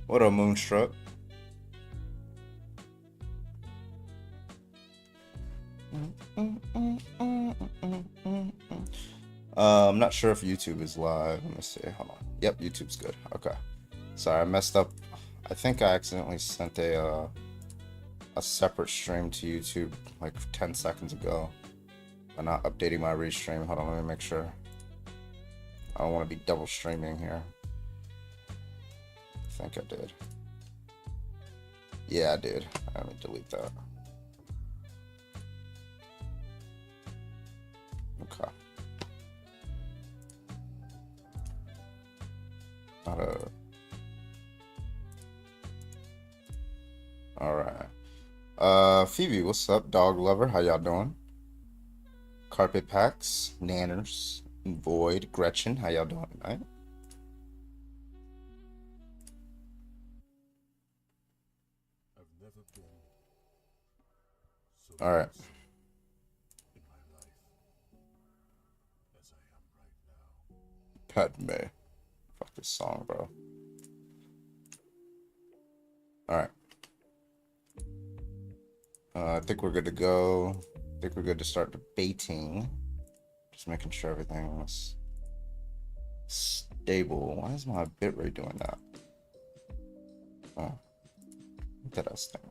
What a Moonstruck. I'm not sure if YouTube is live. Let me see. Hold on. Yep, YouTube's good. Okay. Sorry, I messed up. I think I accidentally sent a separate stream to YouTube like 10 seconds ago. I'm not updating my restream. Hold on, let me make sure. I don't want to be double streaming here. I think I did. Yeah, I did. Let me delete that. Okay. Not a. All right. Phoebe, what's up, dog lover? How y'all doing? Carpet Packs, Nanners, Void, Gretchen, how y'all doing tonight? I've never been so All right. lost in my life as I am right now. Padme. Fuck this song, bro. All right. I think we're good to go. I think we're good to start debating. Just making sure everything is stable. Why is my bitrate doing that? Oh, interesting.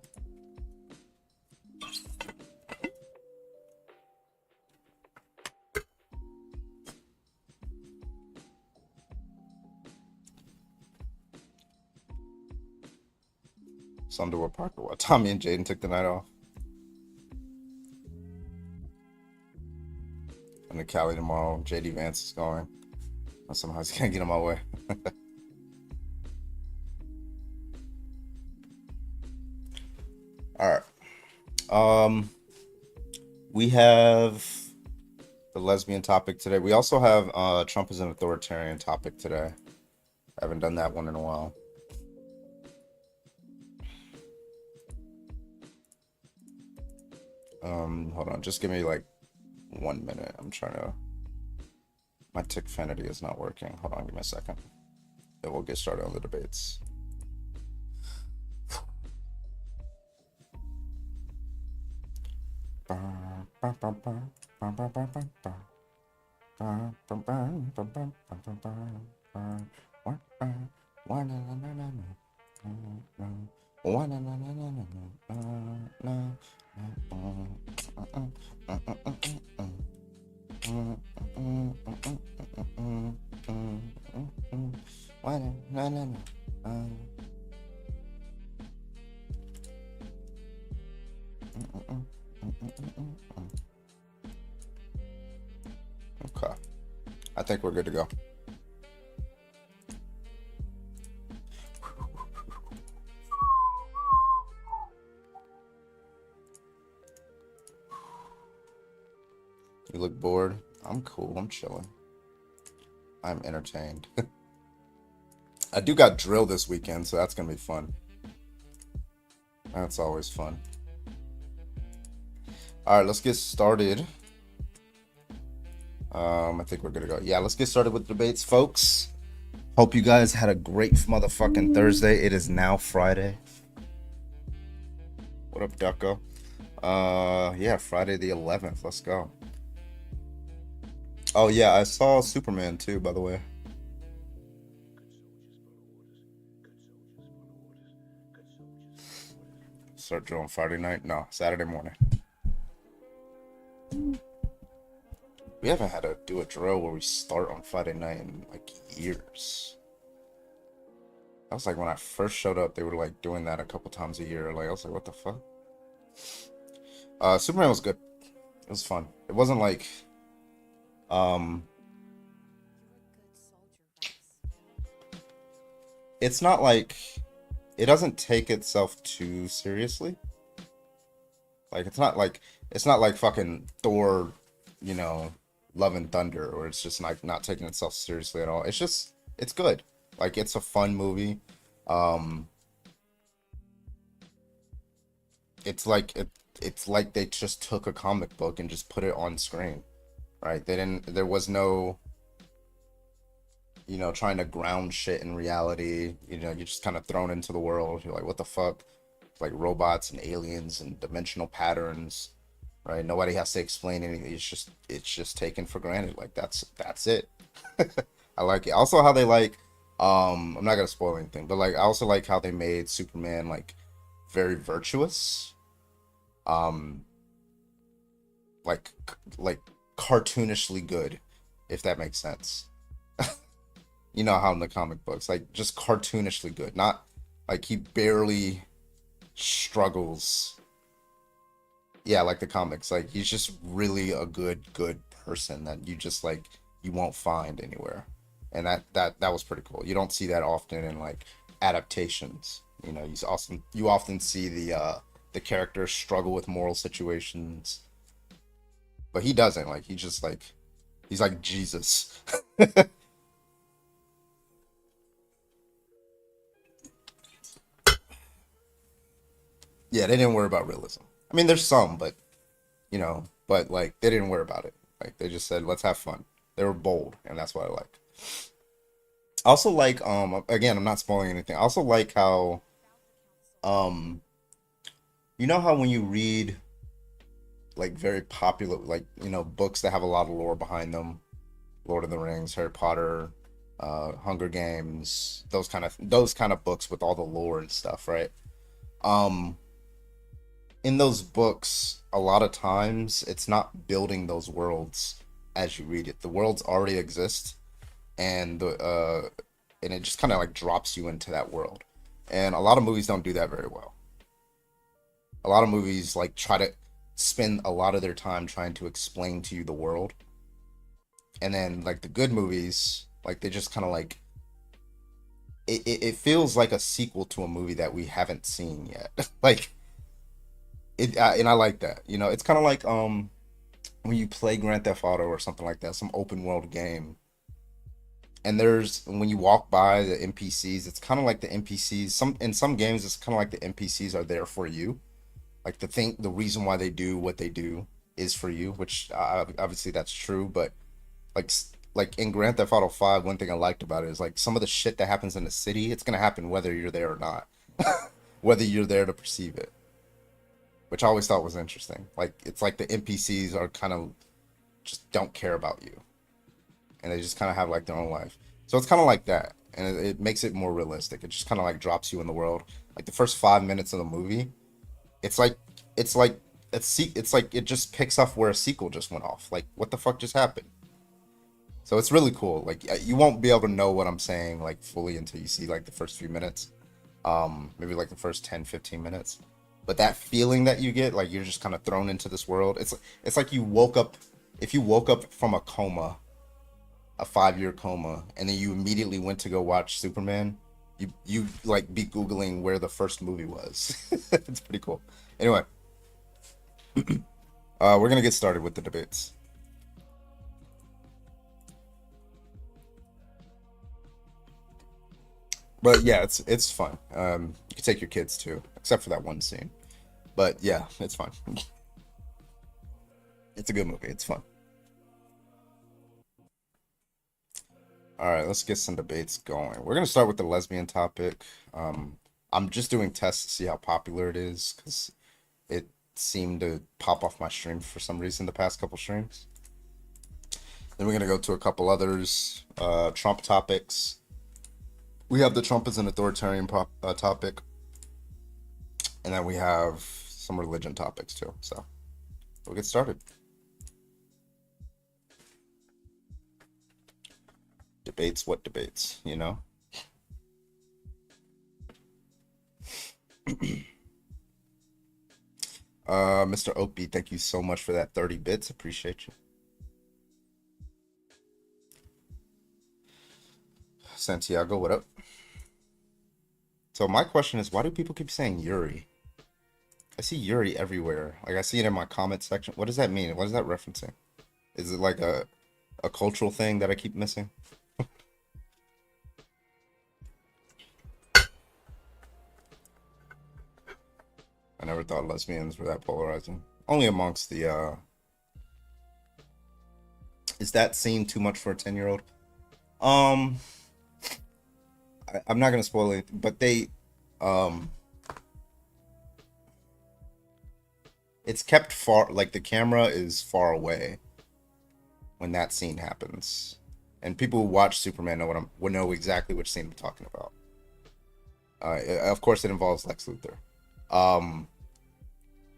Underwood Parker. What? Tommy and Jaden took the night off. And the Cali tomorrow. JD Vance is going. Somehow he's gonna get in my way. All right. We have the lesbian topic today. We also have Trump is an authoritarian topic today. I haven't done that one in a while. Hold on, just give me like 1 minute. I'm trying to. My Tickfinity is not working. Hold on, give me a second. Then we'll get started on the debates. Okay, I think we're good to go. You look bored? I'm cool. I'm chilling. I'm entertained. I do got drill this weekend, so that's gonna be fun. That's always fun. All right, let's get started. I think we're gonna go. Yeah, let's get started with the debates, folks. Hope you guys had a great motherfucking Thursday. It is now Friday. What up, Ducko? Yeah, Friday the 11th. Let's go. Oh yeah, I saw Superman too, by the way. Start drilling Friday night? No, Saturday morning. We haven't had to do a drill where we start on Friday night in like years. That was like when I first showed up, they were like doing that a couple times a year. Like I was like, what the fuck? Superman was good. It was fun. It wasn't like um it's not like it doesn't take itself too seriously. Like it's not like fucking Thor, you know, Love and Thunder, or it's just like not taking itself seriously at all. It's good. Like it's a fun movie. Um it's like they just took a comic book and just put it on screen. Right? They didn't there was no you know, trying to ground shit in reality. You know, you're just kind of thrown into the world. You're like, what the fuck? Like robots and aliens and dimensional patterns, right? Nobody has to explain anything. It's just taken for granted. Like that's it. I like it. Also, how they like, I'm not gonna spoil anything, but like I also like how they made Superman like very virtuous, um, like cartoonishly good, if that makes sense. You know how in the comic books, like just cartoonishly good, not like he barely struggles. Yeah, like the comics, like he's just really a good person that you just like you won't find anywhere, and that was pretty cool. You don't see that often in like adaptations. You know, you often see the characters struggle with moral situations, but he doesn't. Like he just like he's like Jesus. Yeah, they didn't worry about realism. I mean, there's some, but you know, but like they didn't worry about it. Like they just said, let's have fun. They were bold, and that's what I like. I also like again, I'm not spoiling anything. I also like how um you know how when you read like very popular like you know books that have a lot of lore behind them, Lord of the Rings, Harry Potter, Hunger Games, those kind of books with all the lore and stuff, right? Um in those books, a lot of times it's not building those worlds as you read it. The worlds already exist, and it just kind of like drops you into that world. And a lot of movies don't do that very well. A lot of movies like try to spend a lot of their time trying to explain to you the world, and then like the good movies, like they just kind of like it feels like a sequel to a movie that we haven't seen yet. Like and I like that. You know, it's kind of like when you play Grand Theft Auto or something like that, some open world game, and there's when you walk by the NPCs, it's kind of like the NPCs. Some in some games, it's kind of like the NPCs are there for you. Like the reason why they do what they do is for you, which obviously that's true. But like in Grand Theft Auto 5, one thing I liked about it is like some of the shit that happens in the city, it's gonna happen whether you're there or not, whether you're there to perceive it, which I always thought was interesting. Like it's like the NPCs are kind of just don't care about you, and they just kind of have like their own life. So it's kind of like that, and it makes it more realistic. It just kind of like drops you in the world. Like the first 5 minutes of the movie, it's like it's like it's like it just picks up where a sequel just went off. Like what the fuck just happened? So it's really cool. Like you won't be able to know what I'm saying like fully until you see like the first few minutes. Maybe like the first 10, 15 minutes. But that feeling that you get, like you're just kind of thrown into this world. It's like you woke up if you woke up from a coma, a 5 year coma, and then you immediately went to go watch Superman, you like be Googling where the first movie was. It's pretty cool. Anyway, we're gonna get started with the debates. But yeah, it's fun. You can take your kids too, except for that one scene. But yeah, it's fun. It's a good movie. It's fun. All right, let's get some debates going. We're gonna start with the lesbian topic. I'm just doing tests to see how popular it is because it seemed to pop off my stream for some reason the past couple streams. Then we're gonna go to a couple others. Trump topics. We have the Trump is an authoritarian topic, and then we have some religion topics too. So we'll get started. Debates, what debates? You know. Mr. Oakby, thank you so much for that 30 bits. Appreciate you. Santiago, what up? So my question is, why do people keep saying Yuri? I see Yuri everywhere. Like I see it in my comment section. What does that mean? What is that referencing? Is it like a cultural thing that I keep missing? I never thought lesbians were that polarizing. Only amongst the is that scene too much for a 10-year-old? Um, I'm not gonna spoil anything, but um, it's kept far. Like the camera is far away when that scene happens, and people who watch Superman know would know exactly which scene I'm talking about. Of course, it involves Lex Luthor. Um,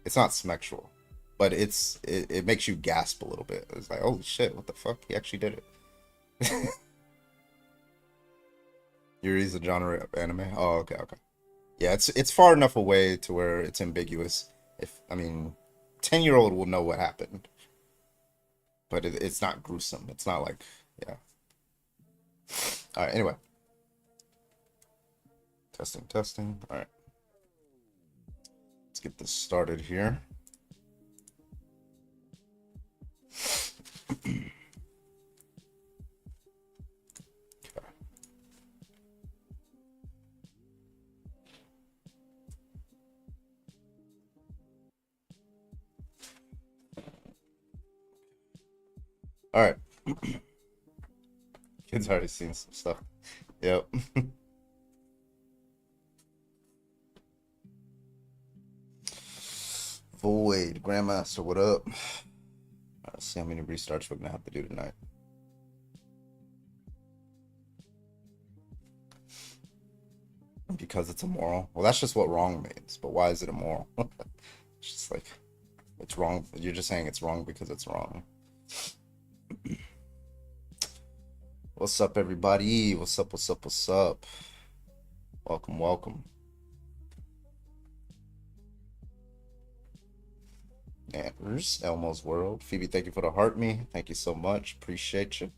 it's not sexual, but it makes you gasp a little bit. It's like, holy shit, what the fuck? He actually did it. Yuri's a genre of anime. Oh, okay, okay. Yeah, it's far enough away to where it's ambiguous. If I mean, 10-year-old will know what happened, but it's not gruesome. It's not like yeah. All right. Anyway, testing, testing. All right, let's get this started here. Okay. All right. Kids already seen some stuff. Yep. Void Grandmaster, what up? Let's see how many restarts we're gonna have to do tonight. Because it's immoral. Well, that's just what wrong means. But why is it immoral? It's just like it's wrong. You're just saying it's wrong because it's wrong. What's up, everybody? What's up? What's up? What's up? Welcome, welcome. Anders, Elmo's World. Phoebe, thank you for the heart me. Thank you so much. Appreciate you.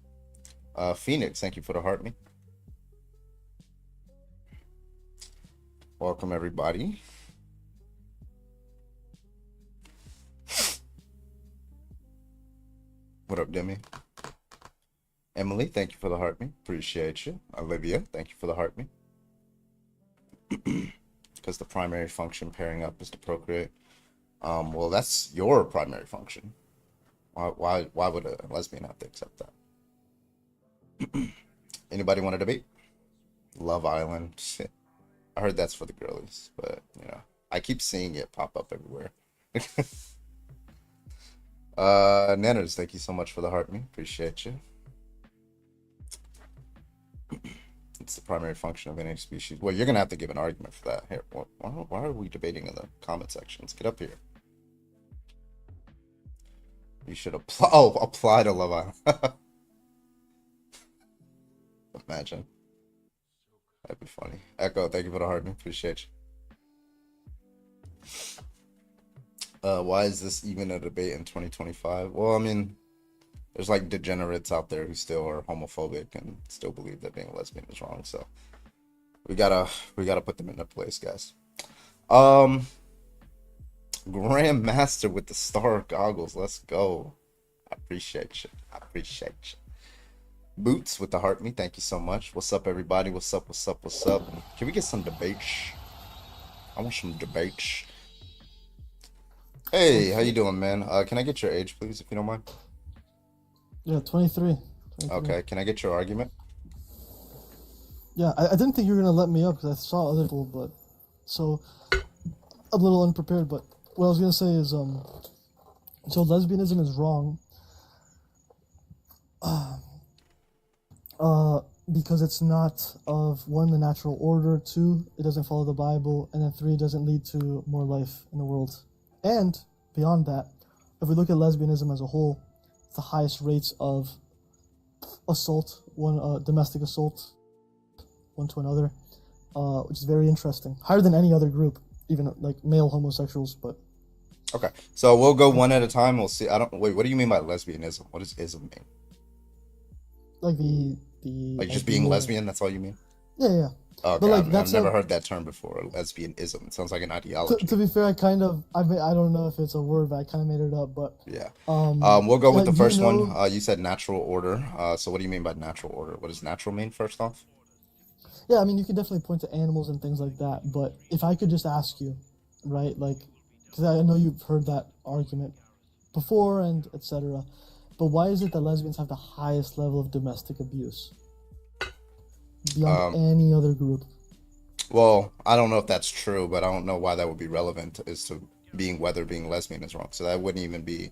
Phoenix, thank you for the heart me. Welcome, everybody. What up, Demi? Emily, thank you for the heart me. Appreciate you. Olivia, thank you for the heart me. Because the primary function pairing up is to procreate. Well, that's your primary function. Why would a lesbian have to accept that? Anybody want to debate? Love Island. Shit. I heard that's for the girlies, but you know, I keep seeing it pop up everywhere. Nanners, thank you so much for the heart me. Appreciate you. It's the primary function of any species. Well, you're gonna have to give an argument for that. Here, why are we debating in the comment sections? Get up here. You should apply. Oh, apply to Love Island. Imagine. That'd be funny. Echo, thank you for the heart. Appreciate you. Why is this even a debate in 2025? Well, I mean, there's like degenerates out there who still are homophobic and still believe that being a lesbian is wrong. So we gotta put them in their place, guys. Grandmaster with the star goggles. Let's go. I appreciate you. I appreciate you. Boots with the heart me. Thank you so much. What's up, everybody? What's up? What's up? What's up? Can we get some debates? I want some debates. Hey, how you doing, man? Can I get your age, please, if you don't mind? Yeah, 23. Okay. Can I get your argument? Yeah, I didn't think you were gonna let me up because I saw other people, but so I'm a little unprepared. But what I was gonna say is, so lesbianism is wrong, because it's not of one, the natural order, two, it doesn't follow the Bible, and then three, it doesn't lead to more life in the world. And beyond that, if we look at lesbianism as a whole, it's the highest rates of assault, domestic assault, one to another, which is very interesting. Higher than any other group, even like male homosexuals. But okay, so we'll go one at a time. We'll see. Wait. What do you mean by lesbianism? What does ism mean? Like like just being lesbian. That's all you mean? Yeah. Okay, but like I've never heard that term before. Lesbianism. It sounds like an ideology. To be fair, I don't know if it's a word, but I kind of made it up. But yeah. We'll go with the first one. You said natural order. So what do you mean by natural order? What does natural mean, first off? Yeah, I mean, you can definitely point to animals and things like that. But if I could just ask you, right, like, because I know you've heard that argument before and etc. But why is it that lesbians have the highest level of domestic abuse? beyond any other group. Well, I don't know if that's true, but I don't know why that would be relevant as to whether being lesbian is wrong. So that wouldn't even be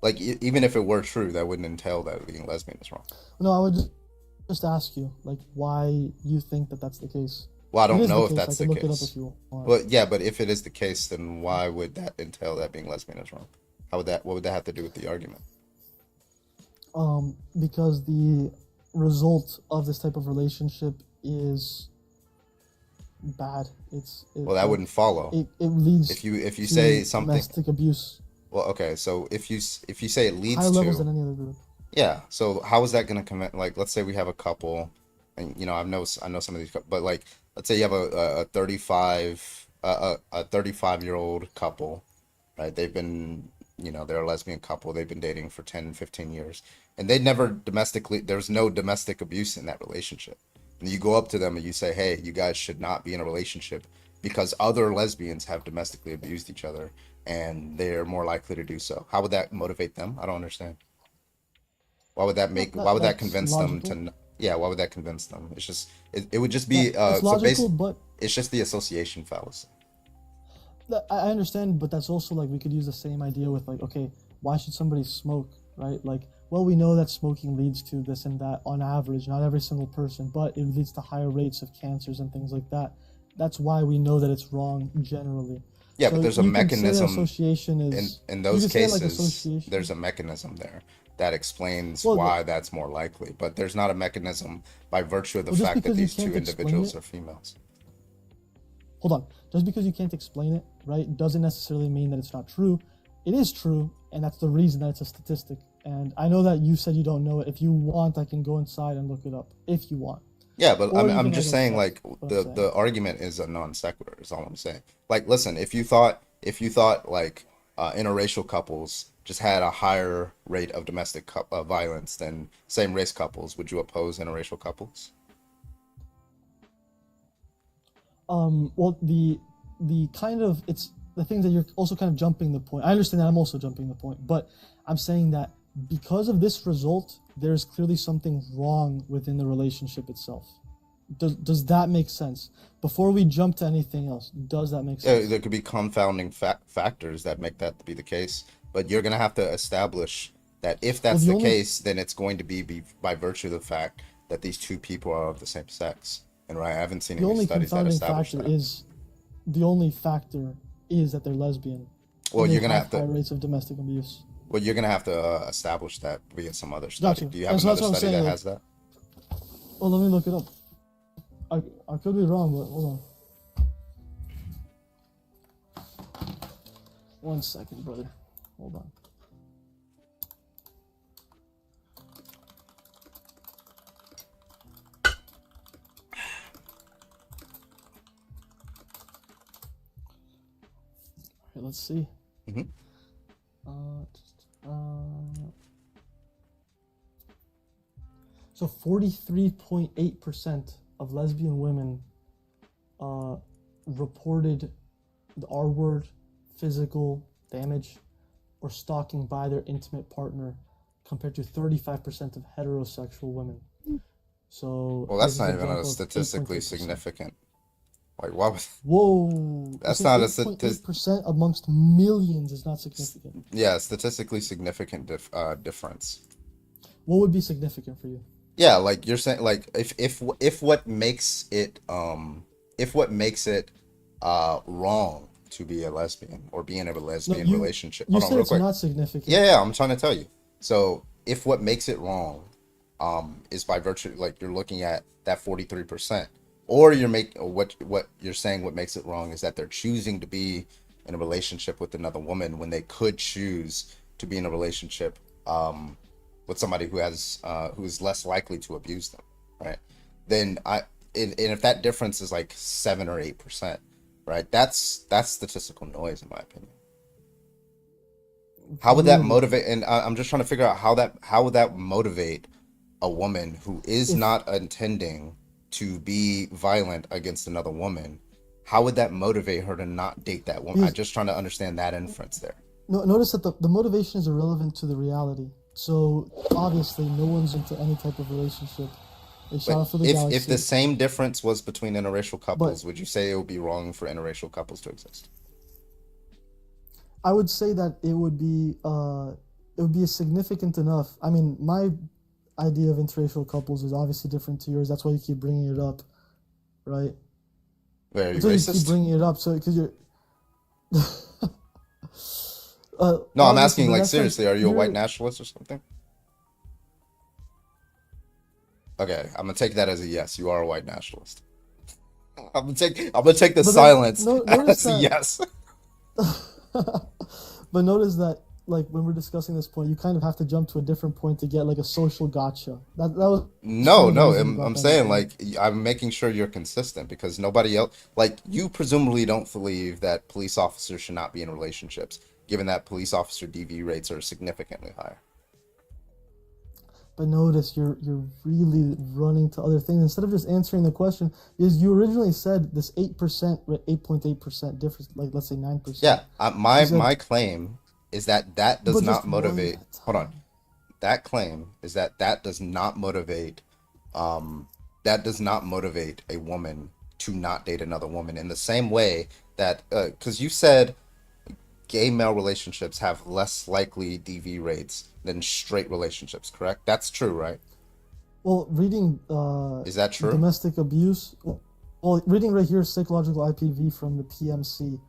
like even if it were true, that wouldn't entail that being lesbian is wrong. No, I would just ask you, like, why you think that that's the case. Well, I If it don't is the know if case, I that's can the look it up case. if you want. Well, yeah, but if it is the case, then why would that entail that being lesbian is wrong? How would that? What would that have to do with the argument? Because the result of this type of relationship is bad. Well, that wouldn't follow. It leads If you to say something, domestic abuse, well, okay. So if you say it leads higher levels than to, any other group. yeah. So how is that going to commit? Like, let's say we have a couple, and I know some of these, but like, let's say you have a 35-year-old couple, right? They've been, they're a lesbian couple. They've been dating for 10, 15 years, and they never there's no domestic abuse in that relationship. And you go up to them and you say, "Hey, you guys should not be in a relationship because other lesbians have domestically abused each other, and they're more likely to do so." How would that motivate them? I don't understand. Why would that That's convince them logical. yeah, why would that convince them? It's just, it would just be, It's logical, but it's just the association fallacy. I understand. But that's also like we could use the same idea with like, okay, why should somebody smoke, right? Like, well, we know that smoking leads to this and that on average, not every single person, but it leads to higher rates of cancers and things like that. That's why we know that it's wrong generally. Yeah, So but there's a you could say mechanism association in is those you could say it like cases, association. there's a mechanism there that explains Well, why that's more likely, but there's not a mechanism by virtue of the well, just fact that because you these two can't explain individuals it, are females. hold on. Just because you can't explain it, right, doesn't necessarily mean that it's not true. It is true, and that's the reason that it's a statistic. And I know that you said you don't know it. If you want, I can go inside and look it up if you want. Yeah, but Or you I'm can just like saying, accept like, what I'm the saying. argument is a non sequitur, is all I'm saying. Like, listen, if you thought like interracial couples just had a higher rate of domestic violence than same race couples, would you oppose interracial couples? Well, the kind of it's the thing that you're also kind of jumping the point. I understand that I'm also jumping the point, but I'm saying that because of this result, there's clearly something wrong within the relationship itself. Does that make sense? Before we jump to anything else, does that make Yeah, sense? there could be confounding factors that make that to be the case, but you're gonna have to establish that if Well, that's the the only case, then it's going to be by virtue of the fact that these two people are of the same sex. And right, I haven't seen the any only studies that confounding establish factor that. is the only factor is that they're lesbian Well, and they you're gonna have have high to. rates of domestic abuse. Well, you're gonna have to establish that via some other Got study. you. Do you have And so that's another what I'm study saying. that Like, has that? oh, let me look it up. I could be wrong, but hold on. 1 second, brother. Hold on. Okay, let's see. Hmm. Uh, so 43.8% of lesbian women reported the R word, physical damage, or stalking by their intimate partner, compared to 35% of heterosexual women. So Well, that's this is not a even jump a of statistically 8.3%. significant. Like, why would? Whoa! You That's said not a statistic. 8.8% amongst millions is not significant. Yeah, statistically significant difference. What would be significant for you? Yeah, like you're saying, like if what makes it wrong to be a lesbian or be in a No, lesbian you relationship. you Hold on, said real it's quick. not significant. Yeah, I'm trying to tell you. So if what makes it wrong, is by virtue, like you're looking at that 43%, or what you're saying, what makes it wrong is that they're choosing to be in a relationship with another woman when they could choose to be in a relationship with somebody who is less likely to abuse them, right? Then and if that difference is like 7 or 8%, right? That's statistical noise in my opinion. How would that Really? motivate? And I'm just trying to figure out how would that motivate a woman who is If not intending to be violent against another woman? How would that motivate her to not date that woman? I'm because just trying to understand that inference there. no, notice that the motivation is irrelevant to the reality. So obviously, no one's into any type of relationship They shot But out for the if galaxy. the same difference was between interracial couples, But would you say it would be wrong for interracial couples to exist? I would say that it would be significant enough. I mean, my idea of interracial couples is obviously different to yours. That's why you keep bringing it up, right? Wait, are you That's why you keep racist? bringing it up. So because you're No, I'm obviously, asking but like that's like seriously, are you a white you're nationalist or something? Okay, I'm gonna take that as a yes. You are a white nationalist. I'm gonna take the but then silence no, notice as a that yes. but notice that like when we're discussing this point, you kind of have to jump to a different point to get like a social gotcha. That was No, kind of the no, reason you brought I'm that up, saying right? like I'm making sure you're consistent because nobody else, like you presumably don't believe that police officers should not be in relationships, given that police officer DV rates are significantly higher. But notice you're really running to other things instead of just answering the question. Is you originally said this 8%, 8.8% difference, like let's say 9%. Yeah, You my said, claim is that that does but not just one motivate. at a Hold on. time. That claim is that that does not motivate um that does not motivate a woman to not date another woman in the same way that because you said gay male relationships have less likely DV rates than straight relationships, correct? That's true, right? Well, reading Is that true? domestic abuse. Well, reading right here psychological IPV from the PMC.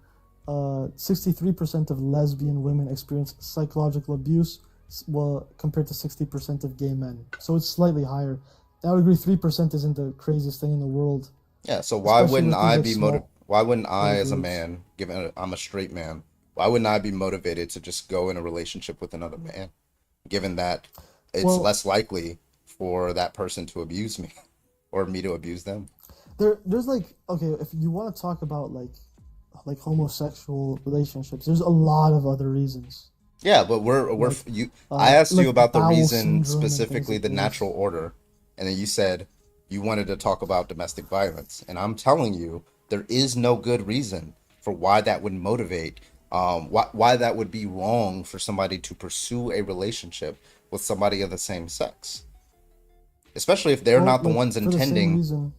63% of lesbian women experience psychological abuse, well, compared to 60% of gay men. So it's slightly higher. I would agree 3% isn't the craziest thing in the world, Yeah, so especially with things like small why wouldn't I little as a groups. man, given I'm a straight man, why wouldn't I be motivated to just go in a relationship with another man, given that it's Well, less likely for that person to abuse me or me to abuse them? there's like, okay, if you want to talk about like homosexual relationships, there's a lot of other reasons, Yeah, but like you I asked you like about the bowel reason syndrome and things specifically like the natural this. order, and then you said you wanted to talk about domestic violence, and I'm telling you there is no good reason for why that would motivate why that would be wrong for somebody to pursue a relationship with somebody of the same sex, especially if they're Well, not the like ones for the same intending reason.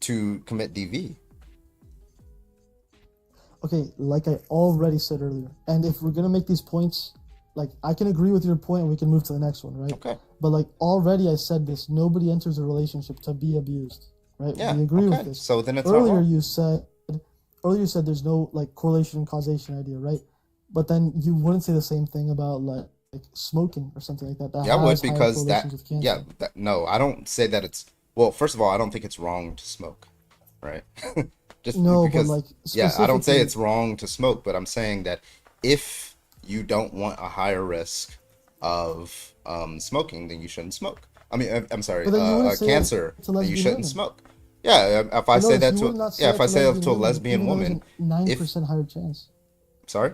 to commit DV. Okay, like I already said earlier, and if we're gonna make these points, like I can agree with your point and we can move to the next one, right? Okay. But like already I said this, nobody enters a relationship to be abused, right? Yeah, We agree with okay. this. So then it's not Earlier wrong. you said earlier you said there's no like correlation and causation idea, right? But then you wouldn't say the same thing about like smoking or something like that that Yeah, I would has higher because correlations with yeah, cancer. no, I don't say that it's, well, first of all, I don't think it's wrong to smoke, right? Just No, but because, like yeah, I don't say specifically, it's wrong to smoke, but I'm saying that if you don't want a higher risk of smoking, then you shouldn't smoke. I mean, I'm sorry, but then you wouldn't say that cancer, to then you lesbian shouldn't women. smoke. Yeah, if I But say notice that you to, would not yeah, say if that I to say that lesbian to a women, lesbian even though there's a woman, nine if, percent higher chance. sorry?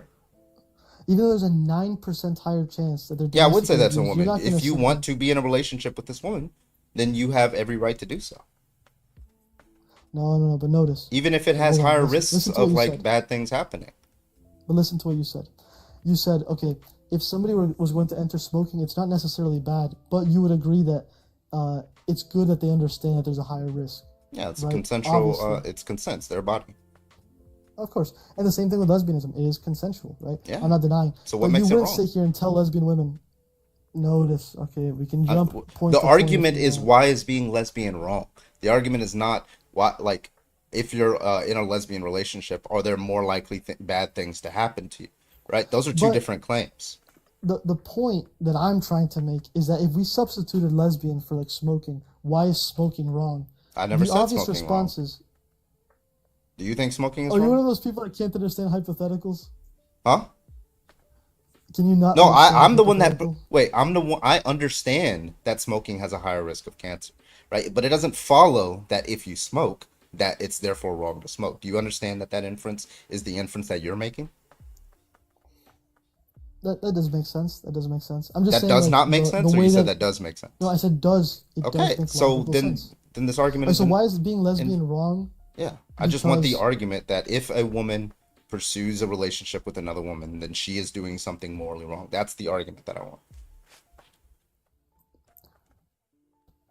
Even though there's a 9% higher chance that they're Yeah, I would say domestically that to a abused, you're woman. not going to If you sit want there. to be in a relationship with this woman, then you have every right to do so. No, no, no. But notice. Even if it has Hold on. higher Listen. risks Listen to what of you like said. bad things happening. But listen to what you said. You said, okay, if somebody was going to enter smoking, it's not necessarily bad, but you would agree that it's good that they understand that there's a higher risk, Yeah, it's a right? consensual, Obviously. it's consent, it's their body. Of course. And the same thing with lesbianism. It is consensual, right? Yeah. I'm not denying. So what But you makes it wouldn't wrong? sit here and tell lesbian women, notice, okay, we can jump point The to point if argument you is want. why is being lesbian wrong? The argument is not why, like, if you're in a lesbian relationship, are there more likely bad things to happen to you? Right? Those are two But different claims. the point that I'm trying to make is that if we substituted lesbian for like smoking, why is smoking wrong? I never The said obvious smoking wrong. response is, Do you think smoking is are you one wrong? of those people that can't understand hypotheticals? Huh? Can you not No, understand a I'm the one that, hypothetical? wait, I'm the one, I understand that smoking has a higher risk of cancer, right? But it doesn't follow that if you smoke, that it's therefore wrong to smoke. Do you understand that that inference is the inference that you're making? That does make sense. That does make sense. I'm just That saying does like not make the sense, or you way said that, that does make no, sense? I said does. It does Okay, make so logical sense. then this argument Right, so isn't, why is being and lesbian wrong? yeah, I just want the Because argument that if a woman pursues a relationship with another woman, then she is doing something morally wrong. That's the argument that I want.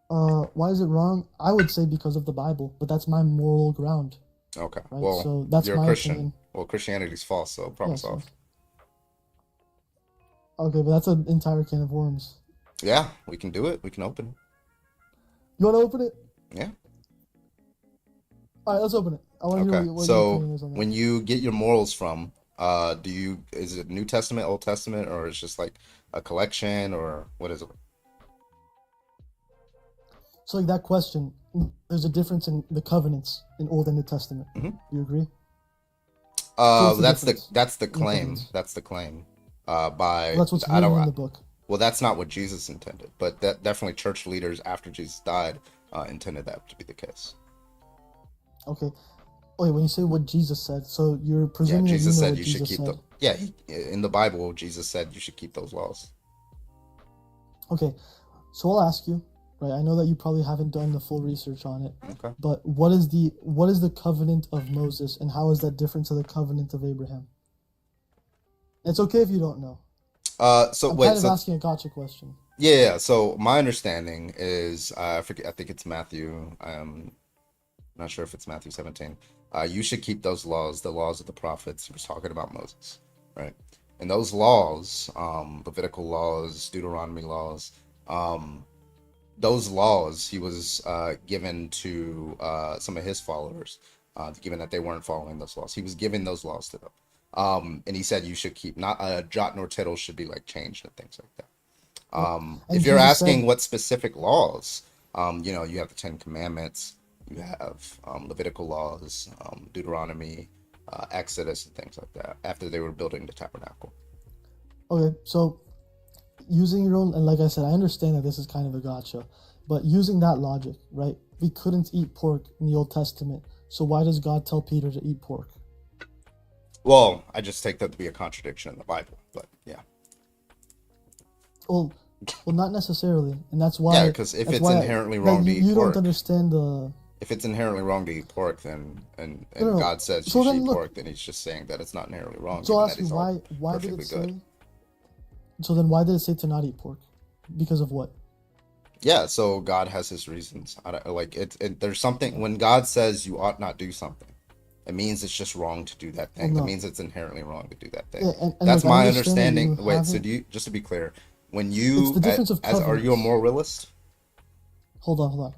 Why is it wrong? I would say because of the Bible, but that's my moral ground, Okay. right? Well, So that's you're a my Christian. opinion. Well, Christianity's false, so problem Yes, yes. solved. Okay, but that's an entire can of worms. Yeah, we can do it. We can open You want to open it? it. Yeah. All right, let's open it. I want to hear Okay. what your So opinion is on that. when you get your morals from, is it New Testament, Old Testament, or it's just like a collection, or what is it? So, like that question, there's a difference in the covenants in Old and New Testament. Mhm. Do you agree? So what's the That's difference that's the in the claim. covenants? That's the claim. By Well, that's what's I written in don't. the book. Well, that's not what Jesus intended, but that definitely church leaders after Jesus died intended that to be the case. Okay. Okay, when you say what Jesus said, so you're Yeah, presuming that you Jesus know said what you should Jesus keep the. said. Yeah, in the Bible, Jesus said you should keep those laws. Okay, so I'll ask you, right? I know that you probably haven't done the full research on it, Okay. but what is the covenant of Moses, and how is that different to the covenant of Abraham? It's okay if you don't know. So I'm wait, kind of so asking a gotcha question. yeah, so my understanding is I forget. I think it's Matthew. Not sure if it's Matthew 17. You should keep those laws, the laws of the prophets. He was talking about Moses, right? And those laws, Levitical laws, Deuteronomy laws, those laws he was given to some of his followers, given that they weren't following those laws. He was giving those laws to them. And he said you should keep not a jot nor tittle should be like changed and things like that. Yep. And If you're Jesus asking said, what specific laws, you have the Ten Commandments, you have Levitical laws, Deuteronomy, Exodus, and things like that. After they were building the tabernacle. okay, so using your own, and like I said, I understand that this is kind of a gotcha, but using that logic, right? We couldn't eat pork in the Old Testament, so why does God tell Peter to eat pork? Well, I just take that to be a contradiction in the Bible, but yeah. Well, not necessarily, and that's Yeah, why. because if That's it's why inherently wrong to eat you don't pork, understand the. if it's inherently wrong to eat pork, then and No, no. God says So you should then eat look. pork, then he's just saying that it's not inherently wrong, So I'll given ask that you he's all why did perfectly it good. say? So then why did it say to not eat pork? Because of what? Yeah, so God has his reasons. I don't, like there's something when God says you ought not do something, it means it's just wrong to do that thing. Well, That no. means it's inherently wrong to do that thing. Yeah, and That's look, I my understand that you understanding. Wait, so haven't. do you, just to be clear, when It's you the difference of as are you a covenants. moralist? Hold on.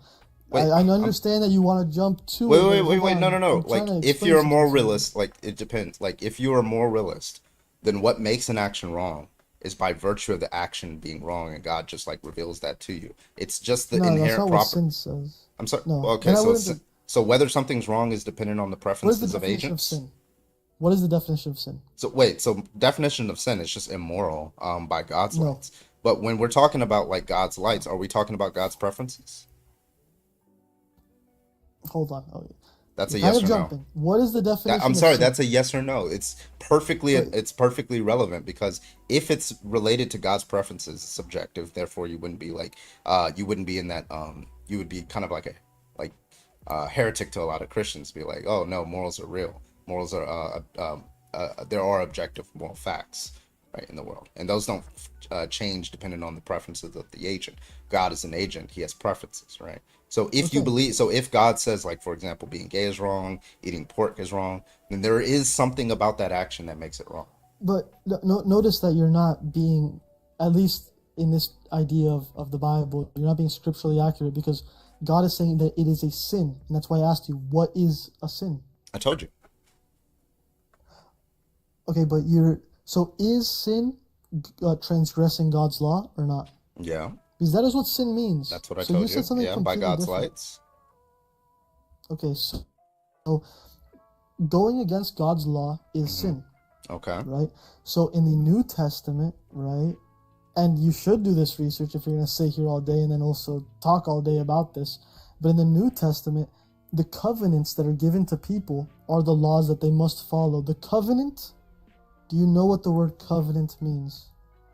Wait, I I'm understand that you want to jump to wait, it, but wait, wait, hold wait, no, on. no. I'm trying Like to if explain you're a something to you. moralist, like it depends. Like if you're a moralist, then what makes an action wrong is by virtue of the action being wrong, and God just like reveals that to you. It's just the No, that's inherent not what proper. sin says. I'm sorry. No, Okay, then I so wouldn't. so whether something's wrong is dependent on the What is the preferences of definition of agents. sin? What is the definition of sin? So wait, so definition of sin is just immoral by God's No. lights. But when we're talking about like God's lights, are we talking about God's preferences? Hold on. Oh, That's a you're kind yes of or no. jumping. What is the definition I'm of sorry, sin? that's a yes or no. Wait, It's perfectly relevant because if it's related to God's preferences, it's subjective. Therefore, you wouldn't be like you wouldn't be in that you would be kind of like a like heretic to a lot of Christians. Be like, oh no, morals are real. Morals are there are objective moral facts right in the world, and those don't change depending on the preferences of the agent. God is an agent; he has preferences, right? So if you okay. believe, so if God says, like for example, being gay is wrong, eating pork is wrong, then there is something about that action that makes it wrong. But notice that you're not being, at least in this idea of the Bible, you're not being scripturally accurate because God is saying that it is a sin. And that's why I asked you, what is a sin? I told you. Okay, but so is sin transgressing God's law or not? Yeah, Because that is what sin means. that's what I So you told said you. something Yeah, by completely God's different. lights. Okay, so going against God's law is sin, Okay. right? So in the New Testament, right? And you should do this research if you're going to sit here all day and then also talk all day about this. But in the New Testament, the covenants that are given to people are the laws that they must follow. The covenant, do you know what the word covenant means?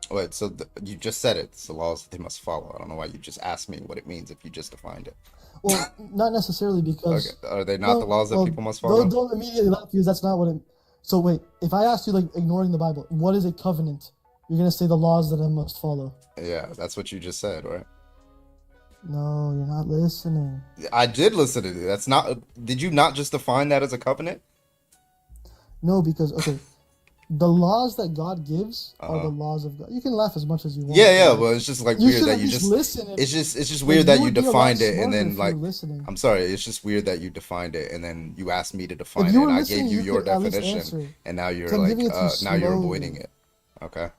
Wait, so you just said it. It's the laws that they must follow. I don't know why you just asked me what it means if you just defined it. Well, not necessarily Okay, because, are they not the laws that well, people must follow? don't immediately laugh because that's not what it. So wait, if I asked you like ignoring the Bible, what is a covenant? You're gonna say the laws that I must follow. Yeah, that's what you just said, right? No, you're not listening. I did listen to it. That's not. Did you not just define that as a covenant? No, because okay, the laws that God gives are the Uh-huh. laws of God. You can laugh as much as you want, Yeah, but yeah. like But it's just like you weird should that at you least just. listen. It's just Like weird you that you would be a lot defined it and smarter then if you were like. listening. I'm sorry. It's just weird that you defined it and then you asked me to If define you it were and I gave listening, you you your could at least definition answer. and now Because you're I'm like giving it to you now you're avoiding slowly. it. Okay.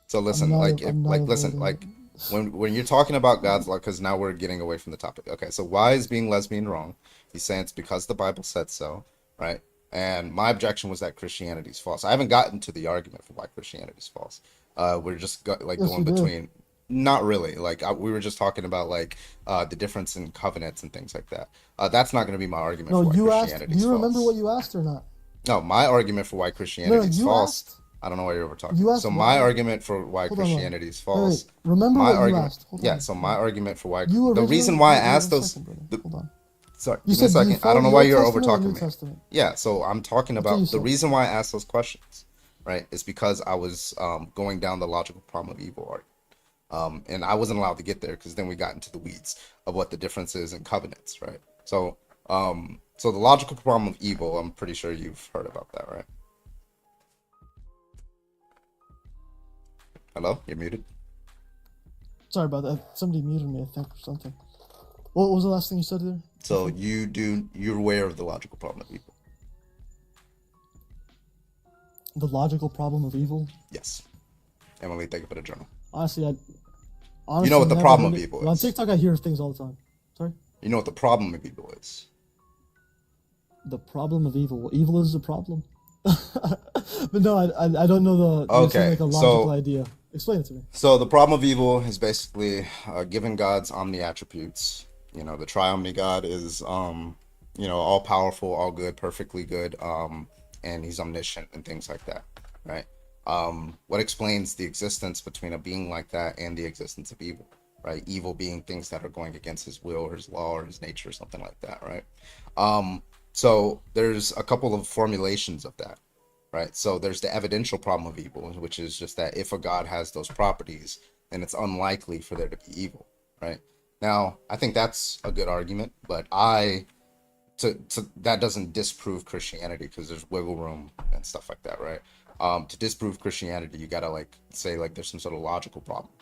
So listen, like if I'm not like listen, avoiding it. like when you're talking about God's law, because now we're getting away from the topic. Okay, so why is being lesbian wrong? He's saying it's because the Bible said so, right? And my objection was that Christianity's false. I haven't gotten to the argument for why Christianity's false. We're just like Yes, going you did. between, not really. Like we were just talking about like the difference in covenants and things like that. That's not going to be my argument No, for why you asked. Do Christianity's you remember false. what you asked or not? No, my argument for why No, no, Christianity is you false. asked. I don't know why you're over talking. You So asked my why. argument for why Hold on, hold on. Christianity is Wait, wait. false. Remember My what you argument, asked. Hold yeah. on. So Hold my on. argument for why You the originally. reason why I Wait, wait, asked one those. second, brother. The, Hold on. sorry, You give me a said, do you second. I follow don't know the why Old you're over Testament or the talking New me. Testament? Yeah. So I'm talking That's what you about the said. reason why I asked those questions, right? Is because I was going down the logical problem of evil art. And I wasn't allowed to get there because then we got into the weeds of what the difference is in covenants, right? So the logical problem of evil, I'm pretty sure you've heard about that, right? Hello, you're muted. Sorry about that. Somebody muted me, I think, or something. What was the last thing you said there? So you're aware of the logical problem of evil? The logical problem of evil? Yes. Emily, take it for the journal. Honestly, You know what the never problem heard of it. evil But on is. TikTok, I hear things all the time. Sorry? You know what the problem of evil is. The problem of evil. Well, evil is a problem. But no, I don't know the. You're saying Okay, like a logical so idea. Explain it to me. so the problem of evil is basically given God's omni attributes. You know, the triomni God is all powerful, all good, perfectly good, and he's omniscient and things like that, right? What explains the existence between a being like that and the existence of evil, right? Evil being things that are going against his will or his law or his nature or something like that, right? So there's a couple of formulations of that, right? So there's the evidential problem of evil, which is just that if a god has those properties, then it's unlikely for there to be evil, right? Now, I think that's a good argument, but to that doesn't disprove Christianity because there's wiggle room and stuff like that, right? To disprove Christianity, you gotta like say like there's some sort of logical problem,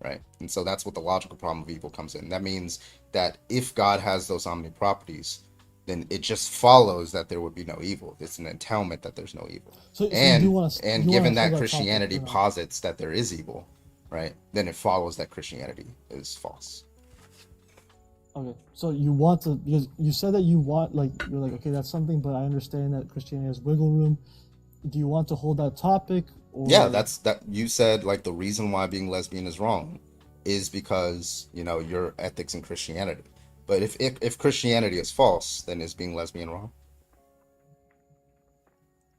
right? And so that's what the logical problem of evil comes in. That means that if God has those omni properties, then it just follows that there would be no evil. It's an entailment that there's no evil. So you do And want to and you want given to hold that that topic Christianity or not? posits that there is evil, right? Then it follows that Christianity is false. Okay, so you want to, because you said that you want, like, you're like, okay, that's something, but I understand that Christianity has wiggle room. Do you want to hold that topic, or Yeah, that's that you said like the reason why being lesbian is wrong is because, your ethics in Christianity. But if Christianity is false, then is being lesbian wrong?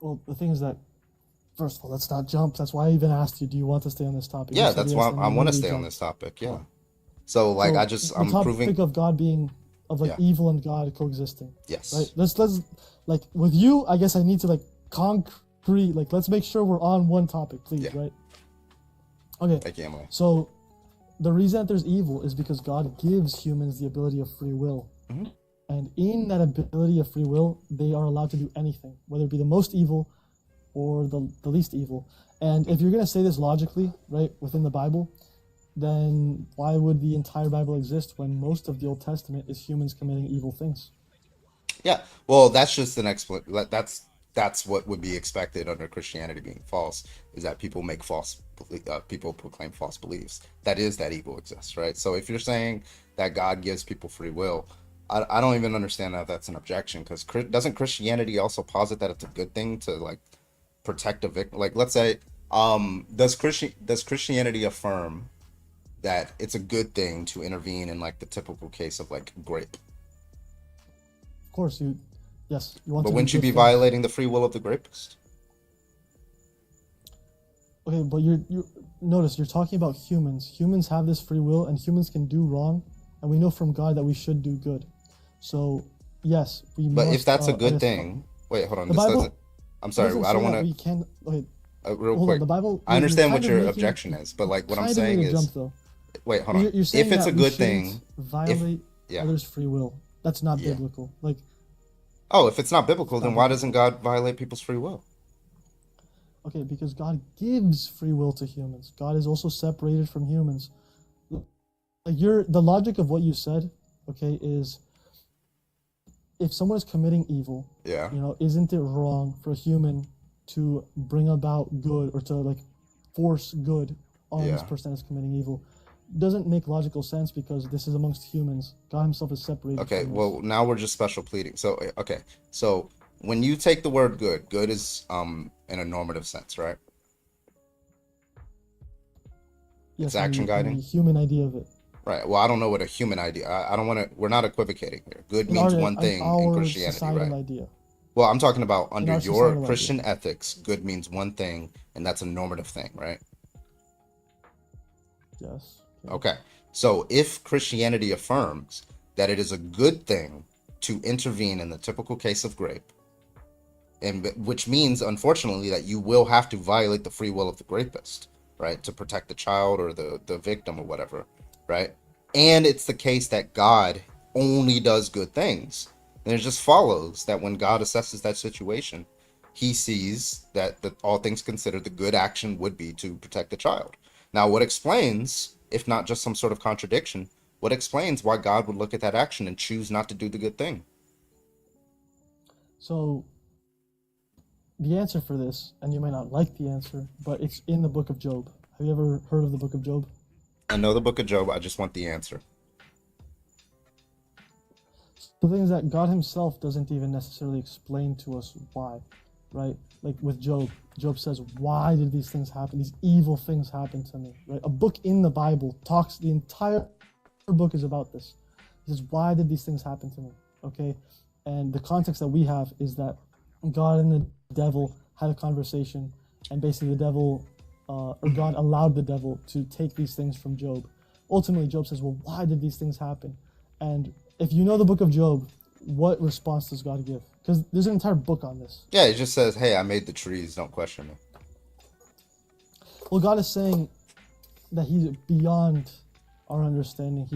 well, the thing is that, first of all, let's not jump. That's why I even asked you, do you want to stay on this topic? You Yeah, said that's yes, why and I you want to immediately stay on jumped. this topic. Yeah. So like So the I'm topic proving of God being, of like yeah. evil and God coexisting, Yes. right? Let's like with you, I guess I need to like concrete, like let's make sure we're on one topic, please, Yeah. right? Okay, Thank you, Emily. so the reason that there's evil is because God gives humans the ability of free will. Mhm. And in that ability of free will, they are allowed to do anything, whether it be the most evil or the least evil. And if you're going to say this logically, right, within the Bible, then why would the entire Bible exist when most of the Old Testament is humans committing evil things? Yeah. Well, that's just an that's what would be expected under Christianity being false, is that people make people proclaim false beliefs. That is that evil exists, right? So if you're saying that God gives people free will, I don't even understand how that's an objection, because doesn't Christianity also posit that it's a good thing to like protect a victim? Like, let's say, does Christianity affirm that it's a good thing to intervene in like the typical case of like grape? Of course, yes, you want But to do wouldn't you good be things. violating the free will of the rapist? Okay, but you notice you're talking about humans. Humans have this free will, and humans can do wrong, and we know from God that we should do good. So yes, we But must. if that's a I good guess, thing, wait, hold on. the This Bible doesn't. I'm sorry. doesn't I don't say that want we can. Okay, to. Real hold on. quick. The Bible. I understand what kind of your making, objection is, but like what I'm kind of saying making a is, jump though. Wait, hold on. You're saying If it's that a we good shouldn't thing, violate yeah, others' free will. That's not yeah. biblical. Like, Oh, if it's not biblical, it's not then why biblical. doesn't God violate people's free will? Okay, because God gives free will to humans. God is also separated from humans. Like the logic of what you said, okay, is if someone is committing evil, Yeah, isn't it wrong for a human to bring about good or to like force good on this yeah. person that's committing evil? Doesn't make logical sense because this is amongst humans. God himself is separated Okay, from this. well, now we're just special pleading. So, okay. So, when you take the word good, good is in a normative sense, right? It's Yes, action in the guiding. human idea of it. Right. Well, I don't know what a human idea. I don't want to. We're not equivocating here. Good In means one in thing in our Christianity, right? societal idea. Well, I'm talking about In under our your societal idea. Christian ethics, good means one thing, and that's a normative thing, right? Yes. Okay. Okay. So if Christianity affirms that it is a good thing to intervene in the typical case of rape, and which means, unfortunately, that you will have to violate the free will of the rapist, right, to protect the child or the victim or whatever, right? And it's the case that God only does good things. Then it just follows that when God assesses that situation, he sees that all things considered, the good action would be to protect the child. Now, what explains, if not just some sort of contradiction, what explains why God would look at that action and choose not to do the good thing? So the answer for this, and you might not like the answer, but it's in the book of Job. Have you ever heard of the book of Job? I know the book of Job. I just want the answer. The thing is that God himself doesn't even necessarily explain to us why, right? Like with Job, Job says, why did these things happen? These evil things happen to me, right? A book in the Bible talks, the entire book is about this. He says, why did these things happen to me? Okay? And the context that we have is that God and the devil had a conversation, and basically the devil, or God allowed the devil to take these things from Job. Ultimately, Job says, well, why did these things happen? And if you know the book of Job, what response does God give? Because there's an entire book on this. Yeah, it just says, hey, I made the trees. Don't question me. Well, God is saying that he's beyond our understanding.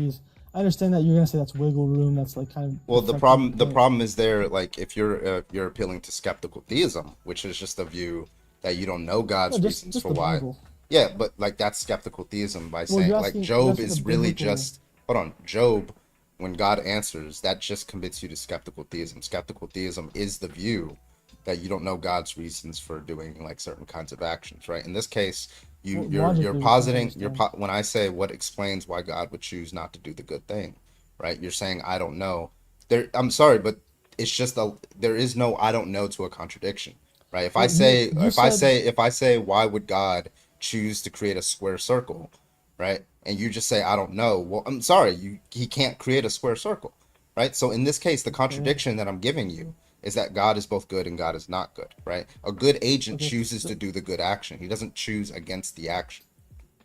I understand that you're gonna say that's wiggle room. That's like kind of. Well, the problem is there, like, if you're appealing to skeptical theism, which is just a view that you don't know God's No, reasons just for the why. Bible. Yeah, but like that's skeptical theism by Well, saying you're like asking Job a is really biblical. just hold on, Job, when God answers, that just commits you to skeptical theism. Skeptical theism is the view that you don't know God's reasons for doing like certain kinds of actions, right? In this case, Well, you're logically, we can't positing understand. when I say what explains why God would choose not to do the good thing, right? You're saying I don't know. I'm sorry, but it's just there is no I don't know to a contradiction, right? If I Well, say you said if I say why would God choose to create a square circle, right? And you just say I don't know. Well, I'm sorry, he can't create a square circle, right? So in this case, the okay. contradiction that I'm giving you is that God is both good and God is not good, right? A good agent Okay. chooses to do the good action. He doesn't choose against the action.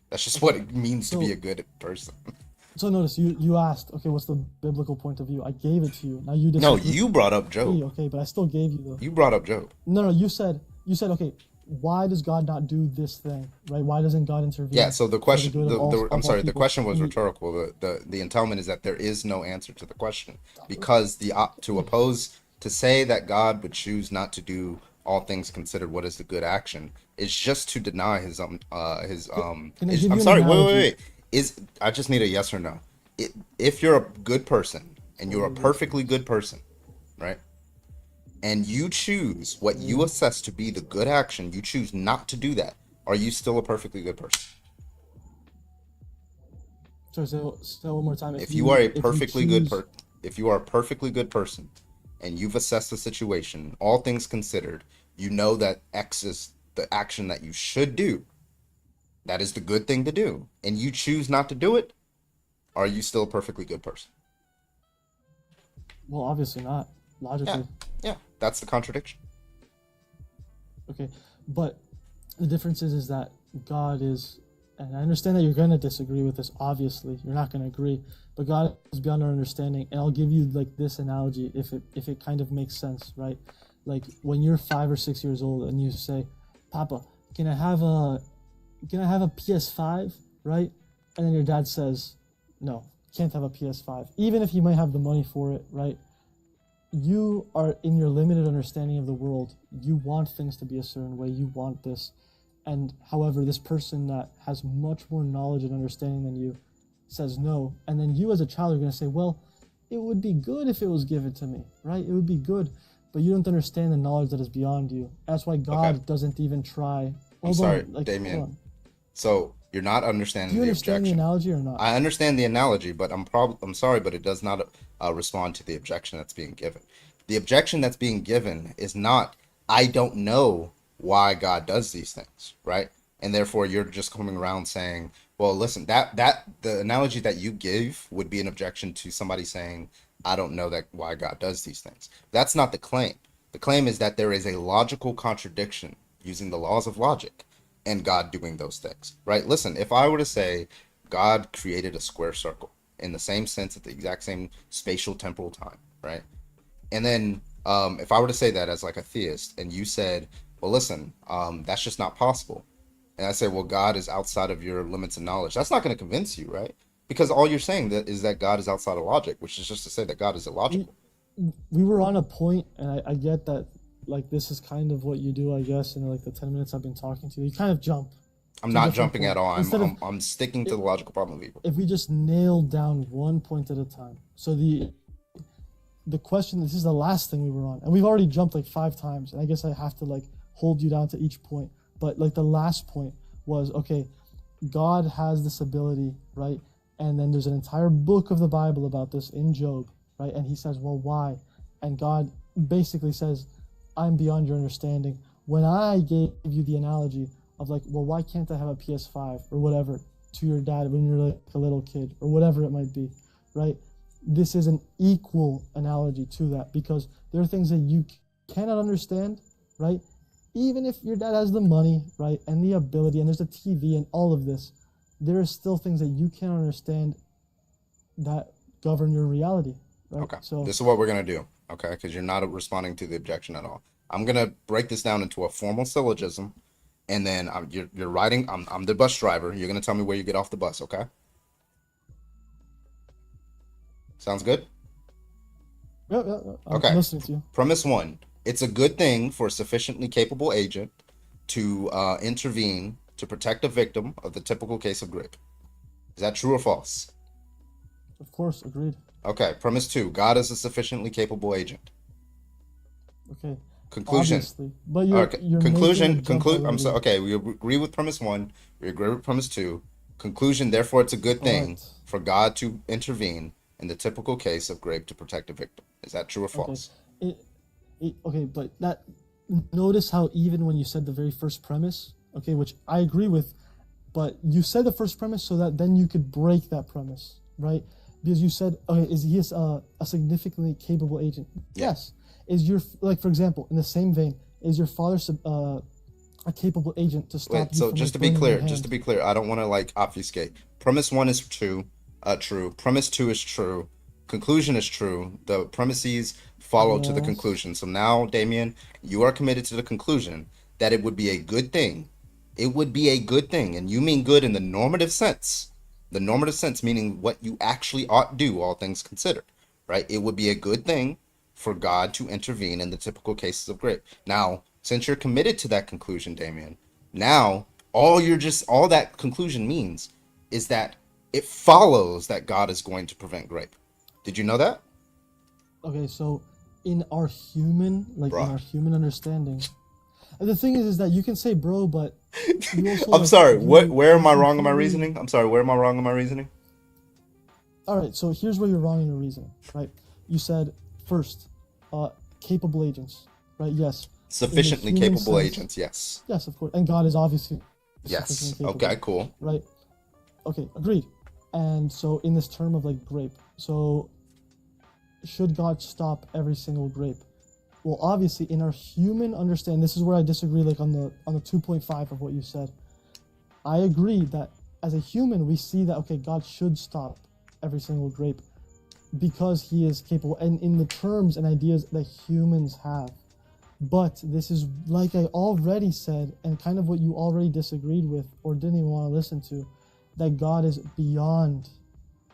That's just what Okay. it means to be So a good person. so notice you asked, okay, what's the biblical point of view? I gave it to you. Now you No, disagree, you brought up Job. okay, but I still gave you the. You brought up Job. No, you said okay. Why does God not do this thing, right? Why doesn't God Yeah, intervene so the for the question, good of all I'm sorry, the people? question was rhetorical. The entailment is that there is no answer to the question because to oppose to say that God would choose not to do all things considered what is the good action is just to deny Can I his give I'm you an sorry, analogy? wait. Is I just need a yes or no. If you're a good person and you're a perfectly good person, right? And you choose what you assess to be the good action, you choose not to do that. Are you still a perfectly good person? So say one more time. If you are a If you perfectly good choose, if you are a perfectly good person and you've assessed the situation, all things considered, you know that X is the action that you should do. That is the good thing to do, and you choose not to do it. Are you still a perfectly good person? well, obviously not Yeah, logically. yeah. That's the contradiction. Okay, but the difference is that God is, and I understand that you're going to disagree with this. Obviously, you're not going to agree, but God is beyond our understanding. And I'll give you like this analogy, if it kind of makes sense, right? Like when you're 5 or 6 years old and you say, "Papa, can I have a PS5?" Right? and then your dad says, no, can't have a PS5, even if you might have the money for it, right? You are, in your limited understanding of the world, you want things to be a certain way, you want this. And however, this person that has much more knowledge and understanding than you says no, and then you as a child are going to say, well, it would be good if it was given to me, right? It would be good, but you don't understand the knowledge that is beyond you. That's why God doesn't even try. I'm sorry, Damien. So you're not understanding Do you the understand objection. the analogy or not? I understand the analogy, but I'm sorry, but it does not respond to the objection that's being given. The objection that's being given is not, I don't know why God does these things, right? And therefore you're just coming around saying, well, listen, that the analogy that you give would be an objection to somebody saying, I don't know that why God does these things. That's not the claim. The claim is that there is a logical contradiction using the laws of logic and God doing those things, right? Listen, if I were to say God created a square circle in the same sense at the exact same spatial temporal time, right? And then if I were to say that as like a theist and you said, well, listen, that's just not possible. And I say, well, God is outside of your limits of knowledge. That's not going to convince you, right? Because all you're saying is that God is outside of logic, which is just to say that God is illogical. We were on a point, and I get that, like, this is kind of what you do, I guess, in like the 10 minutes I've been talking to you. You kind of jump. I'm not jumping at all. I'm sticking to the logical problem of evil. If we just nail down one point at a time. So the question, this is the last thing we were on, and we've already jumped like 5 times, and I guess I have to like hold you down to each point. But like the last point was, okay, God has this ability, right? And then there's an entire book of the Bible about this in Job, right? And he says, well, why? And God basically says, I'm beyond your understanding. When I gave you the analogy of like, well, why can't I have a PS5 or whatever to your dad when you're like a little kid or whatever it might be, right? This is an equal analogy to that, because there are things that you cannot understand, right? Even if your dad has the money, right, and the ability, and there's a TV and all of this, there are still things that you can't understand that govern your reality, right? Okay, So this is what we're going to do, okay, because you're not responding to the objection at all. I'm going to break this down into a formal syllogism, and then you're writing, I'm the bus driver. You're going to tell me where you get off the bus, okay? Sounds good? yeah, Okay. I'm listening to you. Premise 1. It's a good thing for a sufficiently capable agent to intervene to protect a victim of the typical case of grape. Is that true or false? Of course, agreed. Okay. Premise 2. God is a sufficiently capable agent. Okay. Conclusion. Obviously, but you're Conclusion. making a jump I'm already. sorry. Okay, we agree with premise 1. We agree with premise 2. Conclusion. Therefore, it's a good thing Alright. for God to intervene in the typical case of grape to protect a victim. Is that true or false? Okay, but that, notice how even when you said the very first premise, okay, which I agree with, but you said the first premise so that then you could break that premise, right? Because you said, okay, is he a significantly capable agent? Yeah. Yes. Is your, like, for example, in the same vein, is your father a capable agent to stop Wait, you so from, just to like, be burning clear, your hand? I don't want to like obfuscate. Premise 1 is true. Premise 2 is true. Conclusion is true. The premises follow to the Yes. conclusion. So now, Damien, you are committed to the conclusion that it would be a good thing. It would be a good thing, and you mean good in the normative sense. The normative sense meaning what you actually ought do, all things considered, right? It would be a good thing for God to intervene in the typical cases of grape. Now, since you're committed to that conclusion, Damien, now all that conclusion means is that it follows that God is going to prevent grape. Did you know that? Okay, so in our human, like Bruh. in our human understanding, and the thing is that you can say bro, but you also, I'm like, sorry. you- Where am I you wrong in my completely- reasoning? I'm sorry. Where am I wrong in my reasoning? All right, so here's where you're wrong in your reasoning, right? You said first, capable agents, right? Yes, Sufficiently human capable sense- agents. Yes. yes, of course, and God is obviously Yes. sufficiently capable, Okay. Cool. right? Okay, agreed. And so in this term of like grape, so should God stop every single grape? Well, obviously, in our human understanding, this is where I disagree. Like on the 2.5 of what you said, I agree that as a human, we see that okay, God should stop every single grape because He is capable, and in the terms and ideas that humans have. But this is like I already said, and kind of what you already disagreed with or didn't even want to listen to, that God is beyond,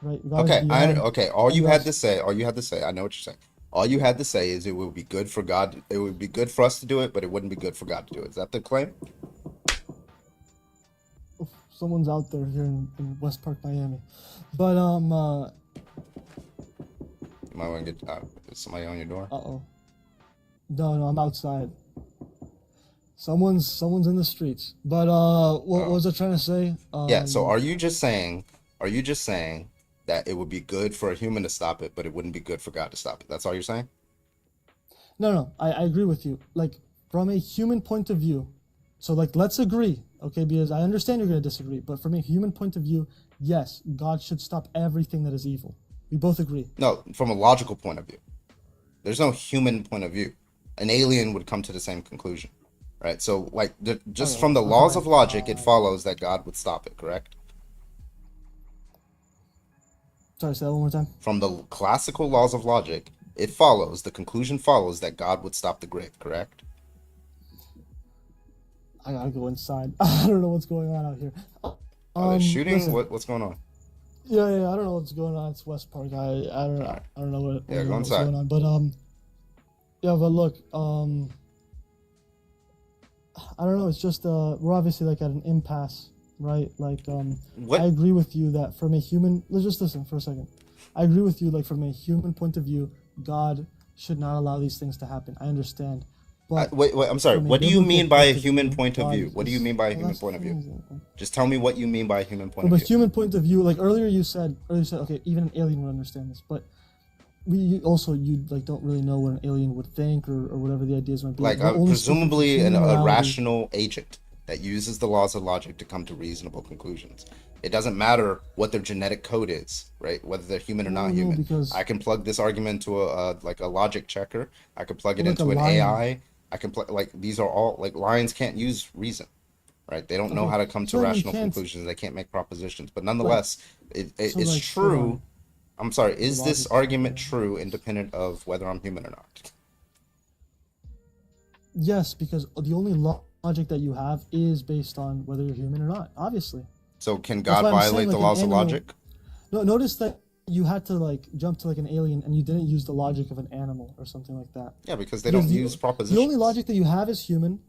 right? God is Okay, beyond. okay. All And you you had also, to say, all you had to say, I know what you're saying. All you had to say is it would be good for God. It would be good for us to do it, but it wouldn't be good for God to do it. Is that the claim? oof, someone's out there here in West Park, Miami. But You might want to get is somebody on your door. uh-oh. No, I'm outside. Someone's in the streets. But what was I trying to say? Yeah. So are you just saying? Are you just saying that it would be good for a human to stop it, but it wouldn't be good for God to stop it? That's all you're saying? No, I agree with you. Like, from a human point of view, so like, let's agree, okay? Because I understand you're going to disagree, but from a human point of view, yes, God should stop everything that is evil. We both agree. No, from a logical point of view. There's no human point of view. An alien would come to the same conclusion, right? So, like, just from the laws of logic, it follows that God would stop it, correct? Sorry, say that one more time. From the classical laws of logic, it follows, the conclusion follows that God would stop the grave, correct? I gotta go inside. I don't know what's going on out here. Are they shooting? Listen, What's going on? yeah, I don't know what's going on. It's West Park. I don't know what, Yeah, go what's inside. going on. But yeah, but look, I don't know. It's just we're obviously like at an impasse, right? Like What? I agree with you that from a human. Let's just listen for a second. I agree with you. Like from a human point of view, God should not allow these things to happen. I understand. But Wait, I'm sorry. from a What do you biblical mean by a point of human view, point of God view? What do you is- mean by a well, human that's point of view? fine. Just tell me what you mean by a human point From of a view. human point of view, like earlier you said, okay, even an alien would understand this, but you like don't really know what an alien would think or whatever the ideas might be. Like, We're only speaking presumably from a human morality. rational agent that uses the laws of logic to come to reasonable conclusions. It doesn't matter what their genetic code is, right? Whether they're human or No, not no, human. because- I can plug this argument into like a logic checker. I could plug it Like a into an lion. AI. I can like these are all like lions can't use reason, right? They don't know Okay, how to come to so then you rational can't- conclusions. They can't make propositions. But nonetheless, it's so, like, hold true. on. I'm sorry. Is The this logic argument checker. true, independent of whether I'm human or not? Yes, because the only logic that you have is based on whether you're human or not. Obviously. So can That's God why I'm saying, violate the like, an laws of animal- logic? No, notice that you had to like jump to like an alien and you didn't use the logic of an animal or something like that. Yeah, because they Because don't use propositions. The only logic that you have is human.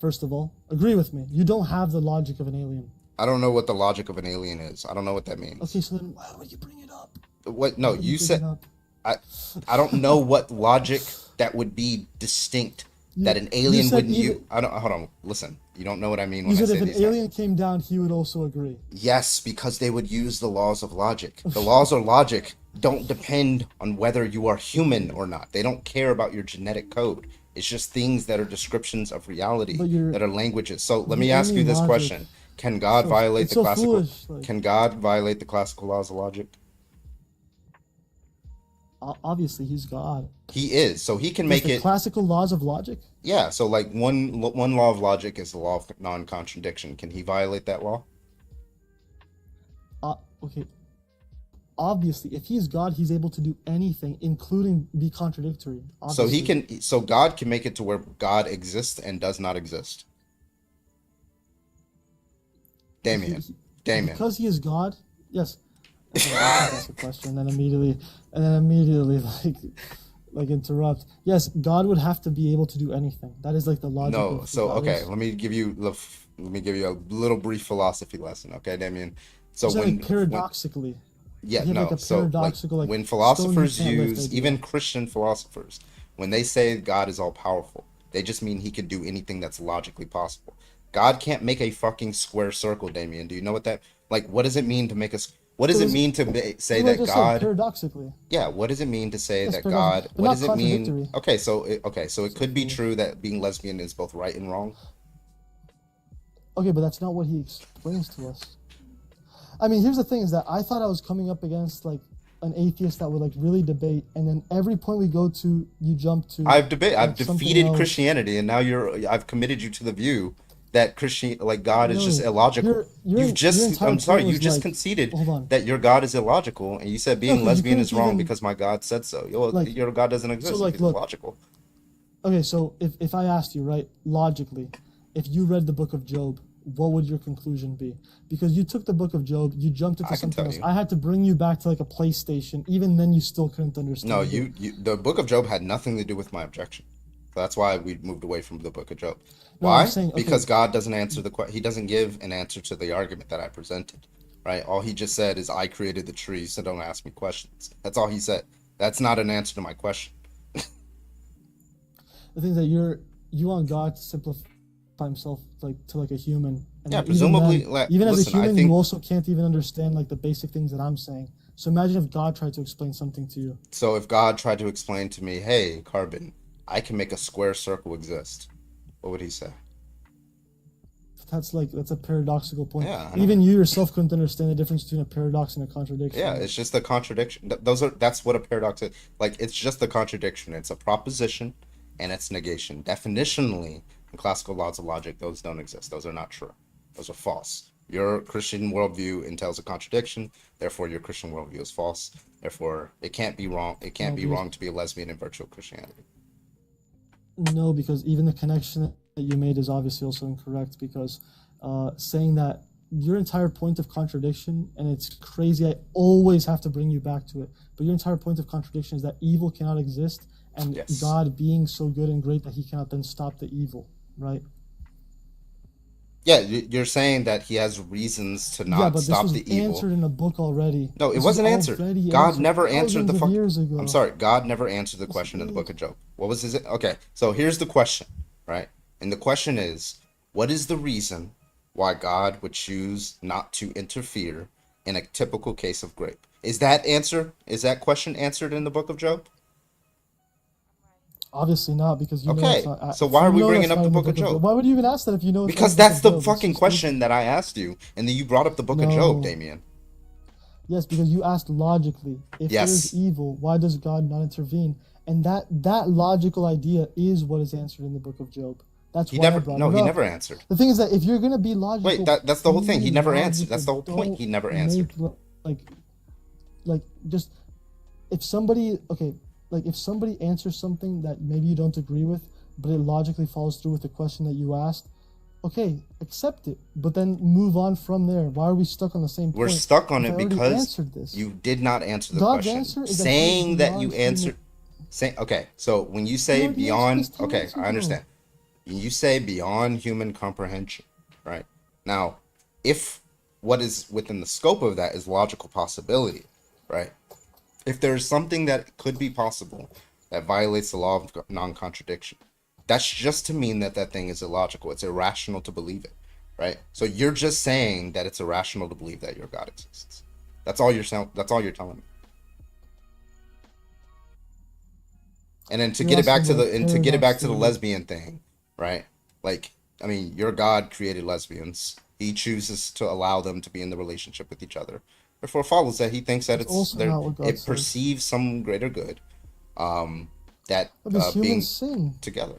First of all, agree with me. You don't have the logic of an alien. I don't know what the logic of an alien is. I don't know what that means. Okay, so then why would you bring it up? What? No, Why would you bring said it up? I don't know what logic that would be distinct that an alien said wouldn't even- use. I don't. Hold on. Listen. You don't know what I mean You when I said say if an these things. alien came down, he would also agree. Yes, because they would use the laws of logic. The laws of logic don't depend on whether you are human or not. They don't care about your genetic code. It's just things that are descriptions of reality, But you're- that are languages. So let the me ask only you this logic- question: Can God So- violate it's the so classical? foolish, like- Can God violate the classical laws of logic? Obviously, he's God. He is. So he can Is make the it. classical laws of logic? Yeah. So like one law of logic is the law of non-contradiction. Can he violate that law? Okay. Obviously, if he's God, he's able to do anything, including be contradictory. So he Obviously. can. So God can make it to where God exists and does not exist. Damien. Damien. Because he is God, yes. Okay, that's a question, and then immediately like interrupt. Yes, God would have to be able to do anything. That is like the logic. No. of So God okay. is. Let me give you a little brief philosophy lesson. Okay, Damien. So It's when like paradoxically. Yeah, You have, no. like, a So like, paradoxical, like, when stone philosophers you can't lift use, idea. even Christian philosophers, when they say God is all powerful, they just mean he can do anything that's logically possible. God can't make a fucking square circle, Damien. Do you know what that like? What does it mean to make us? What does So it is- mean to say Well, I that just said God? paradoxically. Yeah, what does it mean to say Yes, that paradox- God? but What not does it mean? contradictory. Okay, so it could be true that being lesbian is both right and wrong. Okay, but that's not what he explains to us. I mean, here's the thing: is that I thought I was coming up against like an atheist that would like really debate, and then every point we go to, you jump to. I've like, something defeated else. Christianity, and now I've committed you to the view that God is No, just illogical. your entire I'm sorry, point you was just like- conceded hold on. that your God is illogical, and you said being No, 'cause you lesbian is couldn't wrong even- because my God said so. Like- Your God doesn't exist. like, It's look. illogical. Okay, so if I asked you, right, logically, if you read the book of Job, what would your conclusion be? Because you took the book of Job, you jumped into I can something tell else. you. I had to bring you back to like a PlayStation. Even then, you still couldn't understand. No, it. the book of Job had nothing to do with my objection. So that's why we moved away from the book of Job. No, Why? I'm saying, okay, Because God doesn't answer he doesn't give an answer to the argument that I presented, right? All he just said is, I created the trees, so don't ask me questions. That's all he said. That's not an answer to my question. the thing is that you want God to simplify himself like to like a human. And Yeah, even presumably, then, even as a listen, I human, think, you also can't even understand like the basic things that I'm saying. So imagine if God tried to explain something to you. so if God tried to explain to me, hey, Carbon, I can make a square circle exist, what would he say? That's a paradoxical point. Yeah, I know. Even you yourself couldn't understand the difference between a paradox and a contradiction. Yeah, it's just a contradiction. That's what a paradox is. Like, it's just a contradiction. It's a proposition and it's negation. Definitionally, in classical laws of logic, those don't exist. Those are not true. Those are false. Your Christian worldview entails a contradiction, therefore your Christian worldview is false. Therefore, it can't be wrong. It can't be wrong to be a lesbian in virtual Christianity. No, because even the connection that you made is obviously also incorrect, because saying that your entire point of contradiction, and it's crazy, I always have to bring you back to it, but your entire point of contradiction is that evil cannot exist, and Yes. God being so good and great that he cannot then stop the evil, right? Yeah, you're saying that he has reasons to Yeah, not but this stop was the evil. answered in a book already. No, it This was wasn't answered. already God never answered thousands the of years ago. I'm sorry, God never answered the question in the book of Job. What was his? Okay, so here's the question, right? And the question is, what is the reason why God would choose not to interfere in a typical case of grape? Is that question answered in the book of Job? Obviously not, because you know Okay, it's not. so why are we you know bringing that's up not the in book of Job? Why would you even ask that if you know it's Because not in that's the book of Job? It's fucking just question that I asked you, and then you brought up the book of Job, No. Damien. Yes, because you asked logically. If Yes. there's evil, why does God not intervene? And that logical idea is what is answered in the book of Job. That's He why I never, brought no, it he up. never answered. The thing is that if you're gonna be logical, Wait, that's the whole thing. He be never answered. That's the whole logical. point. He never Don't answered. make, like just if somebody if somebody answers something that maybe you don't agree with, but it logically follows through with the question that you asked, okay, accept it, but then move on from there. Why are we stuck on the same point? We're stuck on if it I already because answered this? you did not answer the God's question. answer is that Saying he's that you beyond human- answered, okay. So when you say already answered beyond, this 10 okay, minutes I ago. understand. You say beyond human comprehension, right? Now, if what is within the scope of that is logical possibility, right? If there's something that could be possible that violates the law of non-contradiction, that's just to mean that that thing is illogical. It's irrational to believe it, right? So you're just saying that it's irrational to believe that your God exists. That's all you're saying. That's all you're telling me. And then to You're get it back to asking the a and to get it back paradox to the theory. lesbian thing, right? Like, I mean, your God created lesbians. He chooses to allow them to be in the relationship with each other. Therefore, it follows that he thinks that That's also not what God it says. perceives some greater good, that No, because being humans sin. together.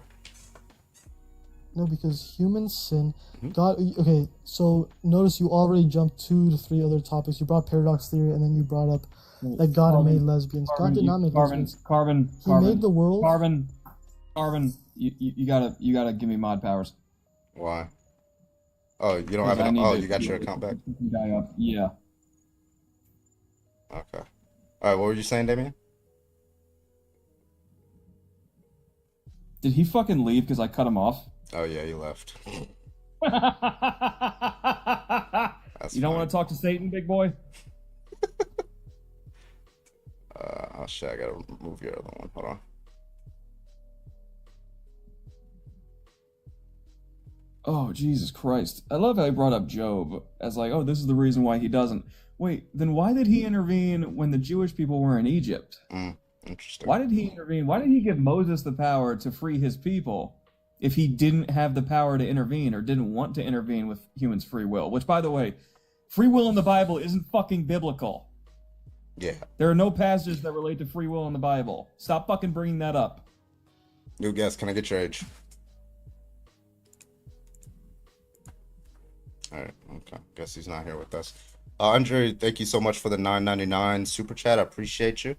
No, because humans sin. Mm-hmm. God. Okay, so notice you already jumped 2 to 3 other topics. You brought paradox theory, and then you brought up that God Carbon, made lesbians. God did not make lesbians. Carbon. He made the world. Carbon. You gotta give me mod powers. Why? Oh, you don't have I it. need Oh, to- you got your account back. Guy up. Yeah. Okay. All right. What were you saying, Damien? Did he fucking leave because I cut him off? Oh yeah, he left. You That's don't want to talk to Satan, big boy? Oh shit! I gotta move your other one. Hold on. Oh, Jesus Christ. I love how he brought up Job as like, oh, this is the reason why he doesn't. Wait, then why did he intervene when the Jewish people were in Egypt? Interesting. Why did he intervene? Why did he give Moses the power to free his people if he didn't have the power to intervene or didn't want to intervene with humans' free will? Which, by the way, free will in the Bible isn't fucking biblical. Yeah. There are no passages that relate to free will in the Bible. Stop fucking bringing that up. New guest. Can I get your age? All right. Okay. Guess he's not here with us. Andre, thank you so much for the $9.99 super chat. I appreciate you.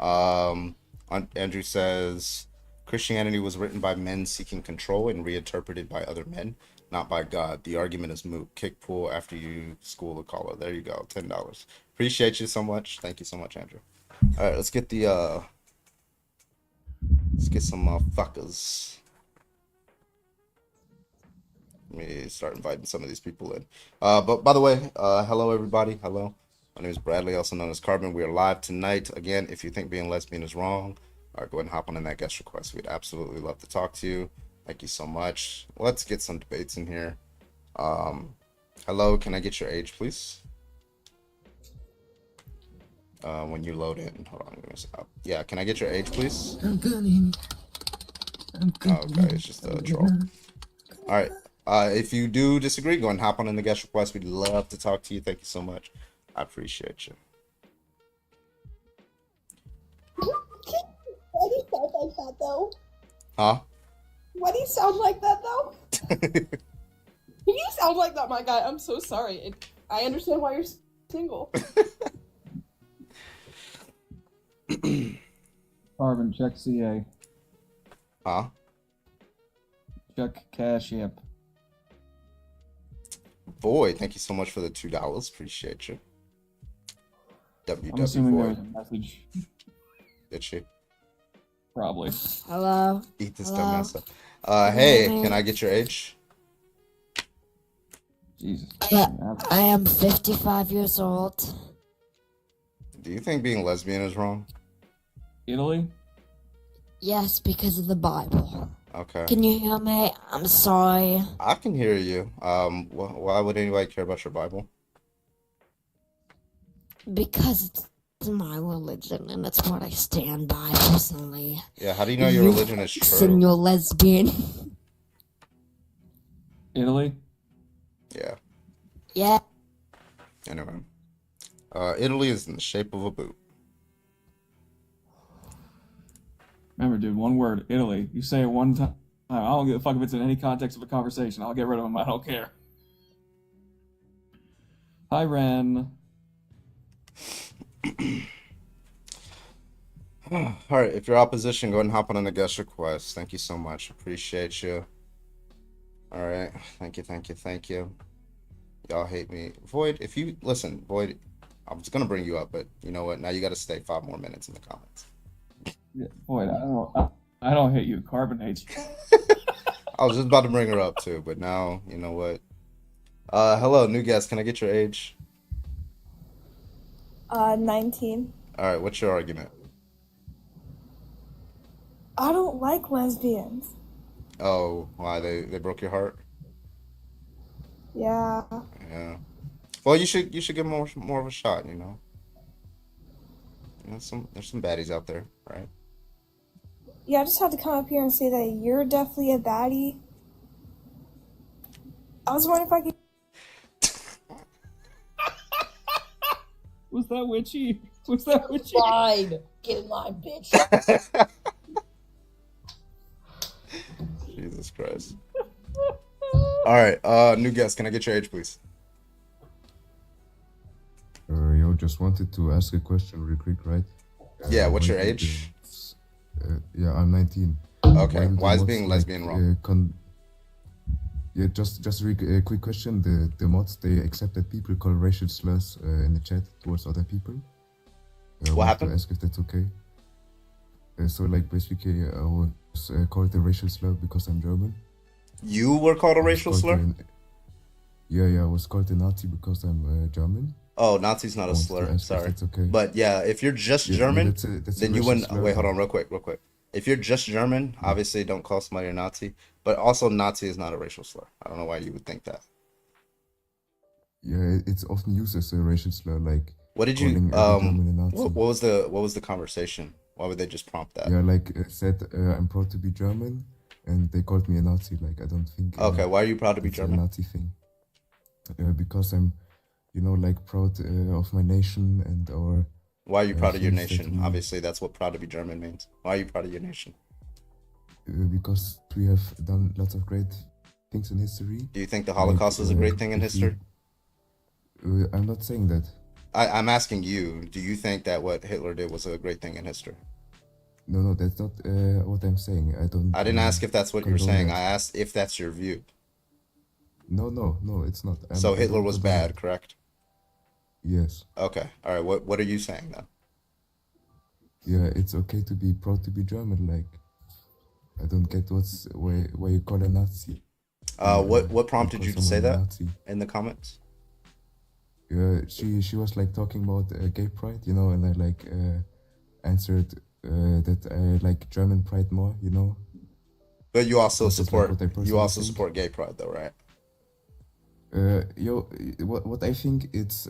Andrew says, Christianity was written by men seeking control and reinterpreted by other men, not by God. The argument is moot. Kick pool after you school the caller. There you go. $10. Appreciate you so much. Thank you so much, Andrew. All right, let's get some fuckers. Let me start inviting some of these people in. But by the way, hello everybody. Hello. My name is Bradley, also known as Carbon. We are live tonight. Again, if you think being lesbian is wrong, go ahead and hop on in that guest request. We'd absolutely love to talk to you. Thank you so much. Let's get some debates in here. Hello, can I get your age, please? When you load in. Hold on, yeah, can I get your age, please? I'm coming. Okay, it's just a troll. All right. If you do disagree, go and hop on in the guest request. We'd love to talk to you. Thank you so much. I appreciate you. Why do you sound like that, though? Huh? Why do you sound like that, though? You sound like that, my guy. I'm so sorry. I understand why you're single. Carbon, check CA. Huh? Check Cash App. Boy, thank you so much for the $2. Appreciate you. I'm assuming Boy. there's a message. Did she? Probably. Hello. Eat this Hello? dumbass up. Hey, can I get your age? Jesus. Yeah, I am 55 years old. Do you think being lesbian is wrong? Italy? Yes, because of the Bible. Okay. Can you hear me? I'm sorry. I can hear you. Why would anybody care about your Bible? Because it's my religion and it's what I stand by personally. Yeah, how do you know your religion is Listen, true? you're lesbian. Italy? Yeah. Yeah. Anyway. Italy is in the shape of a boot. Remember, dude, one word, Italy. You say it one time. I don't give a fuck if it's in any context of a conversation. I'll get rid of them. I don't care. Hi, Ren. All right, if you're opposition, go ahead and hop on the guest request. Thank you so much. Appreciate you. All right. Thank you. Y'all hate me. Void, if you listen, Void, I was gonna bring you up, but you know what? Now you gotta stay 5 more minutes in the comments. Yeah, boy, I don't hate you. Carbon hates you. I was just about to bring her up too, but now you know what? Hello, new guest. Can I get your age? 19. All right. What's your argument? I don't like lesbians. Oh, why they broke your heart? Yeah. Yeah. Well, you should give more of a shot. You know. There's some baddies out there, right? Yeah, I just had to come up here and say that you're definitely a baddie. I was wondering if I could... Was that witchy? Was that witchy? Fine. Get in line, bitch. Jesus Christ. All right, new guest. Can I get your age, please? Yo, just wanted to ask a question real quick, right? Yeah, what's your why did age? yeah, I'm 19. Okay, did why is mods, being lesbian wrong? Yeah, just a quick question. The mods, they accept that people call racial slurs in the chat towards other people. I What wanted happened? to ask if that's okay. So, like, basically, I was called a racial slur because I'm German. You were called a I was racial called slur? Yeah, I was called a Nazi because I'm German. Oh, Nazi's not I a wanted to slur. ask if Sorry. that's okay. But yeah, if you're just Yeah, German, that's a then you racial wouldn't. slur. Wait, hold on, real quick. If you're just German, obviously don't call somebody a Nazi. But also, Nazi is not a racial slur. I don't know why you would think that. Yeah, it's often used as a racial slur, like What did you calling every German a Nazi. what was the conversation? Why would they just prompt that? Yeah, like said, I'm proud to be German, and they called me a Nazi. Like, I don't think. Okay, why are you proud to be it's a German? Nazi thing. Because I'm, like proud of my nation and our. Why are you proud of your things that nation? we- Obviously, that's what proud to be German means. Why are you proud of your nation? Because we have done lots of great things in history. Do you think the Holocaust was a great thing in if we- history? I'm not saying that. I'm asking you, do you think that what Hitler did was a great thing in history? No, that's not what I'm saying. I don't. I didn't ask if that's what you were condone saying. that. I asked if that's your view. No, it's not. So I Hitler don't was condone bad, that. correct? Yes. Okay. All right. What are you saying then? Yeah, it's okay to be proud to be German. Like, I don't get why you call a Nazi. What You prompted call you to say someone a that Nazi. in the comments? Yeah, she was like talking about gay pride, you know, and I like answered that I like German pride more, you know. But you also This is, like, support what I you personally also think. support gay pride though, right? What I think it's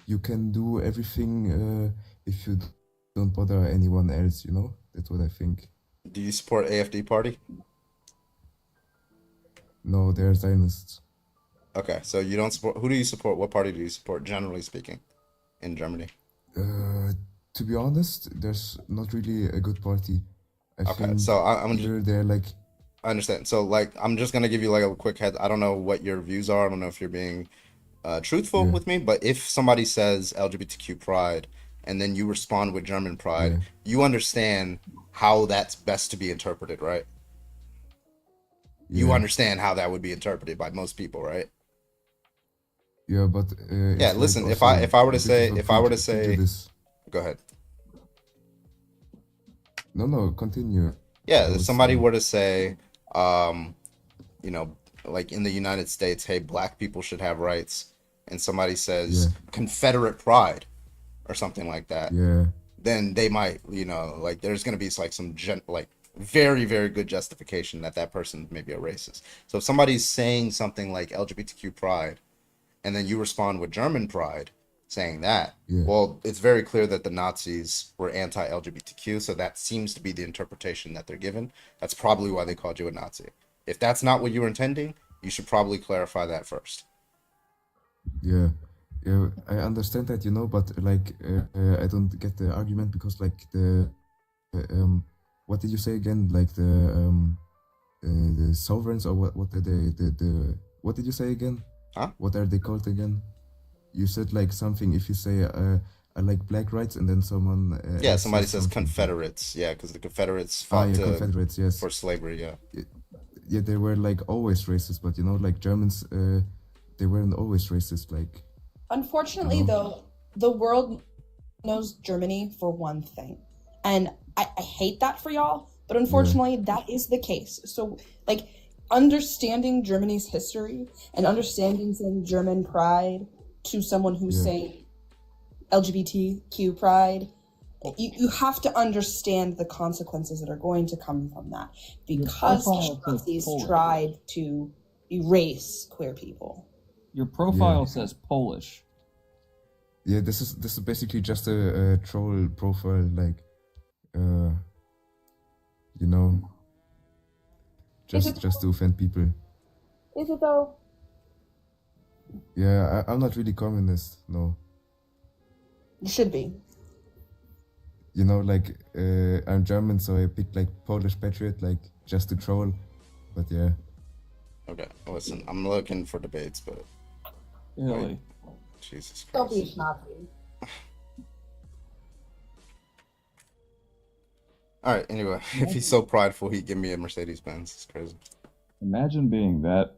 you can do everything if you don't bother anyone else, you know. That's what I think. Do you support AFD party? No, they're Zionists. Okay, so you don't support. Who do you support? What party do you support, generally speaking, in Germany? To be honest, there's not really a good party. I Okay, think so I'm just, either they're like I understand. So like I'm just gonna give you like a quick head. I don't know what your views are. I don't know if you're being truthful yeah, with me, but if somebody says LGBTQ pride and then you respond with German pride, yeah, you understand how that's best to be interpreted, right? You yeah, understand how that would be interpreted by most people, right? yeah, but Yeah, it's like listen, also if I were a to bit say of a if I were to say prejudice. go ahead. No, continue. Yeah, I if was somebody were to say you know, like in the United States, hey, black people should have rights, and somebody yeah, says Confederate pride or something like that, yeah, then they might, like there's going to be like like very, very good justification that that person may be a racist. So if somebody's saying something like LGBTQ pride, and then you respond with German pride saying that, yeah, well, it's very clear that the Nazis were anti-LGBTQ, so that seems to be the interpretation that they're given. That's probably why they called you a Nazi. If that's not what you were intending, you should probably clarify that first. yeah, yeah. I understand that, you know, but like I don't get the argument because like what did you say again? Like the sovereigns or what are the what did you say again? Huh? What are they called again? You said like something. If you say I like black rights, and then someone Yeah, else somebody says says something. Confederates. Yeah, because the Confederates Ah, fought yeah, Confederates. Yes. for slavery. Yeah. Yeah, they were like always racist, but you know, like Germans, they weren't always racist. Like, Unfortunately, though, the world knows Germany for one thing. And I hate that for y'all, but unfortunately, that is the case. So, like, understanding Germany's history and understanding saying German pride to someone who's Yeah. saying LGBTQ pride, you have to understand the consequences that are going to come from that because profile says Nazis Polish. tried to erase queer people. Your profile Yeah. says Polish. yeah, this is basically just a troll profile, like, you know, just to offend people. Is it though? Yeah, I'm not really communist. No, You should be. you know, like I'm German, so I picked like Polish patriot, like just to troll. But yeah, Okay. Listen, I'm looking for debates, but Really? Jesus Don't be a Christ. Nazi. All right. Anyway, if he's so prideful, he'd give me a Mercedes Benz. It's crazy. Imagine being that.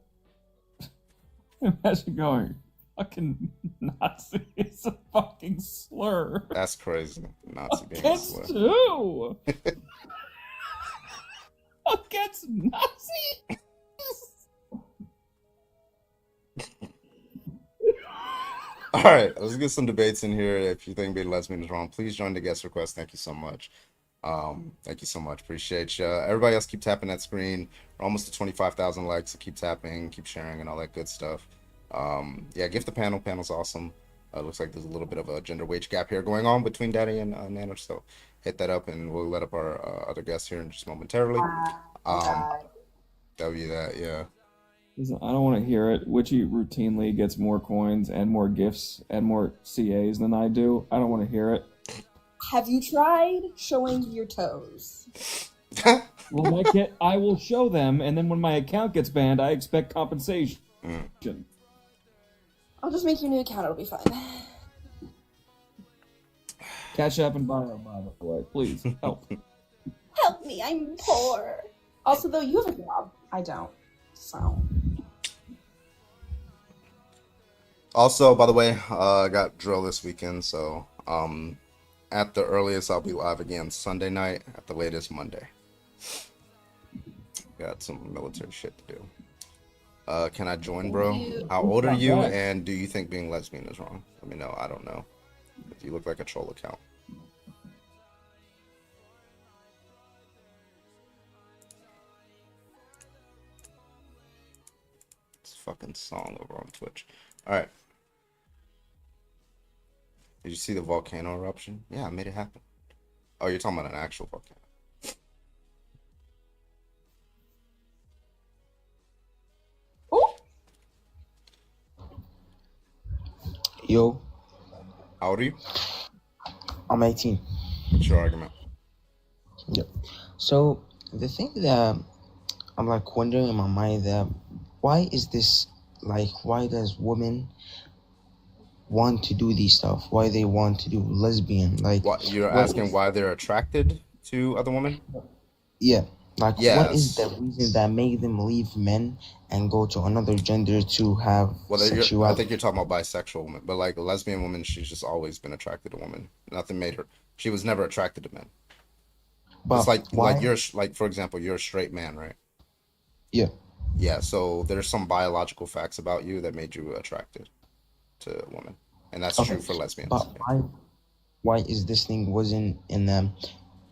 Imagine going, fucking Nazi is a fucking slur. That's crazy. Nazi being a Against slur. who? Against Nazis? All right, let's get some debates in here. If you think being lesbian is wrong, please join the guest request. Thank you so much. Thank you so much. Appreciate you. Everybody else, keep tapping that screen. We're almost to 25,000 likes. So keep tapping, keep sharing, and all that good stuff. Yeah, gift the panel. Panel's awesome. Looks like there's a little bit of a gender wage gap here going on between Daddy and Nana. So hit that up, and we'll let up our other guests here in just momentarily. That'll be that. Yeah. Listen, I don't want to hear it. Witchy routinely gets more coins and more gifts and more CAs than I do. I don't want to hear it. Have you tried showing your toes? Well, I will show them, and then when my account gets banned, I expect compensation. I'll just make you a new account. It'll be fine. Cash App and bio, by the way. Please, help. Help me, I'm poor. Also, though, you have a job. I don't. So. Also, by the way, I got drill this weekend, so at the earliest I'll be live again Sunday night, at the latest Monday. Got some military shit to do. Can I join, bro? How old are you, and do you think being lesbian is wrong? Let me know. I don't know. If you look like a troll account. It's a fucking song over on Twitch. All right. Did you see the volcano eruption? Yeah, I made it happen. Oh, you're talking about an actual volcano. Oh, Yo, How old are you? I'm 18. What's your argument? Yep. So the thing that I'm like wondering in my mind that why is this like why does women want to do these stuff? Why they want to do lesbian? Like What you're what asking is why they're attracted to other women? yeah. Like what is the Yes. reason that make them leave men and go to another gender to have Well, I sexuality? think you're talking about bisexual women, but like a lesbian woman, she's just always been attracted to women. Nothing made her. She was never attracted to men. It's But like why? you're like, for example, you're a straight man, right? Yeah. Yeah, so there's some biological facts about you that made you attracted to a woman, and that's Okay. true for lesbians. But why is this thing wasn't in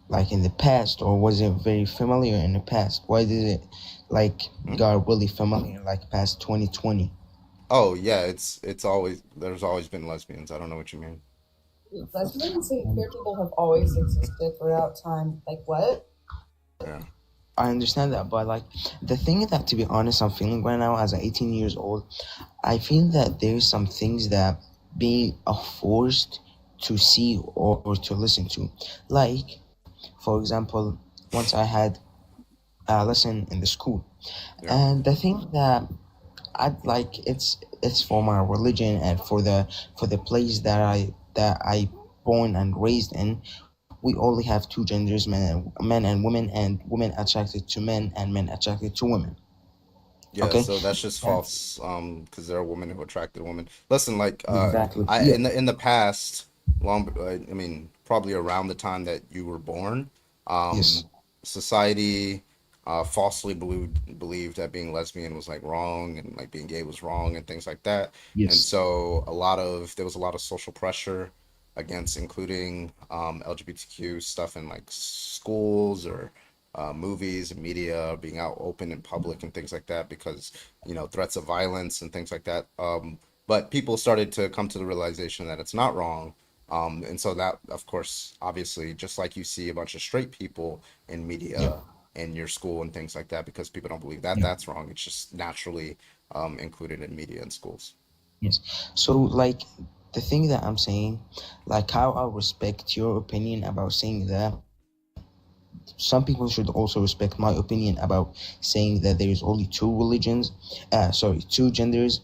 like in the past, or was it very familiar in the past? Why did it like got really familiar like past 2020? Oh yeah, it's always there's always been lesbians. I don't know what you mean. lesbians and queer people have always existed throughout time. Like what? Yeah. I understand that, but like the thing that, to be honest, I'm feeling right now as an 18 years old, I feel that there's some things that being forced to see or to listen to. Like, for example, once I had a lesson in the school, Yeah. and the thing that I'd like it's for my religion and for the place that I born and raised in. We only have two genders, men and women attracted to men and men attracted to women. Yeah, Okay, so that's just false. Because there are women who attracted women. Listen, like, exactly. I Yeah. in the past, I mean, probably around the time that you were born, Yes. society, falsely believed that being lesbian was like wrong and like being gay was wrong and things like that. And Yes. so there was a lot of social pressure against including LGBTQ stuff in like schools or movies and media, being out open in public and things like that because, threats of violence and things like that. But people started to come to the realization that it's not wrong. And so that, of course, obviously, just like you see a bunch of straight people in Yeah. media in your school and things like that, because people don't believe that Yeah. that's wrong. It's just naturally included in media and schools. Yes. So like the thing that I'm saying, like how I respect your opinion about saying that, some people should also respect my opinion about saying that there is only two genders,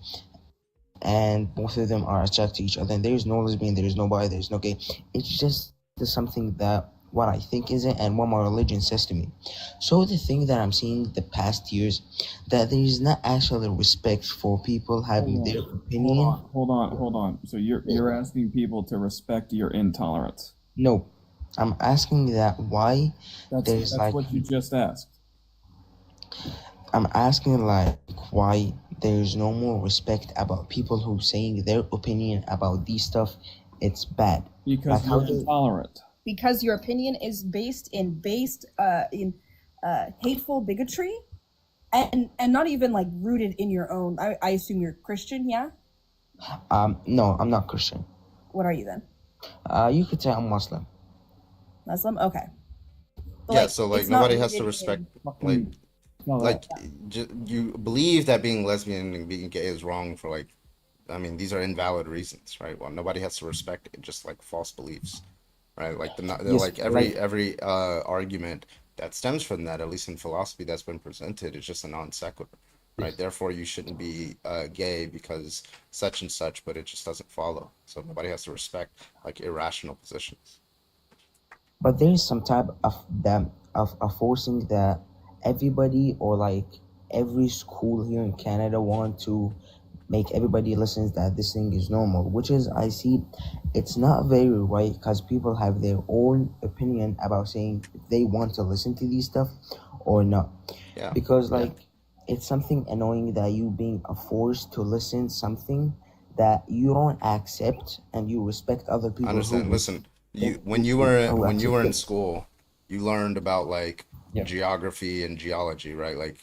and both of them are attracted to each other. And there is no lesbian, there is no bi, there is no gay. It's just something that what I think is it and what my religion says to me. So the thing that I'm seeing the past years, that there is not actually respect for people having their opinion. Hold on. So you're asking people to respect your intolerance. No, I'm asking that why there's That's like what you just asked. I'm asking like why there's no more respect about people who saying their opinion about these stuff. It's bad. Because Like how you're do Because intolerant. your opinion is based in hateful bigotry, and not even like rooted in your own. I assume you're Christian, yeah? no, I'm not Christian. What are you then? You could say I'm Muslim. Muslim? Okay. But, Yeah, so like it's not nobody has to rooted respect in- like you believe that being lesbian and being gay is wrong for like, I mean, these are invalid reasons, right? Well, nobody has to respect it, just like false beliefs, right? Like Yes, like every argument that stems from that, at least in philosophy that's been presented, is just a non sequitur, right? Therefore, you shouldn't be gay because such and such, but it just doesn't follow. So nobody has to respect like irrational positions. but there is some type of them of forcing that everybody or like every school here in Canada want to make everybody listen that this thing is normal, which is I see it's not very right because people have their own opinion about saying if they want to listen to these stuff or not. Yeah. Because like it's something annoying that you being forced to listen something that you don't accept and you respect other I people understand. who Listen, who when you were who when you accept were in it. school, you learned about like Yeah. geography and geology, right? Like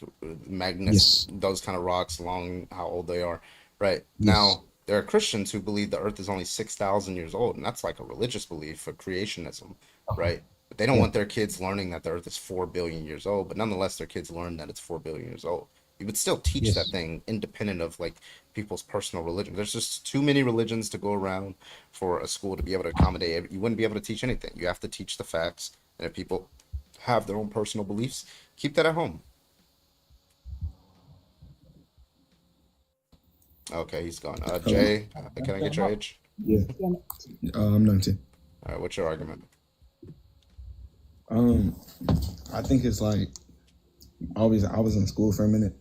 magnets, Yes. those kind of rocks, along how old they are. Right. Yes. Now, there are Christians who believe the earth is only 6,000 years old, and that's like a religious belief for creationism, right? But they don't Yeah. want their kids learning that the earth is 4 billion years old, but nonetheless, their kids learn that it's 4 billion years old. You would still teach that Yes. thing independent of like people's personal religion. There's just too many religions to go around for a school to be able to accommodate. You wouldn't be able to teach anything. You have to teach the facts, and if people have their own personal beliefs, keep that at home. Okay, he's gone. Jay, can I get your age? Yeah. Damn it. I'm 19. All right, what's your argument? I think it's like I was in school for a minute.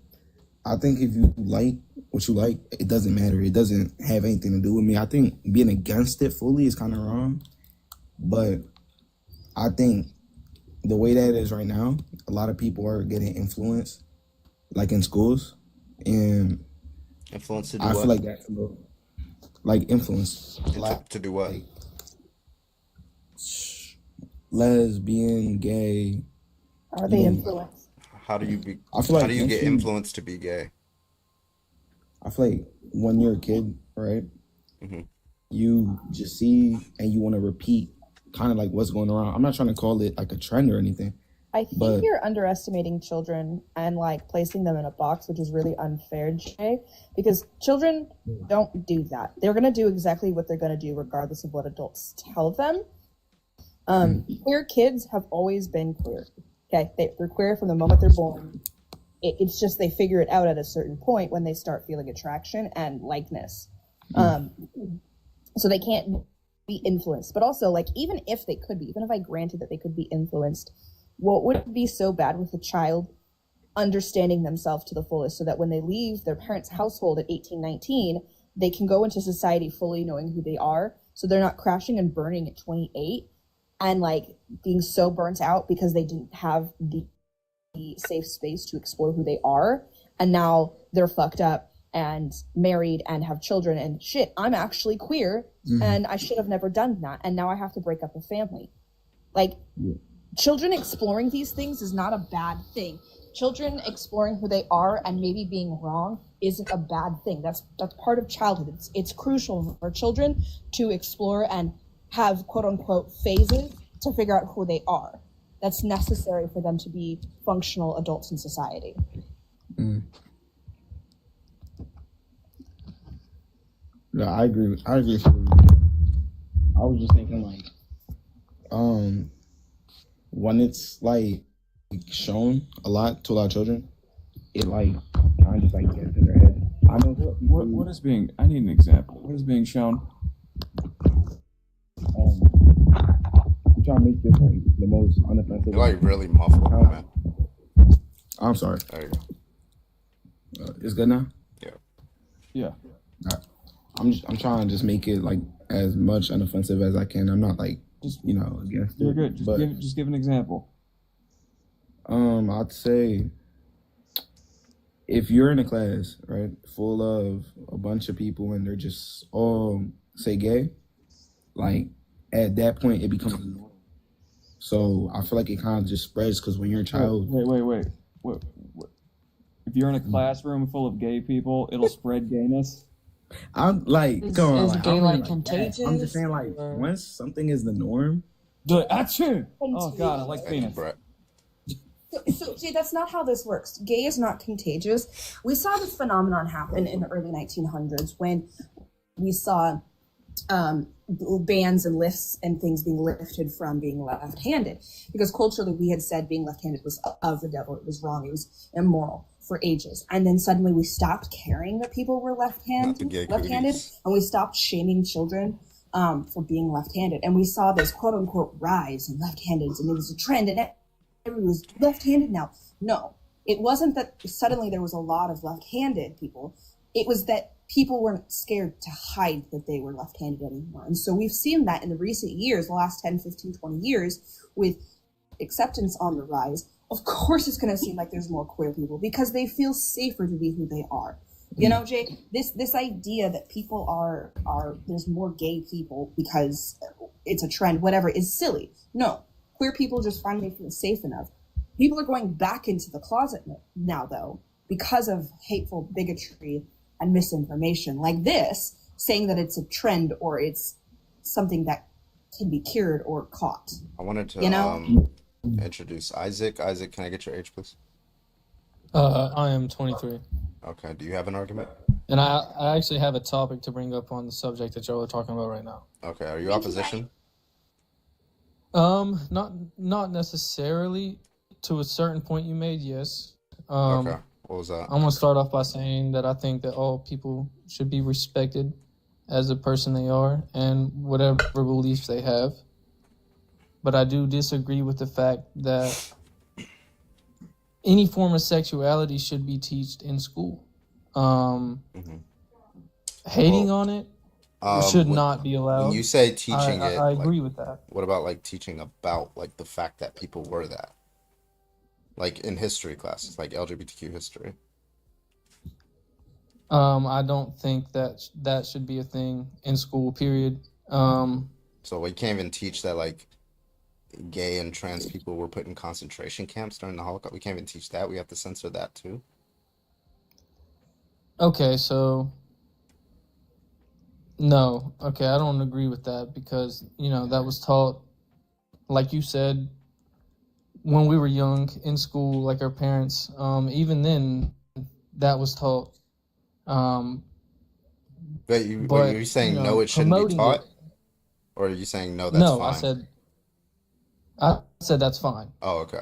I think if you like what you like, it doesn't matter. It doesn't have anything to do with me. I think being against it fully is kind of wrong, but I think the way that it is right now, a lot of people are getting influenced, like in schools, and Influence to do I what? feel like that's a little like influence, To do what? like lesbian, gay. Are they influenced? How do you be? I feel like How do you once get you- influenced to be gay? I feel like when you're a kid, right? Mhm. You just see and you want to repeat kind of like what's going around. I'm not trying to call it like a trend or anything. I think But- you're underestimating children and like placing them in a box, which is really unfair, Jay, because children don't do that. They're going to do exactly what they're going to do regardless of what adults tell them. Queer kids have always been queer. Okay, they're queer from the moment they're born. It's just they figure it out at a certain point when they start feeling attraction and likeness. So they can't be influenced. But also, like, even if they could be, even if I granted that they could be influenced, what would be so bad with a child understanding themselves to the fullest so that when they leave their parents' household at 18, 19, they can go into society fully knowing who they are. So they're not crashing and burning at 28 and like being so burnt out because they didn't have the safe space to explore who they are. And now they're fucked up and married and have children and shit, I'm actually queer and I should have never done that. And now I have to break up a family. Like, children exploring these things is not a bad thing. Children exploring who they are and maybe being wrong isn't a bad thing. That's part of childhood. It's crucial for children to explore and have quote unquote phases to figure out who they are. That's necessary for them to be functional adults in society. Yeah, I agree. I agree. I was just thinking like, when it's like shown a lot to a lot of children, it like kind of just like gets in their head. I know What is being? I need an example. What is being shown? I'm trying to make this like the most unoffensive. You're like really muffled, man. I'm sorry. There you go. It's good now. Yeah. I'm trying to just make it like as much unoffensive as I can. I'm not like Just against you're it. good. Just but give an example. I'd say if you're in a class, right, full of a bunch of people and they're just all say gay, like at that point it becomes normal. So I feel like it kind of just spreads because when you're a child, Wait. What? If you're in a classroom full of gay people, it'll spread gayness. I'm like, Is- come on, is like, gay I'm like like that. I'm contagious, just saying, like, or- once something is the norm, Achoo! Oh god, I like Thank you, penis. Brett. So, Jay, that's not how this works. Gay is not contagious. We saw this phenomenon happen in the early 1900s when we saw bans and lifts and things being lifted from being left-handed. Because culturally we had said being left-handed was of the devil. It was wrong. It was immoral for ages. And then suddenly we stopped caring that people were Not the gay left-handed, cooties. and we stopped shaming children for being left-handed, and we saw this quote-unquote rise in left-handeds, and it was a trend, and everyone was left-handed now. No, it wasn't that suddenly there was a lot of left-handed people. It was that people weren't scared to hide that they were left-handed anymore. And so we've seen that in the recent years, the last 10, 15, 20 years, with acceptance on the rise. Of course it's going to seem like there's more queer people because they feel safer to be who they are. You know, Jay, this idea that people are there's more gay people because it's a trend, whatever, is silly. No, queer people just finally feel safe enough. People are going back into the closet now, though, because of hateful bigotry and misinformation like this, saying that it's a trend or it's something that can be cured or caught. I wanted to You know? introduce Isaac. Isaac, can I get your age, please? I am 23. Okay. Do you have an argument? And I actually have a topic to bring up on the subject that y'all are talking about right now. Okay. Are you opposition? Not necessarily. To a certain point you made, yes. Okay. What was that? I'm gonna start off by saying that I think that all people should be respected as a person they are and whatever beliefs they have. But I do disagree with the fact that any form of sexuality should be taught in school. Hating on it should not be allowed. When you say teaching it, I agree with that. What about like teaching about like the fact that people were that? Like in history classes, like LGBTQ history. I don't think that should be a thing in school, period. So we can't even teach that like gay and trans people were put in concentration camps during the Holocaust. We can't even teach that. We have to censor that too. Okay, so no. Okay, I don't agree with that because, that was taught, like you said, when we were young in school, like our parents. Even then, that was taught. But you're saying no, it shouldn't be taught? Or are you saying no, that's fine? I said that's fine. Oh, okay.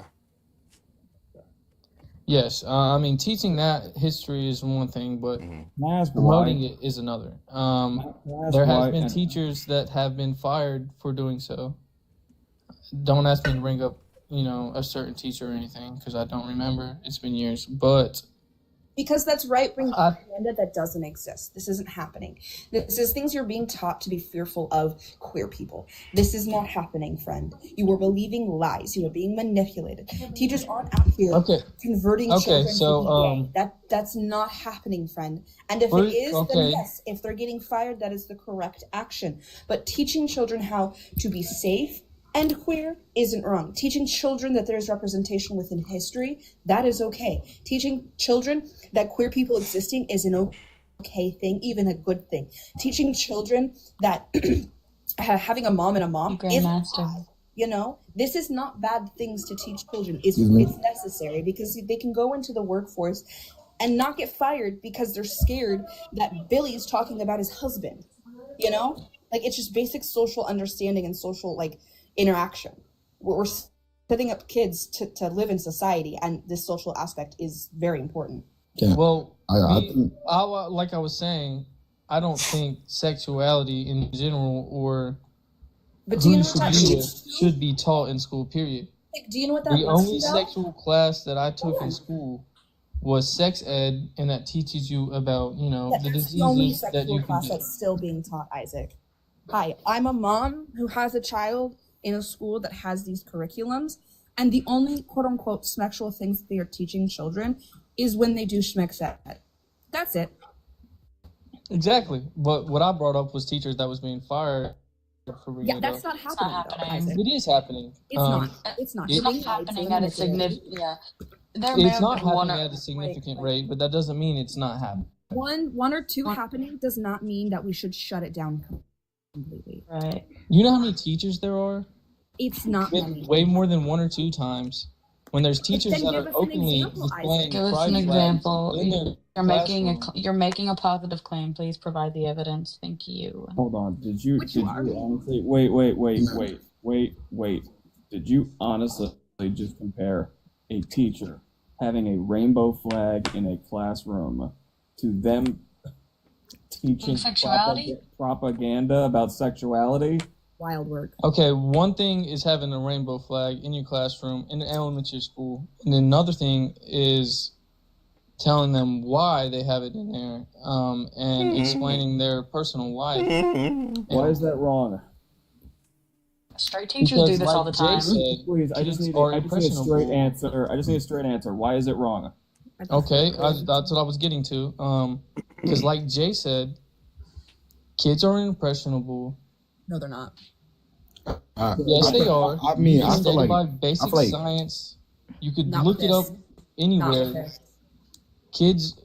Yes, teaching that history is one thing, but That's promoting why. it is another. That's There why- has been and- teachers that have been fired for doing so. Don't ask me to bring up, a certain teacher or anything because I don't remember. It's been years, but Because that's right-wing propaganda that doesn't exist. This isn't happening. This is things you're being taught to be fearful of queer people. This is not happening, friend. You are believing lies. You are being manipulated. Teachers aren't out here converting children to be gay. That's not happening, friend. And if it is, then yes, if they're getting fired, that is the correct action. But teaching children how to be safe and queer isn't wrong. Teaching children that there's representation within history, that is okay. Teaching children that queer people existing is an okay thing, even a good thing. Teaching children that having a mom and a mom is bad. This is not bad things to teach children. It's necessary because they can go into the workforce and not get fired because they're scared that Billy's talking about his husband. It's just basic social understanding and social interaction. We're setting up kids to live in society, and this social aspect is very important. Yeah. Well, I think, like I was saying, I don't think sexuality in general or But do you who know what that means? should be taught in school, period. Do you know what that The means? only sexual class that I took in school was sex ed, and that teaches you about, the That's the only diseases that sexual you can class get. that's still being taught, Isaac. Hi, I'm a mom who has a child in a school that has these curriculums, and the only quote-unquote sexual things that they are teaching children is when they do schmex ed. That's it. Exactly. But what I brought up was teachers that was being fired for reading Yeah, that's not happening, though, Isaac. It is happening. It's not. It's not. It's You're being It's not lied to happening and at a manipulated. significant. Yeah, there may It's have not been one happening or at a significant rate, but that doesn't mean it's not happening. One or two happening does not mean that we should shut it down completely. right. You know how many teachers there are? It's not many. Way more than one or two times. When there's teachers then that give are us an openly example, displaying Give us pride an flags example. in their You're making a positive claim. Please provide the evidence. Thank you. Hold on. Did you Which you are. honestly wait. Did you honestly just compare a teacher having a rainbow flag in a classroom to them teaching Sexuality? propaganda about sexuality. Wild work. Okay, one thing is having a rainbow flag in your classroom in an elementary school, and then another thing is telling them why they have it in there, and explaining their personal life. Why is that wrong? Straight teachers do this all the Jay time. said, Please, I just kids need are a straight impressionable. answer. I just need a straight answer. Why is it wrong? Okay, that's what I was getting to. Because like Jay said, kids are impressionable. No, they're not. Yes, they are. I mean, I It's feel like by basic like- science. You could Not look with it up this. Not anywhere. with this. Kids,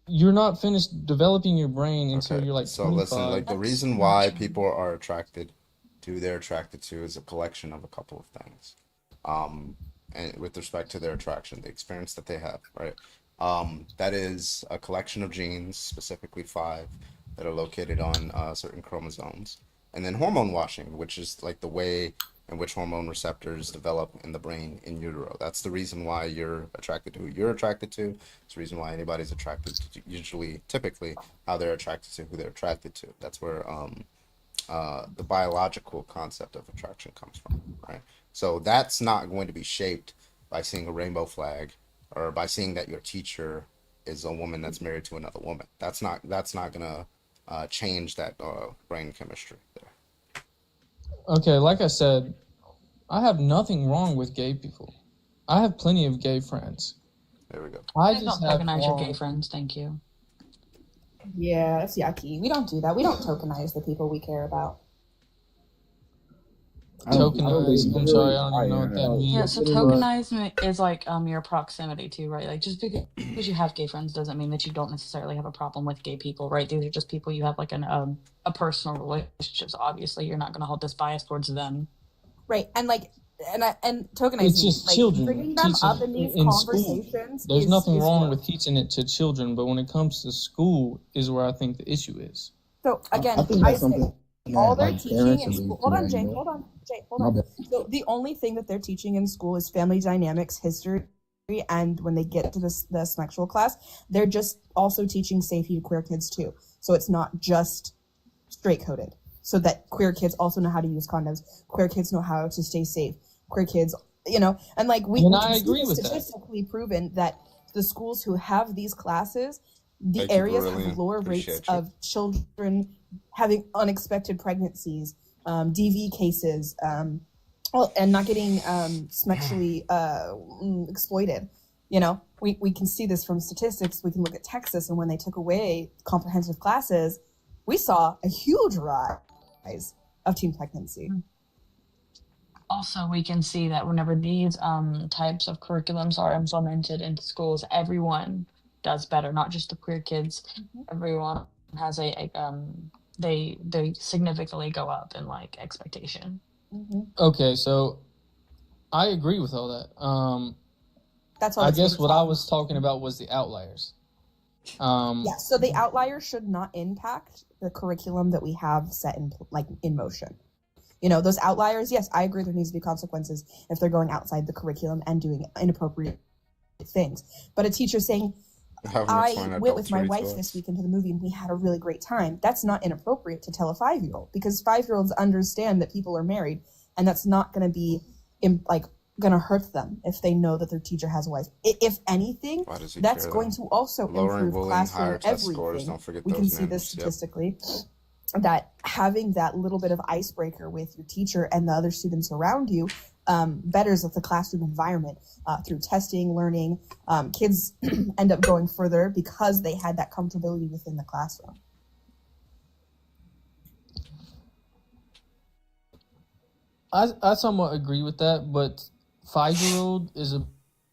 you're not finished developing your brain until you're like So 25. listen, like the reason why people are attracted to they're attracted to is a collection of a couple of things. And with respect to their attraction, the experience that they have, right? That is a collection of genes, specifically 5, that are located on certain chromosomes. And then hormone washing, which is like the way in which hormone receptors develop in the brain in utero. That's the reason why you're attracted to who you're attracted to. It's the reason why anybody's attracted to, typically, how they're attracted to who they're attracted to. That's where the biological concept of attraction comes from, right? So that's not going to be shaped by seeing a rainbow flag or by seeing that your teacher is a woman that's married to another woman. That's not gonna change that brain chemistry there. Okay, like I said, I have nothing wrong with gay people. I have plenty of gay friends. There we go. I Please just don't have tokenize your gay wrong- friends. Thank you. Yeah, that's yucky. We don't do that. We don't tokenize the people we care about. Tokenize. I'm sorry, I don't even know what that means. Yeah, so tokenize is like your proximity too, right? Like just because you have gay friends doesn't mean that you don't necessarily have a problem with gay people, right? These are just people you have like a personal relationship. So obviously you're not going to hold this bias towards them. Right, and like, and tokenizing, It's just like children. bringing them teaching up in these in conversations. School. There's is- nothing is wrong gross. with teaching it to children, but when it comes to school, is where I think the issue is. So again, I think I that's say something all that, they're like, teaching parents in should school. be Hold on, doing, Jay. you know? Hold on, Jay. Hold My on. bad. So the only thing that they're teaching in school is family dynamics, history, and when they get to the sexual class, they're just also teaching safety to queer kids too. So it's not just straight coded. So that queer kids also know how to use condoms. Queer kids know how to stay safe. Queer kids, and like we And we I can see agree this with that. statistically proven that the schools who have these classes, the Thank you, areas Brilliant. have lower rates Appreciate you. of children having unexpected pregnancies, DV cases, and not getting sexually exploited. We can see this from statistics. We can look at Texas, and when they took away comprehensive classes, we saw a huge rise of teen pregnancy. Also, we can see that whenever these types of curriculums are implemented into schools, everyone does better, not just the queer kids. Everyone has they significantly go up in like expectation. Okay, so I agree with all that. That's all. I it's guess gonna what talk. I was talking about was the outliers. Yeah, so the outlier should not impact the curriculum that we have set in motion. Those outliers, yes, I agree there needs to be consequences if they're going outside the curriculum and doing inappropriate things. But a teacher saying, I went with my wife this weekend to the movie and we had a really great time, that's not inappropriate to tell a 5-year-old, because 5-year-olds understand that people are married, and that's not going to be going to hurt them if they know that their teacher has a wife. If anything, Why does he that's care, going though? to also Lowering improve bullying, classroom higher test scores, everything. don't forget We can those see this names. Yep. statistically, that having that little bit of icebreaker with your teacher and the other students around you betters the classroom environment through testing, learning. Kids end up going further because they had that comfortability within the classroom. I somewhat agree with that, but 5-year-old is a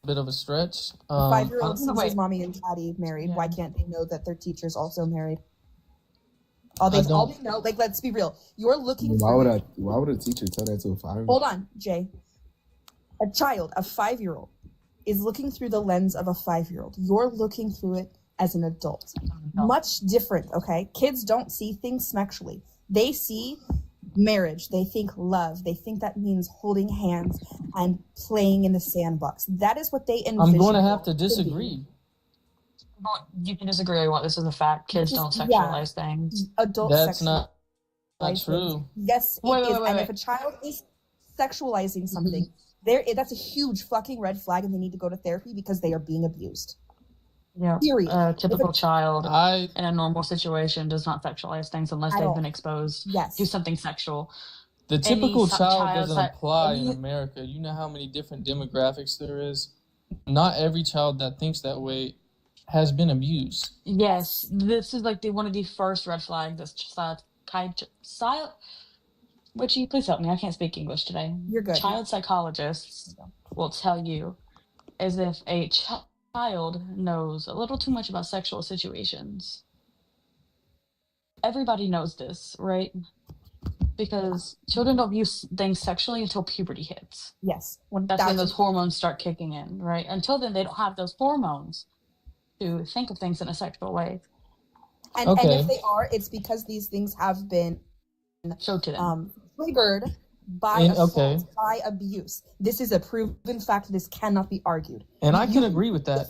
bit of a stretch. 5-year-old sees wait. his mommy and daddy married. Yeah. Why can't they know that their teacher's also married? I All they don't- know, let's be real. You're looking Why through. would a teacher tell that to a 5-year-old? Hold on, Jay. A child, a 5-year-old, is looking through the lens of a 5-year-old. You're looking through it as an adult. Much different, okay? Kids don't see things sexually. They see marriage. They think love. They think that means holding hands and playing in the sandbox. That is what they envision. I'm going to have to it be. disagree. Well, you can disagree or what. This is a fact. Kids don't Just, yeah, sexualize things. adult That's sexual not things. true. Yes, it Wait, is. wait, wait, And wait. if a child is sexualizing Mm-hmm. something, that's a huge fucking red flag, and they need to go to therapy because they are being abused. Yeah. Period. A typical child I in a normal situation does not sexualize things unless At they've all. been exposed to Yes. something sexual. the Any typical child child doesn't that apply in any America. You know how many different demographics there is. Not every child that thinks that way has been abused. yes, this is like one of the first red flags that Richie, please help me. I can't speak English today. You're good. Child psychologists will tell you is if a child knows a little too much about sexual situations. Everybody knows this, right? Because children don't view things sexually until puberty hits. Yes. That's when those 1000%. hormones start kicking in, right? Until then, they don't have those hormones to think of things in a sexual way. And Okay. if they are, it's because these things have been Showed to them. triggered by And- assault, okay. by abuse. This is a proven fact. This cannot be argued. And I You can agree with that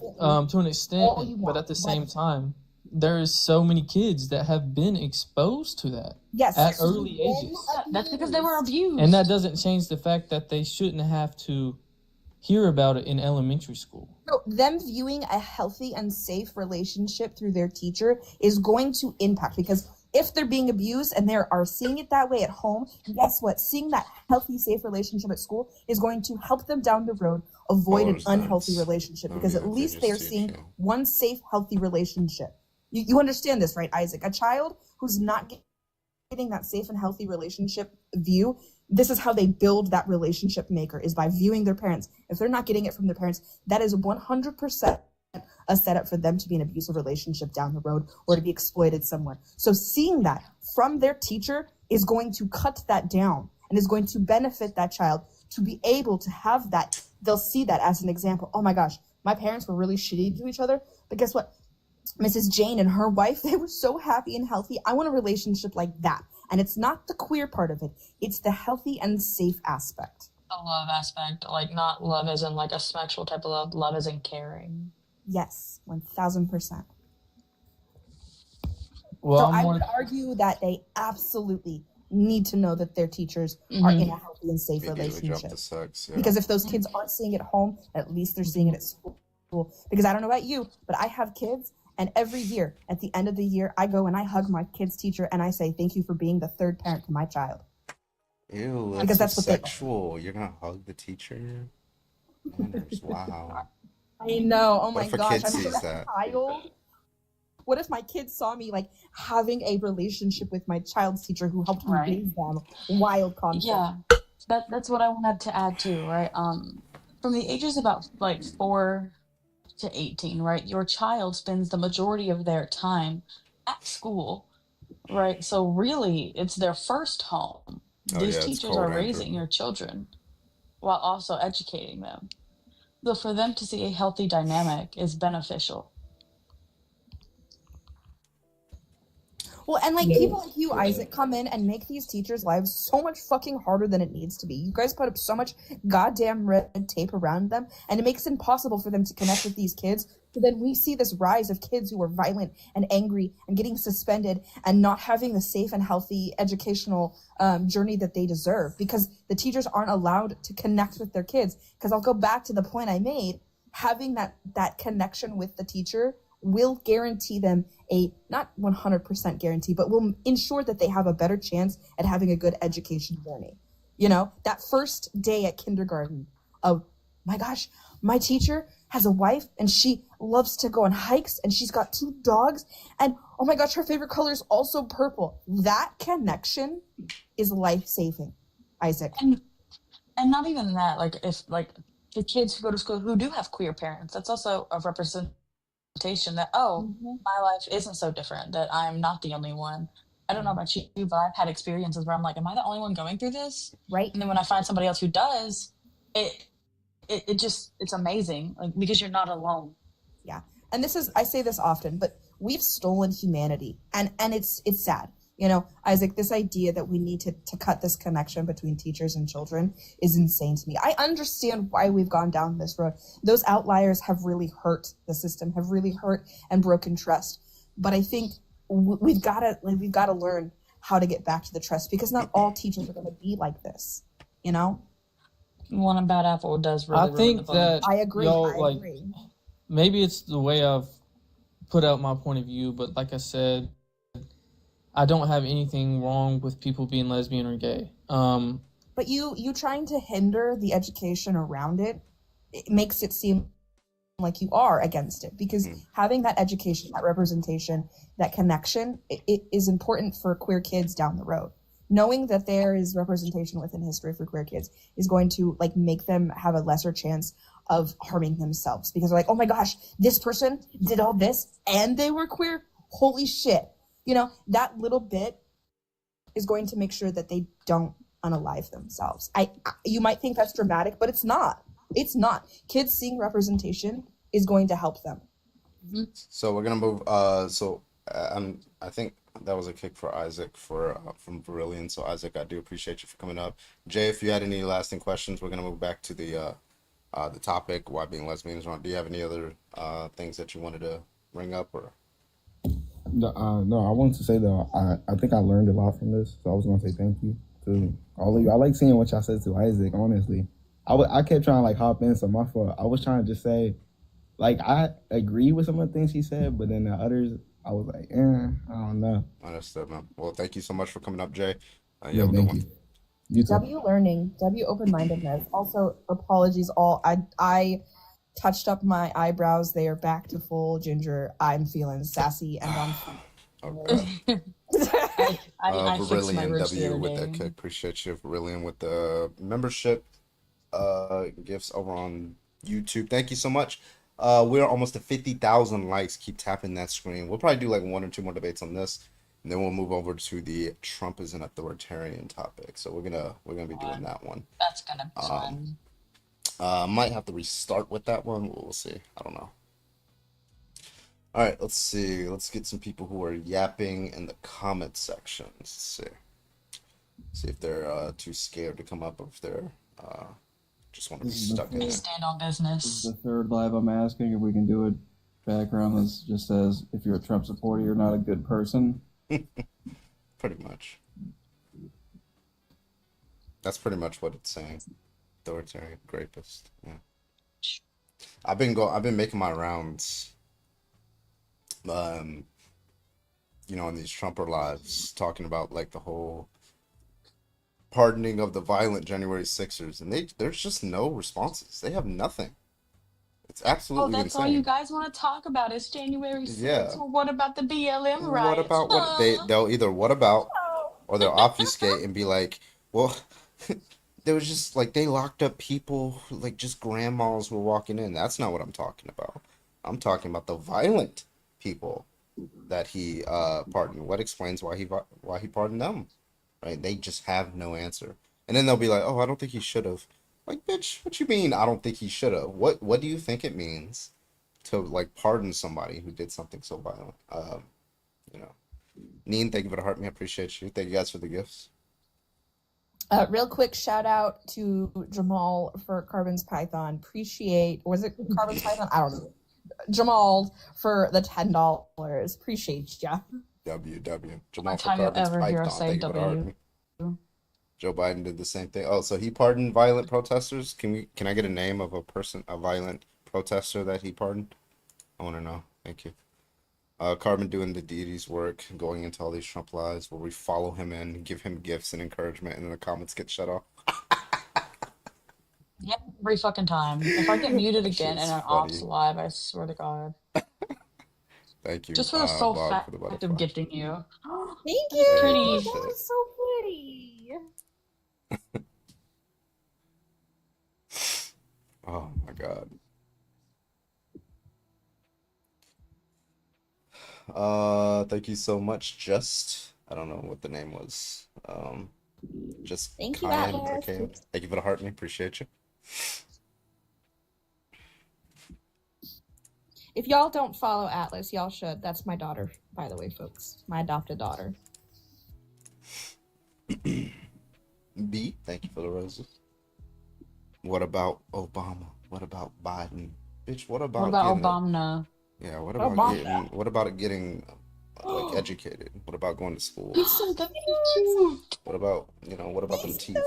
to an extent, all you but want, at the but- same time, there is so many kids that have been exposed to that Yes. at early ages. That's because they were abused. And that doesn't change the fact that they shouldn't have to hear about it in elementary school. So them viewing a healthy and safe relationship through their teacher is going to impact, because if they're being abused and they are seeing it that way at home, guess what? Seeing that healthy, safe relationship at school is going to help them down the road avoid an College unhealthy nuts. relationship, Oh, because yeah, at they least just they are teach seeing you. one safe, healthy relationship. You understand this, right, Isaac? A child who's not getting that safe and healthy relationship view, this is how they build that relationship maker, is by viewing their parents. If they're not getting it from their parents, that is 100% a setup for them to be in an abusive relationship down the road or to be exploited somewhere. So seeing that from their teacher is going to cut that down and is going to benefit that child to be able to have that. They'll see that as an example. Oh my gosh, my parents were really shitty to each other, but guess what? Mrs. Jane and her wife, they were so happy and healthy. I want a relationship like that. And it's not the queer part of it. It's the healthy and safe aspect. The love aspect, like not love as in like a sexual type of love as in caring. Yes, 1000%. Well, So I'm I more, would argue that they absolutely need to know that their teachers are in a healthy and safe Immediately jump relationship. to sex. Yeah. Because if those kids aren't seeing it at home, at least they're seeing it at school. Because I don't know about you, but I have kids, and every year, at the end of the year, I go and I hug my kid's teacher and I say, thank you for being the third parent to my child. Ew, Because that's that's so what they- sexual. You're gonna hug the teacher? Manners, wow. I know. Oh What my if a gosh. kid I'm sees so that? child. What if my kids saw me like having a relationship with my child's teacher who helped me Right. raise them? Wild concept. Yeah, that's what I wanted to add too, right? From the ages about like 4 to 18, right? Your child spends the majority of their time at school, right? So really, it's their first home. Oh, These yeah, it's teachers cold are entry. raising your children while also educating them. So for them to see a healthy dynamic is beneficial. Well, and like people like you, Isaac, come in and make these teachers' lives so much fucking harder than it needs to be. You guys put up so much goddamn red tape around them, and it makes it impossible for them to connect with these kids. So then we see this rise of kids who are violent and angry and getting suspended and not having the safe and healthy educational journey that they deserve, because the teachers aren't allowed to connect with their kids. Because I'll go back to the point I made, having that connection with the teacher will guarantee them a, not 100% guarantee, but will ensure that they have a better chance at having a good education journey. You know, that first day at kindergarten of, my gosh, my teacher has a wife and she loves to go on hikes and she's got 2 dogs and oh my gosh, her favorite color is also purple. That connection is life-saving, Isaac. And not even that, like if like the kids who go to school who do have queer parents, that's also a representation that my life isn't so different, that I'm not the only one. I don't know about you, but I've had experiences where I'm like, am I the only one going through this? Right. And then when I find somebody else who does, it's amazing, like, because you're not alone. Yeah. And this is, I say this often, but we've stolen humanity and it's sad. You know, Isaac, this idea that we need to cut this connection between teachers and children is insane to me. I understand why we've gone down this road. Those outliers have really hurt the system, have really hurt and broken trust. But I think we've got to learn how to get back to the trust, because not all teachers are going to be like this, you know? One bad apple does really I ruin think the bunch. that I agree. y'all, I like, agree. maybe it's the way I've put out my point of view, but like I said, I don't have anything wrong with people being lesbian or gay. But you trying to hinder the education around it, it makes it seem like you are against it, because having that education, that representation, that connection, it is important for queer kids down the road. Knowing that there is representation within history for queer kids is going to like make them have a lesser chance of harming themselves, because they're like, oh my gosh, this person did all this and they were queer. Holy shit. You know, that little bit is going to make sure that they don't unalive themselves. You might think that's dramatic, but it's not. It's not. Kids seeing representation is going to help them. So we're gonna move. I think that was a kick for Isaac from Brilliant. So Isaac, I do appreciate you for coming up. Jay, if you had any lasting questions, we're gonna move back to the topic, why being lesbian is wrong. Do you have any other things that you wanted to bring up, or? No, I wanted to say that I think I learned a lot from this, so I was gonna say thank you to all of you. I like seeing what y'all said to Isaac. Honestly, I kept trying to like hop in, so my fault. I was trying to just say, like, I agree with some of the things he said, but then the others, I was like, I don't know. Understood, man. Well, thank you so much for coming up, Jay. You Yeah, have a good thank one. you. You too. W learning, W open-mindedness. Also, apologies all. I touched up my eyebrows. They are back to full ginger. I'm feeling sassy and on Okay. I fixed my Brilliant roots the W other with the day. kick. Appreciate you, Brilliant, with the membership gifts over on YouTube. Thank you so much. We're almost at 50,000 likes. Keep tapping that screen. We'll probably do like 1 or 2 more debates on this, and then we'll move over to the Trump is an authoritarian topic. So we're gonna be doing that one. That's gonna be fun. Might have to restart with that one. We'll see. I don't know. All right, let's see. Let's get some people who are yapping in the comment section. Let's see if they're too scared to come up, or if they're just want to be This is the stuck in We there. stand on This is business. the third live I'm asking if we can do it. Background is just says if you're a Trump supporter, you're not a good person. Pretty much. That's pretty much what it's saying. Authoritarian rapist. Yeah. I've been making my rounds. In these Trumper lives, talking about like the whole pardoning of the violent January 6ers, and there's just no responses. They have nothing. It's Oh, absolutely that's all you insane. guys want to talk about is January 6th. Yeah. Well, what about the BLM What riots? about what they'll either what about, or they'll obfuscate and be like, well, there was just like they locked up people, like just grandmas were walking in. That's not what I'm talking about. I'm talking about the violent people that he pardoned. What explains why he pardoned them? Right? They just have no answer. And then they'll be like, "Oh, I don't think he should have." Like, bitch, what you mean? I don't think he should have. What do you think it means to like pardon somebody who did something so violent? Neen, thank you for the heart. Me, I appreciate you. Thank you guys for the gifts. Real quick shout out to Jamal for Carbon's Python. Was it Carbon's Python? I don't know. Jamal for the $10. Appreciate ya. WW. Jamal for time you'll Carbon's ever hear Python. us say Thank you for the heart. W. Joe Biden did the same thing. Oh, so he pardoned violent protesters? Can I get a name of a violent protester that he pardoned? I want to know. Thank you. Carbon doing the deity's work, going into all these Trump lies, where we follow him in, give him gifts and encouragement, and then the comments get shut off. Yep, every fucking time. If I get muted That again in shit's an ops funny. live, I swear to God. Thank you, Just for the sole Bob, for the fact butterfly. of gifting you. Thank That's you. pretty. That was so pretty. Oh my God. Thank you so much. I don't know what the name was. Just Thank you, kind. Atlas. Okay. Thank you for the heart. Me appreciate you. If y'all don't follow Atlas, y'all should. That's my daughter, by the way, folks. My adopted daughter. B, thank you for the roses. What about Obama? What about Biden? Bitch, what What about about getting a, Obama? yeah, what about getting, what about it getting like educated? What about going to school? He's so cute. What about, what about them teeth?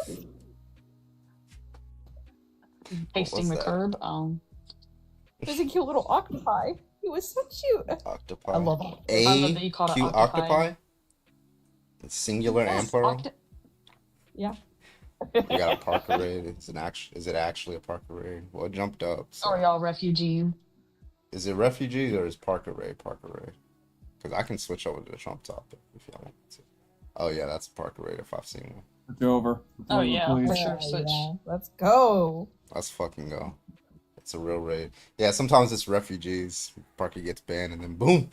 Pasting the that? curb. There's a cute little octopi. He was so cute. Octopi. I love I love that you called it cute octopi. It's singular and plural. Yeah. You got a Parker raid. Is it actually a Parker raid? Well, it jumped up. So. Or y'all refugees? Is it refugees or is Parker raid? Because I can switch over to the Trump topic if y'all want to. Oh yeah, that's a Parker raid if I've seen one. Switch over. Oh yeah, please. for sure. Switch. Yeah. Let's go. Let's fucking go. It's a real raid. Yeah, sometimes it's refugees. Parker gets banned and then boom.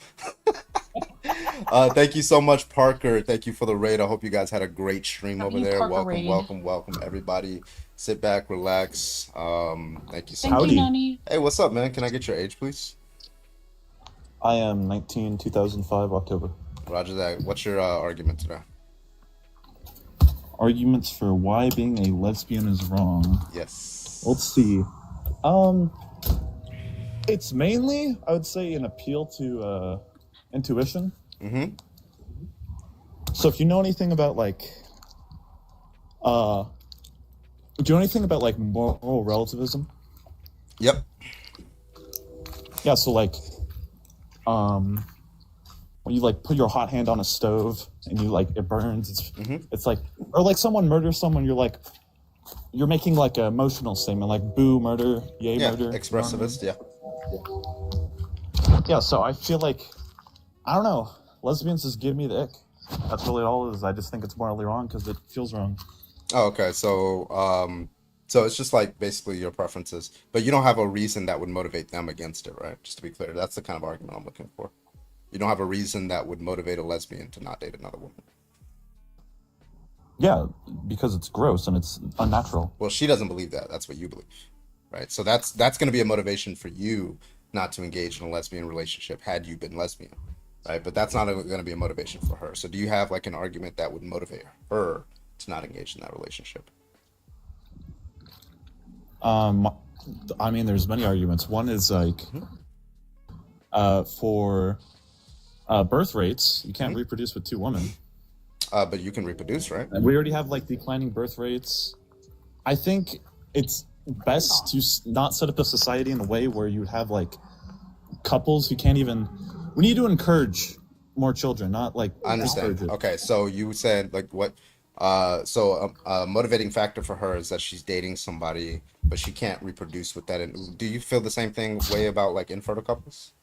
Thank you so much, Parker. Thank you for the raid. I hope you guys had a great stream over there. Parker Welcome, everybody. Sit back, relax. Thank you so Thank much. you, Nani. Hey, what's up, man? Can I get your age, please? I am 19, 2005, October. Roger that. What's your argument today? Arguments for why being a lesbian is wrong. Yes. Let's see. It's mainly, I would say, an appeal to intuition. Mm-hmm. So if you know anything about do you know anything about like moral relativism? Yep. Yeah, so like when you like put your hot hand on a stove and you like it burns, it's like, or like someone murders someone, you're making like an emotional statement, like boo, murder, yay, murder. Expressivist, yeah. Yeah, so I feel like, I don't know, lesbians just give me the ick. That's really all it is. I just think it's morally wrong because it feels wrong. Oh, okay. So it's just like basically your preferences, but you don't have a reason that would motivate them against it, right? Just to be clear, that's the kind of argument I'm looking for. You don't have a reason that would motivate a lesbian to not date another woman. Yeah, because it's gross and it's unnatural. Well, she doesn't believe that. That's what you believe, right? So that's going to be a motivation for you not to engage in a lesbian relationship had you been lesbian, right? But that's not going to be a motivation for her. So do you have like an argument that would motivate her to not engage in that relationship? I mean, there's many arguments. One is like, for birth rates, you can't reproduce with two women. But you can reproduce, right? And we already have like declining birth rates. I think it's best to not set up a society in a way where you have like couples who can't even. We need to encourage more children, not like. I understand. Okay, so you said like what? So a motivating factor for her is that she's dating somebody, but she can't reproduce with that. And do you feel the same way about like infertile couples?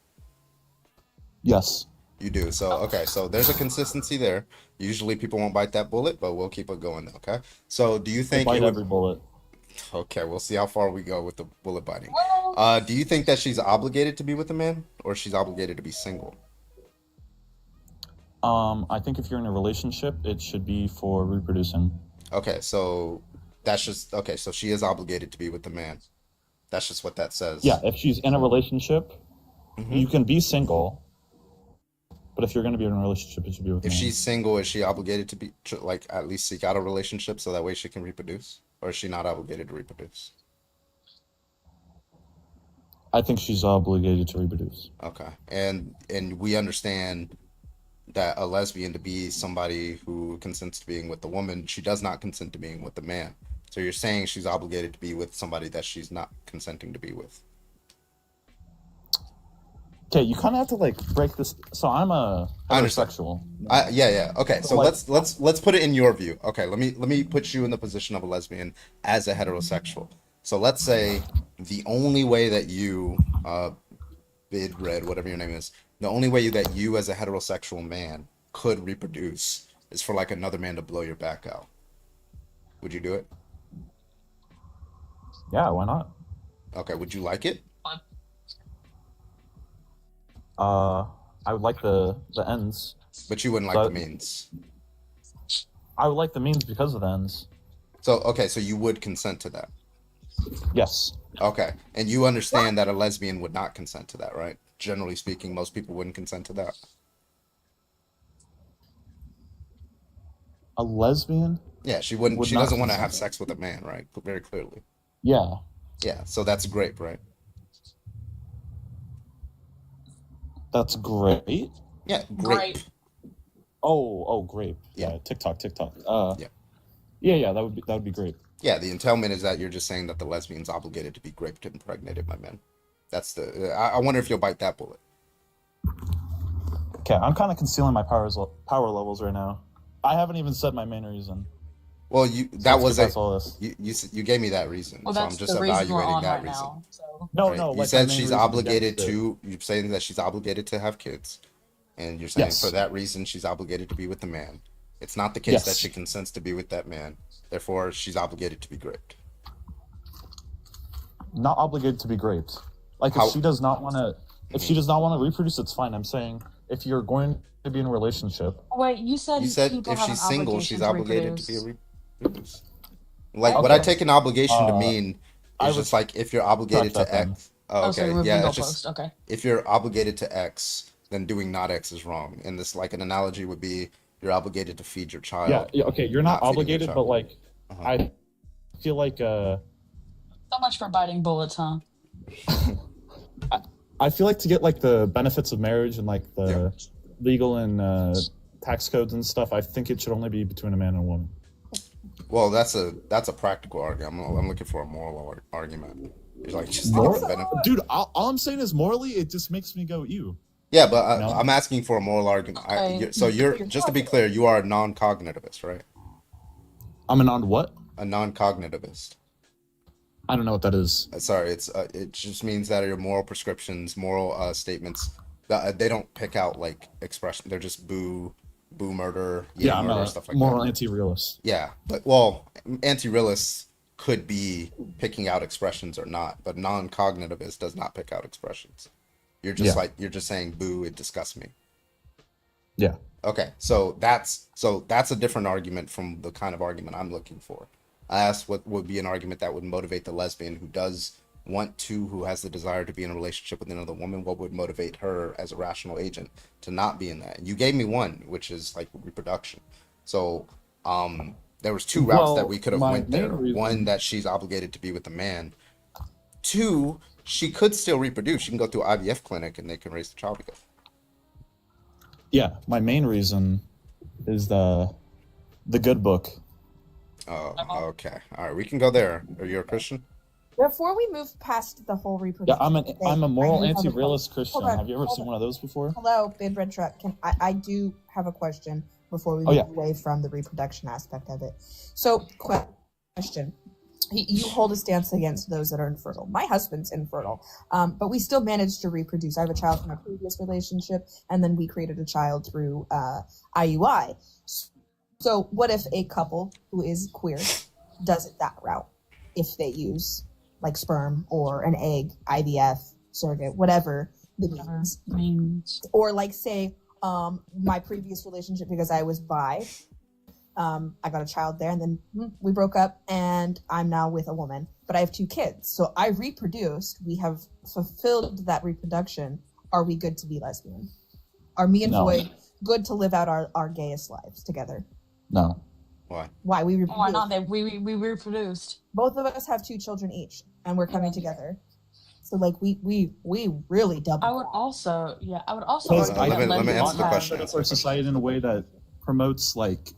Yes. You do. So, okay. So there's a consistency there. Usually people won't bite that bullet, but we'll keep it going. Okay. So do you think bite every bullet? Okay. We'll see how far we go with the bullet biting. Do you think that she's obligated to be with a man or she's obligated to be single? I think if you're in a relationship, it should be for reproducing. Okay. So that's just, okay. So she is obligated to be with the man. That's just what that says. Yeah. If she's in a relationship, you can be single. But if you're going to be in a relationship, it should be with. If she's single, is she obligated to be like at least seek out a relationship so that way she can reproduce, or is she not obligated to reproduce? I think she's obligated to reproduce. Okay, and we understand that a lesbian to be somebody who consents to being with a woman, she does not consent to being with a man. So you're saying she's obligated to be with somebody that she's not consenting to be with. Okay, you kind of have to like break this. So I'm a heterosexual. Yeah. Okay, so let's put it in your view. Okay, let me put you in the position of a lesbian as a heterosexual. So let's say the only way that you, Bid Red, whatever your name is, the only way that you as a heterosexual man could reproduce is for like another man to blow your back out. Would you do it? Yeah, why not? Okay, would you like it? I would like the ends. But you wouldn't like the means. I would like the means because of the ends. So, okay, so you would consent to that? Yes. Okay, and you understand that a lesbian would not consent to that, right? Generally speaking, most people wouldn't consent to that. A lesbian? Yeah, she wouldn't. Would She not doesn't want to consent. have sex with a man, right? Very clearly. Yeah. Yeah, so that's grape, right? That's great. Yeah, grape. Oh, grape. Yeah. Yeah, TikTok. Yeah. Yeah, that would be great. Yeah, the entailment is that you're just saying that the lesbian's obligated to be raped and impregnated by men. That's the. I wonder if you'll bite that bullet. Okay, I'm kind of concealing my power levels right now. I haven't even said my main reason. Well, that was all this. you gave me that reason, Well, so that's I'm just the reason we're evaluating on that right reason. now. So No, Right? no. You Like said my main she's reason obligated against it. to. You're saying that she's obligated to have kids, and you're saying Yes. for that reason she's obligated to be with the man. It's not the case that Yes. she consents to be with that man. Therefore, she's obligated to be raped. Not obligated to be raped. Like How- if she does not want to, if she does not want to reproduce, it's fine. I'm saying if you're going to be in a relationship, wait, you said You said people if have she's an single, obligation she's to obligated to be reproduce. reproduce. Like what I Okay. take an obligation to mean I is would just like if you're obligated scratch to that X. Oh, Oh, so okay. you're moving Yeah, the it's just goalpost. Okay. if you're obligated to X, then doing not X is wrong. And this, like, an analogy would be you're obligated to feed your child. yeah, okay, you're not Not feeding your obligated, child. but like, Uh-huh. I feel like So much for biting bullets, huh? I feel like to get like the benefits of marriage and like the legal and tax codes and stuff, I think it should only be between a man and a woman. Well, that's a practical argument. I'm looking for a moral argument. You're like just Moral? thinking benefit. Dude, all I'm saying is morally, it just makes me go ew. Yeah, but No. I'm asking for a moral argument. Okay. So you're just to be clear, you are a non-cognitivist, right? I'm a non what? A non-cognitivist. I don't know what that is. Sorry, it just means that your moral prescriptions, moral statements, they don't pick out like expression. They're just boo, murder, Yeah, I'm murder, a stuff like moral that. anti-realist. Yeah, but well, anti-realists could be picking out expressions or not, but non-cognitivist does not pick out expressions. You're just Yeah. like you're just saying boo, it disgusts me. Yeah. Okay, so that's a different argument from the kind of argument I'm looking for. I asked what would be an argument that would motivate the lesbian who has the desire to be in a relationship with another woman. What would motivate her as a rational agent to not be in that? And you gave me one, which is like reproduction. So there was two routes that we could have my went there. main reason- One, that she's obligated to be with a man. Two, she could still reproduce. She can go to an IVF clinic and they can raise the child together. Yeah, my main reason is the good book. Oh, okay. All right, we can go there. Are you a Christian? Before we move past the whole Yeah, reproduction, I'm a moral I do have a anti-realist question. Christian. Hold on, Have you ever hold seen on. one of those before? Hello, Big Red Truck. I do have a question before we Oh, move yeah. away from the reproduction aspect of it. So, question. You hold a stance against those that are infertile. My husband's infertile, but we still managed to reproduce. I have a child from a previous relationship, and then we created a child through IUI. So, what if a couple who is queer does it that route? If they use like sperm or an egg, IVF, surrogate, whatever the means. Or like say, my previous relationship, because I was bi, I got a child there, and then we broke up, and I'm now with a woman, but I have 2 kids. So I reproduced. We have fulfilled that reproduction. Are we good to be lesbian? Are me and No. Floyd good to live out our gayest lives together? No. Why? Why? We reproduced. Why not? We reproduced. Both of us have 2 children each, and we're coming together. So like we really double. I would also Because argue that let me answer the lesbians question. have- Set up our society in a way that promotes like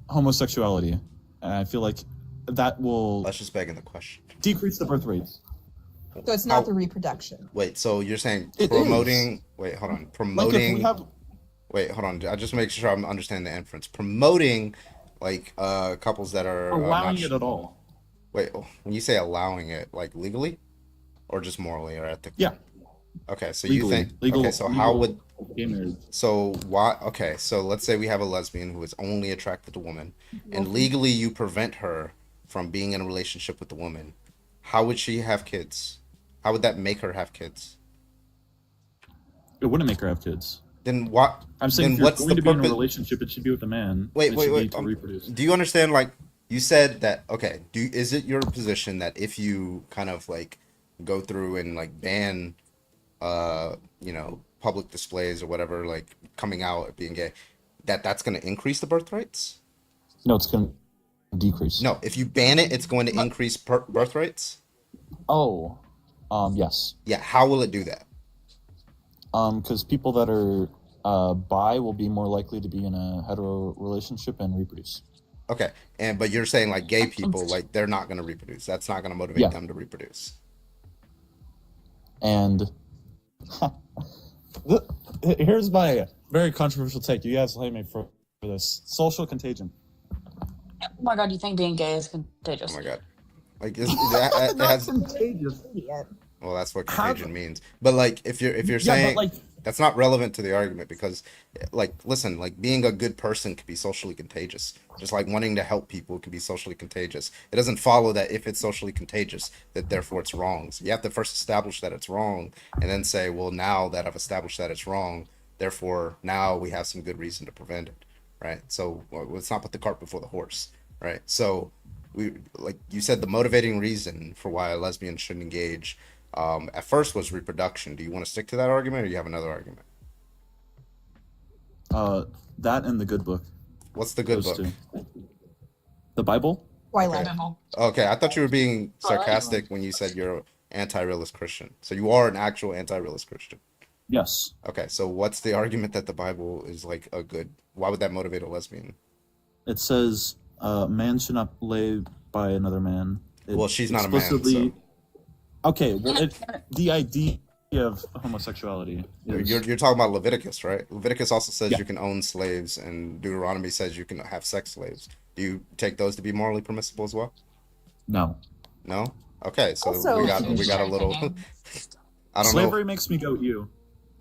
homosexuality, and I feel like that will Let's just beg in the question. decrease the birth rates. So it's not the reproduction. Wait, so you're saying It promoting? Wait, hold on. Like if Promoting. we have Wait, hold on. I just make sure I'm understanding the inference. Promoting, like couples that are allowing not- it at all. Wait, when you say allowing it, like legally, or just morally or ethically? Yeah. Okay, so Legally. you think? Legal- okay, so how legal would? gay marriage. So why? Okay, so let's say we have a lesbian who is only attracted to women, and legally you prevent her from being in a relationship with the woman. How would she have kids? How would that make her have kids? It wouldn't make her have kids. Then what? I'm saying then if you're what's going the to be in a purpose? relationship, it should be with a man. Wait, It wait, should be wait. to reproduce. Do you understand? Like you said that. Okay. Is it your position that if you kind of like go through and like ban, public displays or whatever, like coming out being gay, that's going to increase the birth rates? No, it's going to decrease. No, if you ban it, it's going to increase birth rates? Oh, yes. Yeah, how will it do that? Because people that are bi will be more likely to be in a hetero relationship and reproduce. Okay, but you're saying like gay people, like they're not going to reproduce. That's not going to motivate them to reproduce. And here's my very controversial take. You guys hate me for this. Social contagion. Oh my god, you think being gay is contagious? Oh my god. Like that has contagious. well, that's what contagion means. But like if you're saying like, that's not relevant to the argument because like listen, like being a good person could be socially contagious. Just like wanting to help people can be socially contagious. It doesn't follow that if it's socially contagious that therefore it's wrong. So you have to first establish that it's wrong and then say, well, now that I've established that it's wrong, therefore now we have some good reason to prevent it. Right? So let's not put the cart before the horse. Right? So we, like you said, the motivating reason for why a lesbian shouldn't engage at first was reproduction. Do you want to stick to that argument, or do you have another argument? That and the good book. What's the good book? Two. The Bible? Twilight. Okay, I thought you were being sarcastic when you said you're an anti-realist Christian. So you are an actual anti-realist Christian. Yes. Okay, so what's the argument that the Bible is like a good? Why would that motivate a lesbian? It says man should not lay by another man. Well, she's not a man. So. Okay, well, the idea of homosexuality is... You're talking about Leviticus, right? Leviticus also says you can own slaves, and Deuteronomy says you can have sex slaves. Do you take those to be morally permissible as well? No. No? Okay, so Also, we got a little. I don't know. Slavery makes me go ew.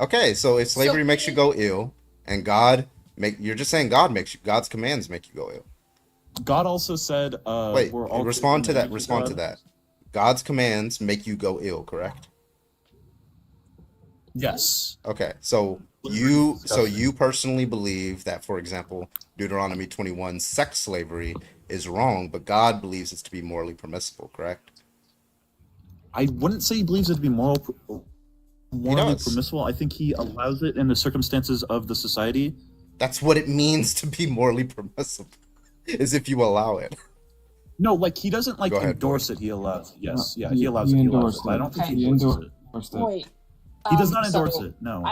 Okay, so if slavery makes you go ill, and you're just saying God's commands make you go ill. God also said, wait, we're all respond to that. God's commands make you go ill, correct? Yes. Okay, so you personally believe that, for example, Deuteronomy 21, sex slavery is wrong, but God believes it's to be morally permissible, correct? I wouldn't say he believes it to be morally permissible. I think he allows it in the circumstances of the society. That's what it means to be morally permissible, is if you allow it. No, like he doesn't like endorse it. He allows. Yes, yeah, he allows it. He allows it. I don't think he endorses it. Wait. He does not endorse it. No.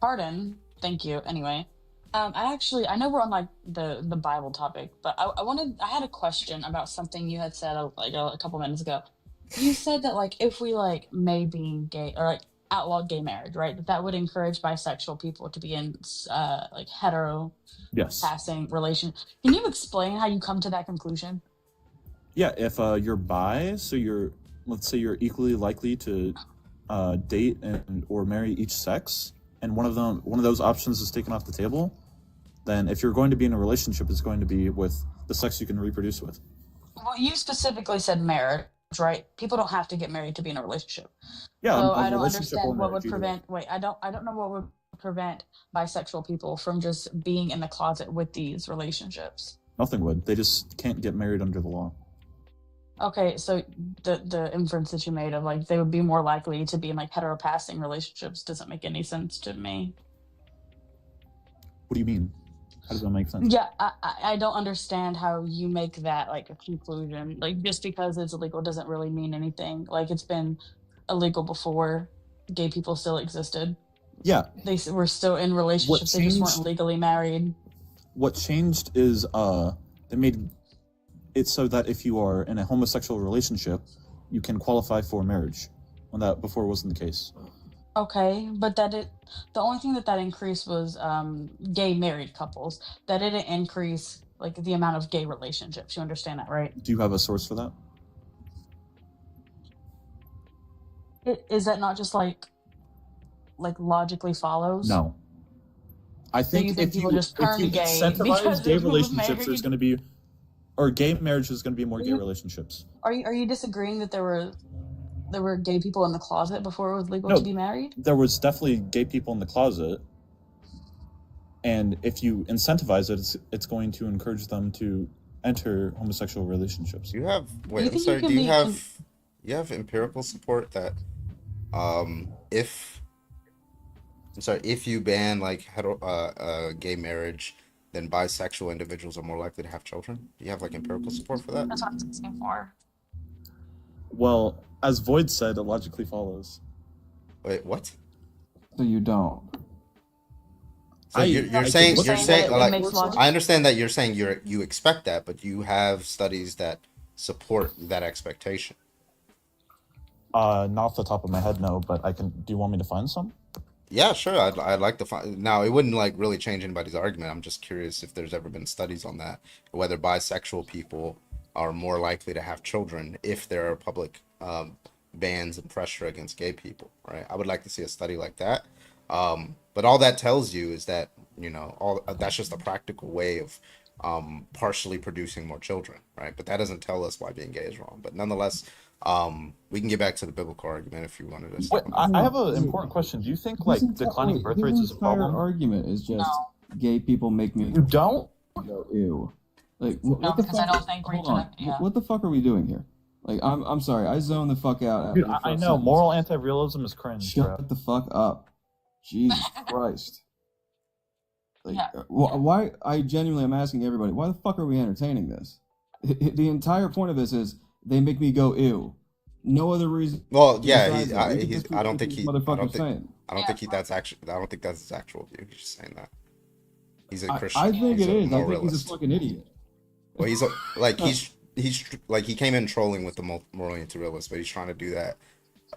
Pardon. Thank you. Anyway, I know we're on like the Bible topic, but I had a question about something you had said like a couple minutes ago. You said that like if we like made being gay or like outlaw gay marriage, right? That would encourage bisexual people to be in like hetero passing relation. Can you explain how you come to that conclusion? Yeah, if you're bi, so let's say you're equally likely to date or marry each sex, and one of those options is taken off the table, then if you're going to be in a relationship, it's going to be with the sex you can reproduce with. Well, you specifically said marriage, right? People don't have to get married to be in a relationship. Yeah, so I don't understand what would prevent. Wait, I don't know what would prevent bisexual people from just being in the closet with these relationships. Nothing would. They just can't get married under the law. Okay, so the inference that you made of like they would be more likely to be in like hetero passing relationships doesn't make any sense to me. What do you mean? How does that make sense? Yeah, I don't understand how you make that like a conclusion. Like just because it's illegal doesn't really mean anything. Like it's been illegal before gay people still existed. Yeah. They were still in relationships, they just weren't legally married. What changed is they made it so that if you are in a homosexual relationship, you can qualify for marriage, when that before wasn't the case. Okay, but the only thing that increased was gay married couples. That didn't increase like the amount of gay relationships. You understand that, right? Do you have a source for that? Is that not just like logically follows? No. I think if you incentivize gay relationships, there's going to be, or gay marriage is going to be more gay relationships. Are you disagreeing that there were gay people in the closet before it was legal to be married? There was definitely gay people in the closet, and if you incentivize it, it's going to encourage them to enter homosexual relationships. You have you have empirical support that if I'm sorry, if you ban like gay marriage, then bisexual individuals are more likely to have children. Do you have like empirical support for that? That's what I'm asking for. Well, as Void said, it logically follows. Wait, what? So you don't. So you're saying like I understand that you're saying you expect that, but you have studies that support that expectation. Not off the top of my head, no, but I can. Do you want me to find some? Yeah, sure. I'd like to find. Now, it wouldn't like really change anybody's argument. I'm just curious if there's ever been studies on that, whether bisexual people are more likely to have children if there are public bans and pressure against gay people, right? I would like to see a study like that. But all that tells you is that, you know, all that's just a practical way of partially producing more children, right? But that doesn't tell us why being gay is wrong. But nonetheless, we can get back to the biblical argument if you wanted to. Wait, I have an important question. Do you think like declining birth rates is a problem? Argument is just gay people make me. You don't? Go, ew. Like No, what the because fuck? I don't think Hold on. yeah. What the fuck are we doing here? Like I'm sorry, I zoned the fuck out. Dude, I know moral anti-realism is cringe. Shut Bro. the fuck up. Jesus Christ. Like, Yeah. why? I genuinely am asking everybody, why the fuck are we entertaining this? The entire point of this is they make me go ew. No other reason. Well, yeah, besides that. We can just I don't keep think what he. these motherfuckers saying. I don't think that's his actual view. He's just saying that. He's a Christian. I think He's it a is. I think he's a moralist. fucking idiot. Well, he's like he came in trolling with the moral anti-realist, but he's trying to do that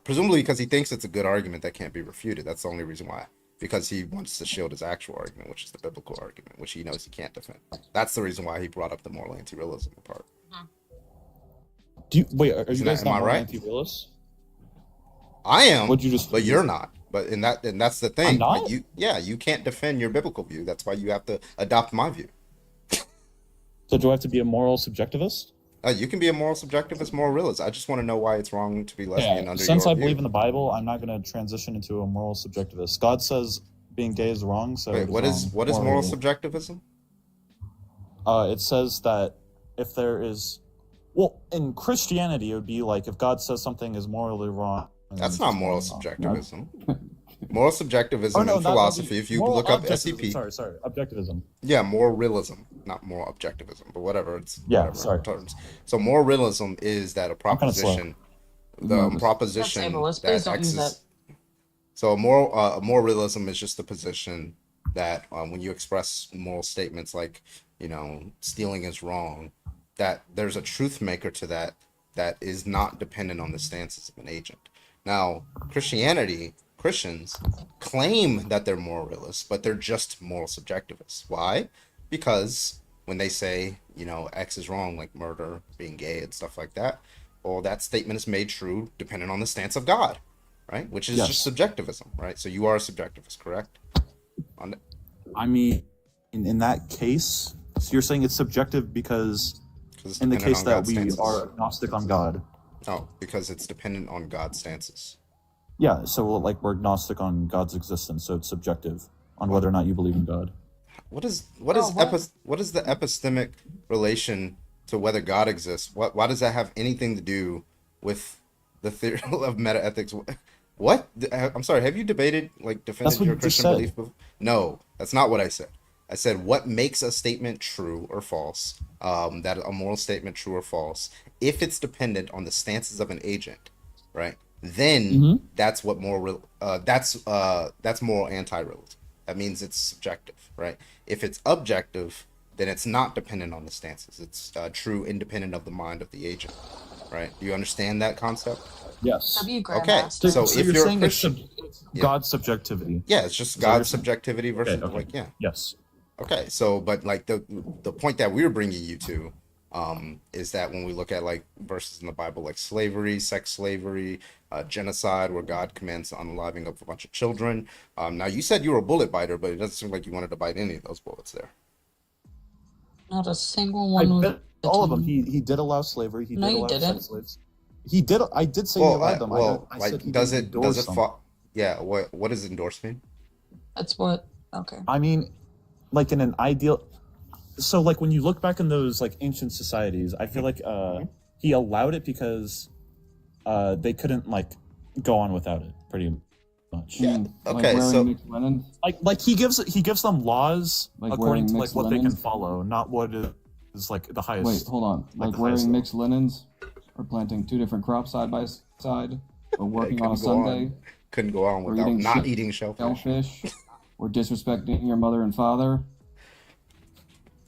presumably because he thinks it's a good argument that can't be refuted. That's the only reason why. Because he wants to shield his actual argument, which is the biblical argument, which he knows he can't defend. That's the reason why he brought up the moral anti-realism part. Do you wait? Are you Isn't guys that- am not I moral right? anti-realists? I am, What'd you just? but you're not. But and that's the thing. I'm not? Like you can't defend your biblical view. That's why you have to adopt my view. So do I have to be a moral subjectivist? You can be a moral subjectivist, moral realist. I just want to know why it's wrong to be lesbian under Since your I view. believe in the Bible, I'm not going to transition into a moral subjectivist. God says being gay is wrong, so Wait, it what is wrong moral morally. subjectivism? It says that if there is, well, in Christianity, it would be like if God says something is morally wrong. That's then not it's moral wrong. subjectivism. Moral subjectivism Oh, no, in not- philosophy, if you moral look up objectivism. SCP, Sorry, objectivism. yeah, moral realism, not moral objectivism, but whatever. It's Yeah, whatever sorry. terms. So moral realism is that a kinda slow. proposition, the proposition That's ableist. that Please don't X use is. So a moral realism is just the position that when you express moral statements like, stealing is wrong, that there's a truth maker to that is not dependent on the stances of an agent. Now, Christians claim that they're moral realists, but they're just moral subjectivists. Why? Because when they say, X is wrong, like murder, being gay, and stuff like that, well, that statement is made true depending on the stance of God, right? Which is Yes. just subjectivism, right? So you are a subjectivist, correct? I mean, in that case, so you're saying it's subjective because it's in the dependent case on that God's we stances. are agnostic on God. No, because it's dependent on God's stances. Yeah, so like we're agnostic on God's existence, so it's subjective on whether or not you believe in God. What is what? the epistemic relation to whether God exists? Why does that have anything to do with the theory of metaethics? What? I'm sorry. Have you debated defended what your you just Christian said. belief before? No, that's not what I said. I said what makes a statement true or false. That a moral statement true or false, if it's dependent on the stances of an agent, right? Then that's what moral. That's moral anti-realism. That means it's subjective, right? If it's objective, then it's not dependent on the stances. It's true, independent of the mind of the agent, right? Do you understand that concept? Yes. W. Okay, Grandmaster. so if you're a saying it's Christian, yeah. God's subjectivity. Yeah, it's just Is that what you're God's saying? subjectivity versus Okay. yeah. Yes. Okay, so but the point that we were bringing you to is that when we look at verses in the Bible like slavery, sex slavery, genocide, where God commands the unaliving of a bunch of children. Now you said you were a bullet biter, but it doesn't seem like you wanted to bite any of those bullets there. Not a single I one. bet all of them. He did allow slavery. He No, did you allow didn't. sex slaves. He did. I did say he allowed them. I said he does didn't it endorse them. yeah, what does endorse mean? That's what. Okay. I mean, like in an ideal, so like when you look back in those ancient societies, I feel like he allowed it because they couldn't go on without it. Pretty. much. Yeah. Like Okay, wearing so mixed linen. Like he gives them laws Like according wearing to like mixed what they can linens? follow, not what is like the highest. Wait, hold on. Like the highest wearing mixed linens, or planting 2 different crops side by side, or working on a couldn't go on. Sunday, couldn't go on or without eating not eating shellfish. shellfish, or disrespecting your mother and father.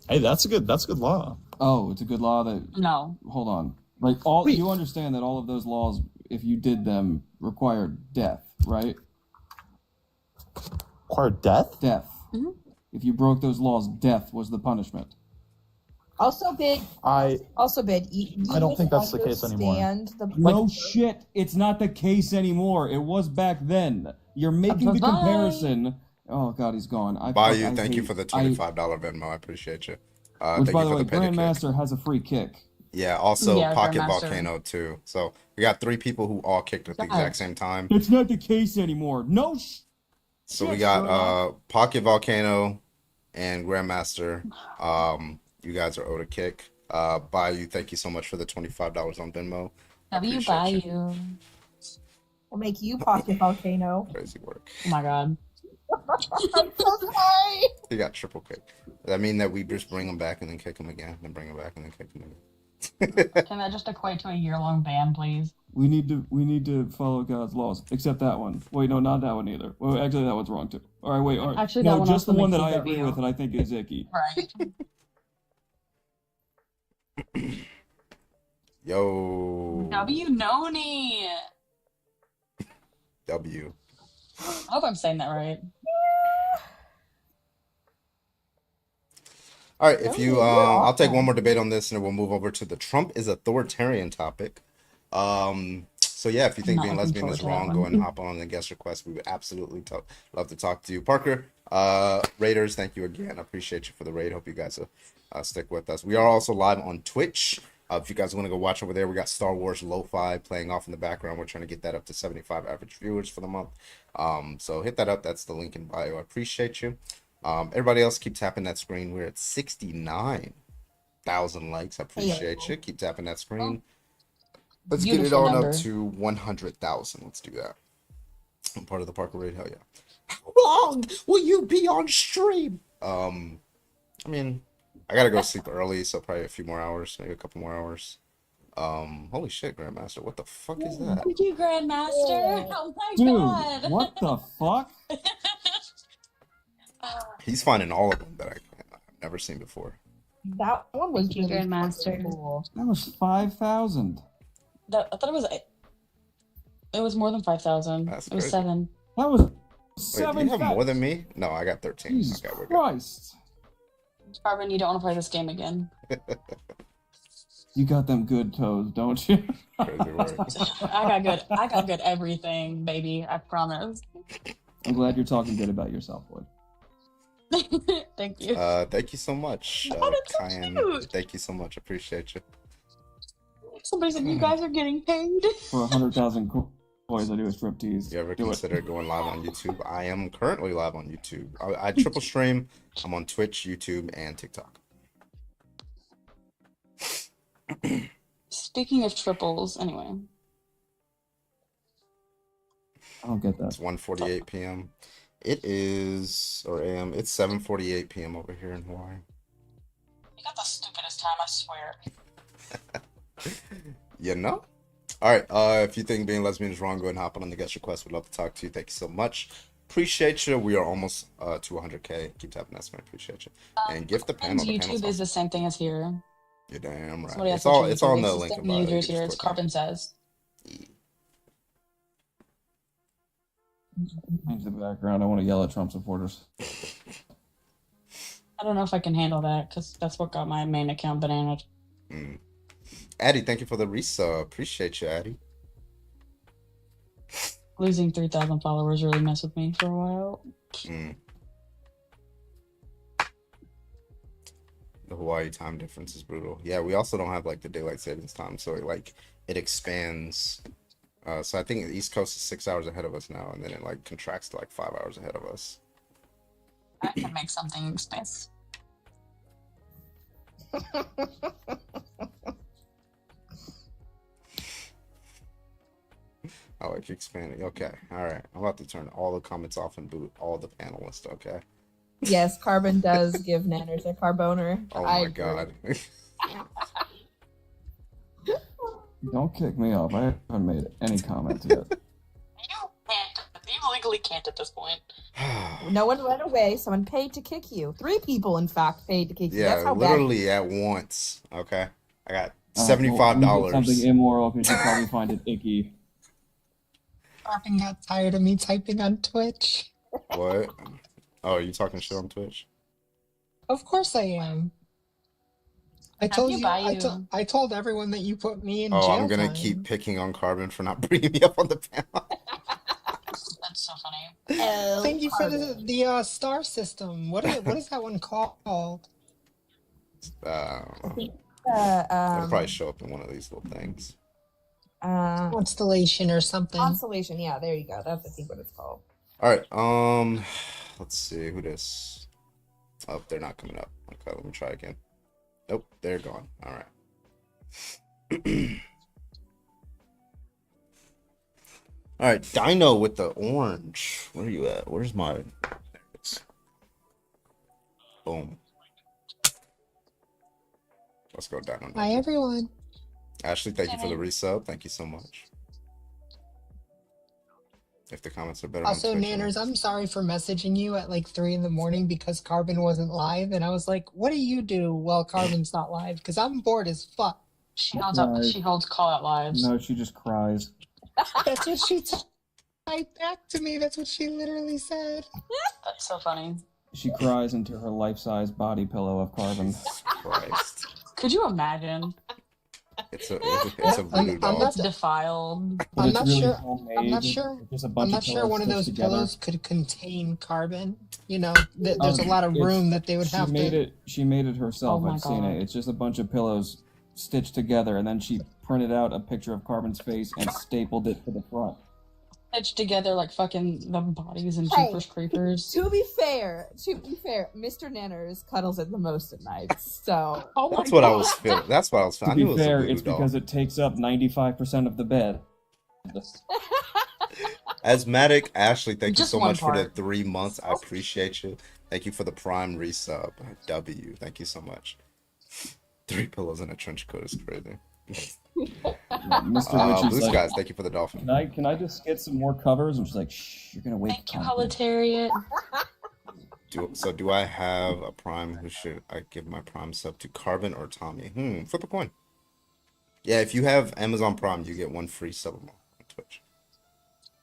Hey, that's a good law. Oh, it's a good law that. No. Hold on. Like all, Wait. you understand that all of those laws, if you did them, required death, right? Required death? Death. Mhm. If you broke those laws, death was the punishment. Also, big. I You I don't think that's the case anymore. understand The, No shit, it's not the case anymore. It was back then. You're making the Bye-bye. comparison. Oh god, he's gone. Bayou, thank you for the $25 Venmo. I appreciate you. Which, Thank by you the for way, the pay to kick. Grandmaster has a free kick. Yeah, also Yeah, Pocket Grandmaster. Volcano too. So we got 3 people who all kicked at the God. exact same time. It's not the case anymore. No So we shit, got Sherlock. Pocket Volcano and Grandmaster. You guys are owed a kick. Bayou, thank you so much for the $25 on Venmo. W Appreciate you. Bayou. We'll make you Pocket Volcano. Crazy work. Oh my god. I'm so sorry. He got triple kick. Does that mean that we just bring him back and then kick him again, then bring him back and then kick him again? Can that just equate to a year-long ban, please? We need to follow God's laws. Except that one. Wait, no, not that one either. Well, actually, that one's wrong too. All right, wait. All right. Actually, that no, one just the also one makes that you I agree W. with and I think is icky. Right. Yo. W Noni. W. I hope I'm saying that right. All right, if you, I'll take one more debate on this, and then we'll move over to the Trump is authoritarian topic. So yeah, if you think I'm being not looking lesbian is forward to that wrong, one. go ahead and hop on the guest request. We would absolutely love to talk to you, Parker. Raiders, thank you again. I appreciate you for the raid. Hope you guys stick with us. We are also live on Twitch. If you guys want to go watch over there, we got Star Wars Lo-Fi playing off in the background. We're trying to get that up to 75 average viewers for the month. So hit that up. That's the link in bio. I appreciate you. Everybody else, keep tapping that screen. We're at 69,000 likes. I appreciate you. Keep tapping that screen. Let's get it Beautiful on number. up to 100,000. Let's do that. I'm part of the Parker Raid. Hell yeah. How long will you be on stream? I mean, I gotta go sleep early, so probably a few more hours, maybe a couple more hours. Holy shit, Grandmaster, what the fuck is that? Thank you, Grandmaster. Oh my Dude, god. what the fuck? He's finding all of them that I've never seen before. That one was Thank you, really Grandmaster. cool. That was 5,000. I thought it was. It was more than 5,000. That's It was crazy. 7. That was Wait, do 7,000. you have more than me? No, I got 13. Jesus Okay, we're good. Christ. Carbon, you don't want to play this game again. You got them good toes, don't you? Crazy work. I got good everything, baby. I promise. I'm glad you're talking good about yourself, Wood. Thank you. Thank you so much, Oh, that's so Kyan. cute. Thank you so much. Appreciate you. Somebody said you guys are getting paid. For 100,000 coins, I do a striptease. You ever Do it. consider going live on YouTube? I am currently live on YouTube. I triple stream. I'm on Twitch, YouTube, and TikTok. Speaking of triples, anyway. I don't get that. It's 1:48 p.m. It is, or AM. It's 7:48 p.m. over here in Hawaii. You got the stupidest time, I swear. You know? All right. If you think being lesbian is wrong, go ahead and hop on the guest request. We'd love to talk to you. Thank you so much. Appreciate you. We are almost to 100K. Keep tapping that screen. Appreciate you. And gift the panel. The panel's YouTube is the same thing as here. You're damn right. Somebody It's else all. on It's all in YouTube. the It's link the in same bio. You users can here, just as click on Carbon says. Change the background. I want to yell at Trump supporters. I don't know if I can handle that because that's what got my main account bananaed. Mm. Addie, thank you for the resub. Appreciate you, Addie. Losing 3,000 followers really messed with me for a while. Mm. The Hawaii time difference is brutal. Yeah, we also don't have like the daylight savings time, so it expands. So I think the East Coast is 6 hours ahead of us now, and then it like contracts to like 5 hours ahead of us. I can make something space. Oh, it's expanding. Okay, all right. I'm about to turn all the comments off and boot all the panelists. Okay. Yes, Carbon does give Nanners a carboner. Oh I my agree. god. Don't kick me off. I haven't made any comments yet. You legally can't at this point. No one ran away. Someone paid to kick you. 3 people, in fact, paid to kick you. That's Yeah, how bad. literally at once. Okay, I got Well, $75. something immoral because you probably find it icky. Carbon got tired of me typing on Twitch. What? Oh, are you talking shit on Twitch? Of course I am. I Have told you you. buy I told everyone that you put me in Oh, jail I'm gonna time. keep picking on Carbon for not bringing me up on the panel. That's so funny. Thank you for the star system. What is that one called? It'll Um, probably show up in one of these little things. Constellation or something. Constellation. Yeah, there you go. That's I think what it's called. All right. Let's see who this. Oh, they're not coming up. Okay, let me try again. Nope, they're gone. All right. All right, Dino with the orange. Where are you at? Where's my? There it is. Boom. Let's go, Dino. Hi everyone. Ashley, thank you for the resub. Thank you so much. If the comments are better. Also, on Twitch, Nanners, I'm sorry for messaging you at like 3 a.m. because Carbon wasn't live, and I was like, "What do you do while Carbon's not live?" Because I'm bored as fuck. She holds call out lives. No, she just cries. That's what she typed back to me. That's what she literally said. That's so funny. She cries into her life-size body pillow of Carbon. Christ. Could you imagine? It's a voodoo doll. That's defiled. But I'm it's not really sure. homemade. I'm not sure. There's a I'm bunch not of sure pillows one of those stitched together. pillows could contain Carbon. You know, there's a lot of It's- room that they would have to. She made it herself. Oh my I've seen God. it. It's just a bunch of pillows stitched together, and then she printed out a picture of Carbon's face and stapled it to the front. Stitched together like fucking the bodies and Hey. Jeepers Creepers. To be fair, Mr. Nanners cuddles it the most at night. So Oh my That's what I God. was feeling. That's what I was feeling. To I knew be it was a fair, voodoo it's doll. because it takes up 95% of the bed. Asthmatic Ashley, thank you Just so one much for the part. 3 months. I appreciate you. Thank you for the prime resub. W. Thank you so much. 3 pillows in a trench coat is crazy. Mr. Richie's Blue like, Skies, thank you for the dolphin. can I just get some more covers? And she's like, shh, you're gonna wake Thank you, Carbon. Holetariat. Do I have a prime? Who should I give my prime sub to? Carbon or Tommy? Flip a coin. Yeah, if you have Amazon Prime, you get 1 free sub a month on Twitch.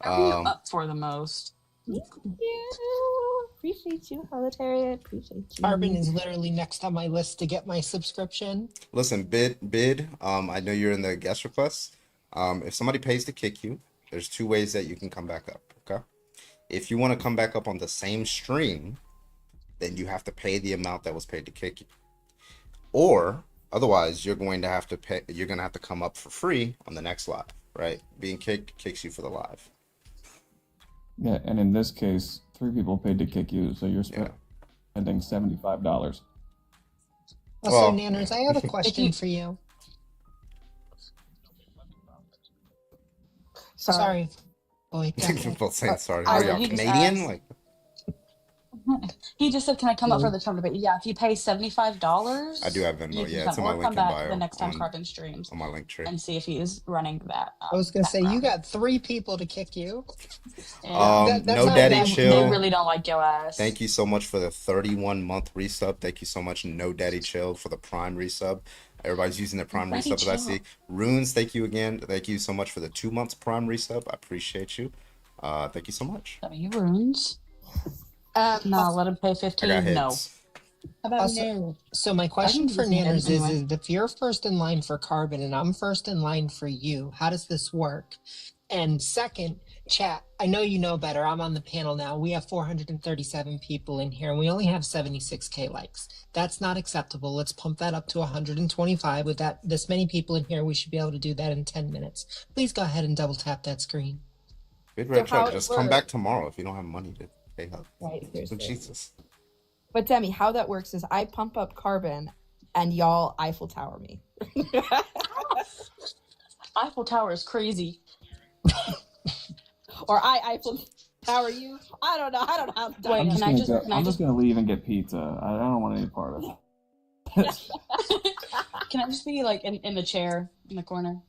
Who are you up for the most? thank you. Appreciate you, Holetariat. Appreciate you. Carbon is literally next on my list to get my subscription. Listen, bid. I know you're in the guest requests. If somebody pays to kick you, there's 2 ways that you can come back up. Okay. If you want to come back up on the same stream, then you have to pay the amount that was paid to kick you. Or otherwise, you're going to have to pay. You're going to have to come up for free on the next live. Right? Being kicked kicks you for the live. Yeah, and in this case, 3 people paid to kick you, so you're spending $75. Also, Well, Nanners, I have a question for you. Sorry. Boy, Both saying sorry. I Are will- y'all he just Canadian? asked. Like, He just said, "Can I come up for the tournament?" Yeah, if you pay $75, I do have Venmo. you can Yeah, come, it's in my or link come in back bio the next time on- Carbon streams on my link tree. and see if he is running that. I was gonna say you got 3 people to kick you. Yeah. That's No not Daddy bad. Chill. They really don't like your ass. Thank you so much for the 31-month resub. Thank you so much, No Daddy Chill, for the prime resub. Everybody's using their prime Daddy resub as I Chill. see. Runes, thank you again. Thank you so much for the 2 months prime resub. I appreciate you. Thank you so much. W runes. No, let him pay 15. I got No. hits. How about Also, no? so my question think for this is Nanners is, anyway. is if you're first in line for Carbon and I'm first in line for you, how does this work? And second, chat, I know you know better. I'm on the panel now. We have 437 people in here and we only have 76K likes. That's not acceptable. Let's pump that up to 125. With that, this many people in here, we should be able to do that in 10 minutes. Please go ahead and double tap that screen. Big Red So how Truck, it just come back works- tomorrow if you don't have money to pay up. Right, So seriously. Jesus. But Demi, how that works is I pump up Carbon, and y'all Eiffel Tower me. Eiffel Tower is crazy. or I empower you. I don't know. I don't know how to Wait, I'm can just I gonna just go. can I I'm just just gonna leave and get pizza. I don't want any part of it. can I just be like in the chair in the corner?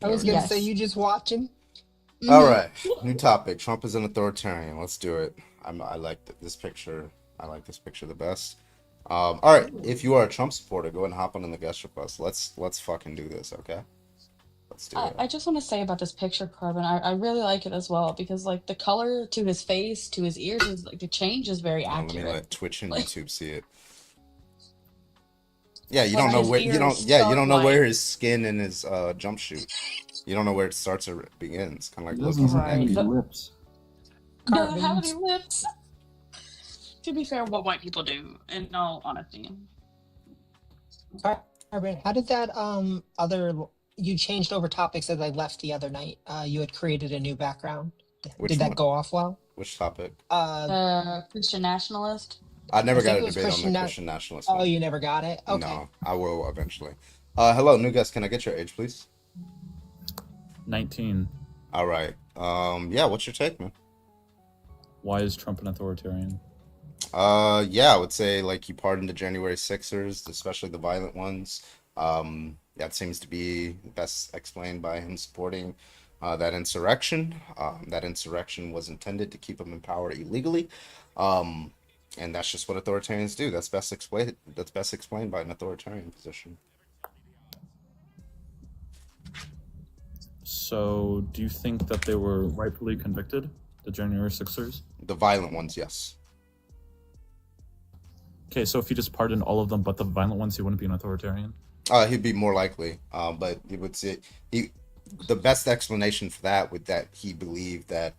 I was gonna Yes. say, you just watching. All right, new topic. Trump is an authoritarian. Let's do it. I like this picture. I like this picture the best. All right, if you are a Trump supporter, go ahead and hop on the guest request. Let's fucking do this, okay? Let's do it. I just want to say about this picture, Carbon. I really like it as well because like the color to his face, to his ears, is like the change is very Let me accurate. let Twitch and Like- YouTube see it. Yeah, you Well, don't know his where you don't. ears Yeah, you start don't know where like- his skin and his jumpsuit. You don't know where it starts or begins. Kind of like He doesn't Loki's have any neck. lips. Doesn't have any lips. To be fair, what white people do, in all honesty. Carbon, how did that you changed over topics as I left the other night? You had created a new background. Which Did that one? go off well? Which topic? Christian nationalist. I never I got think a it was debate on Christian the na- Christian nationalist Oh, one. you never got it? Okay. No, I will eventually. Hello, new guest. Can I get your age, please? 19. All right. Yeah. What's your take, man? Why is Trump an authoritarian? Yeah, I would say like he pardoned the January Sixers, especially the violent ones. That seems to be best explained by him supporting that insurrection. That insurrection was intended to keep him in power illegally. And that's just what authoritarians do. That's best explained. That's best explained by an authoritarian position. So, do you think that they were rightfully convicted, the January Sixers? The violent ones, yes. Okay, so if you just pardoned all of them but the violent ones, he wouldn't be an authoritarian? He'd be more likely. But he would say the best explanation for that would that he believed that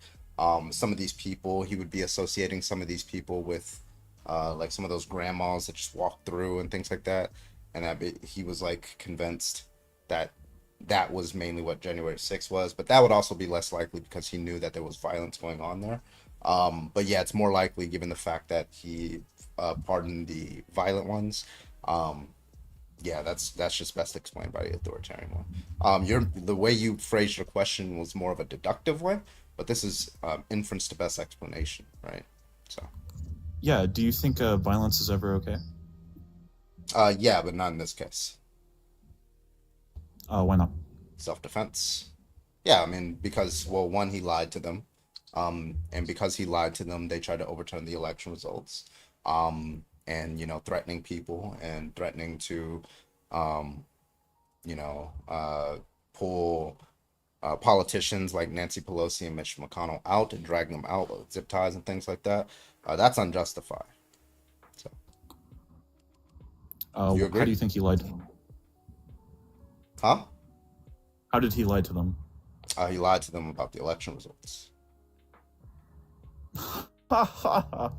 some of these people, he would be associating some of these people with like some of those grandmas that just walked through and things like that, and he was like convinced that that was mainly what January 6th was. But that would also be less likely because he knew that there was violence going on there. But yeah, it's more likely given the fact that he pardoned the violent ones. Yeah, that's just best explained by the authoritarian one. The way you phrased your question was more of a deductive way, but this is inference to best explanation, right? So. Yeah, do you think violence is ever okay? Yeah, but not in this case. Why not? Self-defense. Yeah, I mean, because, well, one, he lied to them. And because he lied to them, they tried to overturn the election results. And, you know, threatening people and threatening to, you know, pull politicians like Nancy Pelosi and Mitch McConnell out and drag them out with zip ties and things like that. That's unjustified. So, you How agree? do you think he lied to them? Huh? How did he lie to them? He lied to them about the election results. That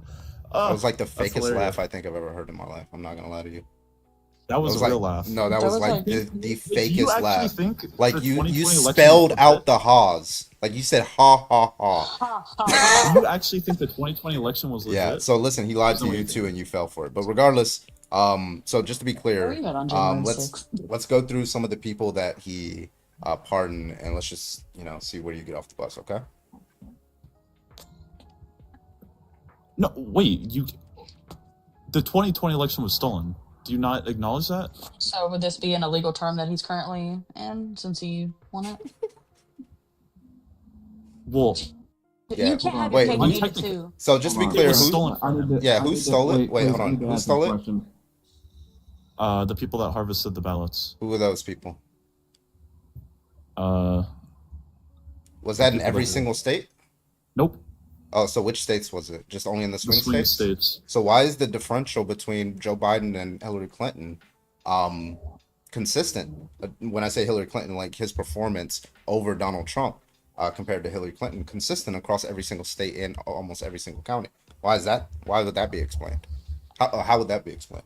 was like the fakest hilarious. laugh I think I've ever heard in my life. I'm not gonna lie to you. That was a like, real laugh. No, that was like the Do you fakest actually laugh. think Like the you 2020 election spelled was out the ha's. Like you said ha ha ha. Do you actually think the 2020 election was legit? Yeah. So listen, he lied to you too, and you fell for it. But regardless, so just to be clear, Believe it on January let's go through some of the people that he pardoned, and let's just see where you get off the bus. Okay. No, wait. The 2020 election was stolen. Do you not acknowledge that? So would this be an illegal term that he's currently in since he won it? Well, Yeah. You can't have Wait, your cake and eat it too. So just to be Hold on. clear, It was who? stolen. Who stole it? Wait, hold on. Who stole it? The people that harvested the ballots. Who were those people? Was that in every single state? Nope. Oh, so which states was it? Just only in the swing, swing states? So why is the differential between Joe Biden and Hillary Clinton consistent? When I say Hillary Clinton, like his performance over Donald Trump compared to Hillary Clinton, consistent across every single state and almost every single county. Why is that? Why would that be explained? How would that be explained?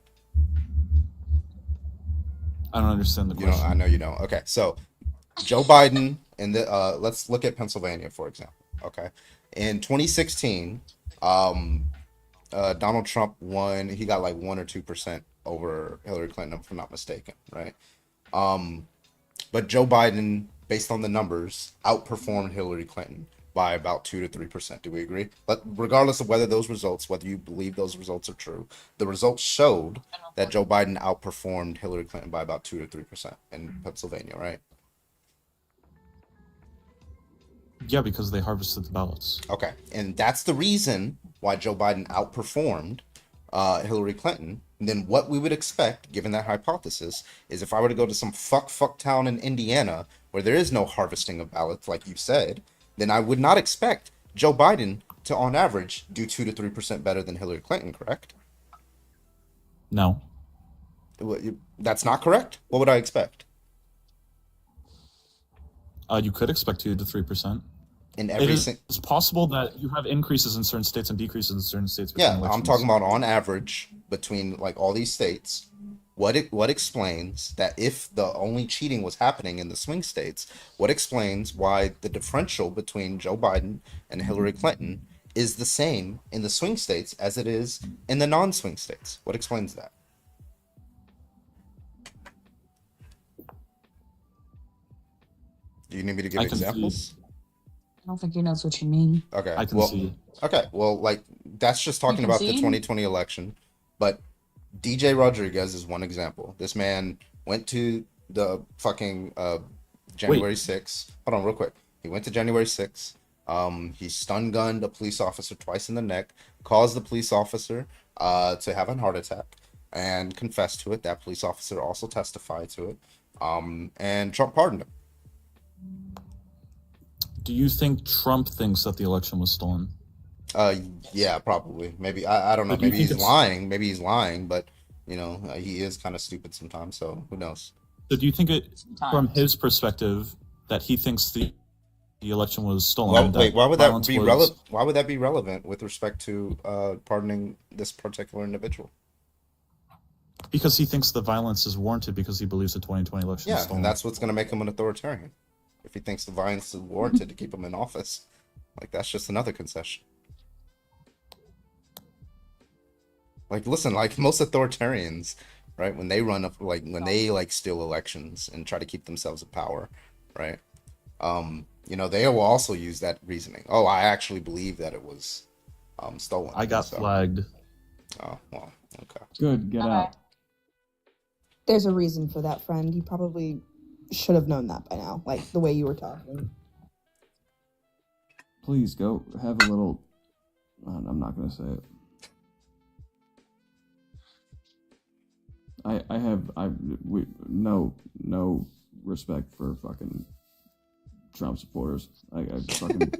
I don't understand the question. I know you don't. Okay, so Joe Biden and let's look at Pennsylvania, for example. Okay. In 2016, Donald Trump won. He got like 1 or 2% over Hillary Clinton, if I'm not mistaken, right? But Joe Biden, based on the numbers, outperformed Hillary Clinton by about 2 to 3%. Do we agree? But regardless of whether you believe those results are true, the results showed that Joe Biden outperformed Hillary Clinton by about 2 to 3% in Pennsylvania, right? Yeah, because they harvested the ballots. Okay, and that's the reason why Joe Biden outperformed Hillary Clinton. And then what we would expect, given that hypothesis, is if I were to go to some fuck town in Indiana where there is no harvesting of ballots, like you said, then I would not expect Joe Biden to, on average, do 2 to 3% better than Hillary Clinton, correct? No. That's not correct? What would I expect? You could expect 2 to 3%. In every it's possible that you have increases in certain states and decreases in certain states. Yeah, I'm talking about on average between like all these states. What explains that if the only cheating was happening in the swing states, what explains why the differential between Joe Biden and Hillary Clinton is the same in the swing states as it is in the non-swing states? What explains that? Do you need me to give examples? I don't think he knows what you mean. Okay. I can see. Okay. Well, like that's just talking about the 2020 election, but DJ Rodriguez is one example. This man went to the fucking January 6th. Hold on, real quick. He went to January 6th. He stun gunned a police officer twice in the neck, caused the police officer to have a heart attack, and confessed to it. That police officer also testified to it. And Trump pardoned him. Do you think Trump thinks that the election was stolen? Yeah, probably. Maybe I don't know. Maybe he's lying. Maybe he's lying, but you know, he is kind of stupid sometimes. So who knows? So do you think it, from his perspective, that he thinks the election was stolen? Well, wait, why would that be relevant? Why would that be relevant with respect to pardoning this particular individual? Because he thinks the violence is warranted because he believes the 2020 election is stolen. And that's what's going to make him an authoritarian. If he thinks the violence is warranted to keep him in office, like that's just another concession. Like, listen, like most authoritarians, right? When they run up, like when they like steal elections and try to keep themselves in power, right? You know, they will also use that reasoning. Oh, I actually believe that it was stolen. I got flagged. Oh, well, okay. Good, get out. There's a reason for that, friend. You probably should have known that by now, like the way you were talking. Please go have a little. I'm not gonna say it. No respect for fucking Trump supporters. I fucking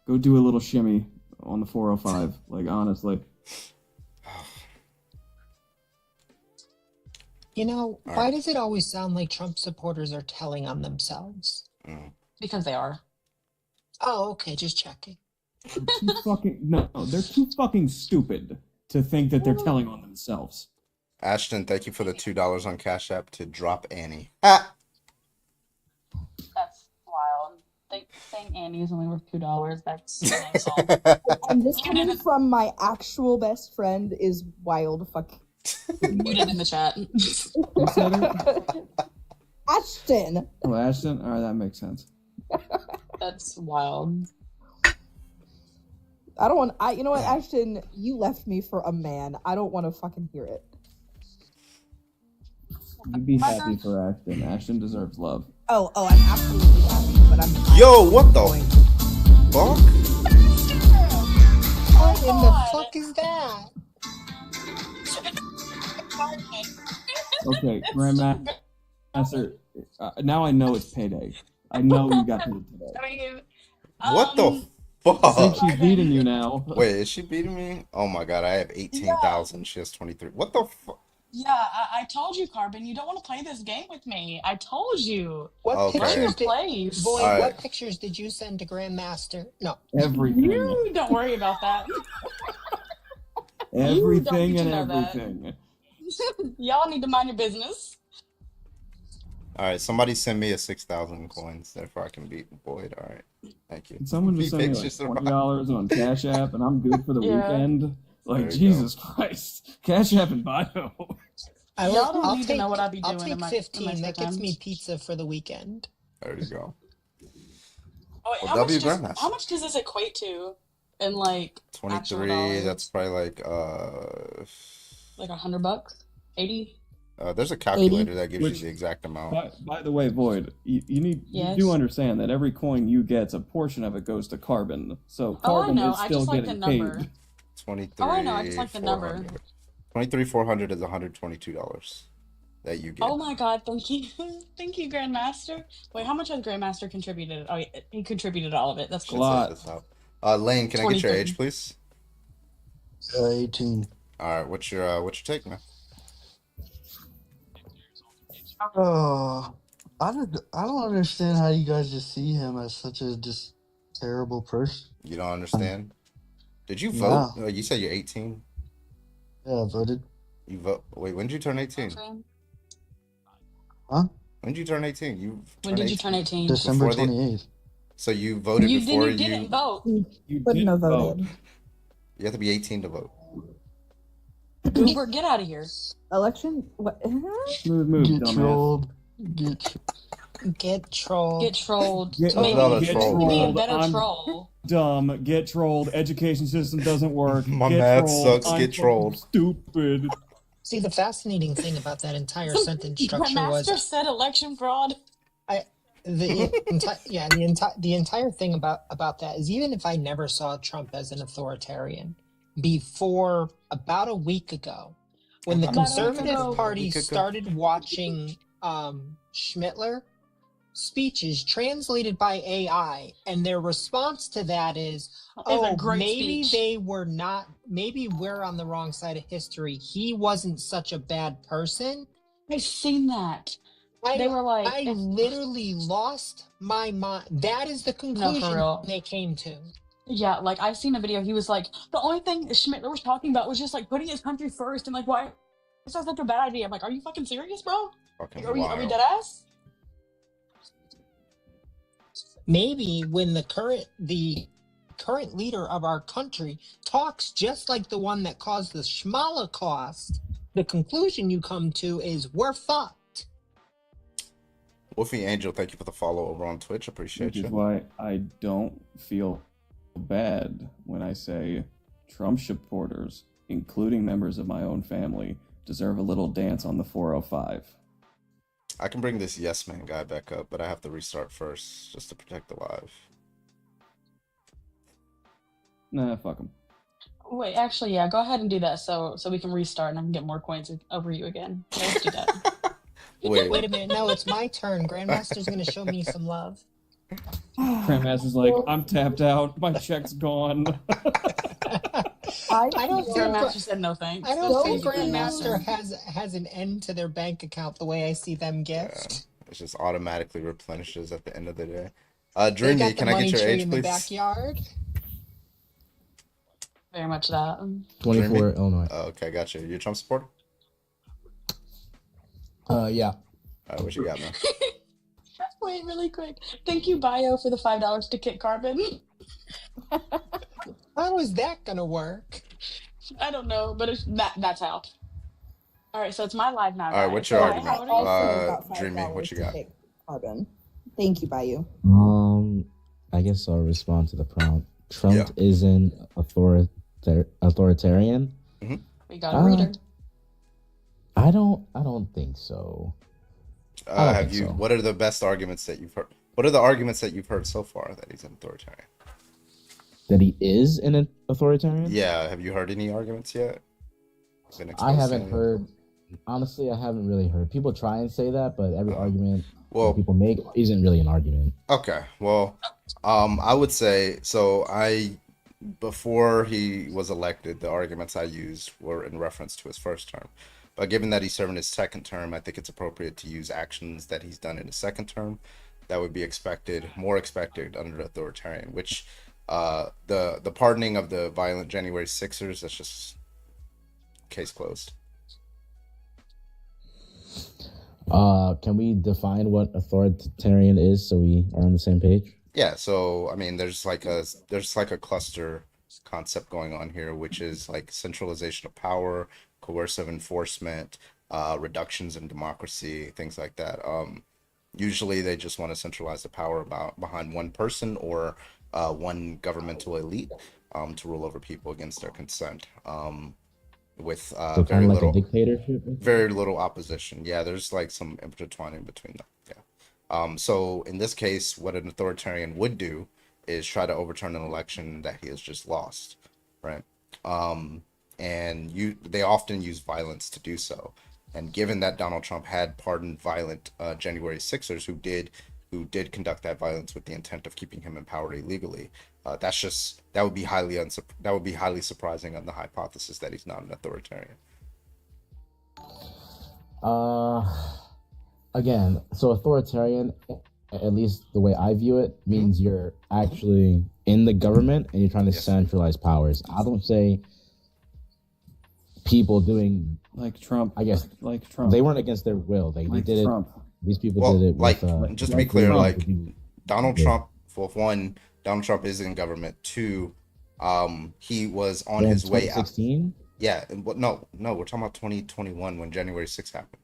go do a little shimmy on the 405. Like honestly. You know, why does it always sound like Trump supporters are telling on themselves? Because they are. Oh, okay, just checking. They're too fucking stupid to think that they're telling on themselves. Ashton, thank you for the $2 on Cash App to drop Annie. Ah! That's wild. Saying Annie is only worth $2. That's an insult. And this coming from my actual best friend is wild fucking. Muted in the chat. Who said it? Ashton. Oh, Ashton? Alright, that makes sense. That's wild. You know what, Ashton, you left me for a man. I don't want to fucking hear it. You'd be happy for Ashton. Ashton deserves love. Oh, I'm absolutely happy, but I'm. Yo, what the fuck? What in the fuck is that? Okay, Grandmaster. Now I know it's payday. I know you got paid today. I mean, What the fuck? I think she's beating you now. Wait, is she beating me? Oh my god, I have 18,000. She has 23. What the fuck? Yeah, I told you, Carbon. You don't want to play this game with me. I told you. What pictures did place? Boy, All right. what pictures did you send to Grandmaster? No. Everything. You don't worry about that. Everything You and don't need to know that. everything. Y'all need to mind your business. All right, somebody send me a 6,000 coins, therefore I can beat Boyd. All right, thank you. Can someone just send me like Pictures $20 on Cash App and I'm good for the Yeah. weekend? Like, There you Jesus Christ. Cash App and bio. Y'all don't need to know what I be I'll doing take in my 15. spare That gets time. me pizza for the weekend. There you go. Oh, wait, Well, how W much does Grandmaster. this equate to in like actual 23, that's dollars? probably Like $100? 80? there's a 80. calculator that gives you Which, the exact amount. by the way, Void, you do Yes. understand that every coin you get, a portion of it goes to Carbon. So Oh, I Carbon know. is I still just like the getting number. paid. 23, Oh, I know. I just like the number. 400. 23,400 is $122 that you get. Oh my God, thank you. Thank you, Grandmaster. Wait, how much has Grandmaster contributed? Oh, yeah, he contributed all of it. That's Should cool. set this up. Lane, can I get your 23. age, please? 18. All right, what's your take, man? I don't understand how you guys just see him as such a just terrible person. You don't understand? Did you vote? Yeah. You said you're 18. Yeah, I voted. You vote. Wait, when did you turn 18? Huh? When did you turn 18? You When turned did you turn 18? December Before the- 28th. So you voted You before didn't vote. You Wouldn't have voted. You have to be 18 to vote. Goober, get out of here. Election? What? Smooth move, Get dumbass. trolled. Get Get trolled. Get trolled. Get, Oh, no, that's Maybe troll. be a trolled. better I'm troll. dumb. Get trolled. Education system doesn't work. My Get math trolled. sucks. I'm Get trolled. Stupid. See, the fascinating thing about that entire sentence structure was Grandmaster said election fraud. the entire thing about that is, even if I never saw Trump as an authoritarian, before about a week ago, when the About a week Conservative ago. Party Week ago. started watching Schmittler speeches translated by AI, and their response to that is, It's a oh, great maybe speech. they were not, maybe we're on the wrong side of history. He wasn't such a bad person. I've seen that. I, They were like, I literally lost my mind. That is the No, conclusion for real. they came to. Yeah, like I've seen a video. He was like, the only thing Schmittler was talking about was just like putting his country first, and like, why? This sounds like a bad idea. I'm like, are you fucking serious, bro? Fucking Are we wild. dead ass? Maybe when the current leader of our country talks just like the one that caused the Schmolocaust, the conclusion you come to is we're fucked. Wolfie Angel, thank you for the follow over on Twitch. Appreciate Which is you. why I don't feel bad when I say Trump supporters, including members of my own family, deserve a little dance on the 405. I can bring this yes man guy back up, but I have to restart first just to protect the live. Nah, fuck him. Wait, actually, yeah, go ahead and do that so we can restart and I can get more coins over you again. Yeah, let's do that. Wait a minute, no, it's my turn. Grandmaster's gonna show me some love. Grandmaster's like, I'm tapped out. My check's gone. I don't think Grandmaster said no thanks. I don't think Thank you, Grandmaster has an end to their bank account the way I see them gift. It just automatically replenishes at the end of the day. They Dreamy, got the can I money get your tree age, in the please? backyard. Very much that. 24, Dreamy? Illinois. Okay, gotcha. You a Trump supporter? Yeah. All right, what you got, man? Wait, really quick. Thank you, Bio, for the $5 to kick Carbon. How is that gonna work? I don't know, but that's how. All right, so it's my live now. All right, guys. what's your So argument? I voted- Dreamy, what you got? Carbon. Thank you, Bayou. I guess I'll respond to the prompt. Trump is an authoritarian. We got a reader. I don't think so. I don't Have think you? so. What are the best arguments that you've heard? What are the arguments that you've heard so far that he's an authoritarian? That he is an authoritarian? Yeah. Have you heard any arguments yet? Been I exposed to haven't any? heard. Honestly, I haven't really heard. People try and say that, but every argument Well- that people make isn't really an argument. Okay. Well, I would say so. Before he was elected, the arguments I used were in reference to his first term. But given that he's serving his second term, I think it's appropriate to use actions that he's done in his second term that would be more expected under authoritarian, which the pardoning of the violent January 6ers, that's just case closed. Can we define what authoritarian is so we are on the same page? Yeah, so I mean, there's like a cluster concept going on here, which is like centralization of power, coercive enforcement, reductions in democracy, things like that. Usually, they just want to centralize the power behind one person or one governmental elite to rule over people against their consent. With So kind of like a dictatorship. very little opposition. Yeah, there's like some intertwining between them. Yeah. So in this case, what an authoritarian would do is try to overturn an election that he has just lost, right? And they often use violence to do so. And given that Donald Trump had pardoned violent January 6ers who did conduct that violence with the intent of keeping him in power illegally, that would be highly surprising on the hypothesis that he's not an authoritarian. Again, so authoritarian, at least the way I view it, means you're actually in the government and you're trying to centralize powers. I don't say people doing like Trump. I guess like Trump. They weren't against their will. They did Trump. it. These people did it. Like, with, just to be clear, Trump. like Donald Trump, for one, Donald Trump is in government. Two, he was on his way out. 2016? Yeah, no, we're talking about 2021 when January 6th happened.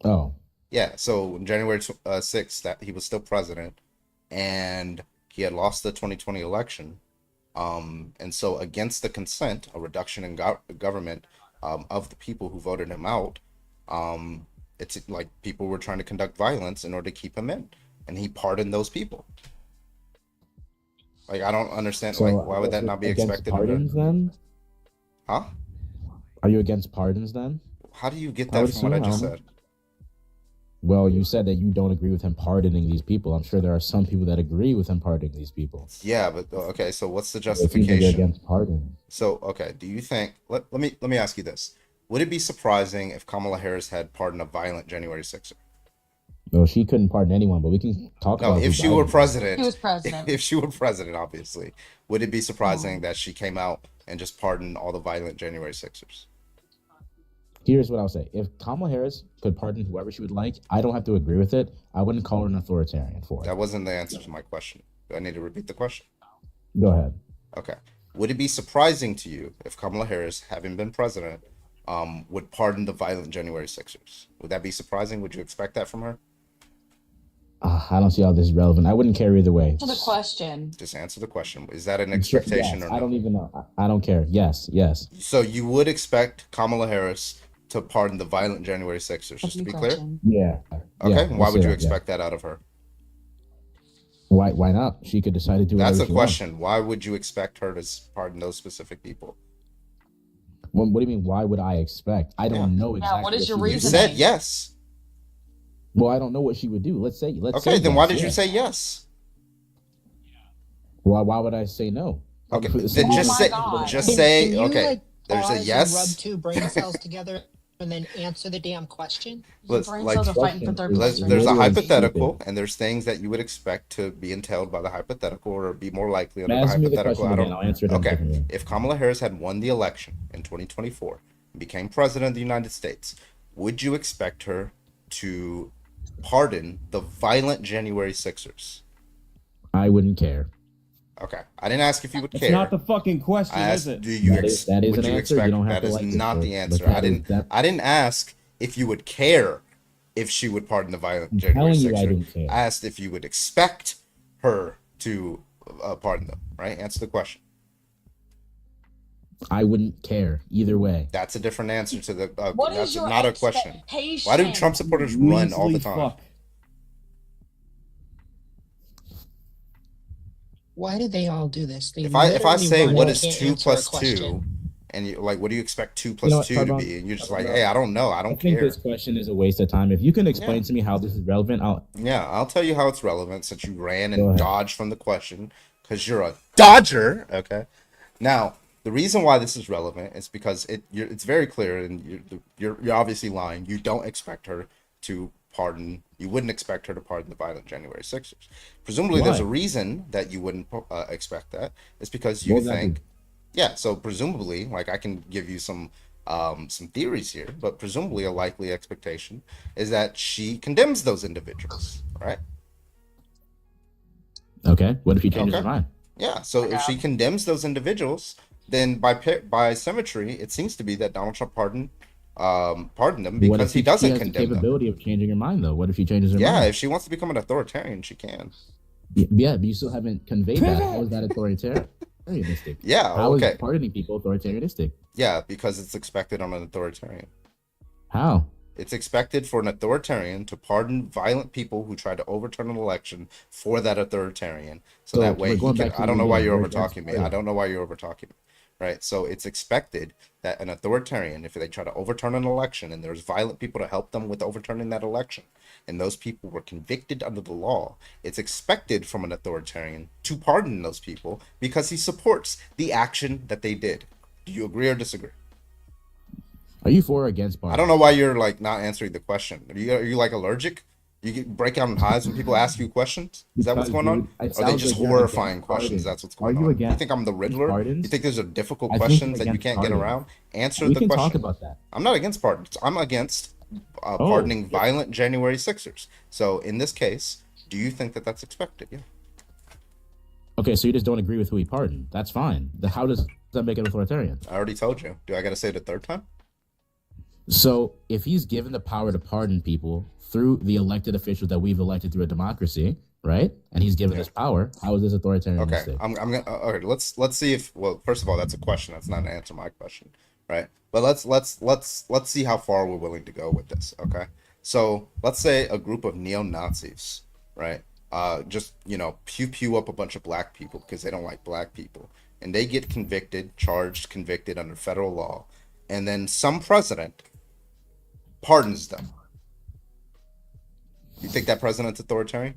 Oh. Yeah, so January 6th, that he was still president, and he had lost the 2020 election. And so against the consent, a reduction in government of the people who voted him out, it's like people were trying to conduct violence in order to keep him in, and he pardoned those people. Like, I don't understand. So, like, why would that not be against expected? Pardons then? Huh? Are you against pardons then? How do you get that from what I just said? Well, you said that you don't agree with him pardoning these people. I'm sure there are some people that agree with him pardoning these people. Yeah, but okay. So what's the So it seems like you're justification? against pardon. So okay, do you think? Let me ask you this: would it be surprising if Kamala Harris had pardoned a violent January 6er? No, she couldn't pardon anyone, but we can talk No, about if who she were Biden- president, He was president. if she were president, obviously, would it be surprising that she came out and just pardoned all the violent January 6ers? Here's what I'll say. If Kamala Harris could pardon whoever she would like, I don't have to agree with it. I wouldn't call her an authoritarian for it. That wasn't the answer to my question. Do I need to repeat the question? Go ahead. Okay. Would it be surprising to you if Kamala Harris, having been president, would pardon the violent January 6ers? Would that be surprising? Would you expect that from her? I don't see how this is relevant. I wouldn't care either way. To the question. Just answer the question. Is that an Sure, expectation yes, or I no? don't even know. I don't care. Yes. So you would expect Kamala Harris to pardon the violent January 6ers, just to be clear? Yeah. Okay. Yeah, Why let's would say you that, yeah. expect that out of her? Why not? She could decide to do That's whatever a she wants. question. Why would you expect her to pardon those specific people? What do you mean? Why would I expect? I don't know exactly. what is your she would You do. said yes. Well, I don't know what she would do. Let's say. Okay, then yes, why did you yeah. say yes? Why would I say no? Okay, It's then not- just say, Can you, okay, like, there's pause a and rub yes. two brain cells together and then answer the damn question? Let's, brain like, cells are fighting for their there's position. a hypothetical, and there's things that you would expect to be entailed by the hypothetical or be more likely under the Ask me the hypothetical. question I don't. again. I'll answer it in a Okay, different way. if Kamala Harris had won the election in 2024 and became president of the United States, would you expect her to pardon the violent January 6ers? I wouldn't care. Okay, I didn't ask if you would It's care. not the fucking question, I is asked, it? do you That is would an you answer. You expect don't have that to is like it, not but- the but answer. that I is- didn't that- I didn't ask if you would care if she would pardon the violent I'm January telling you 6ers. I didn't care. I asked if you would expect her to pardon them, right? Answer the question. I wouldn't care either way. That's a different answer to the What is that's your not a question. expectation? Why do Trump supporters run all the Measly time? fuck. Why do they all do this? They If I literally say run what and is can't 2 answer a plus 2, question. and you like, what do you expect 2 plus know what, 2 to Tarbon? be? And you're just like, hey, I don't know, I don't think care. this question is a waste of time. If you can explain to me how this is relevant, I'll tell you how it's relevant since you ran Go and ahead. dodged from the question because you're a dodger. Okay. Now, the reason why this is relevant is because it's very clear, and you're obviously lying. You don't expect her to pardon. You wouldn't expect her to pardon the violent January 6ers. Presumably, there's Why? a reason that you wouldn't expect that. It's because you What would that think, be? yeah. So presumably, like I can give you some theories here, but presumably a likely expectation is that she condemns those individuals, right? okay. What if he changes Okay. his mind? Yeah, so if she condemns those individuals, then by symmetry, it seems to be that Donald Trump pardoned pardon them What because if he she doesn't has the condemn them. capability of changing her mind, though? What if she changes her Yeah, mind? if she wants to become an authoritarian, she can. Yeah, but you still haven't conveyed that. How is that authoritarianistic? Yeah, How is okay. pardoning people authoritarianistic? Yeah, because it's expected on an authoritarian. How? It's expected for an authoritarian to pardon violent people who try to overturn an election for that authoritarian. So that way we're he going can. back to I don't know the why beginning. you're We're over talking me. against I don't know why you're over talking me. Right. So it's expected that an authoritarian, if they try to overturn an election and there's violent people to help them with overturning that election, and those people were convicted under the law, it's expected from an authoritarian to pardon those people because he supports the action that they did. Do you agree or disagree? Are you for or against I pardoning? don't know why you're like not answering the question. Are you like allergic? You get break out in hives when people ask you questions? Is that what's Because, going on? dude, it Or are they sounds just like you're horrifying against questions? pardons. That's what's Are going you on. You against think I'm the Riddler? pardons? You think there's a difficult I think questions you're that you against can't get pardons. around? Answer We the can question. talk about that. I'm not against pardons. I'm against Oh, pardoning violent January 6ers. So in this case, do you think that that's expected? Yeah. okay. So you just don't agree with who he pardoned. That's fine. How does that make it authoritarian? I already told you. Do I got to say it a third time? So if he's given the power to pardon people through the elected officials that we've elected through a democracy, right? And he's given this power, how is this authoritarian? Okay, I'm gonna okay. Let's see if first of all, that's a question. That's not an answer to my question, right? But let's see how far we're willing to go with this. Okay, so let's say a group of neo-Nazis, right? Just pew up a bunch of black people because they don't like black people, and they get charged, convicted under federal law, and then some president pardons them. You think that president's authoritarian?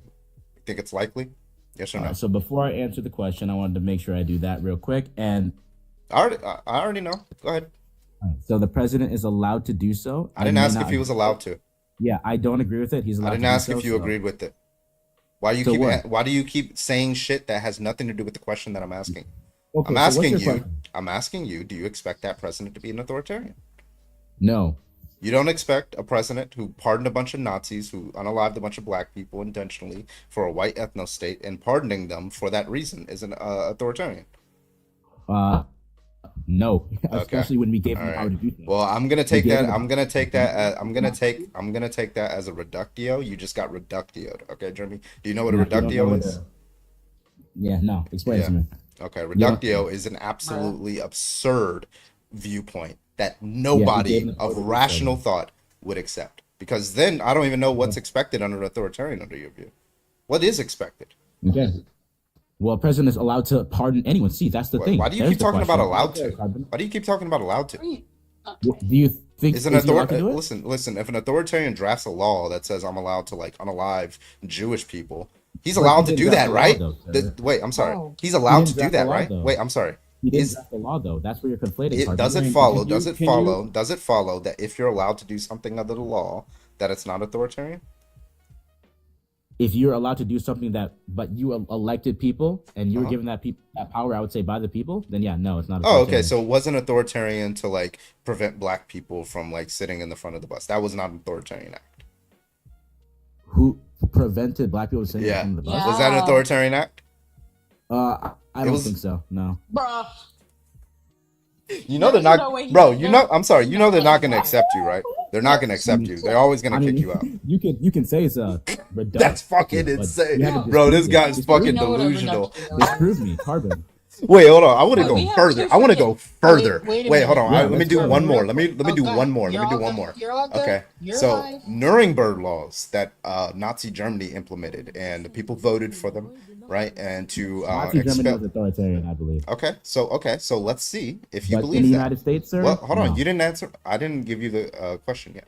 You think it's likely? Yes or no? So before I answer the question, I wanted to make sure I do that real quick. And I already know. Go ahead. So the president is allowed to do so. I didn't ask if he was allowed to. Yeah, I don't agree with it. He's allowed. I didn't to do ask so, if you so- agreed with it. Why do you keep saying shit that has nothing to do with the question that I'm asking? Okay, I'm so what's asking your you. question? I'm asking you. Do you expect that president to be an authoritarian? No. You don't expect a president who pardoned a bunch of Nazis, who unalived a bunch of black people intentionally for a white ethno state, and pardoning them for that reason is an authoritarian. No. Okay. Especially when we gave him All the power right. to do so. Well, I'm gonna We take gave that. him- I'm gonna take that. I'm gonna take that as a reductio. You just got reductioed. Okay, Jeremy. Do you know what a No, you don't know reductio what is? Yeah, no. Explain it to me. Okay, You don't- reductio is an absolutely absurd viewpoint that nobody gave him the of power to do rational so. thought would accept. Because then I don't even know what's expected under an authoritarian under your view. What is expected? Okay. Well, a president is allowed to pardon anyone. See, that's the thing. Why do you There's keep the talking about question. allowed to? Why do you keep talking about allowed to? Do you think Is an is he allowed to do author it? listen, if an authoritarian drafts a law that says I'm allowed to like unalive Jewish people, he's But allowed he to didn't do draft that, the law, right? though, sir. Wait, I'm sorry. No. He's He allowed didn't to do draft the that, law, right? though. Wait, I'm sorry. He didn't Is draft the law, though. That's where you're conflating. it Carter. does it Can follow? you- Does it can follow? you- Does it follow that if you're allowed to do something under the law, that it's not authoritarian? If you're allowed to do something but you elected people and you were Uh-huh. given that power, I would say by the people, then yeah, no, it's not. Oh, okay. authoritarian. So it wasn't authoritarian to like prevent black people from like sitting in the front of the bus. That was not an authoritarian act. Who prevented black people from sitting Yeah. on the bus? Was that an authoritarian act? I It don't was- think so. No. Bruh. You know they're There's not, no way he bro. did You that. know, I'm sorry. You know they're not going to accept you, right? They're not going to accept you. They're always going to kick you out. You can say it's a reduction. That's fucking but insane, you haven't bro. This disproved it. guy's Disprove fucking it. delusional. Disprove me, Carbon. Wait, hold on. I want to But we go have further. two I want to go further. wait a Wait, hold on. minute. Let me let's do go. one more. Let me do Oh, God. one more. You're Let me do all one good. more. You're all good. Okay. You're So alive. Nuremberg laws that Nazi Germany implemented, and the people voted for them, right? And to Nazi Germany expel. was authoritarian, I believe. Okay. So let's see if you But believe in the that. United States, sir? Well, hold on. No. You didn't answer. I didn't give you the question yet.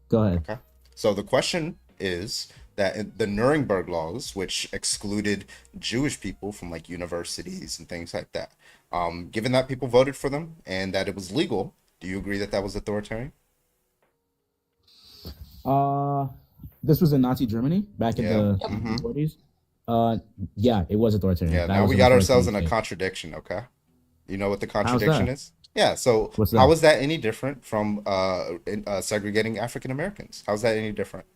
Go ahead. Okay. So the question is that the Nuremberg laws, which excluded Jewish people from like universities and things like that, given that people voted for them and that it was legal, do you agree that that was authoritarian? This was in Nazi Germany back in Yeah. the Mhm. 40s. Yeah, it was authoritarian. Yeah. That Now was we an got ourselves in authoritarian a state. contradiction. Okay. You know what the How's contradiction that? is? Yeah. So What's how that? is that any different from segregating African Americans? How's that any different?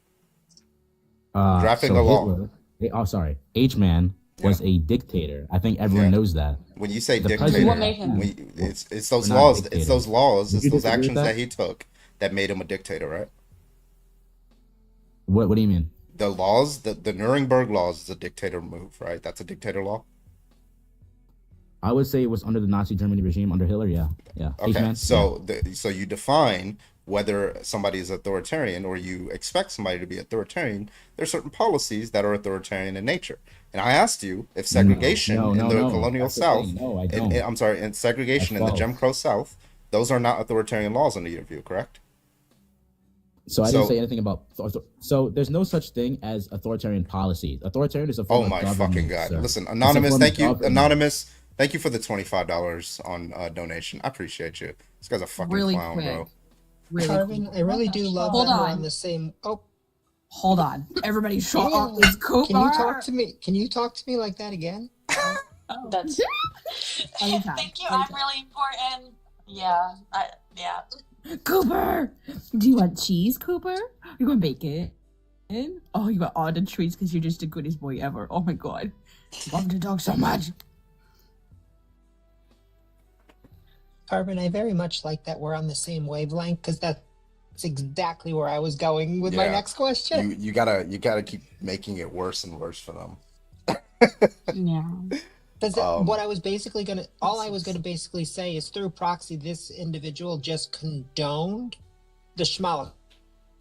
Drafting So a law. Hitler, oh, sorry. H-Man was a dictator. I think everyone Yeah. knows that. When you say The dictator, president- What made him? it's those We're not laws, dictators. it's those laws, Would it's you those disagree with actions that? that he took that made him a dictator, right? What do you mean? The laws, the Nuremberg laws is a dictator move, right? That's a dictator law. I would say it was under the Nazi Germany regime under Hitler. Yeah. Okay, H-man? so so you define whether somebody is authoritarian or you expect somebody to be authoritarian. There's certain policies that are authoritarian in nature. And I asked you if segregation in the colonial That's the South, thing. No, I don't. I'm sorry, and segregation in the false. Jim Crow South, those are not authoritarian laws under your view, correct? So I didn't say anything about. So there's no such thing as authoritarian policies. Authoritarian is a form Oh of my government, fucking God. sir. Listen, It's a Anonymous, form of thank you. government. Anonymous, thank you for the $25 on donation. I appreciate you. This guy's a fucking Really clown, quick. bro. Really Carbon, I really do love Hold that we're on. on the same. Oh, Hold on. Everybody shut yeah. up. It's Cooper. Can you talk to me? Can you talk to me like that again? That's Anytime. thank you. I'm really important. Yeah. Cooper, do you want cheese, Cooper? You want bacon? Oh, you got all the treats because you're just the goodest boy ever. Oh my god. Love the dog so much. Carbon, I very much like that we're on the same wavelength because that's exactly where I was going with my Yeah. next question. You gotta keep making it worse and worse for them. Yeah. Because what I was basically all I was gonna basically say is through proxy, this individual just condoned the Schmala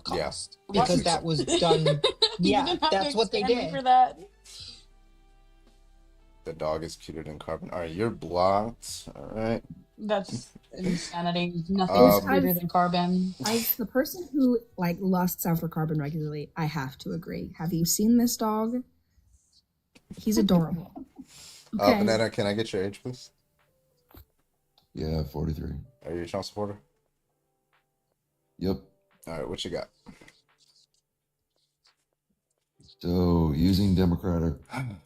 cost because that was done. Yeah, that's what they did. For that. The dog is cuter than Carbon. All right, you're blocked. All right. That's insanity. Nothing's cuter than Carbon. As the person who like lusts after Carbon regularly, I have to agree. Have you seen this dog? He's adorable. Okay. Banana, can I get your age, please? Yeah, 43. Are you a Trump supporter? Yep. All right, what you got? So, using democratic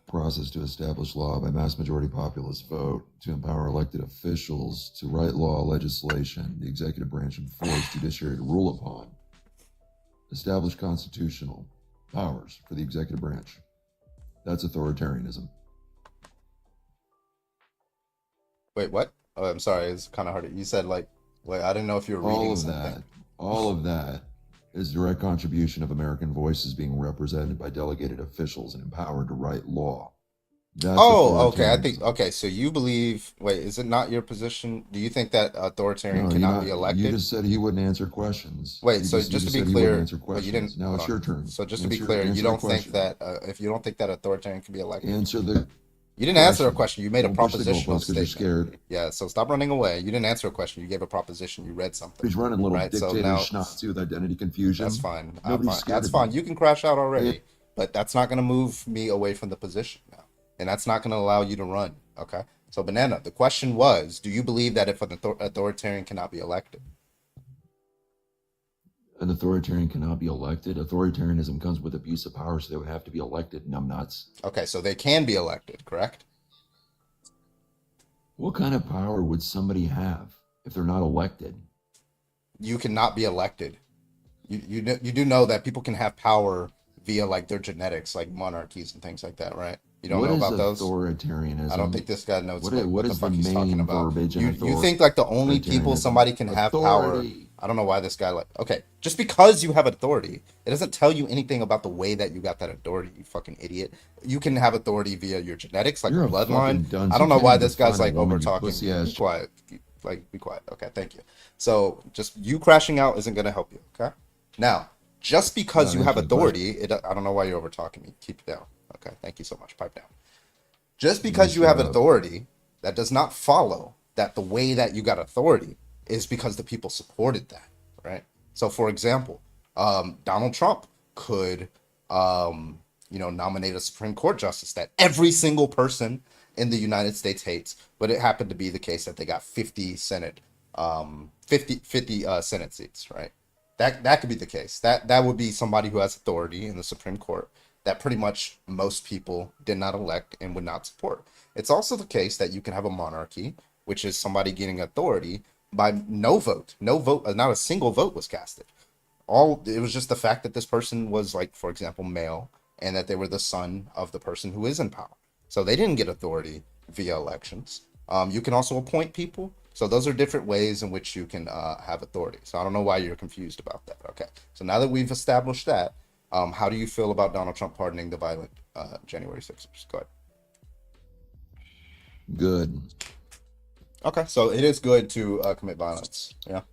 process to establish law by mass majority populist vote to empower elected officials to write law, legislation, the executive branch enforce, judiciary to rule upon, establish constitutional powers for the executive branch. That's authoritarianism. Wait, what? Oh, I'm sorry. It's kind of hard. You said wait, I didn't know if you were reading something. All of that is direct contribution of American voices being represented by delegated officials and empowered to write law. That's Okay. Okay. So you believe? Wait, is it not your position? Do you think that authoritarian No, cannot be elected? You just said he wouldn't answer questions. Wait, You so just just to be said he clear, wouldn't answer but you didn't. questions. Now it's your turn. So just to be Answer- clear, answer you the don't think question. that if you don't think that authoritarian can be elected, Answer the. you didn't answer a question. You made a Don't push the propositional goalposts 'cause you're statement. scared. Yeah. So stop running away. You didn't answer a question. You gave a proposition. You read something. He's running little right? dictator So now schnapps with identity confusion. that's fine. I'm Nobody's fine. scared That's of fine. you. You can crash out already, but that's not going to move me away from the position now, and that's not going to allow you to run. Okay. So Banana, the question was, do you believe that if an authoritarian cannot be elected? An authoritarian cannot be elected. Authoritarianism comes with abuse of power, so they would have to be elected. Numbnuts. Okay, so they can be elected, correct? What kind of power would somebody have if they're not elected? You cannot be elected. You do know that people can have power via their genetics, like monarchies and things like that, right? You don't know about those? Authoritarianism? I don't think this guy knows What the is fuck the he's talking main about. verbiage in You think the only people authoritarianism? somebody can have power. Authority. I don't know why this guy okay, just because you have authority, it doesn't tell you anything about the way that you got that authority, you fucking idiot. You can have authority via your genetics, like You're your a fucking bloodline. dunce. I don't You know why can't this even guy's find a woman, over you talking. pussy ass Be quiet. Be quiet. Okay, thank you. So just you crashing out isn't gonna help you, okay? Now, just because you have authority, I don't know why you're over talking me. Keep it down. Okay, thank you so much. Pipe down. Just because you have authority, that does not follow that the way that you got authority is because the people supported that, right? So, for example, Donald Trump could, nominate a Supreme Court justice that every single person in the United States hates, but it happened to be the case that they got 50 Senate seats, right? That could be the case. That would be somebody who has authority in the Supreme Court that pretty much most people did not elect and would not support. It's also the case that you can have a monarchy, which is somebody getting authority by no vote. Not a single vote was casted. It was just the fact that this person was, for example, male, and that they were the son of the person who is in power. So they didn't get authority via elections. You can also appoint people. So those are different ways in which you can have authority. So I don't know why you're confused about that. Okay. So now that we've established that, how do you feel about Donald Trump pardoning the violent January 6ers? Go ahead. Good. Okay, so it is good to commit violence. Yeah.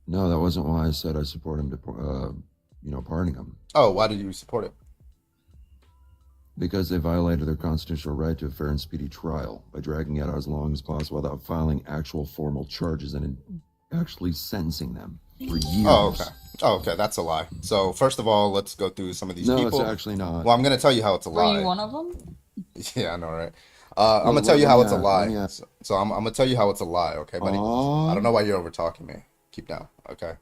No, that wasn't why I said I support him to, pardoning him. Oh, why did you support it? Because they violated their constitutional right to a fair and speedy trial by dragging it out as long as possible without filing actual formal charges and actually sentencing them for years. Oh, okay. Oh, okay. That's a lie. So first of all, let's go through some of these No, people. it's actually not. Well, I'm going to tell you how it's a Were lie. you one of them? Yeah, I know, right? I'm going to tell you how it's a lie. Yeah. So I'm going to tell you how it's a lie, okay, buddy? I don't know why you're over talking me. Keep down, okay?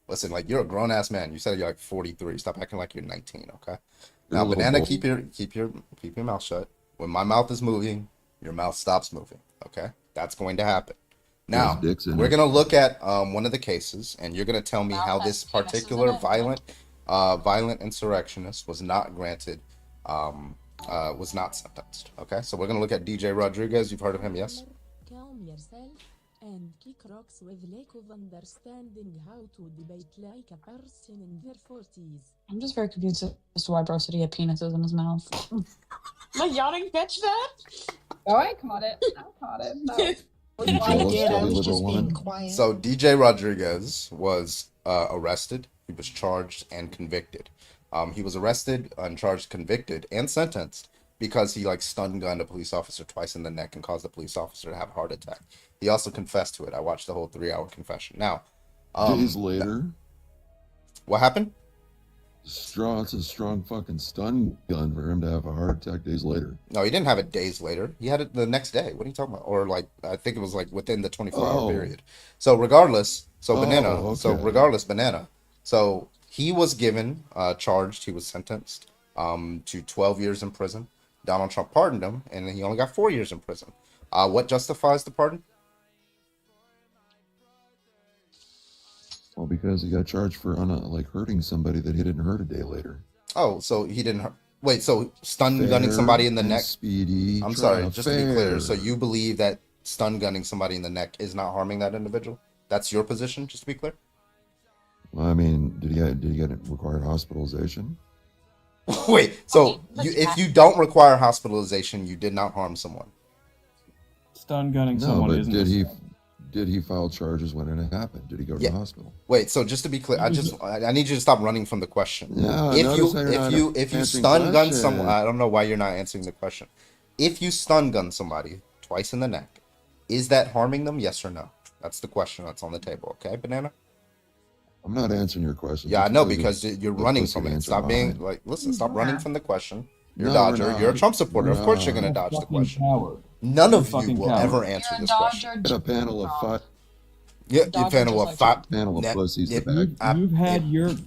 Listen, like, you're a grown ass man. You said you're like 43. Stop acting like you're 19, okay? You're Now, a little Banana, bold. keep your mouth shut. When my mouth is moving, your mouth stops moving, okay? That's going to happen. Now, There's dicks in we're it. going to look at one of the cases, and you're going to tell me how this particular violent insurrectionist was not granted, was not sentenced. Okay, so we're going to look at DJ Rodriguez. You've heard of him, yes? Calm yourself and kick rocks with lack of understanding how to debate like a person in their 40s. I'm just very confused as to why bro said he had penises in his mouth. Like, y'all didn't catch that? Oh, I caught it. I caught it. No. I did. I was just being quiet. So DJ Rodriguez was arrested. He was charged and convicted. He was arrested and charged, convicted, and sentenced because he like stun gunned a police officer twice in the neck and caused the police officer to have a heart attack. He also confessed to it. I watched the whole 3-hour confession. Now, Days later, what happened? it's a strong fucking stun gun for him to have a heart attack days later. No, he didn't have it days later. He had it the next day. What are you talking about? Or like, I think it was like within the 24-hour Oh. period. So regardless, Oh, Banana. So he was given, charged, he was sentenced to 12 years in prison. Donald Trump pardoned him, and he only got 4 years in prison. What justifies the pardon? Well, because he got charged for hurting somebody that he didn't hurt a day later. Oh, so he didn't hurt. Wait, so stun gunning Fair somebody in the and neck? speedy I'm sorry, trial. just to be clear. So Fair. you believe that stun gunning somebody in the neck is not harming that individual? That's your position, just to be clear? Well, I mean, did he get required hospitalization? Wait, so if you don't require hospitalization, you did not harm someone? Stun gunning No, someone but isn't. did he file charges when it happened? Did he go to Yeah. the hospital? Wait, so just to be clear, I need you to stop running from the question. No, if notice how you're not you answering stun gun question. someone, I don't know why you're not answering the question. If you stun gun somebody twice in the neck, is that harming them? Yes or no? That's the question that's on the table. Okay, Banana. I'm not answering your question. Yeah, I Just know because because you're the running pussy from it. answer Stop being mine. like, listen, stop running from the question. You're a No, we're dodger. not. You're a Trump supporter. We're Of course, you're not. gonna dodge the Fucking question. coward. None You're a of you fucking will coward. ever answer this question. Got a panel of five. Yeah, you Dodger panel just of like five. Panel of pussies. Yep. The back.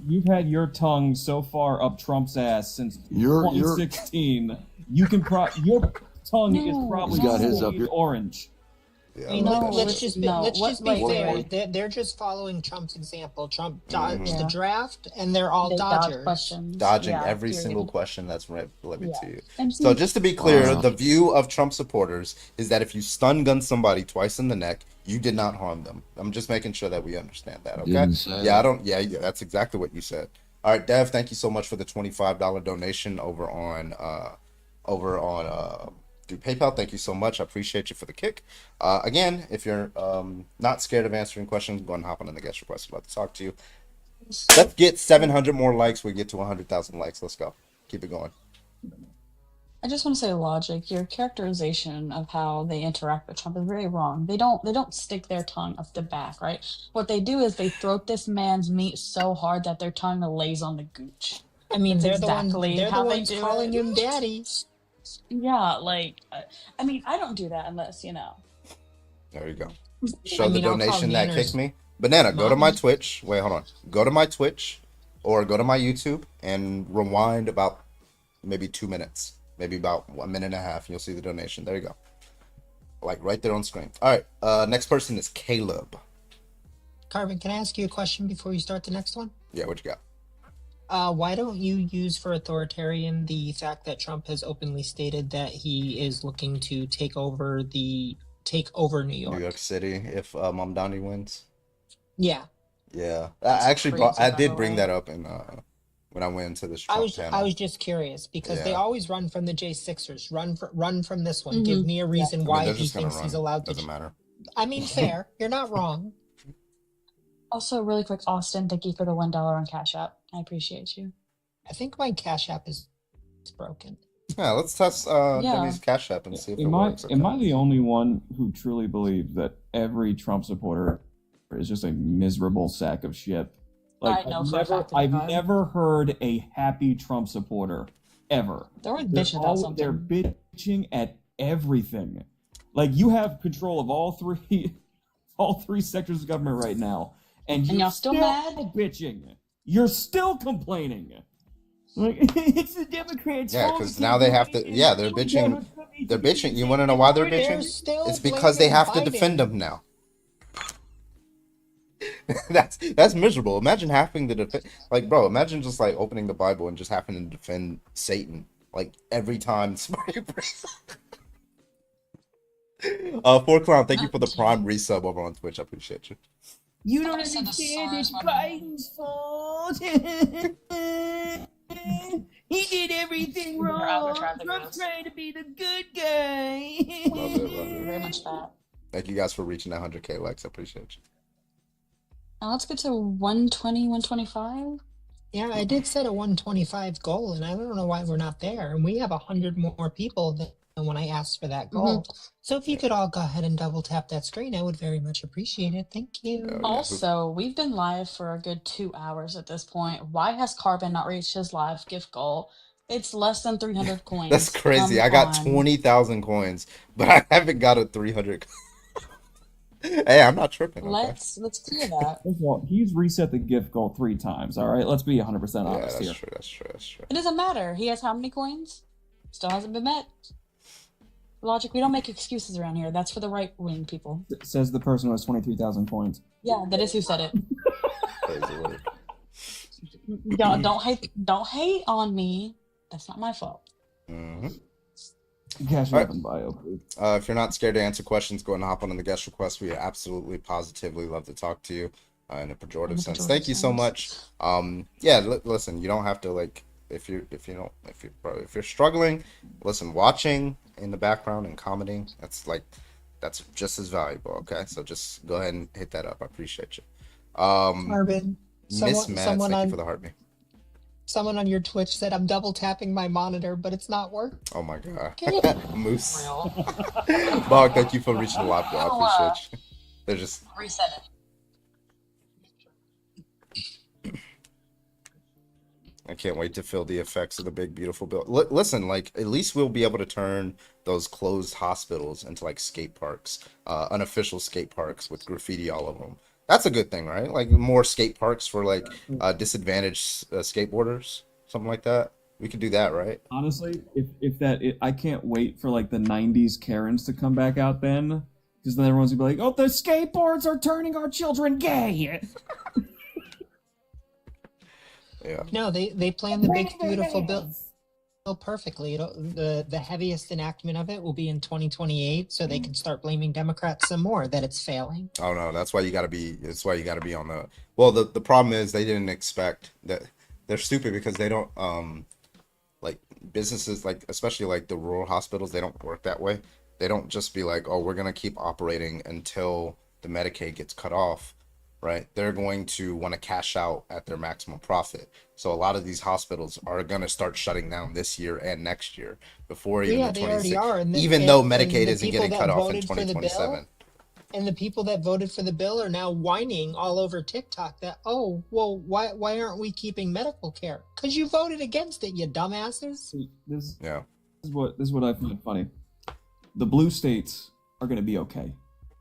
You've had your tongue so far up Trump's ass since You're- 2016. You can your tongue is probably He's got his up fully your- orange. Yeah, You I know, love that let's shit. just be, let's just be wait, fair. wait. They're just following Trump's example. Trump dodged Yeah. the draft, and they're all They dodge Dodgers. questions. Dodging Yeah, every period. single question that's relevant to you. And So just to be clear, Wow. the view of Trump supporters is that if you stun gun somebody twice in the neck, you did not harm them. I'm just making sure that we understand that. Okay? Didn't say Yeah, that. I don't. Yeah, that's exactly what you said. All right, Dev. Thank you so much for the $25 donation over on through PayPal. Thank you so much. I appreciate you for the kick. Again, if you're not scared of answering questions, go and hop on the guest request. I'd love to talk to you. Let's get 700 more likes. We get to 100,000 likes. Let's go. Keep it going. I just want to say logic. Your characterization of how they interact with Trump is very wrong. They don't stick their tongue up the back, right? What they do is they throat this man's meat so hard that their tongue lays on the gooch. I mean, That's they're exactly the how they ones do calling it. him daddy. Yeah, like I mean, I don't do that unless There you go. Show I the mean, I'll call donation that manners kicked me. Banana, go to my mommy. Twitch. Wait, hold on. Go to my Twitch or go to my YouTube and rewind about maybe 2 minutes, maybe about 1.5 minutes. You'll see the donation. There you go. Like right there on screen. All right. Next person is Caleb. Carbon, can I ask you a question before you start the next one? Yeah, what you got? Why don't you use for authoritarian the fact that Trump has openly stated that he is looking to take over New York? New York City, if Mamdani wins. Yeah. Yeah, That's I actually crazy, I by did the bring way. that up in when I went into this I Trump panel. was just curious because they Yeah. always run from the J6ers. Run from this one. Give Mhm. me a reason I mean, why they're he just gonna thinks he's run. allowed to. Doesn't matter. I mean, fair. You're not wrong. Also, really quick, Austin, thank you for the $1 on Cash App. I appreciate you. I think my Cash App is broken. Yeah, let's test Yeah. Demi's Cash App and see if it Am I works. am I the only one who truly believes that every Trump supporter is just a miserable sack of shit? Like I know for a fact that I've they are. never heard a happy Trump supporter ever. They're always bitching about They're something. bitching at everything. Like you have control of all three sectors of government right now, and And you're y'all still mad? bitching. You're still complaining. Like it's the Democrats' Yeah, fault. because now they have to. Yeah, they're bitching. They're bitching. You want to know why they're bitching? It's because they have to defend him now. that's miserable. Imagine having to defend. Like, bro, imagine just like opening the Bible and just having to defend Satan like every time somebody brings. 4Clown, thank you for the Prime resub over on Twitch. I appreciate you. You don't Somebody said the understand. SARS It's one. Biden's fault. He did everything They're wrong. Alcatraz Trump's ghosts. trying to be the good guy. Love it, love it. Very much that. Thank you guys for reaching that 100K likes. I appreciate you. Now let's get to 120, 125. Yeah, I did set a 125 goal, and I don't know why we're not there. And we have 100 more people than when I asked for that goal. So if you could all go ahead and double tap that screen, I would very much appreciate it. Thank you. Also, we've been live for a good 2 hours at this point. Why has Carbon not reached his live gift goal? It's less than 300 coins. That's crazy. Come I got on. 20,000 coins, but I haven't got a 300. Hey, I'm not tripping. Okay? Let's clear that. First of all, he's reset the gift goal 3 times. All right, let's be 100% Yeah, honest that's here. true. That's true. That's true. It doesn't matter. He has how many coins? Still hasn't been met. Logic, we don't make excuses around here. That's for the right wing people. Says the person who has 23,000 coins. Yeah, that is who said it. Crazy word. Don't hate on me. That's not my fault. Mm-hmm. Cash All up right. in bio, please. If you're not scared to answer questions, go and hop on the guest request. We absolutely, positively love to talk to you in a pejorative sense. Thank you so much. Yeah, listen, you don't have to like if you're struggling, listen, watching in the background and commenting, that's just as valuable. Okay, so just go ahead and hit that up. I appreciate you. Carbon. Miss Mads, someone thank on you for the heartbeat. someone on your Twitch said I'm double tapping my monitor, but it's not working. Oh my god, Okay. Moose. Bog, thank you for reaching the live goal. I appreciate you. They're just Reset it. I can't wait to feel the effects of the big beautiful bill. Listen, like at least we'll be able to turn those closed hospitals into like skate parks, unofficial skate parks with graffiti all over them. That's a good thing, right? Like more skate parks for like disadvantaged skateboarders, something like that. We could do that, right? Honestly, I can't wait for like the 90s Karens to come back out then. Because then everyone's gonna be like, oh, the skateboards are turning our children gay. Yeah. No, they planned the big beautiful bill perfectly. The heaviest enactment of it will be in 2028, so they can start blaming Democrats some more that it's failing. Oh no, that's why you gotta be on the well, the problem is they didn't expect that. They're stupid because they don't like businesses, like especially like the rural hospitals, they don't work that way. They don't just be like, oh, we're gonna keep operating until the Medicaid gets cut off, right? They're going to want to cash out at their maximum profit. So a lot of these hospitals are gonna start shutting down this year and next year before even Yeah, the they already 26. are. Even though and Medicaid the isn't people getting that cut off in voted for the bill- 2027. And the people that voted for the bill are now whining all over TikTok that, oh, well, why aren't we keeping medical care? Because you voted against it, you dumbasses. This Yeah. is what I find funny. The blue states are going to be okay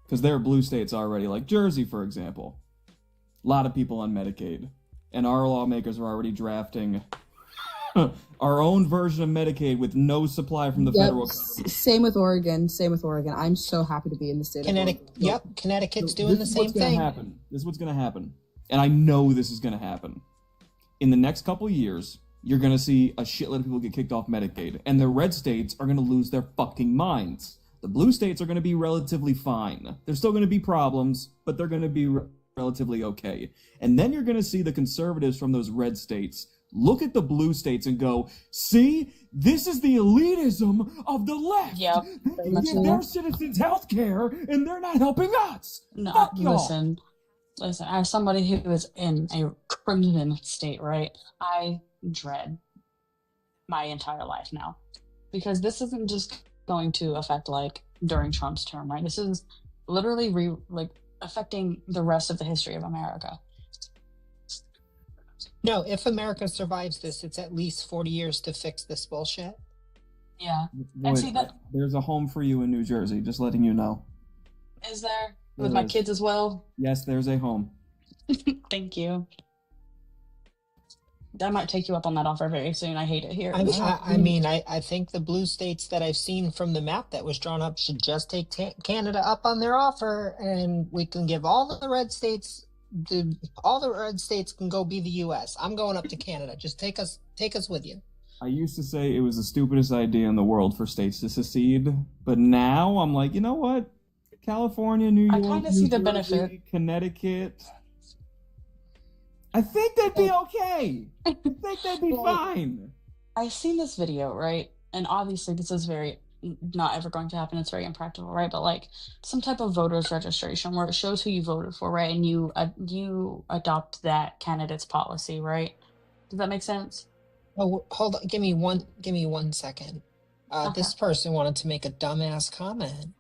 because there are blue states already, like Jersey, for example. A lot of people on Medicaid, and our lawmakers are already drafting our own version of Medicaid with no supply from the federal government. Same with Oregon. I'm so happy to be in the state of Oregon. Connecticut's doing the This is same what's gonna thing. happen. This is what's going to happen, and I know this is going to happen. in the next couple years, you're going to see a shitload of people get kicked off Medicaid, and the red states are going to lose their fucking minds. The blue states are going to be relatively fine. There's still going to be problems, but they're going to be relatively okay. And then you're going to see the conservatives from those red states look at the blue states and go, see, this is the elitism of the left. Yep. They can give their citizens health care, and they're not helping us. No, Fuck y'all. Listen, as somebody who is in a crimson state, right, I dread my entire life now. Because this isn't just going to affect, like, during Trump's term, right? This is literally, affecting the rest of the history of America. No, if America survives this, it's at least 40 years to fix this bullshit. Yeah. Boy, And see that there's a home for you in New Jersey, just letting you know. is there with my is. kids as well. Yes, there's a home. Thank you. I might take you up on that offer very soon. I hate it here. I think the blue states that I've seen from the map that was drawn up should just take Canada up on their offer, and we can give all the red states. All the red states can go be the U.S. I'm going up to Canada. Just take us with you. I used to say it was the stupidest idea in the world for states to secede, but now I'm like, you know what? California, New York, I kind of see the benefit. Connecticut. I think they'd be okay. I think they'd be fine. I've seen this video, right? And obviously this is very not ever going to happen. It's very impractical, right? But like some type of voters registration where it shows who you voted for, right? And you adopt that candidate's policy, right? Does that make sense? Oh, hold on. Give me 1 second. This person wanted to make a dumbass comment.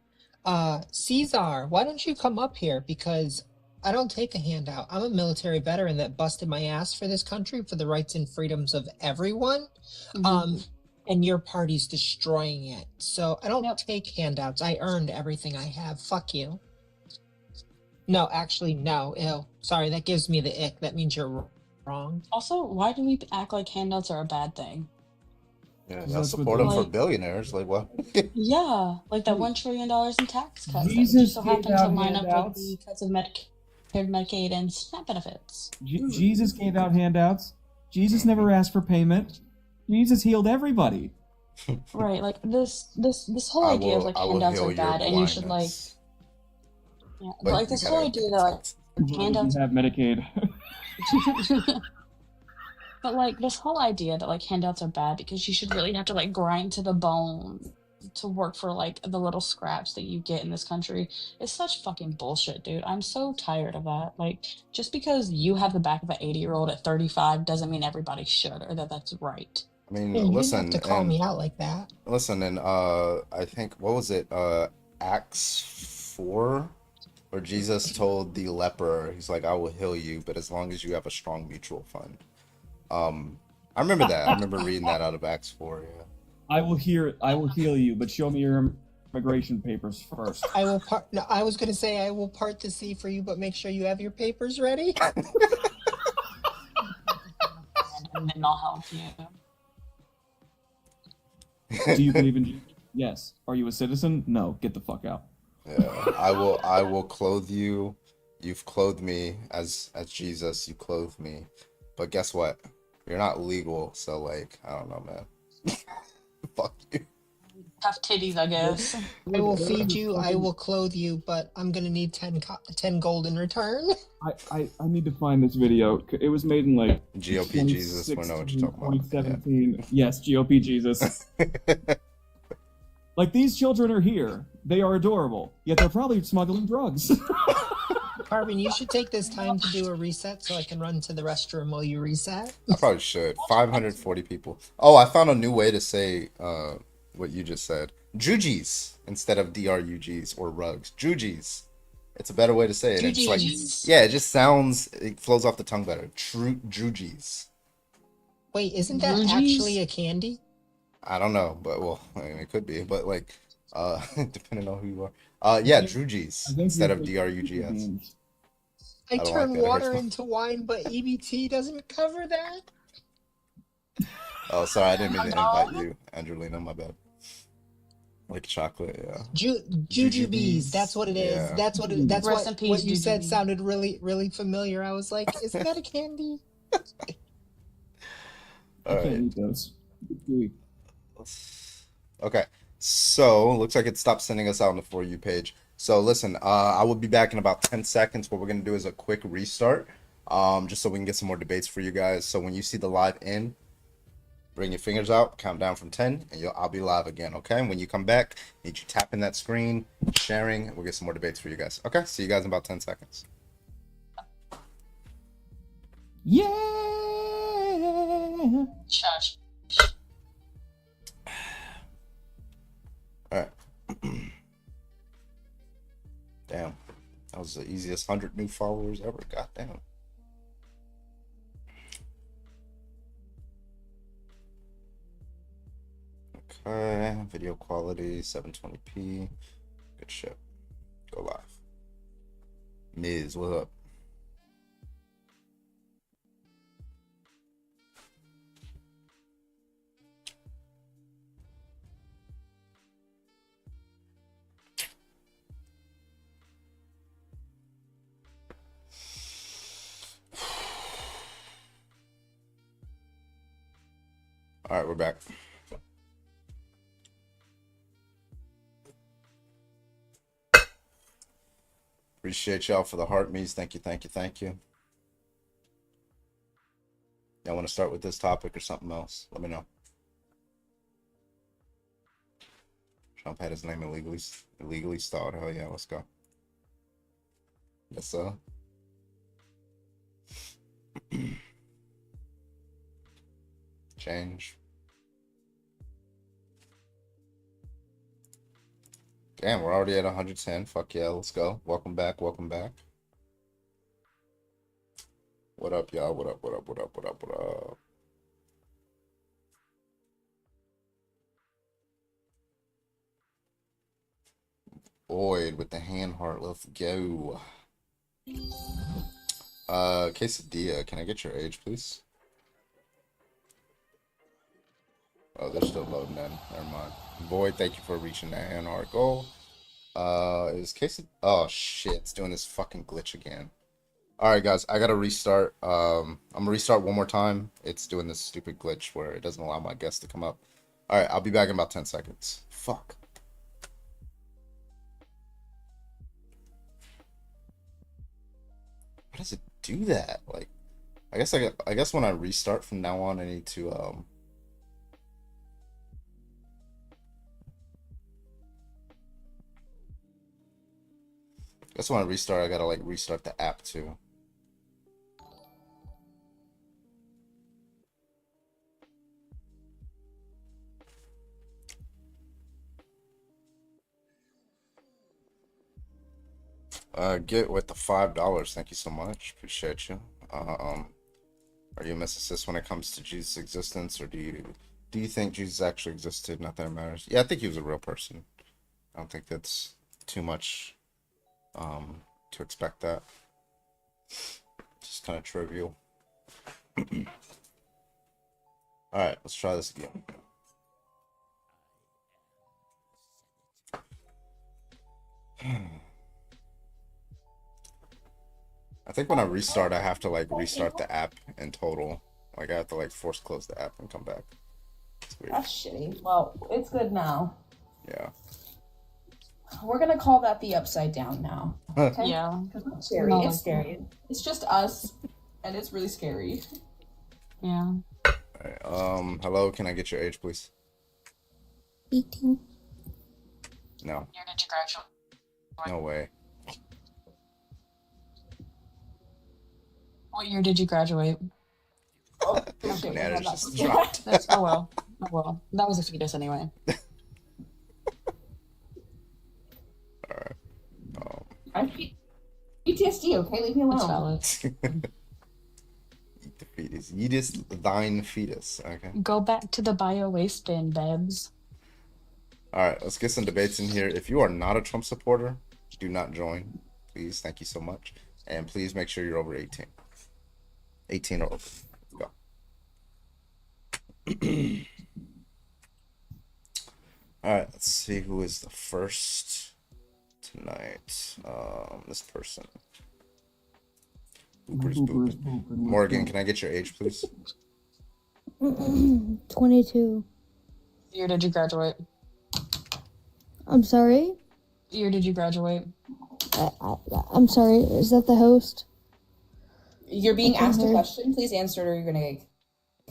Caesar, why don't you come up here? Because I don't take a handout. I'm a military veteran that busted my ass for this country for the rights and freedoms of everyone. And your party's destroying it. So I don't take handouts. I earned everything I have. Fuck you. No, actually, no. Ew. Sorry, that gives me the ick. That means you're wrong. Also, why do we act like handouts are a bad thing? Yeah, That's y'all what support them for like- billionaires. Like what? Yeah, like that $1 trillion in tax cuts. Jesus that just so gave happened to out line up with handouts. the cuts of Medicaid and SNAP benefits. Jesus gave out handouts. Jesus never asked for payment. Jesus healed everybody. Right, like this whole idea of like I will handouts heal are your bad, and you should like, blindness. yeah, But like you this gotta- whole idea that like handouts. You have Medicaid. But like this whole idea that like handouts are bad because you should really have to like grind to the bone to work for like the little scraps that you get in this country is such fucking bullshit, dude. I'm so tired of that. Like just because you have the back of an 80-year-old at 35 doesn't mean everybody should or that that's right. I mean, You didn't listen. have to call and- me out like that. Listen, and I think what was it? Acts 4, where Jesus told the leper, he's like, "I will heal you, but as long as you have a strong mutual fund." I remember that. I remember reading that out of Acts 4. Yeah. I will heal you, but show me your immigration papers first. I was gonna say I will part the sea for you, but make sure you have your papers ready. And then I'll help you. Do you believe in Jesus? Yes. Are you a citizen? No. Get the fuck out. Yeah. I will clothe you. You've clothed me as Jesus. You clothed me, but guess what? You're not legal. So like, I don't know, man. Fuck you. Tough titties, I guess. I will feed you. I will clothe you, but I'm gonna need 10 gold in return. I need to find this video. It was made in like GOP Jesus. We know what you're talking about. 2017. Yes, GOP Jesus. Like these children are here. They are adorable. Yet they're probably smuggling drugs. Carbon, you should take this time to do a reset so I can run to the restroom while you reset. I probably should. 540 people. Oh, I found a new way to say what you just said. Jujies instead of DRUGs or rugs. Jujies. It's a better way to say it. It's like, yeah, it just sounds, it flows off the tongue better. Jujies. Wait, isn't that actually a candy? I don't know, but well, I mean, it could be. But like, depending on who you are. Yeah, Jujies instead of DRUGs. I don't turn like that. It water hurts my- into wine, but EBT doesn't cover that. Oh, sorry, I didn't mean to invite you, Angelina. My bad. Like chocolate, yeah. Jujubes, that's what it is. Yeah. That's what Rest in peace, what you said Jujubes. sounded really, really familiar. I was like, isn't that a candy? I All can't right. eat those. Gooey. Okay. So looks like it stopped sending us out on the For You page. So listen, I will be back in about 10 seconds. What we're gonna do is a quick restart, just so we can get some more debates for you guys. So when you see the live in, bring your fingers out, count down from 10, and I'll be live again. Okay. And when you come back, need you tapping that screen, sharing, and we'll get some more debates for you guys. Okay. See you guys in about 10 seconds. Yeah. Shush. All right. Damn. That was the easiest 100 new followers ever. God damn. Okay. Video quality 720p. Good shit. Go live. Miz, what's up? All right, we're back. Appreciate y'all for the heart me's. Thank you, thank you, thank you. Y'all want to start with this topic or something else? Let me know. Trump had his name illegally stalled. Hell yeah, let's go. Yes, sir. Change. Damn, we're already at 110. Fuck yeah, let's go. Welcome back, welcome back. What up, y'all? What up, what up, what up, what up, what up? Boyd with the hand heart, let's go. Quesadilla, can I get your age, please? Oh, they're still loading in. Never mind. Boyd, thank you for reaching that hand heart goal. Is Quesadilla... Oh, shit. It's doing this fucking glitch again. Alright, guys. I gotta restart. I'm gonna restart one more time. It's doing this stupid glitch where it doesn't allow my guests to come up. Alright, I'll be back in about 10 seconds. Fuck. How does it do that? Like, I guess when I restart from now on, I need to, That's when I restart, I gotta like restart the app too. Get with the $5. Thank you so much. Appreciate you. Are you a mysticist when it comes to Jesus' existence, or do you think Jesus actually existed? Not that it matters. Yeah, I think he was a real person. I don't think that's too much to expect that. Just kind of trivial. All right, let's try this again. I think when I restart, I have to like restart the app in total. Like I have to like force close the app and come back. It's weird. That's shitty. Well, it's good now. Yeah. We're gonna call that the upside down now. Okay? Yeah. Because it's scary. No, It's scary. It's just us, and it's really scary. Yeah. All right, hello, can I get your age, please? 18. No. Year did you graduate? No way. What year did you graduate? Oh, Bananas just dropped. That's oh well. Oh well. That was a fetus anyway. I'm PTSD, okay? Leave me alone. That's valid. Eat the fetus. Eatest thine fetus. Okay. Go back to the bio waste bin, babes. Alright, let's get some debates in here. If you are not a Trump supporter, do not join. Please. Thank you so much. And please make sure you're over 18. 18 or over. Go. Alright, let's see who is the first tonight. This person. Boopers, boopers. Morgan, can I get your age, please? 22. Year did you graduate? I'm sorry? Year did you graduate? I'm sorry, is that the host? You're being asked a heard. question. Please answer it or you're going to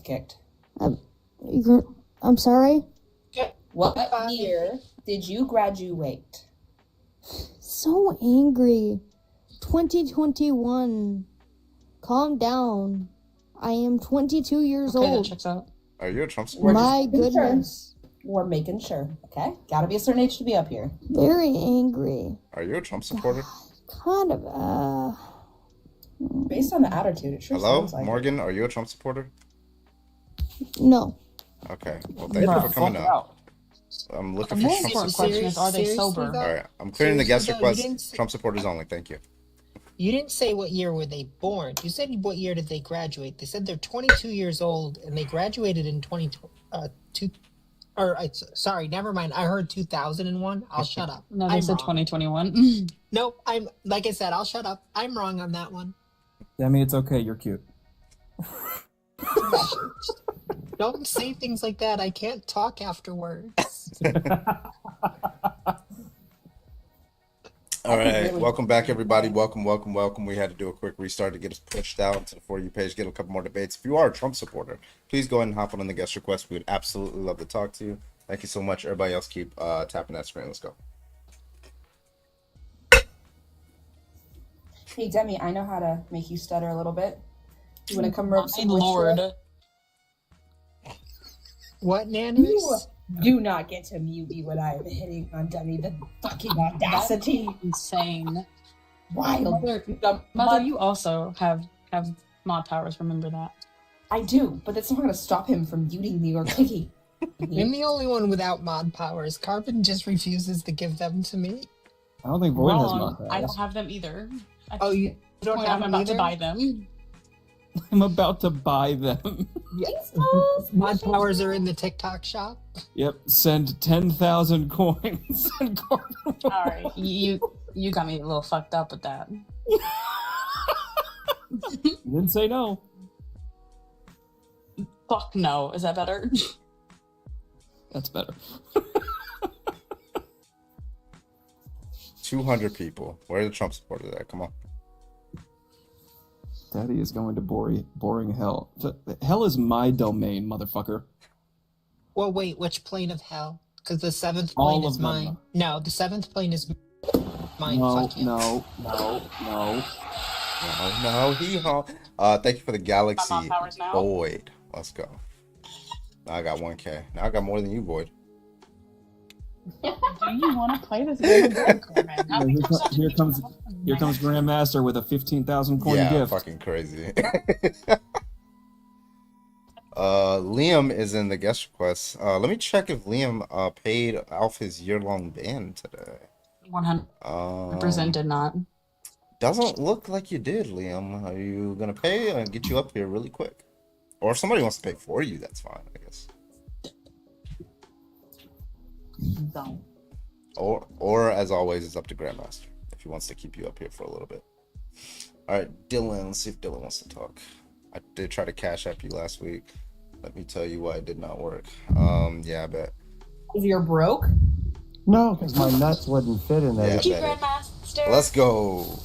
get kicked. I'm sorry? What year did you graduate? So angry. 2021. Calm down. I am 22 years Okay, that old. checks out. Are you a Trump supporter? My making sure. goodness. We're making sure, okay? Gotta be a certain age to be up here. Very angry. Are you a Trump supporter? Kind of, Based on the attitude, it sure Hello, sounds like Morgan. Are you a Trump supporter? no. Okay. Well, thank you for coming up. I'm looking The for more Trump important supporters. question is, are they Seriously, sober? though? All right. I'm clearing the guest Seriously, though, you didn't request. say- Trump supporters only. Thank you. You didn't say what year were they born. You said what year did they graduate. They said they're 22 years old and they graduated in 2022. Sorry, never mind. I heard 2001. I'll shut up. No, they I'm said wrong. 2021. Nope. I'm like I said. I'll shut up. I'm wrong on that one. Demi, it's okay. You're cute. Don't say things like that. I can't talk afterwards. All right, welcome back, everybody. Welcome. We had to do a quick restart to get us pushed out to the For You page, get a couple more debates. If you are a Trump supporter, please go ahead and hop on the guest request. We would absolutely love to talk to you. Thank you so much. Everybody else, keep tapping that screen. Let's go. Hey, Demi, I know how to make you stutter a little bit. You want to come rub some My lord. What, You Nanners? do not get to mute me when I'm hitting on Demi. The fucking audacity. Insane. Wild. Mother, you also have mod powers, remember that. I do, but that's not going to stop him from muting me or kicking me. I'm the only one without mod powers. Carbon just refuses to give them to me. I don't think Void has Wrong. mod I powers. don't have them either. Oh, you don't have I'm them about either? to buy them. I'm about to buy them. Mod powers are in the TikTok shop. Yep, send 10,000 coins. Alright, you got me a little fucked up with that. You didn't say no. Fuck no. Is that better? That's better. 200 people. Where are the Trump supporters at? Come on. Daddy is going to boring hell. Hell is my domain, motherfucker. Well, wait, which plane of hell? Because the seventh All plane is of them. mine. No, the seventh plane is mine. No, Fuck you. no. No, hee-haw. Thank you for the Galaxy mod powers now? Void. Let's go. Now I got 1K. Now I got more than you, Void. Do you want to play this game? Here comes Grandmaster with a 15,000 coin Yeah, gift. fucking crazy. Liam is in the guest request. Let me check if Liam paid off his year-long ban today. 100% did not. Doesn't look like you did, Liam. Are you gonna pay and get you up here really quick? Or if somebody wants to pay for you, that's fine, I guess. No. Or as always, it's up to Grandmaster if he wants to keep you up here for a little bit. All right, Dylan. Let's see if Dylan wants to talk. I did try to cash app you last week. Let me tell you why it did not work. Yeah, I bet. You're broke? No, because my nuts wouldn't fit in there. Yeah, I bet it. Let's go.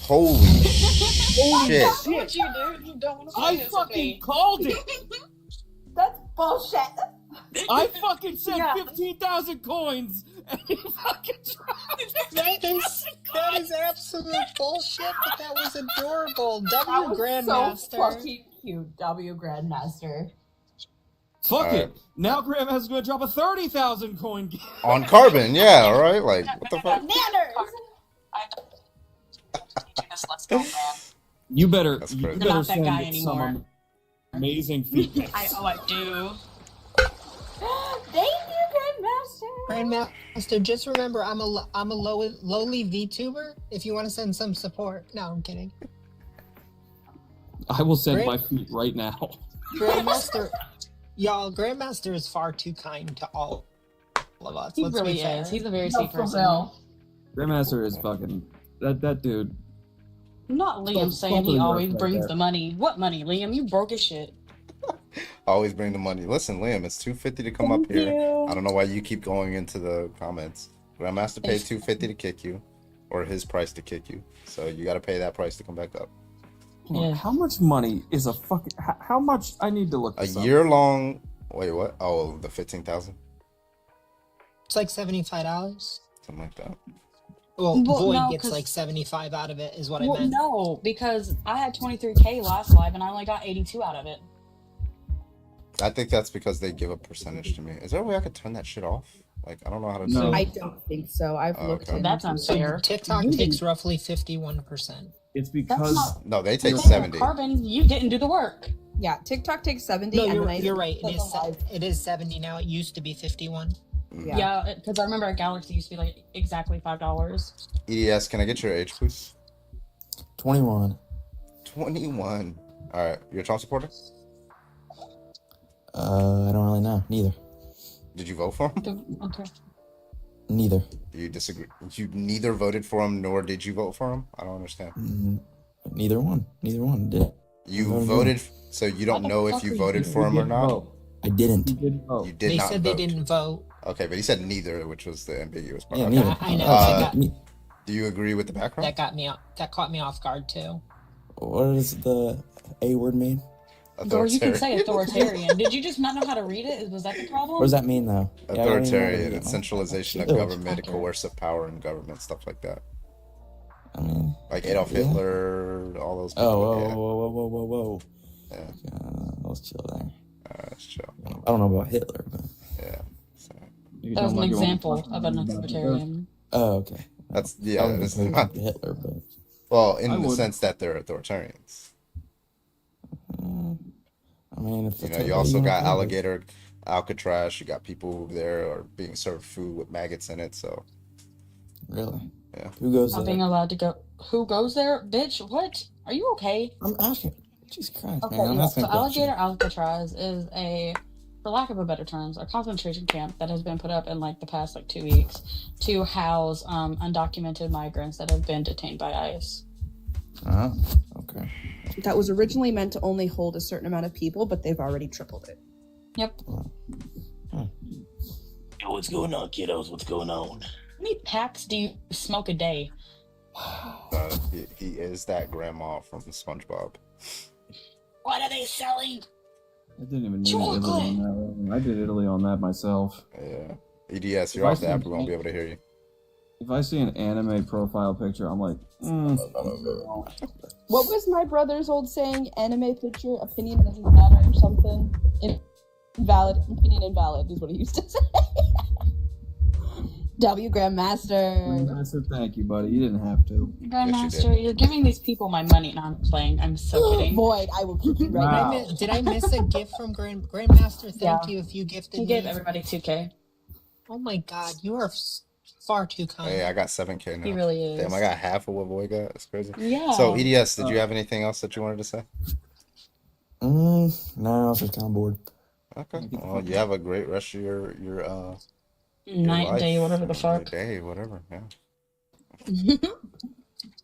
Holy shit. What you do? You don't want to play I this with fucking me. called it. That's bullshit. I fucking said 15,000 coins. And he fucking That is absolute bullshit, but that was adorable. That W was Grandmaster. so fucking cute. W Grandmaster. Fuck All it. right. Now Grandmaster's gonna drop a 30,000 coin gift. On Carbon, yeah, all right. Like, what the fuck? Let's go, man. You better That's you crazy. better Not that send guy some anymore. amazing feedback. I do. Thank you, Grandmaster. Grandmaster, just remember, I'm a lowly VTuber. If you want to send some support. No, I'm kidding. I will send Grand- my feet right now. Grandmaster, y'all, Grandmaster is far too kind to all of us. He Let's really be fair. is. He's a very No, sweet for person. real. Grandmaster is fucking that dude. Not Liam Don't saying he believe always right brings there. the money. What money, Liam? You broke as shit. Always bring the money. Listen, Liam, it's $250 to come up Thank here. you. I don't know why you keep going into the comments. Grandmaster paid $250 to kick you, or his price to kick you. So you got to pay that price to come back up. Yeah. How much money is a fucking? How much? I need to look. A This up. year long. Wait, what? Oh, the 15,000, It's like $75. something like that. Well, Well, Void no, gets 'cause- like 75 out of it, is what I Well, meant. no, because I had 23K last live and I only got 82 out of it. I think that's because they give a percentage to me. Is there a way I could turn that shit off? Like, I don't know how to. No. do I it. don't think so. I've Oh, looked okay. into That's it. unfair. TikTok takes roughly 51%. It's That's because not. No, they take That's 70. Carbon, you didn't do the work. Yeah, TikTok takes 70. No, and you're, then I you're right. put the live- It is 70 now. It used to be 51. Yeah. Yeah, because I remember at Galaxy used to be like exactly $5. EDS, can I get your age, please? 21. 21. All right, you're a Trump supporter? I don't really know. Neither. Did you vote for him? Okay. Neither. Do you disagree? You neither voted for him nor did you vote for him? I don't understand. Neither one. Neither one did. You Voted voted, so you don't What the know if fuck you are you voted doing? for him or didn't not? vote. I didn't. You didn't vote. You did They not said vote. they didn't vote. Okay, but he said neither, which was the ambiguous part. Yeah, Okay. neither. I know. Do you agree with the background? That got me. That caught me off guard too. What does the A word mean? Or you can say authoritarian. Did you just not know how to read it? Was that the problem? What does that mean, though? Yeah, I don't even know what it Authoritarian, means. it's centralization of Ew. government, coercive power in government, stuff like that. I mean, Like Adolf yeah. Hitler, all those people. Oh, whoa, yeah. whoa. Yeah. Let's chill there. Let's chill. I don't know about Hitler, but. Yeah. So. That was an example of an authoritarian. Oh, okay. That's I yeah. wouldn't It's say not Hitler, but. well in I the would. sense that they're authoritarians. I mean, if You that's know, you how also wanna got put it. alligator Alcatraz. You got people who there are being served food with maggots in it. So Really? yeah. Who goes Not there? being allowed to go. Who goes there? Bitch, what? Are you okay? I'm asking. Jesus Christ, Okay, man. I'm yeah, asking so a question. Alligator Alcatraz is a, for lack of a better terms, a concentration camp that has been put up in like the past like 2 weeks to house undocumented migrants that have been detained by ICE. Oh, okay. That was originally meant to only hold a certain amount of people, but they've already tripled it. Yep. Yo, what's going on, kiddos? What's going on? How many packs do you smoke a day? He is that grandma from SpongeBob. What are they selling? I didn't even need Italy on that one. I did Italy on that myself. Yeah. EDS, If you're I off the see app. an We won't be able to hear you. If I see an anime profile picture, I'm like, What was my brother's old saying? Anime picture, opinion doesn't matter or something. Invalid, opinion invalid is what he used to say. W Grandmaster. Grandmaster, thank you, buddy. You didn't have to. Grandmaster, you're giving these people my money. No, I'm playing. I'm so kidding. Void, I will keep you right now. Did I miss a gift from Grandmaster? Thank Yeah. you if you gifted He me. gave everybody 2K. Oh my god, you are far too kind. Hey, I got 7K now. He really is. Damn, I got half of what Boy got. That's crazy. Yeah. So EDS, did you have anything else that you wanted to say? No, I was just kind of bored. Okay. Well, you have a great rest of your Night, life. day, whatever the Your fuck. day, whatever. Yeah.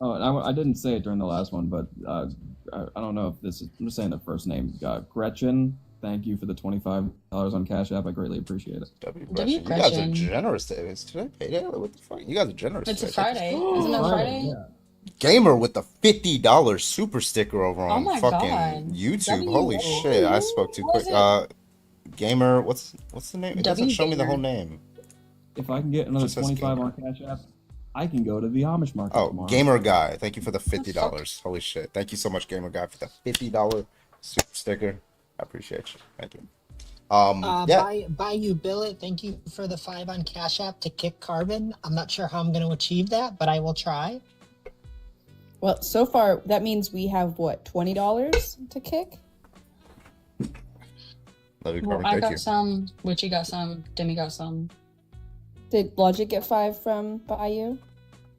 Oh, and I didn't say it during the last one, but I don't know if this is. I'm just saying the first name. Gretchen, thank you for the $25 on Cash App. I greatly appreciate it. Gretchen. You guys are generous today. Is today payday? What the fuck? You guys are generous. It's a today. Friday. Isn't it Friday? Gamer with the $50 super sticker over on my fucking God. YouTube. Holy shit! I spoke too quick. Gamer, what's the name? It doesn't show me the whole name. If I can get another Just says 25 on Cash App, I can go to the Amish market Oh, tomorrow. Gamer Guy, thank you for the $50. Holy shit! Thank you so much, Gamer Guy, for the $50 super sticker. I appreciate you. Thank you. Yeah. Buy you billet. Thank you for the 5 on Cash App to kick Carbon. I'm not sure how I'm going to achieve that, but I will try. Well, so far that means we have what, $20 to kick? Love you, Well, Carmen. I Thank got you. some. Witchy got some. Demi got some. Did Logic get 5 from Bayou?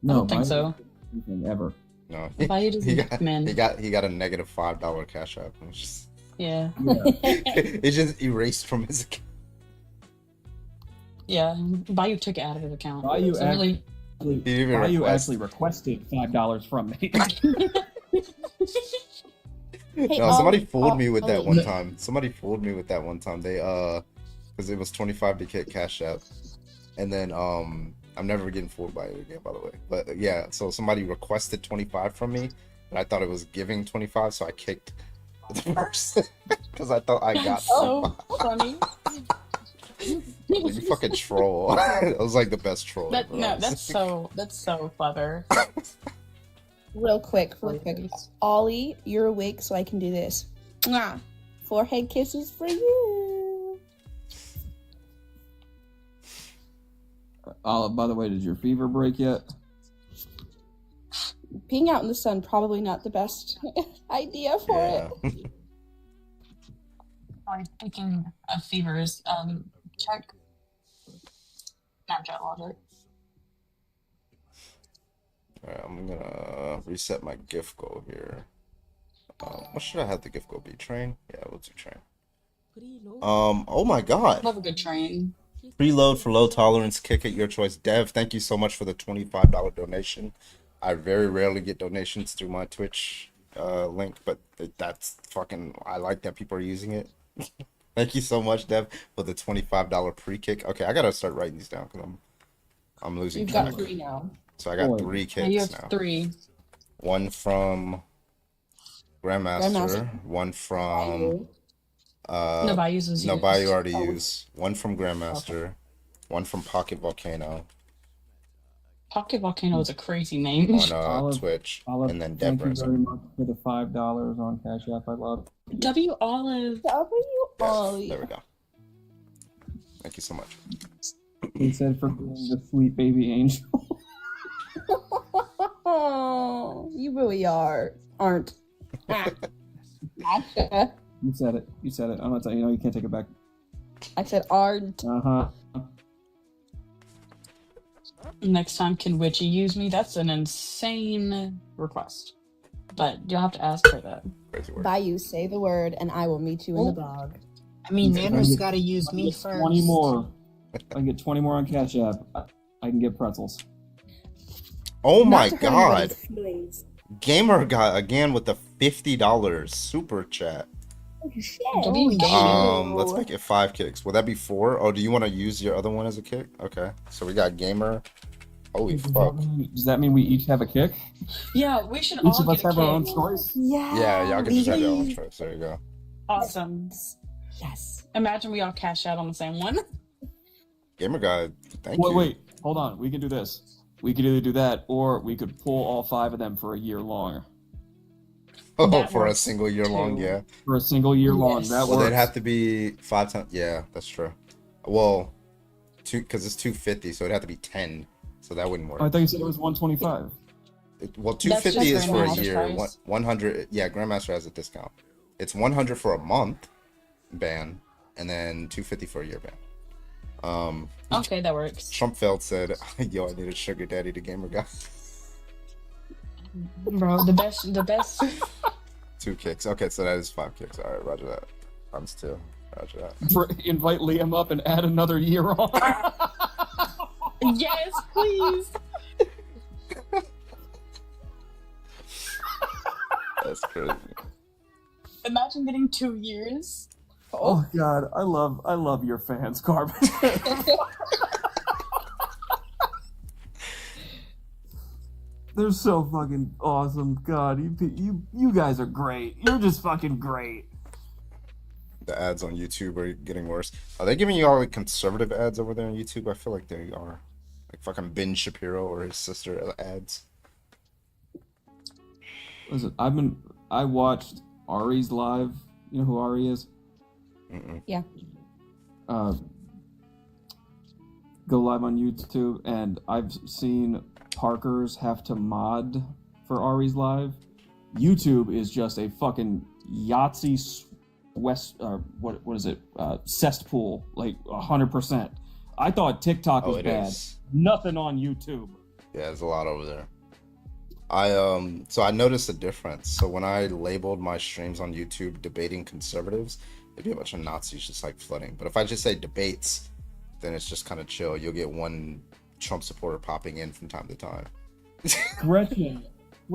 No, I don't think mine so. anything ever. No, Bayou doesn't come in. he got a negative $5 cash app. It's just, Yeah. it's just erased from his account. Yeah. Bayou took it out of his account. Bayou So really, Bayou actually requested $5 from me. No, somebody fooled me with that Ollie. one time. Somebody fooled me with that one time. They because it was 25 to get Cash App, and then I'm never getting fooled by it again, by the way. But yeah, so somebody requested 25 from me, but I thought it was giving 25, so I kicked the person because I thought I got So funny. you fucking troll. It was like the best troll. That, ever, no, honestly. that's so clever. Real quick. Ollie, you're awake, so I can do this. Mwah. Forehead kisses for you. By the way, did your fever break yet? Being out in the sun probably not the best idea for it. Speaking of fevers, check Snapchat logic. Alright, I'm gonna reset my gift goal here. What should I have the gift goal be? Train? Yeah, we'll do train. Oh my god. Love a good train. Preload for low tolerance, kick it, your choice. Dev, thank you so much for the $25 donation. I very rarely get donations through my Twitch link, but that's fucking, I like that people are using it. Thank you so much, Dev, for the $25 pre-kick. Okay, I gotta start writing these down because I'm losing You've track. got 3 now. So I got 3 kicks Yeah, you have now. 3. One from Grandmaster. One from No, Bayou's was no, used. Bayou already Oh. used. One from Grandmaster. One from Pocket Volcano Pocket Volcano is a crazy name. on Olive- Twitch, Olive, and then thank you Deborah's. very much for the $5 on Cash App. I love it. W Olive. Ollie. There we go. Thank you so much. He said for being the sweet baby angel. Oh, you really aren't. Gotcha. You said it. You said it. I'm not saying, you can't take it back. I said aren't. Uh-huh. Next time, can Witchy use me? That's an insane request. But you'll have to ask her that. Bayou, say the word, and I will meet you in the blog. I mean, If I Nana's get- got to use if I me get first. 20 more. If I get 20 more on Cash App, I can get pretzels. Oh my Not to hurt god. anybody's feelings. Gamer guy again with the $50 super chat. Oh, shit. Let's make it 5 kicks. Will that be 4? Oh, do you want to use your other one as a kick? Okay. So we got Gamer. Holy fuck. Does that mean we each have a kick? Yeah, we should Each all of us get a have our own kick. choice? Yeah, y'all can just have your own choice. There you go. Awesome. Yes. Imagine we all cash out on the same one. Gamer guy, thank you. Wait, hold on. We can do this. We could either do that, or we could pull all 5 of them for a year long. Oh, That for a works single year long, too. yeah. For a single year long, that Well, works. they'd have to be 5 times. Yeah, that's true. Well, because it's 250, so it'd have to be 10. So that wouldn't work. I thought you said it was 125. Well, That's 250 is just for a Grandmaster's year. price. 100, yeah, Grandmaster has a discount. It's 100 for a month ban, and then 250 for a year ban. Okay, that works. Trumpfeld said, "Yo, I need a sugar daddy to gamer guy." Bro, the best. 2 kicks. Okay, so that is 5 kicks. All right, roger that. Times 2. Roger that. Invite Liam up and add another year on. Yes, please. That's crazy. Imagine getting 2 years. Oh God, I love your fans, Carbon. They're so fucking awesome. God, you guys are great. You're just fucking great. The ads on YouTube are getting worse. Are they giving you all like conservative ads over there on YouTube? I feel like they are. Like fucking Ben Shapiro or his sister ads. Listen, I watched Ari's live. You know who Ari is? Yeah. Go live on YouTube, and I've seen Parkers have to mod for Ari's live. YouTube is just a fucking Yahtzee what is it? Cesspool, like 100%. I thought TikTok was it bad. is. Nothing on YouTube. Yeah, there's a lot over there. So I noticed a difference. So when I labeled my streams on YouTube debating conservatives, there'd be a bunch of Nazis just like flooding. But if I just say debates, then it's just kind of chill. You'll get one Trump supporter popping in from time to time. Gretchen,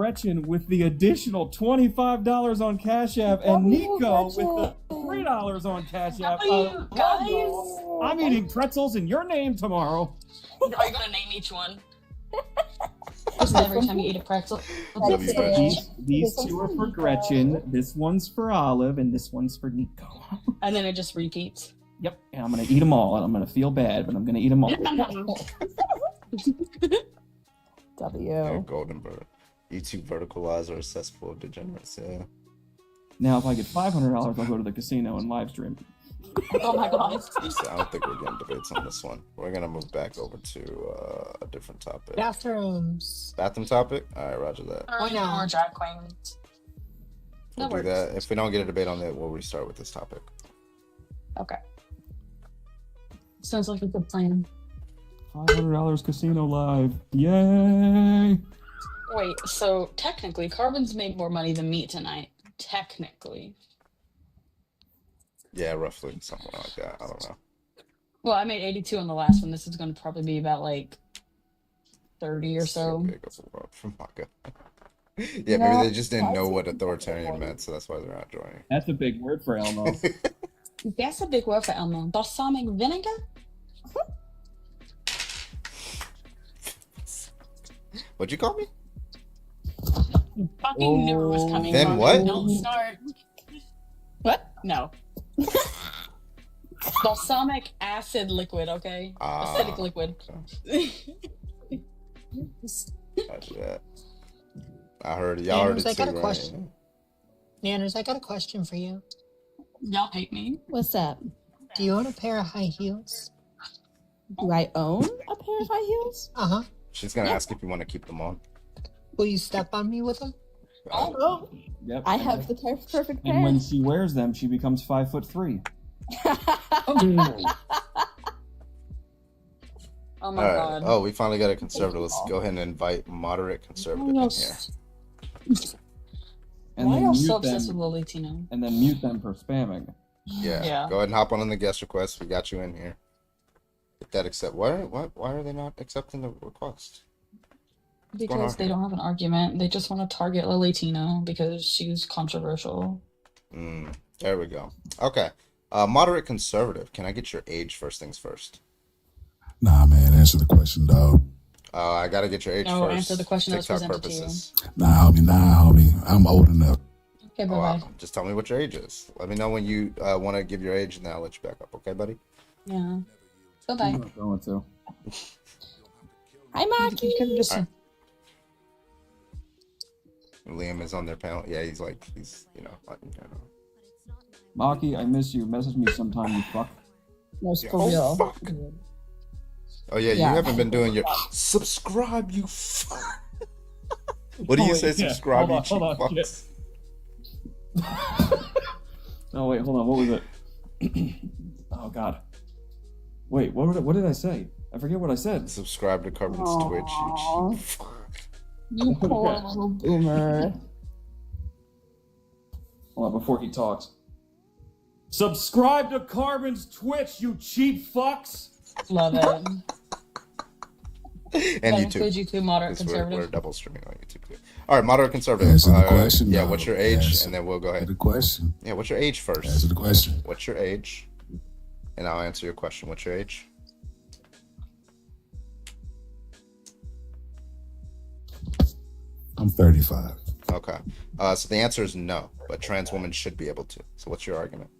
Gretchen with the additional $25 on Cash App, and Nico with the $3 on Cash App. you guys? I'm eating pretzels in your name tomorrow. Are you gonna name each one? Just every time you eat a pretzel. These two are for Gretchen. This one's for Olive, and this one's for Nico. And then it just repeats. Yep, and I'm gonna eat them all, and I'm gonna feel bad, but I'm gonna eat them all. Yeah, Goldenberg. YouTube verticalizer, a cesspool of degenerates. Yeah. Now, if I get $500, I'll go to the casino and live stream. Oh my god. I don't think we're getting debates on this one. We're gonna move back over to a different topic. Bathrooms. Bathroom topic? Alright, roger that. Or more drag queens. We'll do that. If we don't get a debate on that, we'll restart with this topic. Okay. Sounds like a good plan. $500 casino live. Yay! Wait, so technically, Carbon's made more money than me tonight. Technically. Yeah, roughly. Something like that. I don't know. Well, I made 82 on the last one. This is going to probably be about like 30 or so. Yeah, maybe they just didn't know what authoritarian meant, so that's why they're not joining. That's a big word for Elmo. That's a big word for Elmo. Balsamic vinegar? What'd you call me? You fucking knew it was coming. Then Carbon. what? Don't start. What? No. Balsamic acid liquid, okay? Acidic liquid. Gotcha that. I heard it. Y'all heard it I got too, a question. Nanners, I got a question for you. Y'all hate me. What's up? Do you own a pair of high heels? Do I own a pair of high heels? Uh-huh. She's gonna ask if you want to keep them on. Will you step on me with them? Oh, Yep. I have the perfect pair. And when she wears them, she becomes 5'3". Oh my All right. god. Oh, we finally got a conservative. Let's go ahead and invite moderate conservative in here. And Why then are you mute so them, obsessed with Lolitino? and then mute them for spamming. Yeah. Yeah. Go ahead and hop on the guest request. We got you in here. Hit that accept. Why are they not accepting the request? What's going Because on they here? don't have an argument. They just want to target Lolitino because she's controversial. There we go. Okay. Moderate conservative. Can I get your age first things first? Nah, man, answer the question, dog. I gotta get your age No, first. answer the question that was TikTok presented to you. purposes. Nah, homie. I'm old enough. Okay, Oh, bye-bye. just tell me what your age is. Let me know when you want to give your age, and then I'll let you back up. Okay, buddy? Yeah. Bye-bye. I'm not going to. Hi, Maki. You can just... All right. Liam is on their panel. Yeah, he's Maki, I miss you. Message me sometime, you fuck. No, for real. fuck. Oh yeah, Yeah. you haven't been doing your subscribe, you fuck. What do you say? Yeah, Subscribe, you hold on, cheap shit. fucks. Oh wait, hold on. What was it? Oh god. Wait, what did I say? I forget what I said. Subscribe to Carbon's Twitch, you cheap fuck. You poor little boomer. Hold on, before he talks. Subscribe to Carbon's Twitch, you cheap fucks! Love it. And That YouTube. includes you too, moderate 'Cause conservative. We're double streaming on YouTube too. All right, moderate conservative. Answer the question, Yeah, dog. what's your age? Answer And then we'll go ahead. the question. Yeah, what's your age first? Answer the question. What's your age? And I'll answer your question. What's your age? I'm 35. Okay. So the answer is no, but trans women should be able to. So what's your argument?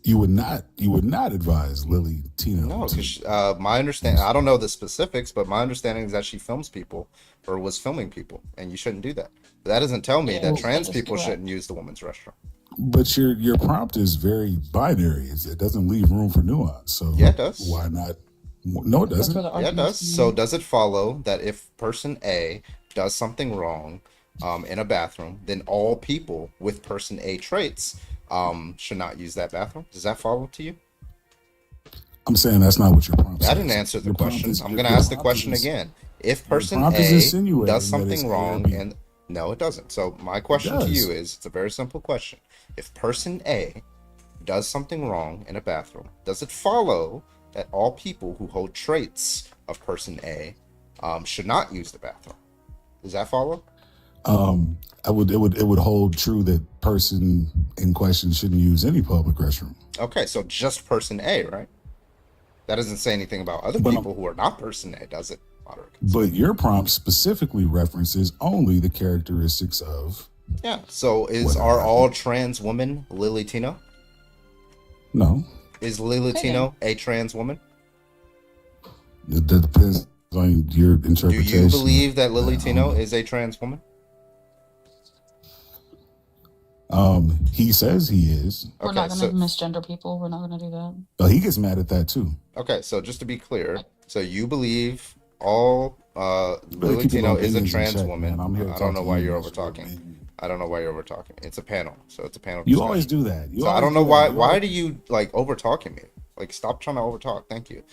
You would not advise Lily Tino. No, because my understanding, I don't know the specifics, but my understanding is that she films people or was filming people, and you shouldn't do that. But that doesn't tell me that trans people shouldn't use the women's restroom. But your prompt is very binary. It doesn't leave room for nuance. So Yeah, it does. Why not? No, it doesn't. Yeah, it does. So does it follow that if person A does something wrong in a bathroom, then all people with person A traits should not use that bathroom? Does that follow to you? I'm saying that's not what your prompt I says. didn't answer the Your prompt question. is- I'm your going to ask the prompt question is- again. If your person prompt is A insinuating does that it's something wrong, ARB. and no, it doesn't. So my question to does. you is, it's a very simple question. If person A does something wrong in a bathroom, does it follow that all people who hold traits of person A should not use the bathroom? Does that follow? It would hold true that person in question shouldn't use any public restroom. Okay, so just person A, right? That doesn't say anything about other people who are not person A, does it? But your prompt specifically references only the characteristics of. Yeah. So are all trans women Lily Tino? No. Is Lily Tino a trans woman? That depends on your interpretation. Do you believe that Lily Tino is a trans woman? He says he is. We're not going to misgender people. We're not going to do that. Oh, he gets mad at that too. Okay, so just to be clear, so you believe all Lily Tino is a trans woman. I don't know why you're over talking. I don't know why you're over talking. It's a panel, so it's a panel. You always do that. So I don't know why. Why do you like over talking me? Like, stop trying to over talk. Thank you.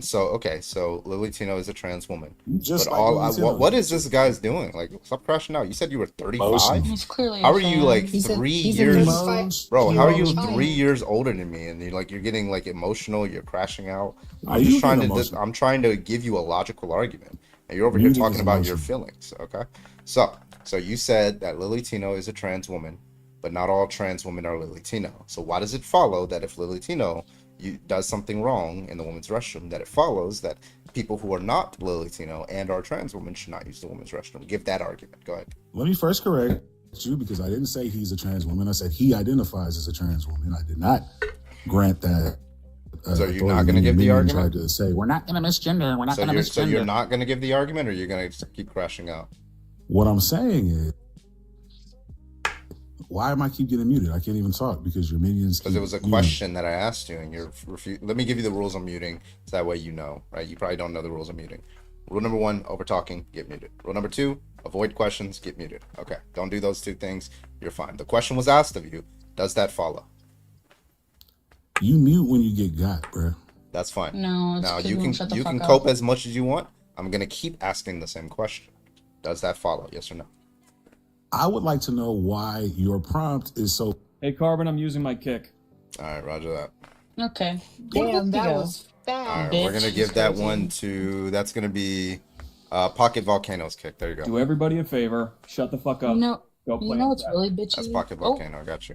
So Lily Tino is a trans woman. Just but like what is this guy's doing? Like, stop crashing out. You said you were 35. He's clearly how are you like he's 3 he's years, bro? How are you emotional. 3 years older than me? And you're getting like emotional. You're crashing out. Are you getting I'm trying to give you a logical argument, and you're over here talking about your feelings. Okay, so you said that Lily Tino is a trans woman, but not all trans women are Lily Tino. So why does it follow that if Lily Tino does something wrong in the women's restroom, that it follows that people who are not Lily Tino and are trans women should not use the women's restroom? Give that argument. Go ahead. Let me first correct you, because I didn't say he's a trans woman. I said he identifies as a trans woman. I did not grant that. So you're not going to give the argument? Tried to say we're not going to misgender. We're not going to misgender. So you're not going to give the argument, or you're going to keep crashing out? What I'm saying is, why am I keep getting muted? I can't even talk because your minions. Because it was a question that I asked you, and you're let me give you the rules on muting, so that way you know, right? You probably don't know the rules of muting. Rule number 1: over talking, get muted. Rule number 2: avoid questions, get muted. Okay, don't do those 2 things. You're fine. The question was asked of you. Does that follow? You mute when you get got, bro. That's fine. No, it's now 'cause you we can won't shut the fuck up. cope as much as you want. I'm gonna keep asking the same question. Does that follow? Yes or no? I would like to know why your prompt is so. Hey, Carbon, I'm using my kick. All right, roger that. Okay. Damn, that Go. was fast. All right, we're gonna give that one to. That's gonna be Pocket Volcano's kick. There you go. Do everybody a favor. Shut the fuck up. Go play. You know what's really bitchy? That's Pocket Volcano. I got you.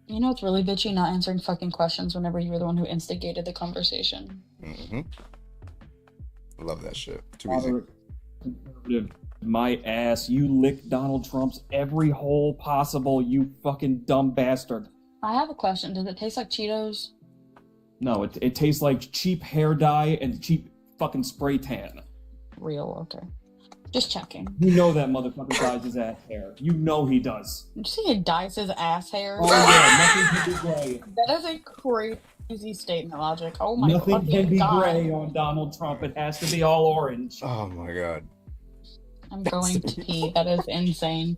You know what's really bitchy? Not answering fucking questions whenever you were the one who instigated the conversation. Mm-hmm. Love that shit. Too easy. Conservative, my ass. You licked Donald Trump's every hole possible, you fucking dumb bastard. I have a question. Does it taste like Cheetos? No, it tastes like cheap hair dye and cheap fucking spray tan. Real, okay. Just checking. You know that motherfucker dyes his ass hair. You know he does. Did you see he dyes his ass hair? Oh yeah, nothing can be gray. That is a crazy statement, Logic. Oh my Nothing fucking can be god. gray on Donald Trump. It has to be all orange. Oh my god. I'm going to pee. That is insane.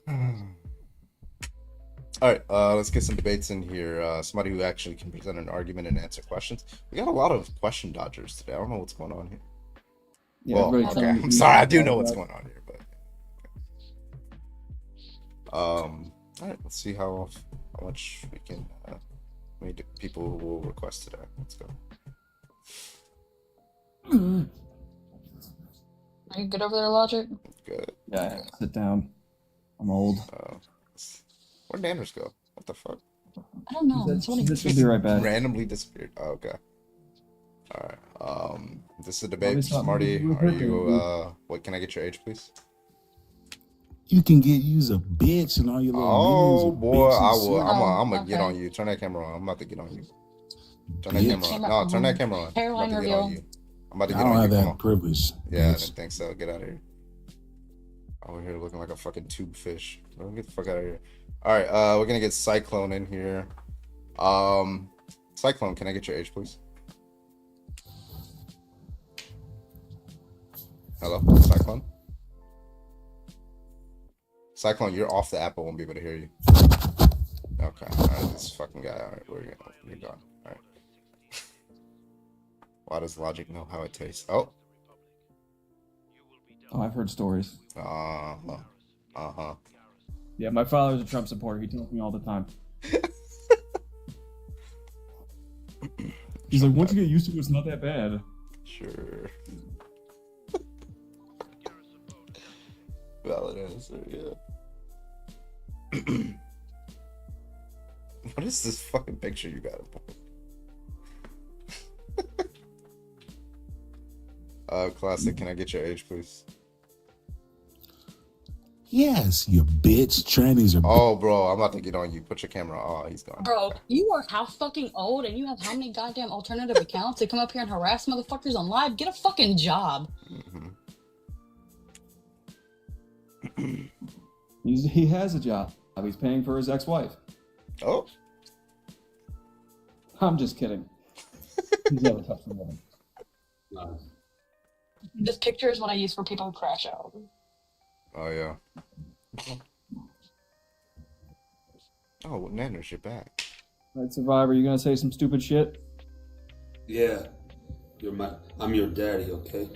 All right, let's get some debates in here. Somebody who actually can present an argument and answer questions. We got a lot of question dodgers today. I don't know what's going on here. Yeah, well, everybody's okay. telling I'm me sorry. I do about know what's that. going on here, but all right. Let's see how much we can. People who will request today. Let's go. Are you good over there, Logic? Good. Yeah, sit down. I'm old. Where'd Anders go? What the fuck? I don't know. Somebody She'll be right back. Randomly disappeared. Oh, okay. All right. This is a debate. Probably something Smarty, to do with are her, you? What? Can I get your age, please? You can get used a bitch and all your little. Oh minions are boy, bitches, I will. too. I'm gonna get okay. on you. Turn that camera on. I'm about to get on you. Turn that Bitch. camera on. No, turn that camera on. I'm Hairline about to get on reveal. you. I'm about to I get don't on have you. Come that on. privilege. Yeah, I bitch. didn't think so. Get out of here. Over here looking like a fucking tube fish. Get the fuck out of here. All right, we're gonna get Cyclone in here. Cyclone, can I get your age, please? Hello, Cyclone. Cyclone, you're off the app. I won't be able to hear you. Okay, all right, this fucking guy. All right, you're gone. All right. Why does Logic know how it tastes? Oh, I've heard stories. Uh-huh. Yeah, my father's a Trump supporter. He tells me all the time. He's like, once you get used to it, it's not that bad. Sure. Valid answer, yeah. What is this fucking picture you got up? Classic, can I get your age, please? Yes, you bitch. Trannies are. Oh, bro, I'm about to get on you. Put your camera on. Oh, he's gone. Bro, you are how fucking old and you have how many goddamn alternative accounts to come up here and harass motherfuckers on live? Get a fucking job. He has a job. He's paying for his ex-wife. Oh. I'm just kidding. He's never touched a woman. This picture is what I use for people who crash out. Oh, yeah. Oh, Nanners, you're back. Right, Survivor, you gonna say some stupid shit? Yeah. I'm your daddy, okay?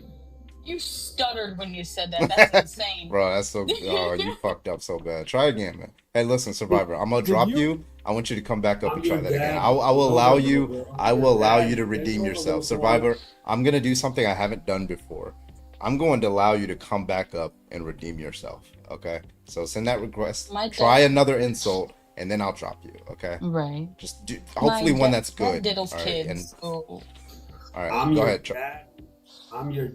You stuttered when you said that. That's insane. Bro, that's so. Oh, you fucked up so bad. Try again, man. Hey, listen, Survivor. I'm gonna drop you. I want you to come back up and try that again. I will allow you. I will allow you to redeem yourself, Survivor. I'm gonna do something I haven't done before. I'm going to allow you to come back up and redeem yourself. Okay. So send that request. Try another insult, and then I'll drop you. Okay. Right. Just do. Hopefully, one that's good. Diddles All right, kids. all right. I'm Go your ahead. dad. I'm your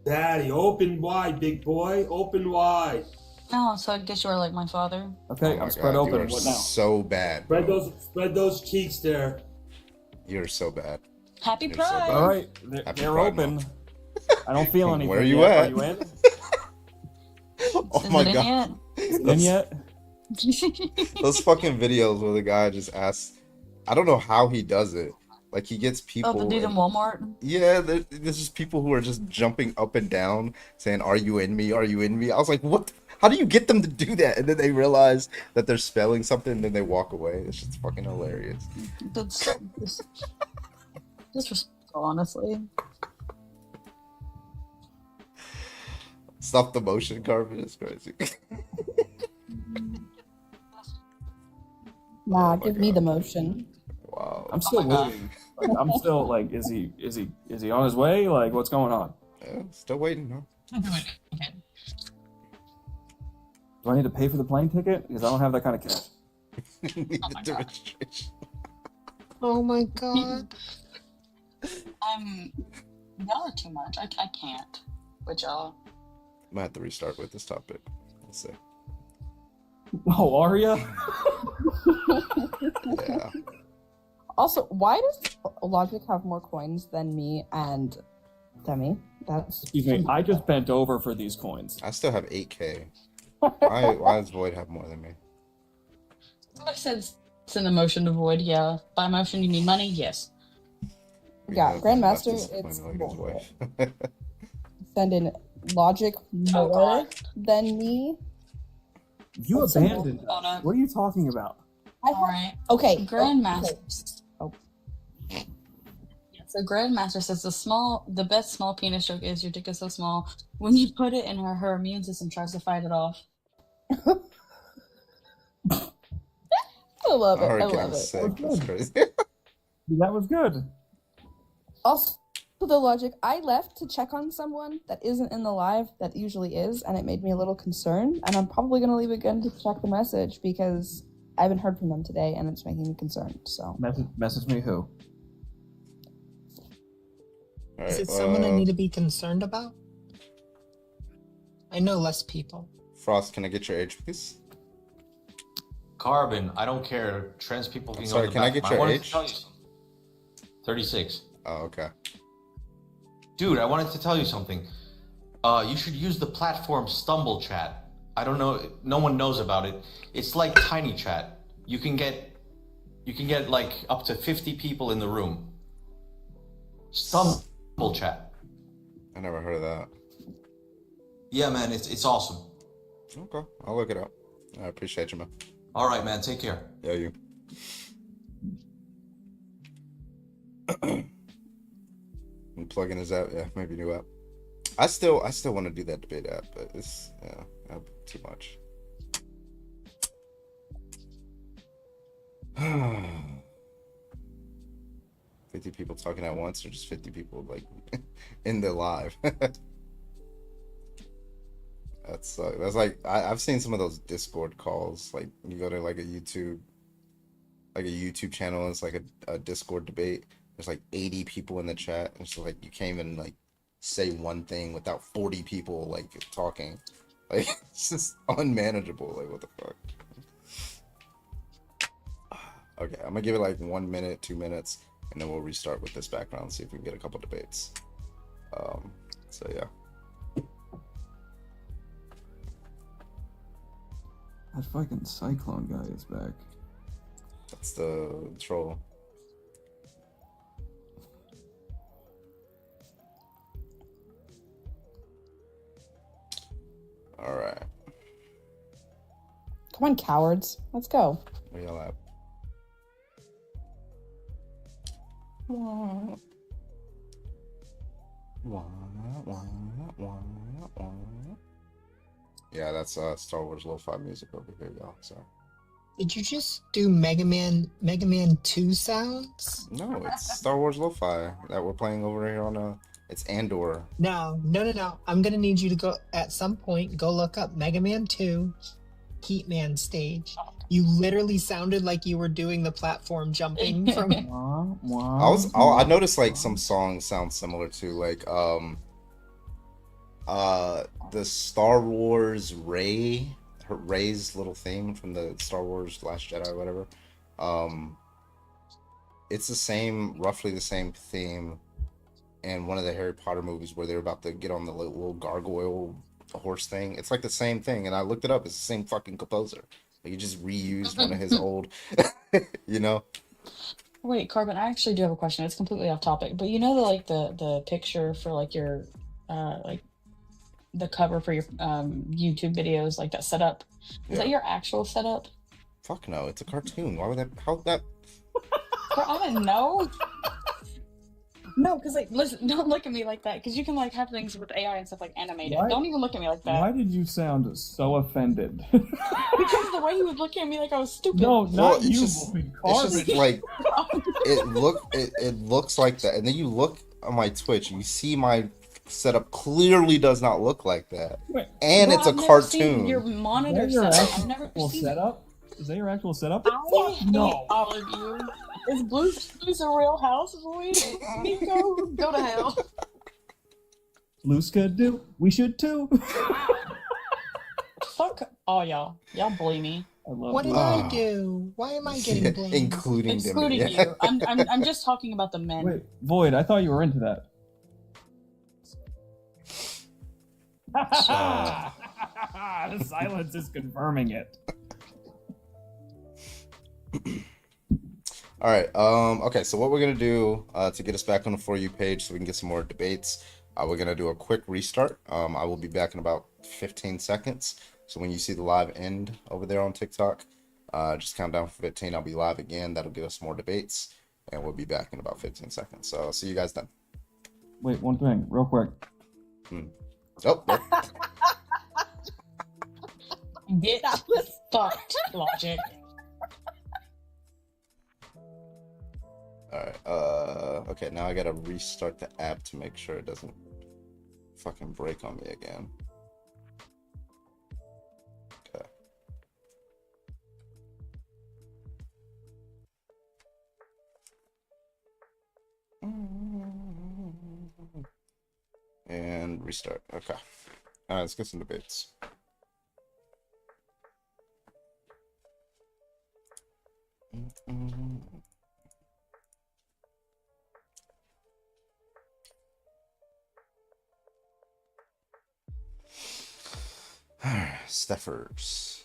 daddy. Open wide, big boy. Open wide. Oh, so I guess you are like my father. Okay, Oh I'm my spread God, you open. are What now? so bad. Spread those cheeks there. You're so bad. Happy You're so Pride. bad. All right, Happy they're Pride open. Month. I don't feel anything. Where are you yet. at? Are you in? Oh Is my it in God. In yet? Those fucking videos where the guy just asks, I don't know how he does it. Like he gets people. Oh, the dude in and- Walmart? Yeah, there's just people who are just jumping up and down saying, "Are you in me? Are you in me?" I was like, "What? How do you get them to do that?" And then they realize that they're spelling something, and then they walk away. It's just fucking hilarious. That's disrespectful, honestly. Stop the motion, Carvin. It's crazy. Nah, give me the motion. Wow. I'm still waiting. Like, I'm still like, is he on his way? Like, what's going on? Yeah, still waiting. No. Do I need to pay for the plane ticket? Because I don't have that kind of cash. Need the demonstration. Oh my god. Y'all are too much. I can't with y'all. I might have to restart with this topic. Let's see. Oh, Arya? Yeah. Also, why does Logic have more coins than me and Demi? That's Excuse me, I just bent over for these coins. I still have 8K. Why does Void have more than me? I said send a motion to Void. Yeah. By motion, you need money. Yes. yeah. Grandmaster, Discipline it's like his bullshit. wife. Sending Logic more than me. You That's abandoned simple. us. What are you talking about? Alright. Okay. Grandmaster. Oh. Yeah, so Grandmaster says the best small penis joke is your dick is so small. When you put it in her immune system tries to fight it off. I love it. I Alright, love getting it. sick. That's crazy. That was good. Also, the Logic, I left to check on someone that isn't in the live that usually is, and it made me a little concerned. And I'm probably going to leave again to check the message because I haven't heard from them today, and it's making me concerned. So Message me who? Is it someone I need to be concerned about? I know less people. Frost, can I get your age, please? Carbon, I don't care. Trans people can Sorry, go to the can I get bathroom. your wanted age? to tell you something. 36. Oh, okay. Dude, I wanted to tell you something. You should use the platform Stumble Chat. I don't know, no one knows about it. It's like Tiny Chat. You can get like up to 50 people in the room. Stumble Chat. I never heard of that. Yeah, man, it's awesome. Okay, I'll look it up. I appreciate you, man. All right, man, take care. Yeah, you. I'm plugging his app. Yeah, maybe new app. I still want to do that debate app, but it's too much. 50 people talking at once, or just 50 people like in the live. That's That's like I've seen some of those Discord calls. Like you go to like a YouTube channel, and it's like a Discord debate. There's like 80 people in the chat, and so like you can't even like say one thing without 40 people like talking. Like it's just unmanageable. Like what the fuck? Okay, I'm gonna give it like 1 minute, 2 minutes, and then we'll restart with this background, see if we can get a couple debates. So yeah. That fucking Cyclone guy is back. That's the troll. All right. Come on, cowards. Let's go. Where y'all at? Yeah, that's Star Wars lo-fi music over here, y'all. Sorry. Did you just do Mega Man 2 sounds? No, it's Star Wars lo-fi that we're playing over here on it's Andor. No. I'm gonna need you to go at some point. Go look up Mega Man 2 Heatman stage. You literally sounded like you were doing the platform jumping from. I noticed like some songs sound similar to like the Star Wars Rey's little theme from the Star Wars Last Jedi or whatever. It's roughly the same theme in one of the Harry Potter movies where they're about to get on the little gargoyle horse thing. It's like the same thing, and I looked it up. It's the same fucking composer. Like, he just reused one of his old, you know. Wait, Carbon, I actually do have a question. It's completely off topic, but you know the picture for like your like the cover for your YouTube videos, like that setup. Is that your actual setup? Fuck no, it's a cartoon. Why would that? How that? Girl, I didn't know. No, because like, listen, don't look at me like that, because you can like have things with AI and stuff like animated. Why- Don't even look at me like that. Why did you sound so offended? Because of the way he was looking at me like I was stupid. No, not it's you, just- Boyd. It's just Carbon. like it looks like that, and then you look on my Twitch, you see my setup clearly does not look like that, Wait, and Bro, it's a I've never cartoon. seen your Is monitor that your setup. I've never actual seen setup? Is that your actual setup? I hate No. all of you. Is Blue's a real house, Void? Nico, go to hell. Loose could do. We should too. Fuck all y'all. Y'all bully me. I love What did I do? Why am I getting blamed? Including Excluding Dimity. you. I'm just talking about the men. Wait, Void, I thought you were into that. The silence is confirming it. All right. Okay. So what we're gonna do to get us back on the For You page, so we can get some more debates, we're gonna do a quick restart. I will be back in about 15 seconds. So when you see the live end over there on TikTok, just count down for 15. I'll be live again. That'll give us more debates, and we'll be back in about 15 seconds. So I'll see you guys then. Wait, one thing, real quick. Oh. there- Get fucked, Logic. All right. Okay. Now I gotta restart the app to make sure it doesn't fucking break on me again. Okay. And restart. Okay. All right. Let's get some debates. Steffers.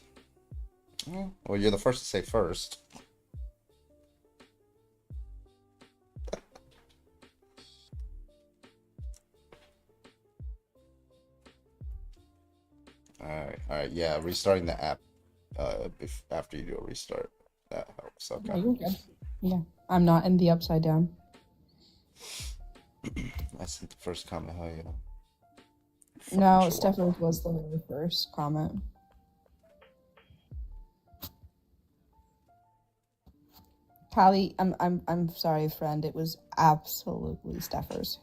Well, you're the first to say first. All right, yeah, restarting the app after you do a restart, that helps. Okay. Yeah, you're good. Yeah, I'm not in the upside down. I sent the first comment. How you? No, Stephanie was the very first comment. Callie, I'm sorry, friend. It was absolutely Steffers.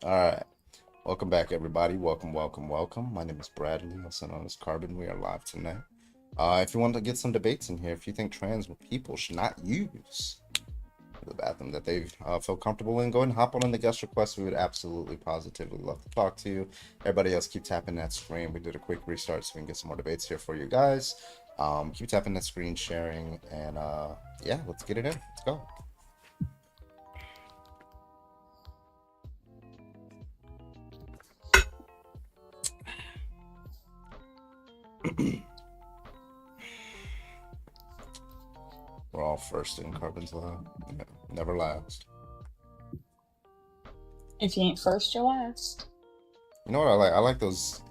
All right. Welcome back, everybody. Welcome. My name is Bradley, also known as Carbon. We are live tonight. If you want to get some debates in here, if you think trans people should not use the bathroom that they feel comfortable in, go ahead and hop on the guest request. We would absolutely, positively love to talk to you. Everybody else, keep tapping that screen. We did a quick restart so we can get some more debates here for you guys. Keep tapping that screen, sharing, and yeah, let's get it in. Let's go. We're all first in Carbon's Lab. Never last. If you ain't first, you're last. You know what I like? I like those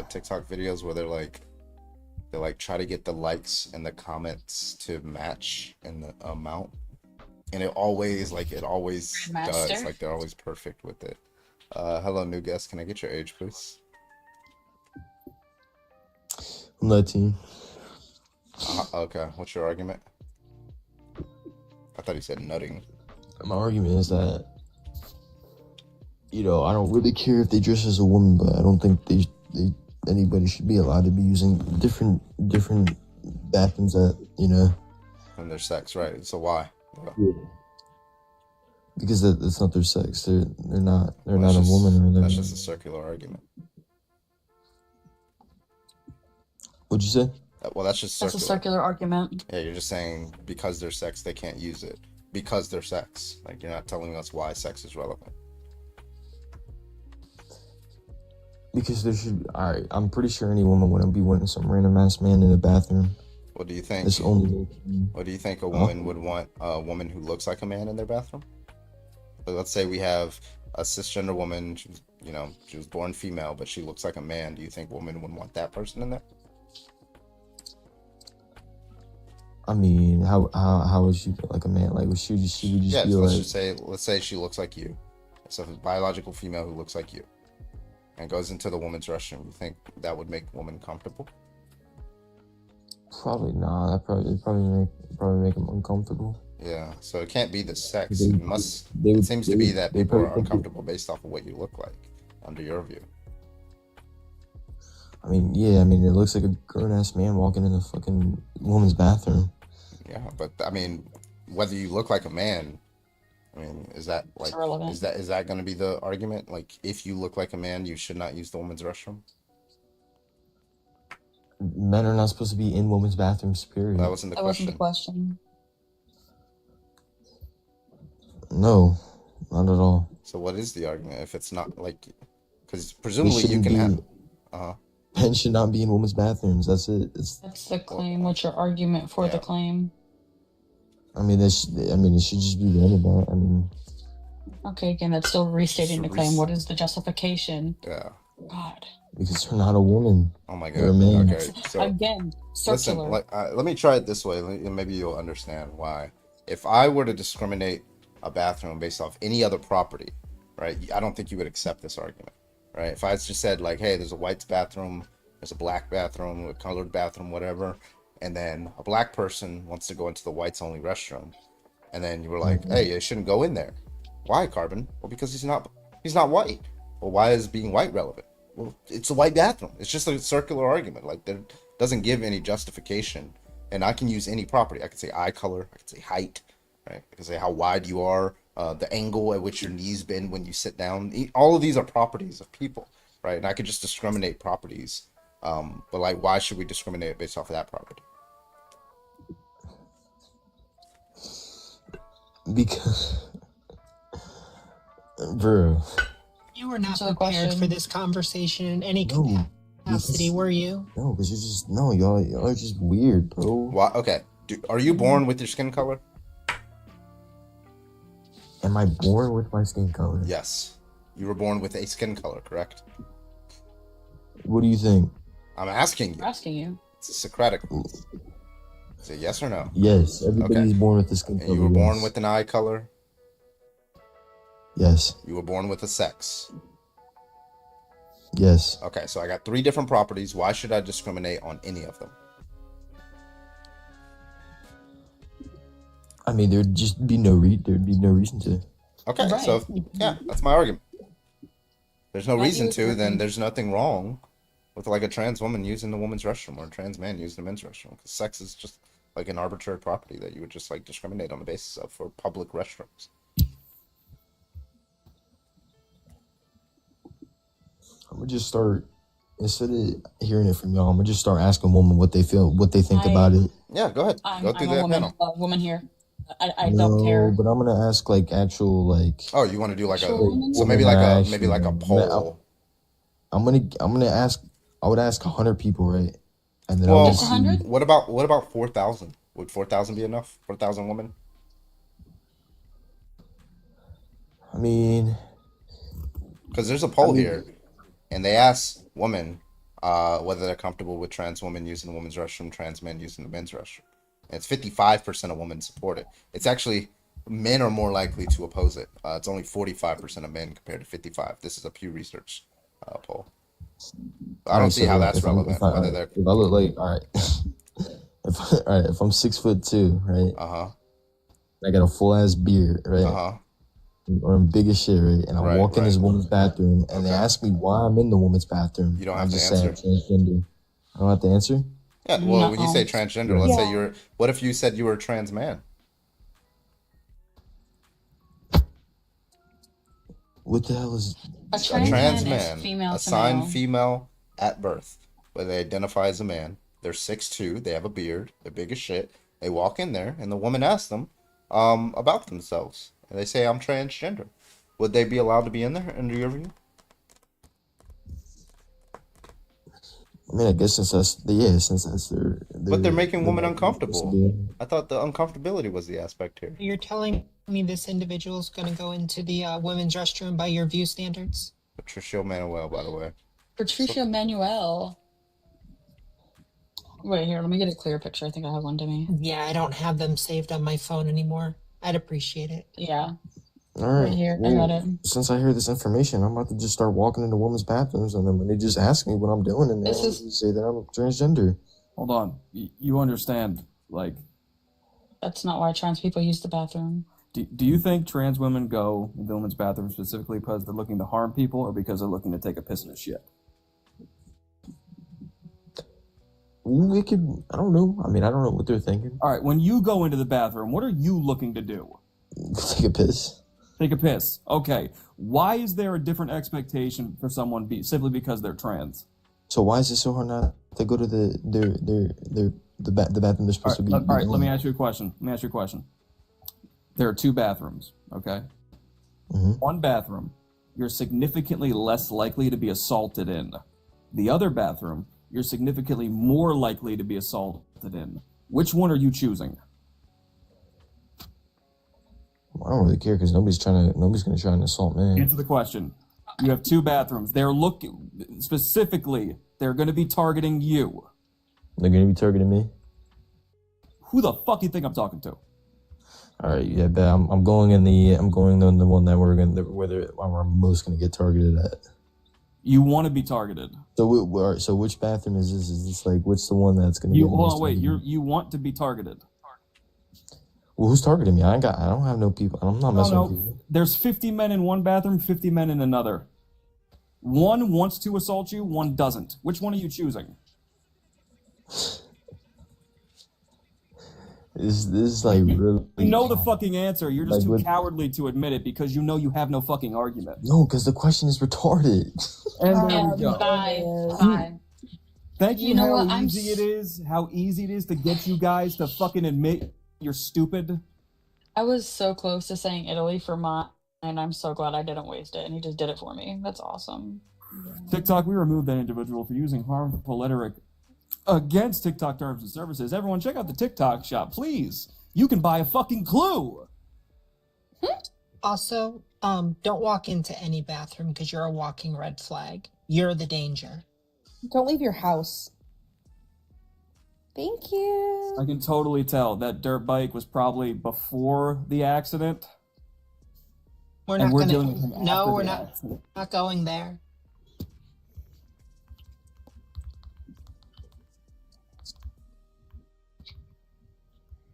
TikTok videos where they like try to get the likes and the comments to match in the amount, and it always does. Like they're always perfect with it. Hello, new guest. Can I get your age, please? I'm 19. Okay. What's your argument? I thought he said nutting. My argument is that, I don't really care if they dress as a woman, but I don't think anybody should be allowed to be using different bathrooms that, And their sex, right? So why? Yeah. Because that's not their sex. They're not a woman. That's just a circular argument. What'd you say? Well, that's just circular. That's a circular argument. Yeah, you're just saying because they're sex, they can't use it. Because they're sex. Like, you're not telling us why sex is relevant. Because there should. I'm pretty sure any woman wouldn't be wanting some random ass man in a bathroom. What do you think? It's only. What do you think a woman would want a woman who looks like a man in their bathroom? So let's say we have a cisgender woman. She was born female, but she looks like a man. Do you think women would want that person in there? I mean, how would she look like a man? Like, she would just be let's say she looks like you. It's a biological female who looks like you, and goes into the woman's restroom. You think that would make a woman comfortable? Probably not. That probably make them uncomfortable. Yeah. So it can't be the sex. It seems to be that people are uncomfortable based off of what you look like, under your view. I mean, yeah. I mean, it looks like a grown-ass man walking in a fucking woman's bathroom. Yeah, but I mean, whether you look like a man, I mean, is that going to be the argument? Like, if you look like a man, you should not use the woman's restroom? Men are not supposed to be in women's bathrooms, period. That wasn't the question. No, not at all. So what is the argument if it's not like, because presumably you can have. Men should not be in women's bathrooms. That's it. That's the claim. What's your argument for the claim? I mean, it should just be random. I mean. Okay, again, that's still restating the claim. What is the justification? Yeah. God. Because they're not a woman. Oh my They're a God. man. Okay. So again, circular. Listen, let me try it this way. Maybe you'll understand why. If I were to discriminate a bathroom based off any other property, right? I don't think you would accept this argument. Right? If I just said like, hey, there's a white bathroom, there's a black bathroom, a colored bathroom, whatever, and then a black person wants to go into the whites only restroom, and then you were like, hey, you shouldn't go in there. Why, Carbon? Well, because he's not white. Well, why is being white relevant? Well, it's a white bathroom. It's just a circular argument. Like, that doesn't give any justification. And I can use any property. I can say eye color. I can say height. Right? I can say how wide you are. The angle at which your knees bend when you sit down. All of these are properties of people, right? And I could just discriminate properties. But like, why should we discriminate based off of that property? Because, bro, you were not prepared for this conversation in any capacity, were you? No, because y'all are just weird, bro. Why? Okay. Are you born with your skin color? Am I born with my skin color? Yes. You were born with a skin color, correct? What do you think? I'm asking you. I'm asking you. It's a Socratic. Is it yes or no? Yes. Everybody's born with the skin color. And you were born with an eye color? Yes. You were born with a sex? Yes. Okay, so I got 3 different properties. Why should I discriminate on any of them? I mean, there'd be no reason to. Okay, Right. so yeah, that's my argument. there's no Why reason do you to, then agree? there's nothing wrong with like a trans woman using the woman's restroom or a trans man using the men's restroom. Because sex is just like an arbitrary property that you would just like discriminate on the basis of for public restrooms. I'm gonna just start instead of hearing it from y'all. I'm gonna just start asking women what they feel, what they think about it. Yeah, go ahead. Go through that panel. Woman here. I No, don't care. but I'm gonna ask like actual like. Oh, you want to do like a Women? so maybe like a poll. I'm gonna ask. I would ask 100 people, right? And then Well, I'll just see. what about 4,000? Would 4,000 be enough? 4,000 women? I mean, because there's a poll here, and they ask women whether they're comfortable with trans women using the women's restroom, trans men using the men's restroom. And it's 55% of women support it. It's actually men are more likely to oppose it. It's only 45% of men compared to 55. This is a Pew Research poll. I don't see how that's relevant. Whether they're if I look like all right, if I'm 6'2", right? I got a full ass beard, right? Or I'm big as shit, right? And I walk in this woman's bathroom, and they ask me why I'm in the woman's bathroom. You don't I have to just say I'm answer. transgender. I don't have to answer. Yeah, well, when you say transgender, let's say Yeah. you're. What if you said you were a trans man? What the hell is A A trans trans man is man, female to assigned male. female at birth, where they identify as a man. They're 6'2", they have a beard, they're big as shit. They walk in there, and the woman asks them about themselves, and they say, "I'm transgender." Would they be allowed to be in there under your view? I mean, I guess since that's their But they're making women their uncomfortable. I thought the uncomfortability was the aspect here. You're telling me this individual's going to go into the women's restroom by your view standards? Patricia Manuel, by the way. Patricia Manuel. Wait, here, let me get a clear picture. I think I have one to me. Yeah, I don't have them saved on my phone anymore. I'd appreciate it. Yeah. All right. Right here, I well, got it. Since I hear this information, I'm about to just start walking into women's bathrooms, and then when they just ask me what I'm doing in there, This I'll is- just say that I'm transgender. Hold on. You understand, like, That's not why trans people use the bathroom. do you think trans women go in the women's bathroom specifically because they're looking to harm people or because they're looking to take a piss in a shit? Ooh, it could. I don't know. I mean, I don't know what they're thinking. All right, when you go into the bathroom, what are you looking to do? Take a piss. Take a piss. Okay. Why is there a different expectation for someone simply because they're trans? So why is it so hard not to go to the bathroom they're supposed to be? All right, let me in? ask you a question. There are two bathrooms, okay? Mhm. One bathroom, you're significantly less likely to be assaulted in. The other bathroom, you're significantly more likely to be assaulted in. Which one are you choosing? I don't really care because nobody's gonna try and assault me. Answer the question. You have two bathrooms. They're looking specifically. They're going to be targeting you. They're gonna be targeting me. Who the fuck you think I'm talking to? All right, yeah, but I'm going on the one that where I'm most gonna get targeted at. You want to be targeted. So which bathroom is this? Is this like what's the one that's gonna? You get hold most on, wait. targeted? You want to be targeted. Well, who's targeting me? I don't have no people. I'm not messing with people. There's 50 men in one bathroom, 50 men in another. One wants to assault you, one doesn't. Which one are you choosing? This is like really. You know the fucking answer. You're just Like too what- cowardly to admit it because you know you have no fucking argument. No, because the question is retarded. And there we go. Bye. Thank you, You know how what? I'm easy it is. How easy it is to get you guys to fucking admit you're stupid. I was so close to saying Italy for mine, and I'm so glad I didn't waste it, and he just did it for me. That's awesome. TikTok, we removed that individual for using harmful rhetoric against TikTok terms and services. Everyone, check out the TikTok shop, please. You can buy a fucking clue. Also, don't walk into any bathroom because you're a walking red flag. You're the danger. Don't leave your house. Thank you. I can totally tell that dirt bike was probably before the accident. We're And not we're gonna. dealing with him No, after we're the not. accident. Not going there.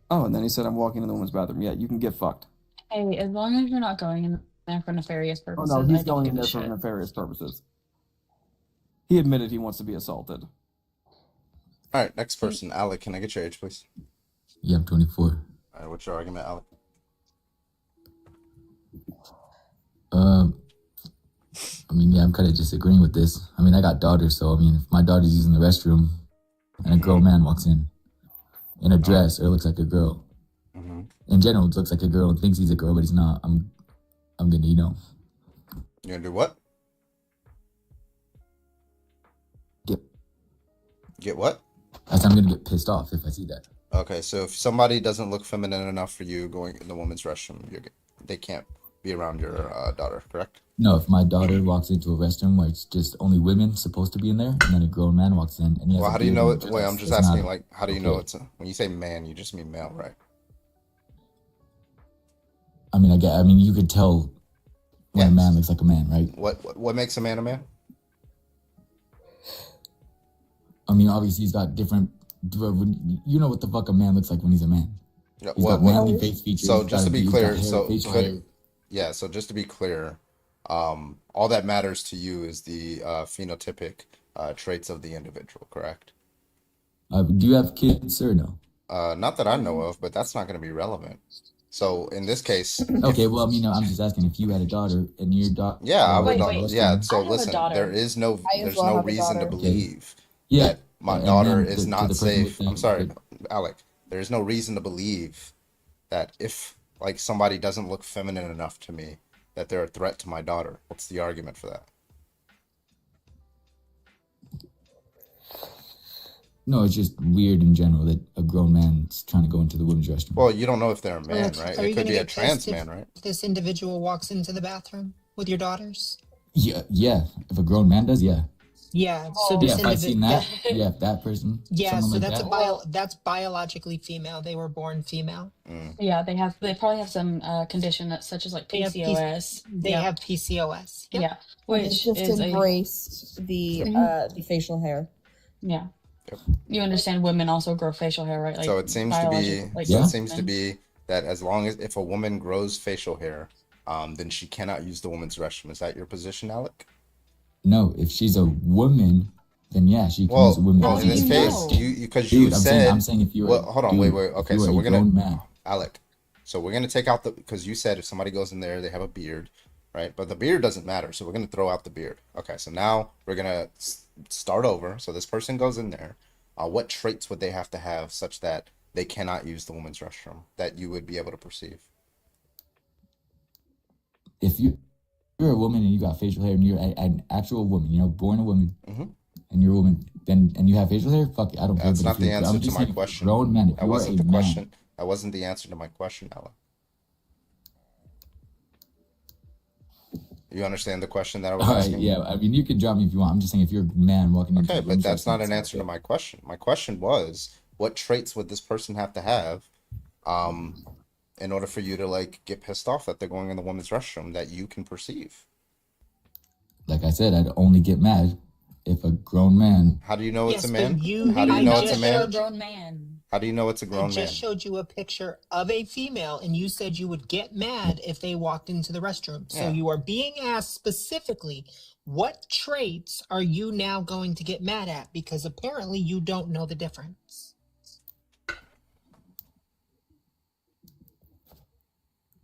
Oh, and then he said, I'm walking in the women's bathroom. Yeah, you can get fucked. Hey, as long as you're not going in there for nefarious Oh purposes. no, I he's don't going give in a there for shit. nefarious purposes. He admitted he wants to be assaulted. All right, next person. Alec, can I get your age, please? Yeah, I'm 24. All right, what's your argument, Alec? I mean, yeah, I'm kind of disagreeing with this. I mean, I got daughters, so I mean, if my daughter's using the restroom and a grown man walks in a dress or looks like a girl, in general, it looks like a girl and thinks he's a girl, but he's not. I'm gonna, You gonna do what? Get what? I'm gonna get pissed off if I see that. Okay, so if somebody doesn't look feminine enough for you going in the women's restroom, they can't be around your daughter, correct? No, if my daughter walks into a restroom where it's just only women supposed to be in there, and then a grown man walks in, and he has Well, a how do you beard know and it? a Wait, dress, I'm just it's asking, not like, how do you know okay. it's when you say man, you just mean male, right? I mean, you could tell when a man looks like a man, right? What makes a man a man? I mean, obviously he's got different. You know what the fuck a man looks like when he's a man. Yeah, He's got manly face features. So he's just got to be he's got clear, hair, so facial hair. so just to be clear, all that matters to you is the phenotypic traits of the individual, correct? Do you have kids or no? Not that I know of, but that's not going to be relevant. So in this case, Okay, well, I mean, I'm just asking if you had a daughter and your daughter. yeah, I would Wait, not. wait. Yeah, I so have a listen, daughter. there's no reason to believe Yeah, that my and daughter then is to not the person safe. with I'm the- sorry, Alec. There's no reason to believe that if like somebody doesn't look feminine enough to me, that they're a threat to my daughter. What's the argument for that? No, it's just weird in general that a grown man's trying to go into the women's restroom. Well, you don't know if they're a man, right? Are It you could gonna be a get trans pissed if man, right? this individual walks into the bathroom with your daughters? Yeah. If a grown man does, yeah. Yeah. So this Yeah, if I seen that, yeah, if that person. Yeah, someone so like that's that. that's biologically female. They were born female. Yeah, they probably have some condition that such as like They have PCOS. They have PCOS. Yep. Yeah, They which just is embrace the facial hair. Yeah. You understand women also grow facial hair, right? Like So it seems to be biologic- like it seems to men. be that as long as if a woman grows facial hair, then she cannot use the woman's restroom. Is that your position, Alec? No, if she's a woman, then yeah, she can Well, use a women's well, in this restroom. case, because you Dude, said. I'm saying if you're. Well, hold on, dude, wait. if Okay, you so are we're a gonna grown man. Alec. So we're gonna take out because you said if somebody goes in there, they have a beard, right? But the beard doesn't matter, so we're gonna throw out the beard. Okay, so now we're gonna start over. So this person goes in there. What traits would they have to have such that they cannot use the women's restroom that you would be able to perceive? If you're a woman and you got facial hair and you're an actual woman, born a woman, and you're a woman, then and you have facial hair, fuck it, I don't care. That's But not if the you're- answer I'm to just my saying, question. grown man, if That you are wasn't a the man, question. That wasn't the answer to my question, Alec. You understand the question that I was all right, asking? yeah. I mean, you can drop me if you want. I'm just saying if you're a man walking into Okay, a but women's that's restroom, not an it's answer to my question. My question was, what traits would this person have to have, in order for you to like get pissed off that they're going in the women's restroom that you can perceive? Like I said, I'd only get mad if a grown man. How do you know it's Yes, a but man? you- How do you I know just it's a man? showed you- grown man. How do you know it's a I grown man? just showed you a picture of a female, and you said you would get mad if they walked into the restroom. So Yeah. you are being asked specifically, what traits are you now going to get mad at? Because apparently you don't know the difference.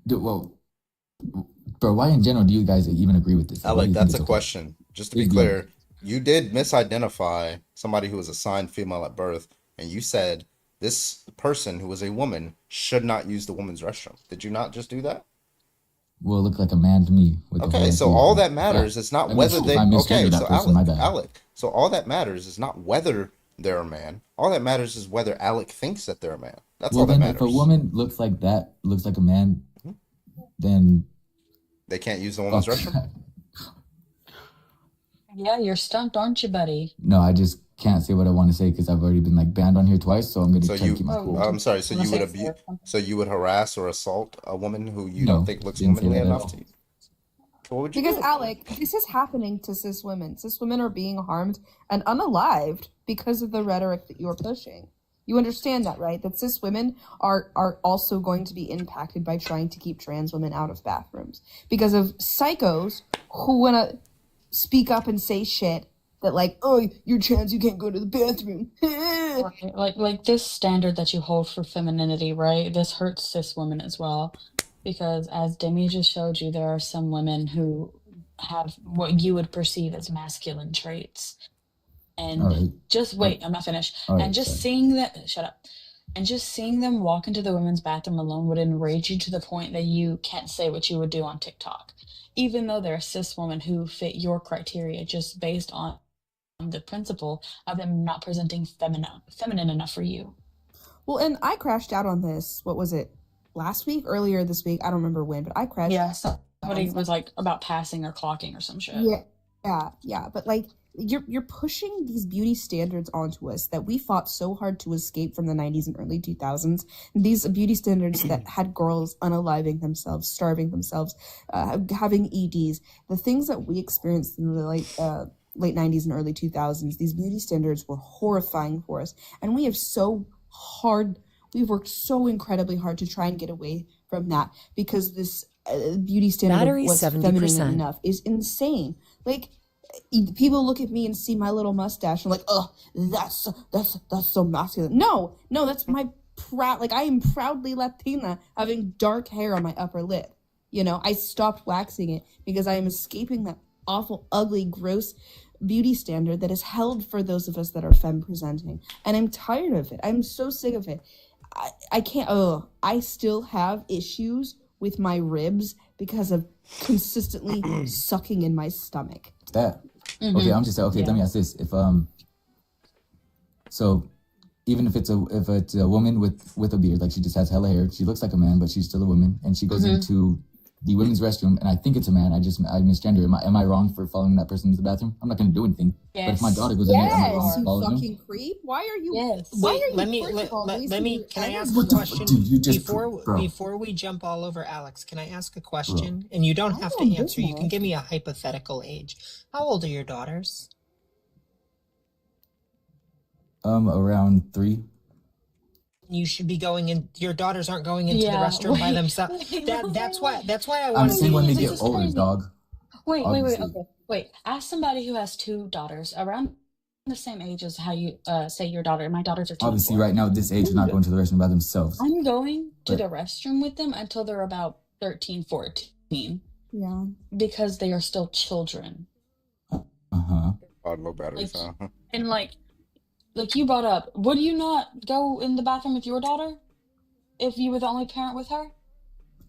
Well, bro, why in general do you guys even agree with this? Why do Alec, you think that's it's a okay? question. Just to be Please go. clear, you did misidentify somebody who was assigned female at birth, and you said this person who was a woman should not use the woman's restroom. Did you not just do that? Will look like a man to me. With the Okay, whole so beard all thing. that matters Yeah. is not I mean, whether if they. I misgendered Okay, that so person, my Alec, bad. Alec. So all that matters is not whether they're a man. All that matters is whether Alec thinks that they're a man. That's Well, all that then, matters. if a woman looks like that, looks like a man, then They can't use the woman's fuck. restroom. Yeah, you're stumped, aren't you, buddy? No, I just can't say what I want to say because I've already been like banned on here twice, so I'm gonna So try to keep my cool. I'm sorry. So Wanna you would say abuse. So you would harass or assault a woman who you No, don't think looks didn't say womanly that at enough all. to you. So what would you Because do? Alec, this is happening to cis women. Cis women are being harmed and unalived because of the rhetoric that you're pushing. You understand that, right? That cis women are also going to be impacted by trying to keep trans women out of bathrooms because of psychos who want to speak up and say shit that like, oh, you're trans, you can't go to the bathroom. Right. Like this standard that you hold for femininity, right? This hurts cis women as well, because as Demi just showed you, there are some women who have what you would perceive as masculine traits, and All right. just wait, I'm not finished. All right, And just sorry. seeing that, shut up. And just seeing them walk into the women's bathroom alone would enrage you to the point that you can't say what you would do on TikTok, even though they're a cis woman who fit your criteria just based on the principle of them not presenting feminine enough for you. Well, and I crashed out on this. What was it? Last week? Earlier this week? I don't remember when, but I crashed. Yeah, somebody was like about passing or clocking or some shit. Yeah. But like, you're pushing these beauty standards onto us that we fought so hard to escape from the 90s and early 2000s. These beauty standards that had girls unaliving themselves, starving themselves, having EDs. The things that we experienced in the late 90s and early 2000s, these beauty standards were horrifying for us. And we've worked so incredibly hard to try and get away from that because this beauty standard Battery of what's 70%. feminine enough is insane. Like, people look at me and see my little mustache and like, oh, that's so masculine. No, that's my I am proudly Latina having dark hair on my upper lip. You know, I stopped waxing it because I am escaping that awful, ugly, gross beauty standard that is held for those of us that are femme presenting. And I'm tired of it. I'm so sick of it. I can't, I still have issues with my ribs because of consistently sucking in my stomach. That. Mhm. Okay, I'm just saying. Okay, Yeah. let me ask this: if so even if it's a woman with a beard, like she just has hella hair, she looks like a man, but she's still a woman, and she goes Mhm. into the women's restroom, and I think it's a man. I misgender. Am I wrong for following that person into the bathroom? I'm not going to do anything. But if my daughter goes in there, am I wrong for You following them? fucking creep. Why are you? Yes. Why Wait, are you? let me first of all, let wasting me your can I ask energy? a question Dude, you just bro. before we jump all over Alex? Can I ask a question? And you don't have to answer. You can give me a hypothetical age. How old are your daughters? Around 3. You should be going in. Your daughters aren't going into the Yeah, restroom by wait, themselves. That's why I I'm wanted saying to. when they This get is older, crazy. dog. Wait, Obviously. okay. Wait, ask somebody who has 2 daughters around the same age as how you say your daughter. My daughters are 2 and Obviously, 4. right now at this age, they're not going to the restroom by themselves. I'm going to Right. the restroom with them until they're about 13, 14 Yeah. because they are still children. Uh-huh. Oh, low battery, Like, and like you brought up, would you not go in the bathroom with your daughter if you were the only parent with her?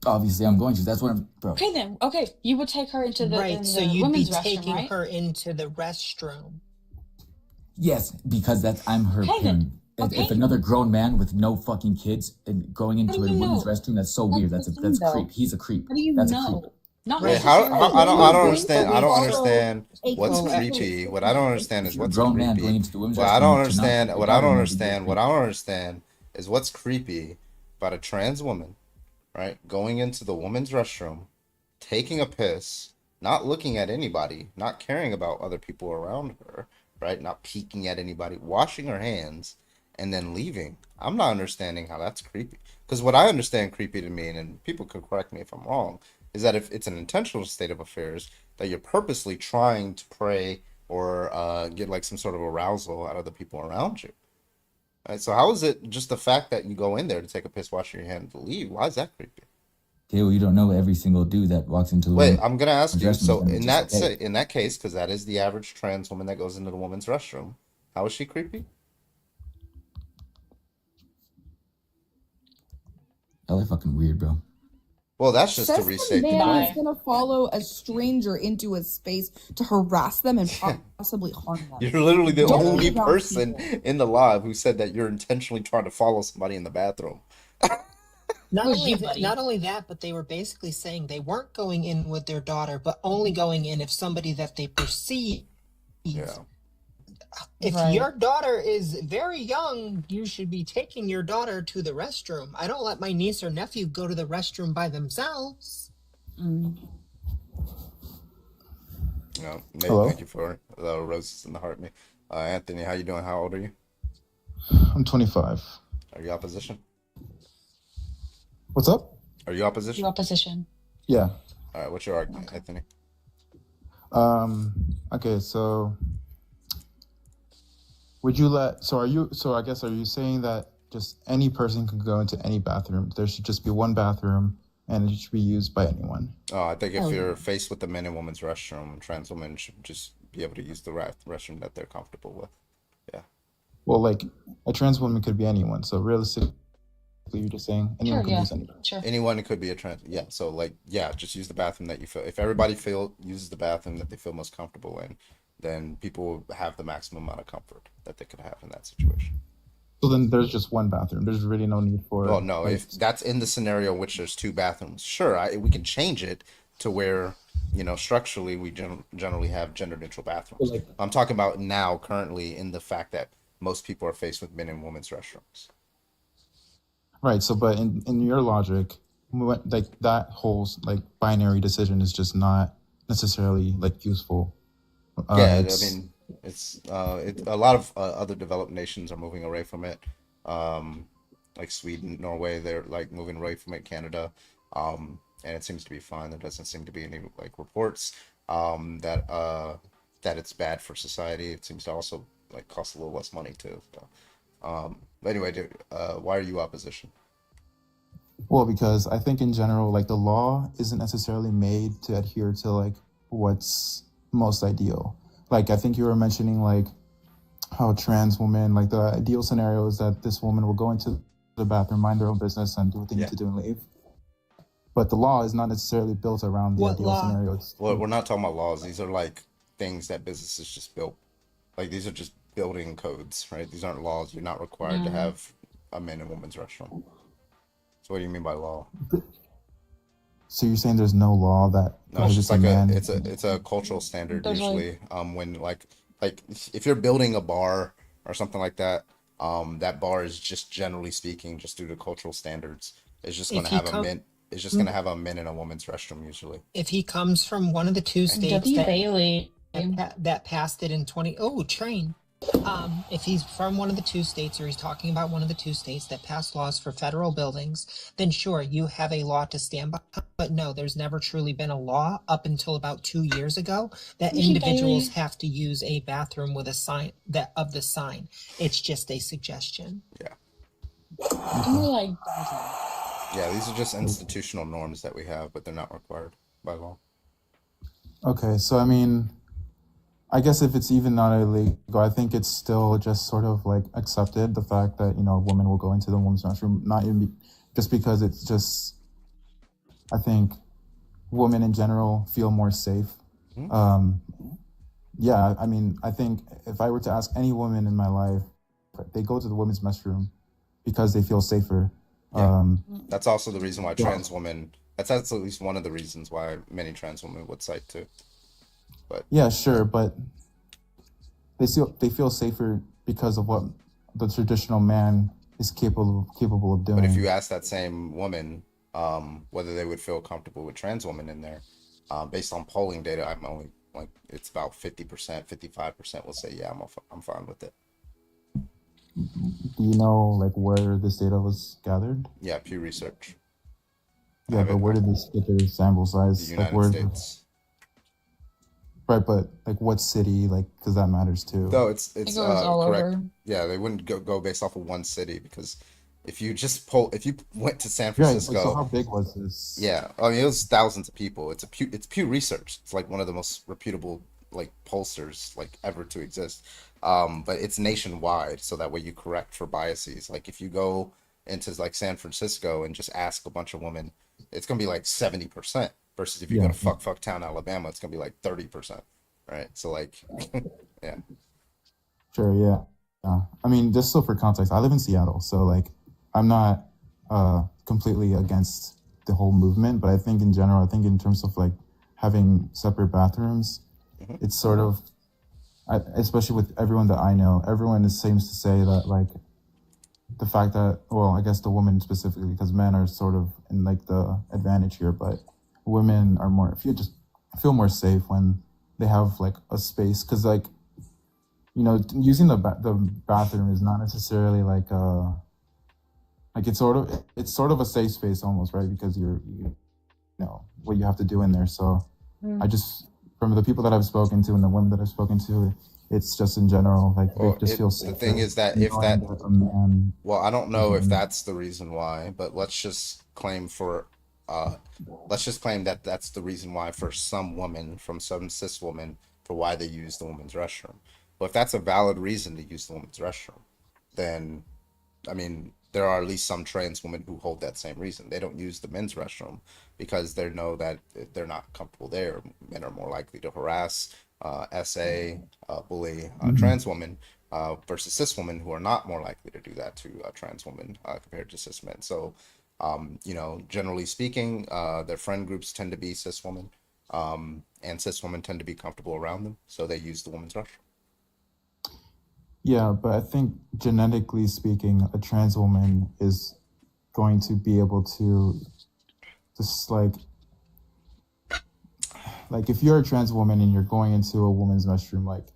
Obviously, I'm going to. That's what I'm, bro. Okay, then. Okay, you would take her into the Right, so the you'd be women's restroom, taking right? her into the restroom. Yes, because I'm her Okay, parent. then. If Okay. another grown man with no fucking kids and going into How a do you women's know? restroom, that's so weird. That's the that's thing, though. creep. He's a creep. How do you That's a know? creep. Not Wait, necessarily. I don't But understand. I don't also understand a what's consensual creepy. What I don't understand If is you're a what's grown man going creepy. into the women's What I restroom don't to not understand. take What your I daughter don't in, that'd be a understand. What creep. I don't understand is what's creepy about a trans woman, right? Going into the woman's restroom, taking a piss, not looking at anybody, not caring about other people around her, right? Not peeking at anybody, washing her hands, and then leaving. I'm not understanding how that's creepy. Because what I understand creepy to me, and people could correct me if I'm wrong, is that if it's an intentional state of affairs, that you're purposely trying to prey or get like some sort of arousal out of the people around you. Right? So how is it just the fact that you go in there to take a piss, wash your hand, and leave? Why is that creepy? Okay, well, you don't know every single dude that walks into the Wait, women's I'm gonna ask you. restroom is So gonna be in just that okay. in that case, because that is the average trans woman that goes into the woman's restroom, how is she creepy? Hella fucking weird, bro. Well, that's just to Says the restate the man point. who's gonna follow a stranger into a space to harass them and possibly harm them. You're literally the Don't only be around person people. in the live who said that you're intentionally trying to follow somebody in the bathroom. Not Who's only you, that, buddy? not only that, but they were basically saying they weren't going in with their daughter, but only going in if somebody that they perceive. Yeah. If Right. your daughter is very young, you should be taking your daughter to the restroom. I don't let my niece or nephew go to the restroom by themselves. Mm. No, Nate, Hello? thank you for the roses in the heart. Me, Anthony, how you doing? How old are you? I'm 25. Are you opposition? What's up? Are you opposition? Your opposition. Yeah. All right. What's your argument, Anthony? Okay, so would you let, so are you, so I guess, are you saying that just any person can go into any bathroom? There should just be one bathroom and it should be used by anyone? Oh, I think if you're faced with the men and women's restroom, trans women should just be able to use the restroom that they're comfortable with. Yeah. Well, like a trans woman could be anyone. So realistically, you're just saying anyone can use anyone. Sure. Anyone could be a trans. Yeah. So like, yeah, just use the bathroom that you feel. If everybody uses the bathroom that they feel most comfortable in, then people will have the maximum amount of comfort that they could have in that situation. So then there's just one bathroom. There's really no need for. Well, no, if that's in the scenario in which there's two bathrooms, sure, we can change it to where, you know, structurally we generally have gender neutral bathrooms. Like, I'm talking about now, currently, in the fact that most people are faced with men and women's restrooms. right. So, but in your logic, like that whole like binary decision is just not necessarily like useful. Yeah, I mean, it's a lot of other developed nations are moving away from it. Like Sweden, Norway, they're like moving away from it. Canada, and it seems to be fine. There doesn't seem to be any like reports that it's bad for society. It seems to also like cost a little less money too. So, but anyway, dude, why are you opposition? Well, because I think in general, like the law isn't necessarily made to adhere to like what's most ideal. Like I think you were mentioning like how trans women, like the ideal scenario is that this woman will go into the bathroom, mind their own business, and do what they need to do and leave. But the law is not necessarily built around the ideal scenarios. Well, we're not talking about laws. These are like things that businesses just built. Like these are just building codes, right? These aren't laws. You're not required to have a men and women's restroom. So what do you mean by law? So you're saying there's no law that No, it's just like man. it's a cultural standard There's usually. When like if you're building a bar or something like that, that bar is just generally speaking, just due to cultural standards, it's just going to have a men. It's just going to have a men and a woman's restroom usually. If he comes from one of the two states W. Bailey. that passed it in train. If he's from one of the two states, or he's talking about one of the two states that passed laws for federal buildings, then sure, you have a law to stand by. But no, there's never truly been a law up until about 2 years ago that individuals have to use a bathroom with a sign of the sign. It's just a suggestion. Yeah. More like Yeah, these are just institutional norms that we have, but they're not required by law. Okay, so I mean, I guess if it's even not illegal, I think it's still just sort of like accepted, the fact that, you know, a woman will go into the women's restroom, not even just because it's just, I think women in general feel more safe. Yeah, I mean, I think if I were to ask any woman in my life, they go to the women's restroom because they feel safer. That's also the reason why trans women, that's at least one of the reasons why many trans women would cite too. But yeah, sure, but they feel safer because of what the traditional man is capable of doing. But if you ask that same woman whether they would feel comfortable with trans women in there, based on polling data, I'm only like it's about 50%, 55% will say yeah, I'm fine with it. Do you know like where this data was gathered? Yeah, Pew Research. Yeah, but where did they get their sample size? The United States. Right, but like what city? Like, because that matters too. No, it's goes all correct. over. Yeah, they wouldn't go based off of one city, because if you went to San Right. Francisco, So how big was this? yeah, I mean it was thousands of people. It's Pew Research. It's like one of the most reputable like pollsters like ever to exist. But it's nationwide, so that way you correct for biases. Like if you go into like San Francisco and just ask a bunch of women, it's gonna be like 70%. Versus if you go to Fucktown, Alabama, it's gonna be like 30%, right? So like, yeah. Sure, yeah. I mean, just so for context, I live in Seattle, so like, I'm not completely against the whole movement, but I think in general, I think in terms of like having separate bathrooms, it's sort of, especially with everyone that I know, everyone seems to say that like the fact that, well, I guess the women specifically, because men are sort of in like the advantage here, but women are more, if you just feel more safe when they have like a space, because like using the bathroom is not necessarily like it's sort of a safe space almost, right? Because you know what you have to do in there. So I just, from the people that I've spoken to and the women that I've spoken to, it's just in general like they just feel safe. The thing is that if that, well, I don't know if that's the reason why, but let's just claim that that's the reason why for some women, from some cis women, for why they use the women's restroom. Well, if that's a valid reason to use the women's restroom, then, I mean, there are at least some trans women who hold that same reason. They don't use the men's restroom because they know that if they're not comfortable there, men are more likely to harass, bully trans women versus cis women who are not more likely to do that to trans women compared to cis men. So, generally speaking, their friend groups tend to be cis women, and cis women tend to be comfortable around them, so they use the women's restroom. Yeah, but I think genetically speaking, a trans woman is going to be able to just like if you're a trans woman and you're going into a woman's restroom, like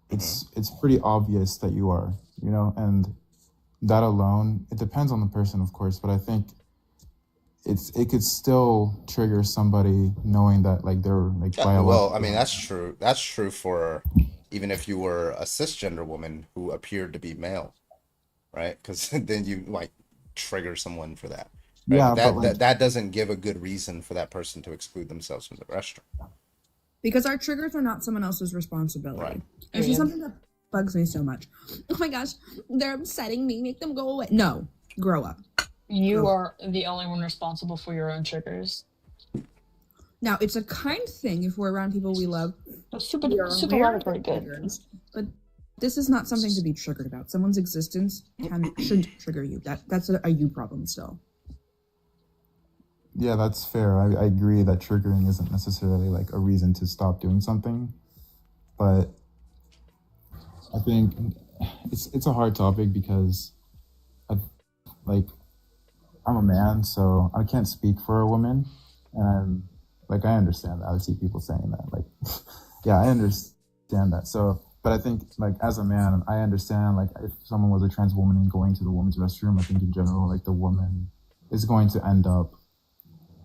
it's pretty obvious that you are, and that alone, it depends on the person, of course, but I think it could still trigger somebody knowing that like they're like biological. Well, I mean, that's true. That's true for even if you were a cisgender woman who appeared to be male, right? Because then you like trigger someone for that. Right? Yeah, but that doesn't give a good reason for that person to exclude themselves from the restroom. Because our triggers are not someone else's responsibility. Right. It's just something that bugs me so much. Oh my gosh, they're upsetting me. Make them go away. No, grow up. You are the only one responsible for your own triggers. Now, it's a kind thing if we're around people we love. Super very good. But this is not something to be triggered about. Someone's existence should trigger you. That's a you problem still. Yeah, that's fair. I agree that triggering isn't necessarily like a reason to stop doing something, but I think it's a hard topic because I'm a man, so I can't speak for a woman, and I understand that. I see people saying that, yeah, I understand that. So, but I think as a man, I understand if someone was a trans woman and going to the women's restroom, I think in general the woman is going to end up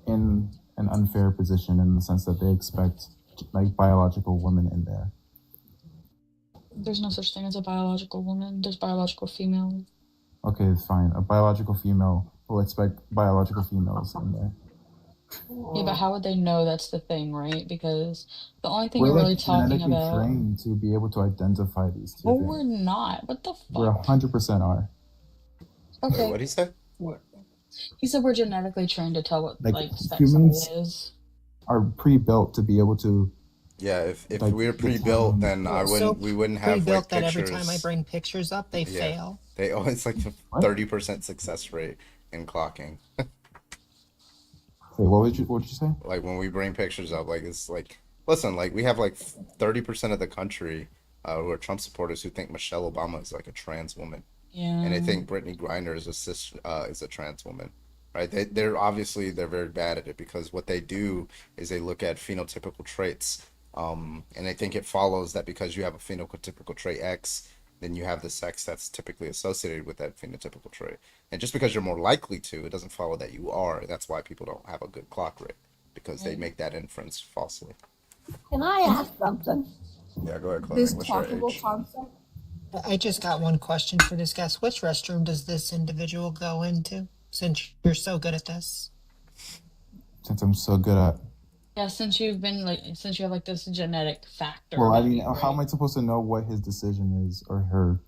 in an unfair position in the sense that they expect biological women in there. There's no such thing as a biological woman. There's biological female. Okay, fine. A biological female will expect biological females in there. Yeah, but how would they know that's the thing, right? Because the only thing we're you're really talking genetically about. trained to be able to identify these two Well, things. we're not. What the fuck? We're 100% are. Okay. Wait, what did he say? He said we're genetically trained to tell what sex humans somebody is. are pre-built to be able to. Yeah, if we were pre-built, then we wouldn't have pre-built that pictures. every time I bring pictures up, they fail. They always a 30% success rate in clocking. Wait, what did you say? When we bring pictures up, it's listen, we have 30% of the country who are Trump supporters who think Michelle Obama is a trans woman. Yeah. And they think Brittany Griner is a trans woman, right? They're obviously very bad at it because what they do is they look at phenotypical traits, and they think it follows that because you have a phenotypical trait X, then you have the sex that's typically associated with that phenotypical trait. And just because you're more likely to, it doesn't follow that you are. That's why people don't have a good clock rate because they make that inference falsely. Can I ask something? Yeah, go ahead, Chloe. This What's your clockable age? concept. I just got one question for this guest. Which restroom does this individual go into? Since you're so good at this. Since I'm so good at. Yeah, since you have this genetic factor. Well, I mean, how am I supposed to know what his decision is or her?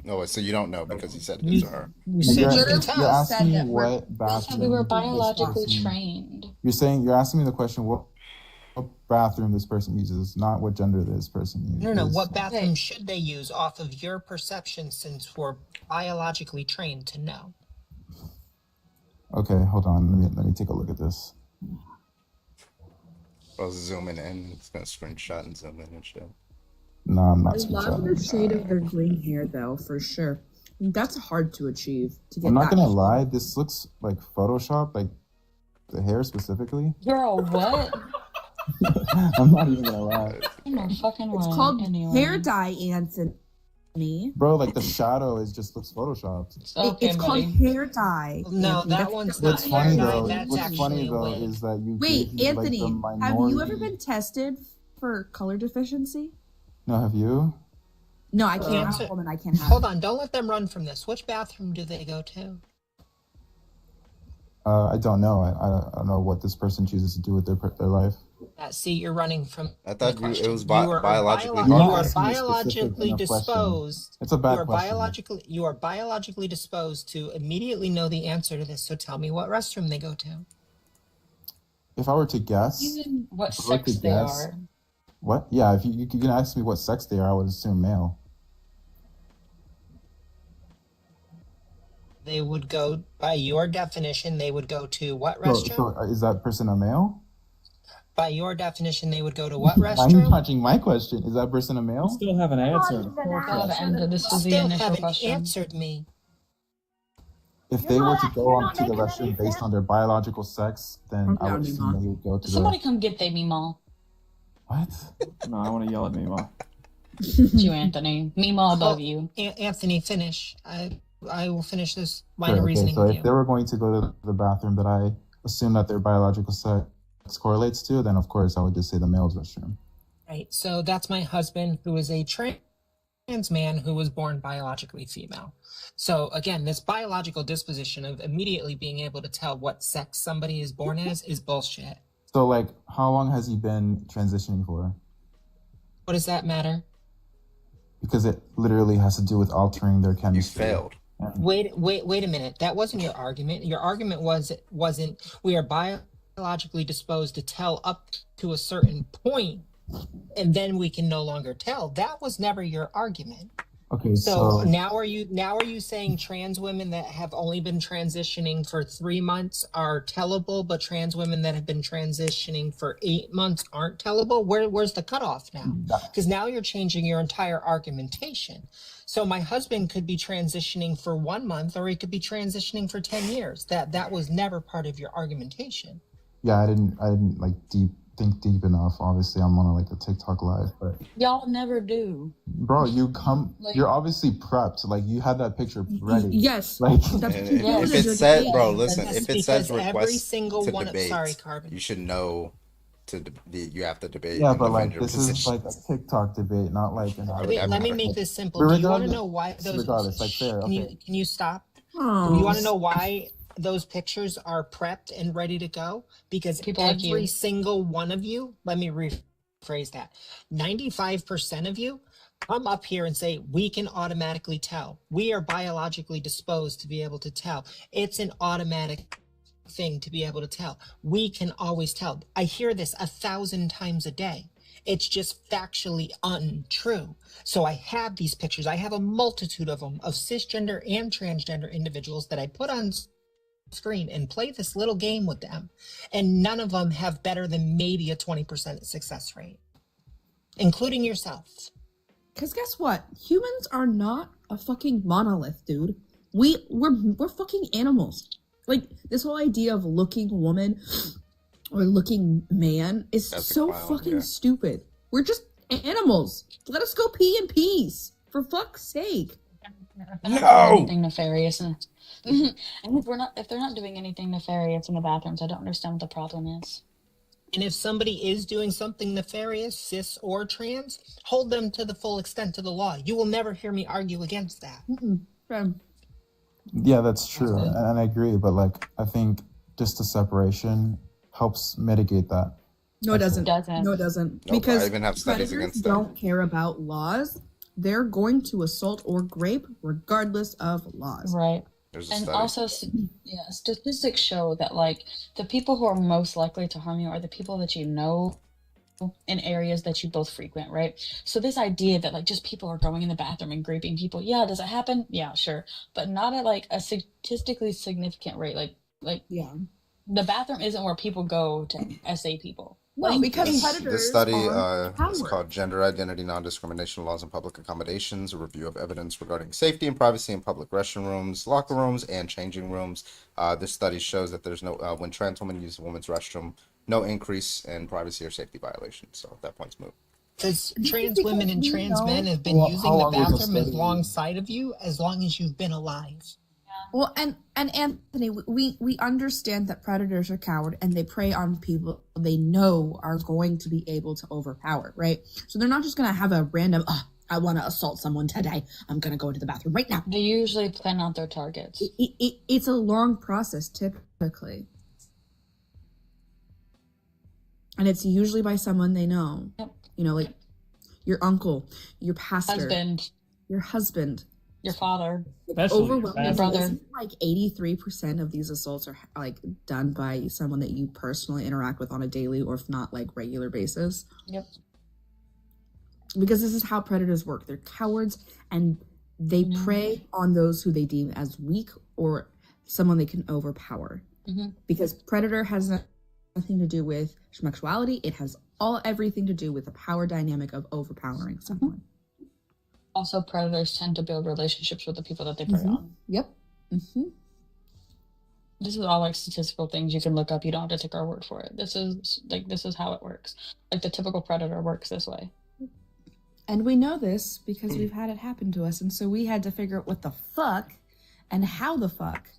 No, so you don't know because you said it is her. You're asking me what bathroom. We were biologically trained. You're asking me the question what bathroom this person uses, not what gender this person uses. No. What bathroom should they use off of your perception since we're biologically trained to know? Okay, hold on. Let me take a look at this. I was zooming in. It's gonna screenshot and zoom in and shit. No, I'm not I love the shade of their green hair, though, for sure. That's hard to achieve. I'm not gonna lie. This looks like Photoshop, the hair specifically. Girl, what? I'm not even gonna lie. No fucking way. It's called anyway. hair dye, Anthony. Bro, like the shadow is just looks photoshopped. It's called hair dye. No, Anthony. that That's one's different. What's funny though, That's what's actually funny a though wig. is that you Wait, gave, Anthony, like, the have minority... you ever been tested for color deficiency? No, have you? No, I can't. I'm Answer- a woman. I can't have Hold it. on, don't let them run from this. Which bathroom do they go to? I don't know. I don't know what this person chooses to do with their life. See, you're running from I the thought question. You, it was You are biologically You're not you are asking a specific biologically enough question. disposed. It's a bad you are question. You are biologically disposed to immediately know the answer to this. So tell me what restroom they go to. If I were to guess, Even what if I were to sex they guess- are. What? Yeah, if you can ask me what sex they are, I would assume male. They would go, by your definition, they would go to what So, restroom? so is that person a male? By your definition, they would go to what I'm restroom? dodging my question. Is that person a male? Still haven't answered. This was the Still initial haven't question. answered me. If they were to go on to the restroom based on their biological sex, then I would assume they would go to Somebody the... come get they Meemaw. What? No, I want to yell at Mima. It's you, Anthony. Meemaw above you. Anthony, finish. I will finish this line Sure, of okay, reasoning so with if you. they were going to go to the bathroom that I assume that their biological sex correlates to, then of course I would just say the male's restroom. Right. So that's my husband, who is a trans man who was born biologically female. So again, this biological disposition of immediately being able to tell what sex somebody is born as is bullshit. So like, how long has he been transitioning for? What does that matter? Because it literally has to do with altering their chemistry. You failed. Wait a minute. That wasn't your argument. Your argument wasn't we are biologically disposed to tell up to a certain point, and then we can no longer tell. That was never your argument. Okay, So now are you saying trans women that have only been transitioning for 3 months are tellable, but trans women that have been transitioning for 8 months aren't tellable? Where's the cutoff now? Because now you're changing your entire argumentation. So my husband could be transitioning for 1 month, or he could be transitioning for 10 years. That was never part of your argumentation. yeah, I didn't like think deep enough. Obviously, I'm on like a TikTok live, but Y'all never do. bro, Like- you're obviously prepped. Like you had that picture ready. Yes. Like That's And what you if did. it said, bro, listen, That's if it says because every request single to one of- debate, sorry, Carbon. you should know you have to debate. yeah, and but like defend your this is position. like a TikTok debate, not like an. Let me make this simple. But Do you want to regardless- know why those? regardless, like fair, Can okay. you stop? Oh. Do you want to know why those pictures are prepped and ready to go? Because People like every you. single one of you, let me rephrase that, 95% of you come up here and say, we can automatically tell. We are biologically disposed to be able to tell. It's an automatic thing to be able to tell. We can always tell. I hear this 1,000 times a day. It's just factually untrue. So I have these pictures. I have a multitude of them of cisgender and transgender individuals that I put on screen and play this little game with them. And none of them have better than maybe a 20% success rate, including yourself. Because guess what? Humans are not a fucking monolith, dude. We're fucking animals. Like this whole idea of looking woman or looking man is That's so wild, fucking yeah. stupid. We're just animals. Let us go pee in peace. For fuck's sake. They're not doing anything nefarious, and if they're not doing anything nefarious in the bathrooms, I don't understand what the problem is. And if somebody is doing something nefarious, cis or trans, hold them to the full extent of the law. You will never hear me argue against that. Yeah, that's true, and I agree. But like, I think just the separation helps mitigate that. No, it doesn't. Doesn't. No, it doesn't. Nope, Because I even have studies predators against that. don't care about laws. They're going to assault or grape regardless of laws. Right. There's a And study. also, yeah, statistics show that like the people who are most likely to harm you are the people that you know in areas that you both frequent, right? So this idea that like just people are going in the bathroom and graping people, yeah, does it happen? Yeah, sure, but not at like a statistically significant rate. Like yeah, the bathroom isn't where people go to SA people. No, because This predators study are is power. called Gender Identity Non-Discrimination Laws in Public Accommodations, a review of evidence regarding safety and privacy in public restrooms, locker rooms, and changing rooms. This study shows that there's no, when trans women use a women's restroom, no increase in privacy or safety violations. So that point's moot. Because trans women and trans men have been Well, using how the long was the bathroom study? alongside of you as long as you've been alive. Well, and Anthony, we understand that predators are coward and they prey on people they know are going to be able to overpower, right? So they're not just going to have a random, I want to assault someone today. I'm going to go into the bathroom right now. They usually plan out their targets. It's a long process, typically. And it's usually by someone they know. Yep. You know, like your uncle, your pastor, Husband, your husband, your father, overwhelmingly, your brother. isn't like 83% of these assaults are like done by someone that you personally interact with on a daily or if not like regular basis. Yep. Because this is how predators work. They're cowards and they prey on those who they deem as weak or someone they can overpower. Because predator has nothing to do with sexuality. It has everything to do with the power dynamic of overpowering someone. Also, predators tend to build relationships with the people that they prey on. Yep. This is all like statistical things you can look up. You don't have to take our word for it. This is how it works. Like the typical predator works this way. And we know this because we've had it happen to us. And so we had to figure out what the fuck and how the fuck.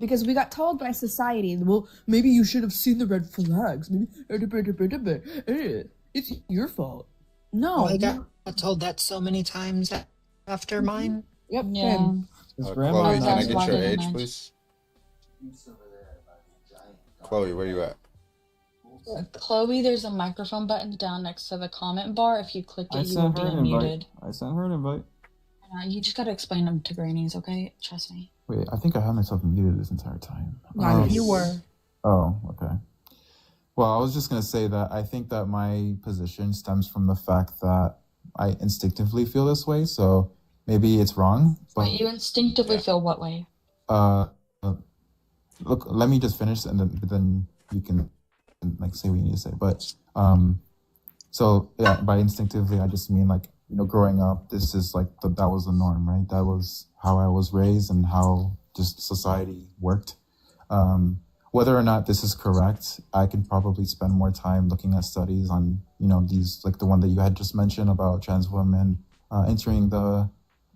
Because we got told by society, well, maybe you should have seen the red flags. Maybe it's your fault. No. I got told that so many times after mine. Yep. Yeah. Chloe, can I get your age, please? Chloe, where you at? Chloe, there's a microphone button down next to the comment bar. If you click it, you will be unmuted. I sent her an invite. You just gotta explain them to Grannies, okay? Trust me. Wait, I think I had myself muted this entire time. You were. Oh, okay. Well, I was just going to say that I think that my position stems from the fact that I instinctively feel this way, so maybe it's wrong. But Wait, you instinctively feel what way? Look, let me just finish, and then you can like say what you need to say. But so yeah, by instinctively, I just mean like, you know, growing up, this is like that was the norm, right? That was how I was raised and how just society worked. Whether or not this is correct, I can probably spend more time looking at studies on, you know, these, like the one that you had just mentioned about trans women entering the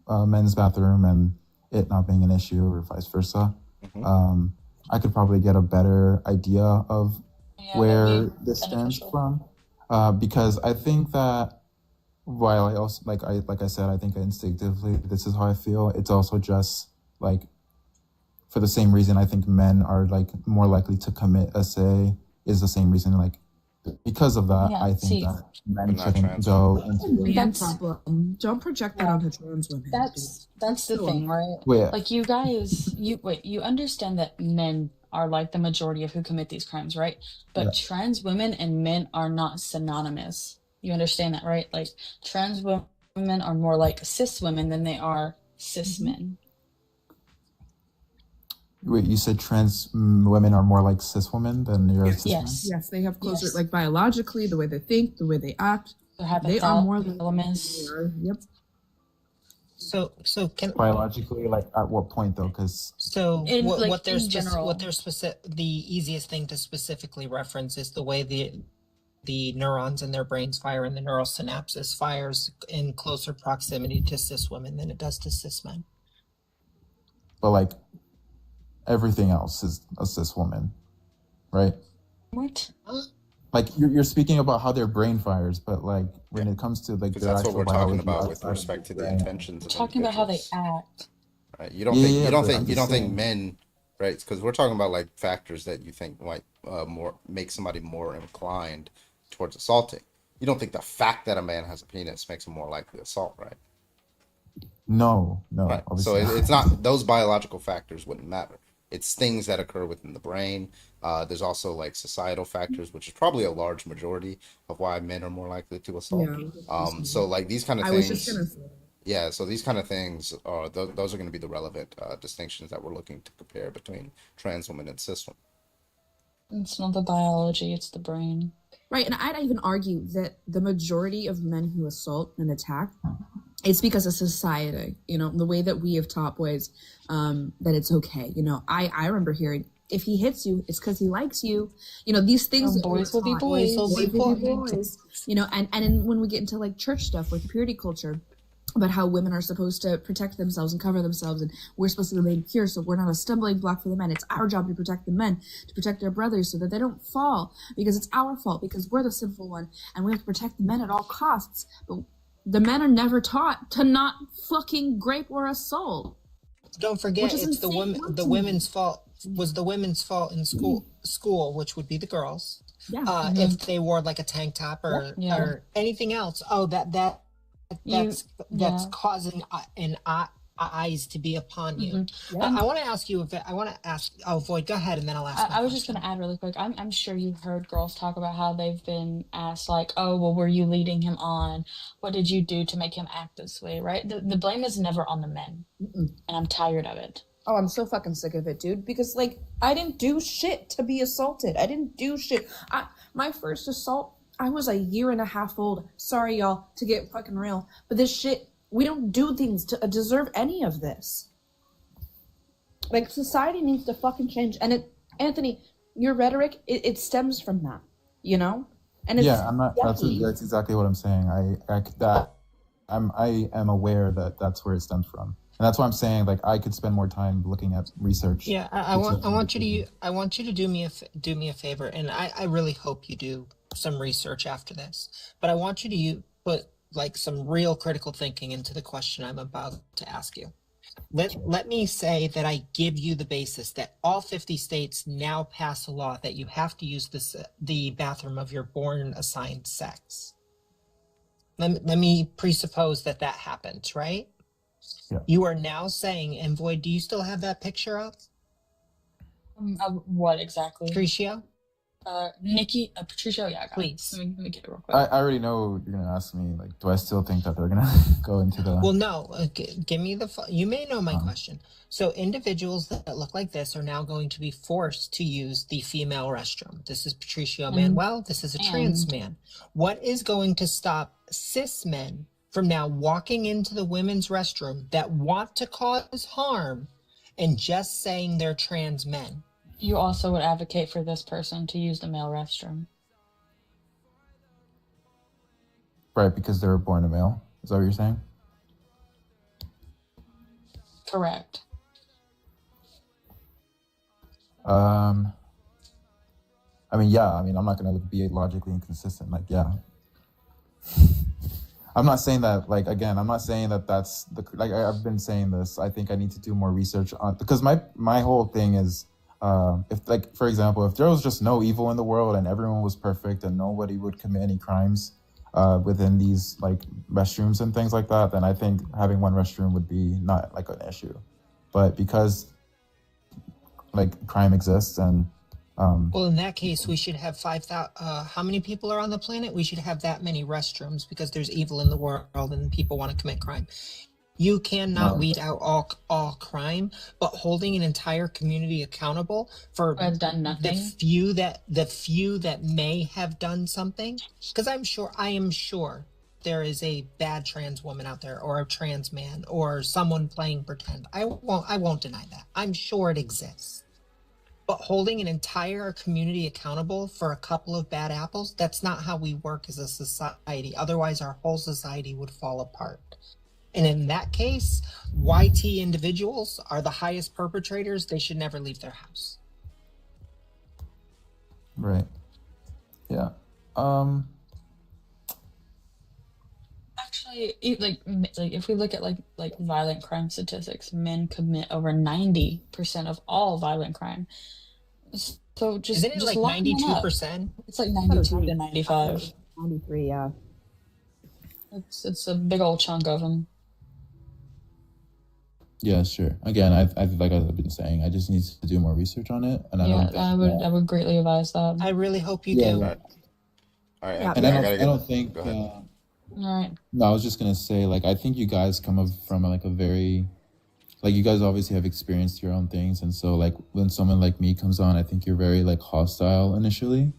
men's bathroom and it not being an issue or vice versa. I could probably get a better idea of where this stems from, because I think that while I also like I said, I think instinctively this is how I feel. It's also just like, for the same reason I think men are like more likely to commit SA is the same reason, like because of that, I think that men shouldn't go into Man problem. Don't project that onto trans women. That's the thing, right? Wait. Like you guys, you understand that men are like the majority of who commit these crimes, right? But trans women and men are not synonymous. You understand that, right? Like trans women are more like cis women than they are cis men. Wait, you said trans women are more like cis women than you're cis men? Yes, they have closer, like biologically, the way they think, the way they act. They are more like elements. Yep. So can Biologically, like at what point though? Because what they're specific. The easiest thing to specifically reference is the way the neurons in their brains fire and the neural synapses fires in closer proximity to cis women than it does to cis men. But like everything else is a cis woman, right? What? Like you're speaking about how their brain fires, but like when it comes to like Because that's what we're talking about with respect to the intentions of Talking about how they act. Right. You don't think men, right? Because we're talking about like factors that you think might more make somebody more inclined towards assaulting. You don't think the fact that a man has a penis makes him more likely to assault, right? No. Right. So it's not, those biological factors wouldn't matter. It's things that occur within the brain. There's also like societal factors, which is probably a large majority of why men are more likely to assault. So like these kind of things. I was just gonna say. Yeah, so these kind of things are those are going to be the relevant distinctions that we're looking to compare between trans women and cis women. It's not the biology; it's the brain. Right, and I'd even argue that the majority of men who assault and attack, it's because of society. You know, the way that we have taught boys that it's okay. You know, I remember hearing If he hits you, it's because he likes you. You know, these things. And boys will be taught. boys. Boys will be boys. You know, and then when we get into like church stuff with purity culture, about how women are supposed to protect themselves and cover themselves, and we're supposed to remain pure, so we're not a stumbling block for the men. It's our job to protect the men, to protect our brothers, so that they don't fall, because it's our fault, because we're the sinful one, and we have to protect the men at all costs. But the men are never taught to not fucking grape or assault. Don't forget, Which is it's the insane women. The to me. women's fault was the women's fault in school, which would be the girls. Yeah. If they wore like a tank top or anything else. Oh, that's causing eyes to be upon you. I want to ask you Void, go ahead, and then I'll ask. I was just going to add really quick. I'm sure you've heard girls talk about how they've been asked, like, oh, well, were you leading him on? What did you do to make him act this way, right? The blame is never on the men. And I'm tired of it. Oh, I'm so fucking sick of it, dude. Because, like, I didn't do shit to be assaulted. I didn't do shit. My first assault, I was 1.5 years old. Sorry, y'all, to get fucking real. But this shit, we don't do things to deserve any of this. Like, society needs to fucking change. And Anthony, your rhetoric, it stems from that, you know? And it's I'm not. That's yucky. exactly what I'm saying. I am aware that that's where it stems from, and that's why I'm saying like I could spend more time looking at research. Yeah, I want you to do me a favor, and I really hope you do some research after this. But I want you to put like some real critical thinking into the question I'm about to ask you. Let me say that I give you the basis that all 50 states now pass a law that you have to use the bathroom of your born assigned sex. Let me presuppose that happened, right? Yeah. You are now saying, and Void, do you still have that picture up? What exactly? Patricio? Nikki, Patricio, yeah, I got please. It. Let me get it real quick. I already know you're gonna ask me. Like, do I still think that they're gonna go into the? Well, no. Give me you may know my question. So individuals that look like this are now going to be forced to use the female restroom. This is Patricio Manuel. This is a trans man. What is going to stop cis men from now walking into the women's restroom that want to cause harm and just saying they're trans men? You also would advocate for this person to use the male restroom. Right, because they were born a male. Is that what you're saying? Correct. I mean, yeah. I mean, I'm not gonna be logically inconsistent. Like, yeah. I'm not saying that. Like, again, I'm not saying that that's the. Like, I've been saying this. I think I need to do more research on, because my whole thing is, if, like, for example, if there was just no evil in the world and everyone was perfect and nobody would commit any crimes within these like restrooms and things like that, then I think having one restroom would be not like an issue. But because like crime exists and well, in that case, we should have 5,000. How many people are on the planet? We should have that many restrooms because there's evil in the world and people want to commit crime. You cannot weed out all crime, but holding an entire community accountable for the few that may have done something. Because I am sure there is a bad trans woman out there, or a trans man, or someone playing pretend. I won't deny that. I'm sure it exists. But holding an entire community accountable for a couple of bad apples, that's not how we work as a society. Otherwise, our whole society would fall apart. And in that case, YT individuals are the highest perpetrators. They should never leave their house. Right. Yeah. Actually, like if we look at like violent crime statistics, men commit over 90% of all violent crime. So just isn't it just like lock them up. 92%? It's like 92 to 95. 93, yeah. It's a big old chunk of them. Yeah, sure. Again, I like I've been saying, I just need to do more research on it, and I don't think I would greatly advise that. I really hope you do. All right. And I don't think. All right. No, I was just gonna say, like, I think you guys come up from like a very, like, you guys obviously have experienced your own things, and so like when someone like me comes on, I think you're very like hostile initially.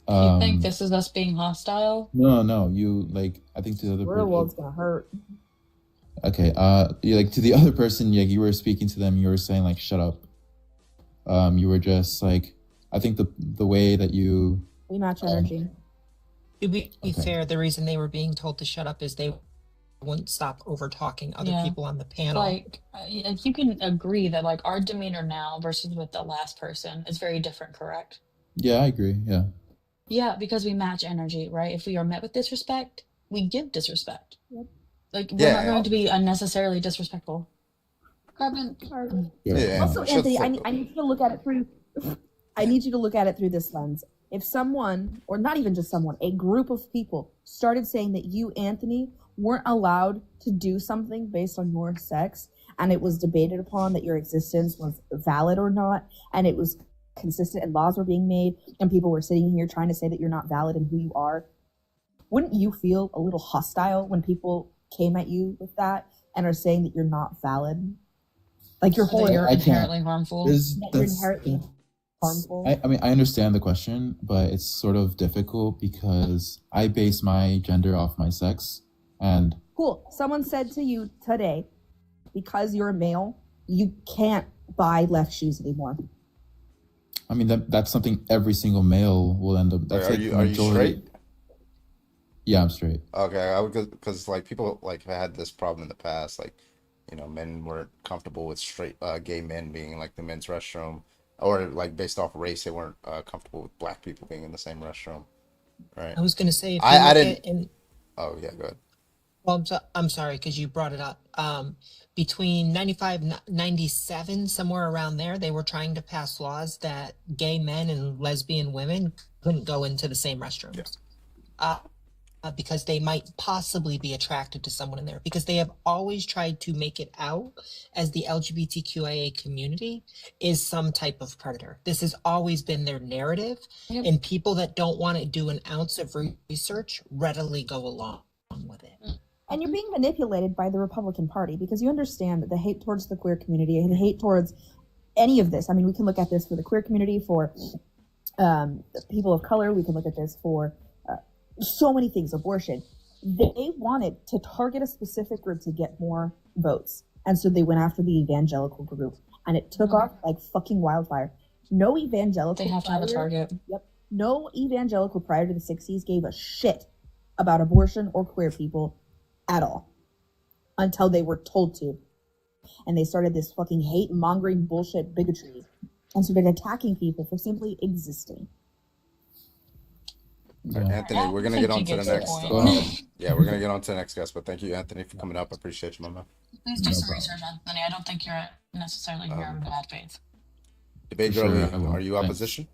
You think this is us being hostile? No. You like, I think to the other Real world's gonna hurt. Okay. You like to the other person, like you were speaking to them, you were saying like, shut up. You were just like, I think the way that you. We match energy. To be fair, the reason they were being told to shut up is they wouldn't stop over talking other Yeah. people on the panel. Like, you can agree that like our demeanor now versus with the last person is very different, correct? Yeah, I agree. Yeah. Yeah, because we match energy, right? If we are met with disrespect, we give disrespect. Yep. Like, we're Yeah. not going to be unnecessarily disrespectful. Carbon. Yeah. Also, we should Anthony, flip I need you to look at it through. I need you to look at it through this lens. If someone, or not even just someone, a group of people started saying that you, Anthony, weren't allowed to do something based on your sex, and it was debated upon that your existence was valid or not, and it was consistent and laws were being made, and people were sitting here trying to say that you're not valid in who you are, wouldn't you feel a little hostile when people came at you with that and are saying that you're not valid? Like your whole That you're I can't. inherently harmful. you're inherently harmful. I mean, I understand the question, but it's sort of difficult because I base my gender off my sex, and Cool. Someone said to you today, because you're a male, you can't buy left shoes anymore. I mean that's something every single male will end up. That's Are like you the are you majority. straight? Yeah, I'm straight. Okay, I would because like people like have had this problem in the past, like men weren't comfortable with straight gay men being like the men's restroom, or like based off race, they weren't comfortable with black people being in the same restroom, right? I was going to say, if you I look didn't. at in, Oh yeah, go ahead. well, I'm sorry because you brought it up. Between 95 and 97, somewhere around there, they were trying to pass laws that gay men and lesbian women couldn't go into the same restrooms. Because they might possibly be attracted to someone in there, because they have always tried to make it out as the LGBTQIA community is some type of predator. This has always been their narrative, and people that don't want to do an ounce of research readily go along with it. And you're being manipulated by the Republican Party because you understand that the hate towards the queer community and the hate towards any of this. I mean, we can look at this for the queer community, for people of color. We can look at this for so many things, abortion. They wanted to target a specific group to get more votes. And so they went after the evangelical group. And it took off like fucking wildfire. No evangelical They have to have a target. Yep. No evangelical prior to the 60s gave a shit about abortion or queer people at all. Until they were told to. And they started this fucking hate-mongering bullshit bigotry. And started attacking people for simply existing. All right, Anthony, we're gonna I get think on to he the gets next. the point. Yeah, we're gonna get on to the next guest. But thank you, Anthony, for coming up. I appreciate you, my man. Please do some research, Anthony. I don't think you're necessarily here in bad faith. Debate For girl, sure, I will. are you Thanks. opposition?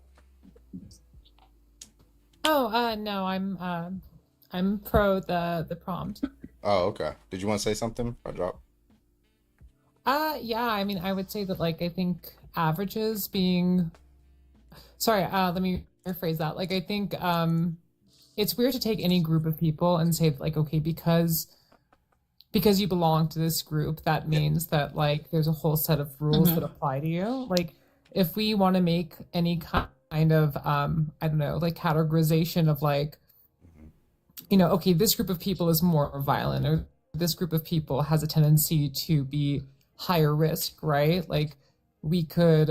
Oh, no, I'm pro the prompt. Oh, okay. Did you want to say something? Or drop? Yeah, I mean, I would say that like I think averages being sorry, let me rephrase that. Like I think it's weird to take any group of people and say like, okay, because you belong to this group, that means that like there's a whole set of rules that apply to you. Like if we want to make any kind of I don't know, like categorization of like, okay, this group of people is more violent, or this group of people has a tendency to be higher risk, right? Like we could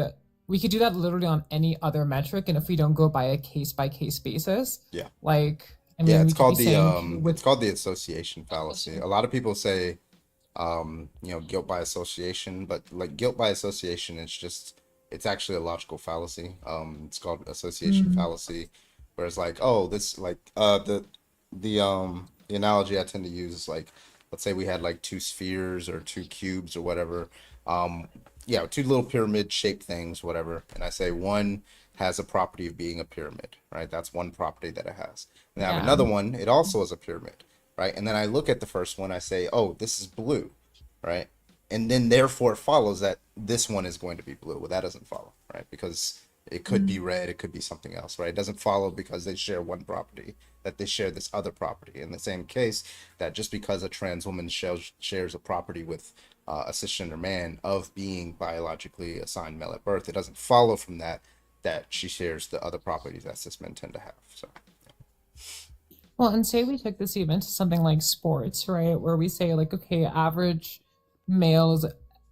do that literally on any other metric, and if we don't go by a case by case basis, Yeah. like I mean, Yeah, we it's could called be the saying it's called the association fallacy. A lot of people say guilt by association, but like guilt by association it's actually a logical fallacy. It's called association fallacy, where it's like, oh, this like the analogy I tend to use is like, let's say we had like two spheres or two cubes or whatever. Two little pyramid shaped things, whatever. And I say one has a property of being a pyramid, right? That's one property that it has. And I have another one, it also is a pyramid, right? And then I look at the first one, I say, oh, this is blue, right? And then therefore it follows that this one is going to be blue. Well, that doesn't follow, right? Because it could be red, it could be something else, right? It doesn't follow because they share one property, that they share this other property. In the same case, that just because a trans woman shares a property with a cisgender man of being biologically assigned male at birth, it doesn't follow from that she shares the other properties that cis men tend to have. So, well, and say we took this even to something like sports, right? Where we say like, okay, average males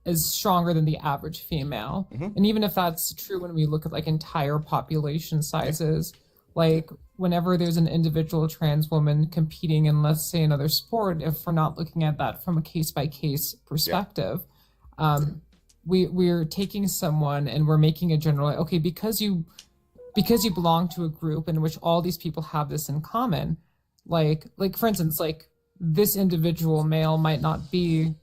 is stronger than the average female. And even if that's true when we look at like entire population sizes, like whenever there's an individual trans woman competing in, let's say, another sport, if we're not looking at that from a case by case perspective, we're taking someone and we're making a general, okay, because you belong to a group in which all these people have this in common, like for instance, like this individual male might not be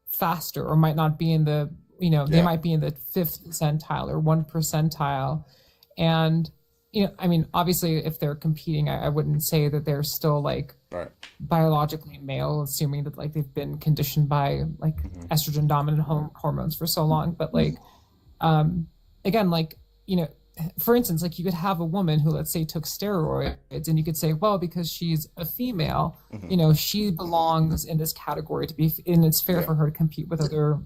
faster or might not be in the, they might be in the 5th percentile or 1 percentile. And, I mean, obviously if they're competing, I wouldn't say that they're still like biologically male, assuming that like they've been conditioned by like estrogen dominant hormones for so long. But like, again, like, for instance, like you could have a woman who, let's say, took steroids, and you could say, well, because she's a female, she belongs in this category to be, and it's fair for her to compete with other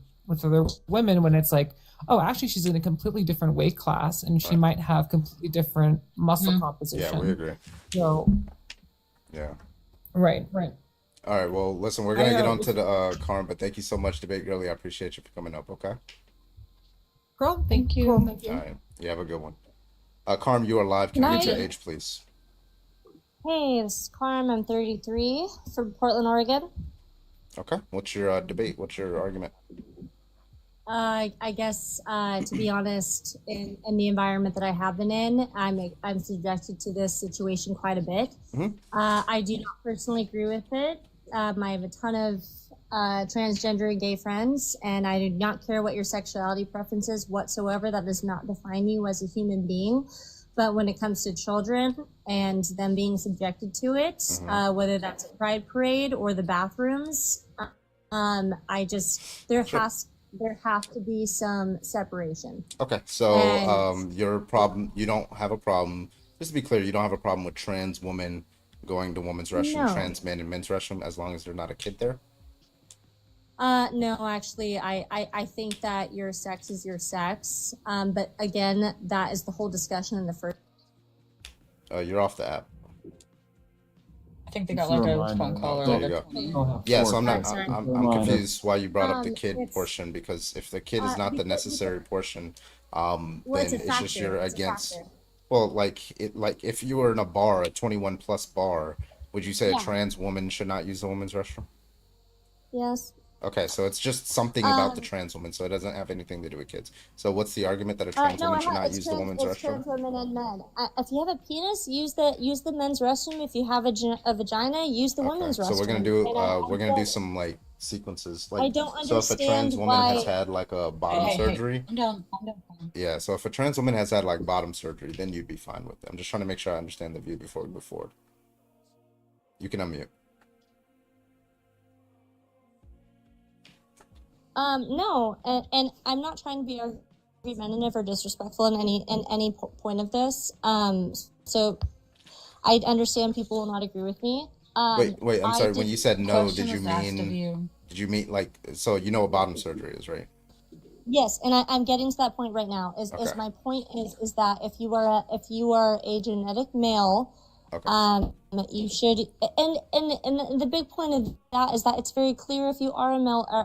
women. When it's like, oh, actually, she's in a completely different weight class, and she might have completely different muscle composition. Yeah, we agree. So, yeah. Right. All right. Well, listen, we're gonna get on to the Carm, but thank you so much, Debate Girly. I appreciate you for coming up. Okay. Girl, thank you. All right. You have a good one. Carm, you are live. Can you get your age, please? Hey, this is Carm. I'm 33 from Portland, Oregon. Okay. What's your debate? What's your argument? I guess, to be honest, in the environment that I have been in, I'm subjected to this situation quite a bit. I do not personally agree with it. I have a ton of transgender and gay friends, and I do not care what your sexuality preference is whatsoever. That does not define you as a human being. But when it comes to children and them being subjected to it, whether that's a pride parade or the bathrooms, there has to be some separation. Okay, so your problem, you don't have a problem, just to be clear, you don't have a problem with trans women going to women's restroom, trans men in men's restroom, as long as they're not a kid there? No, actually, I think that your sex is your sex. But again, that is the whole discussion in the first. You're off the app. I think they got like a phone call or There like you a go. Yeah, so I'm Sorry. confused why you brought up the kid it's- portion, because if the kid is not the because- necessary portion, Well, then it's a it's just you're factor. It's a against. factor. Well, like if you were in a bar, a 21 plus bar, would you say Yeah. a trans woman should not use the women's restroom? Yes. Okay, so it's just something about the Um, trans woman, so it doesn't have anything to do with kids. So what's the argument that a trans woman should not use the women's it's restroom? trans women and men. If you have a penis, use the men's restroom. If you have a vagina, use the women's restroom. So we're gonna do some like sequences. Like, I don't so if a trans understand woman has why- had like a bottom surgery, Calm down. yeah. So if a trans woman has had like bottom surgery, then you'd be fine with it. I'm just trying to make sure I understand the view before we move forward. You can unmute. No, and I'm not trying to be argumentative or disrespectful in any point of this. So I understand people will not agree with me. Wait. I'm sorry. When you said no, Question did you was asked of mean? you. Did you mean like? So you know what bottom surgery is, right? Yes, and I'm getting to that point right now. Is my point is that if you are a genetic male, you should, and the big point of that is that it's very clear if you are a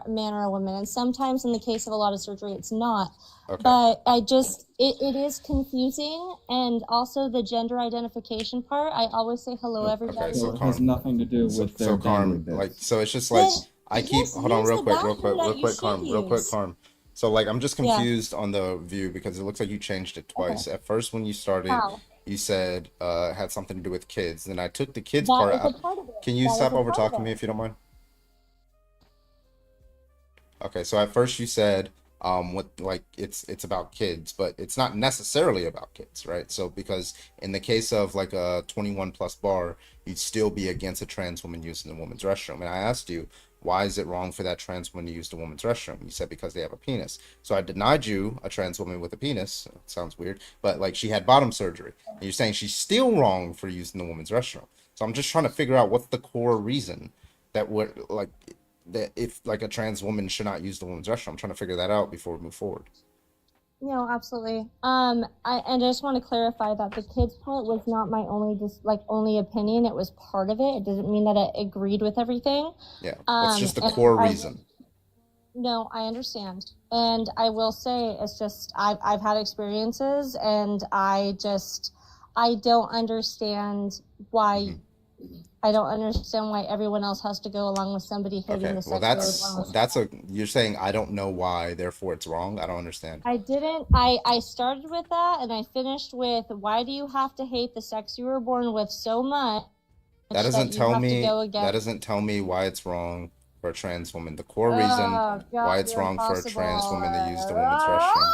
man or a woman, and sometimes in the case of a lot of surgery, it's not. Okay. But it is confusing, and also the gender identification part. I always say hello, everybody. Okay, so It has nothing to do with their Carm, dangly like, bits. so it's just like I keep just hold on use real the quick, bathroom that you should Carm. So like I'm just Yeah. confused on the view because it looks like you changed it twice. At first when you started, How? you said it had something to do with kids. Then I took the kids That part is a out. part of it. Can you That is stop a over part of talking it. me if you don't mind? Okay, so at first you said what like it's about kids, but it's not necessarily about kids, right? So because in the case of like a 21 plus bar, you'd still be against a trans woman using the woman's restroom. And I asked you, why is it wrong for that trans woman to use the woman's restroom? You said because they have a penis. So I denied you a trans woman with a penis. It sounds weird, but like she had bottom surgery. And you're saying she's still wrong for using the woman's restroom. So I'm just trying to figure out what's the core reason that would like that if like a trans woman should not use the woman's restroom. I'm trying to figure that out before we move forward. No, absolutely. I just want to clarify that the kids part was not my only opinion. It was part of it. It doesn't mean that I agreed with everything. Yeah, that's just the and core reason. no, I understand. And I will say it's just I've had experiences and I don't understand why everyone else has to go along with somebody hitting Okay, the well sex worker. you're saying I don't know why, therefore it's wrong. I don't understand. I started with that and I finished with why do you have to hate the sex you were born with so much That doesn't you tell have to me go that against doesn't tell me why it's wrong for a trans woman. The core reason Oh, God, why it's you're wrong for a trans impossible. woman to use the women's restroom.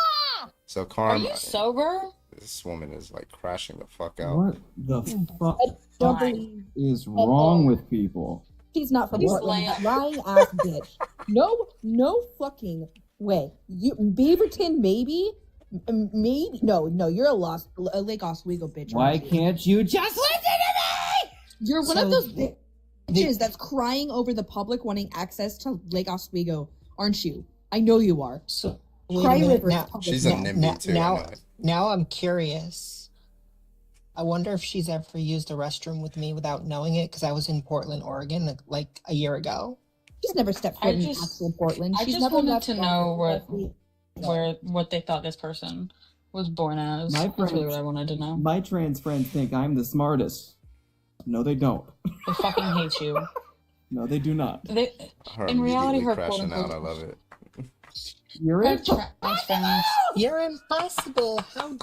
So Are Carm, you sober? this woman is like crashing the fuck out. What the fuck Don't believe is wrong with people? she's not from He's Portland. lying. Lying ass bitch. No fucking way. You Beaverton, maybe. Maybe no. You're a Lake Oswego bitch. Why aren't you? can't you just listen to me? You're one So of those bitches that's crying over the public wanting access to Lake Oswego, aren't you? I know you are. So wait a Cry minute, River is now- public. She's a now. NIMBY too. I know it. Now I'm curious. I wonder if she's ever used a restroom with me without knowing it, because I was in Portland, Oregon, like a year ago. She's never stepped foot in actual Portland. I She's just never wanted left to know Portland. what they thought this person was born as. My That's really friends- what I wanted to know. My trans friends think I'm the smartest. No, they don't. They fucking hate you. No, they do not. They, Her in reality, immediately her crashing quote out. I unquote love it. You're her it. trans friends. You're impossible. How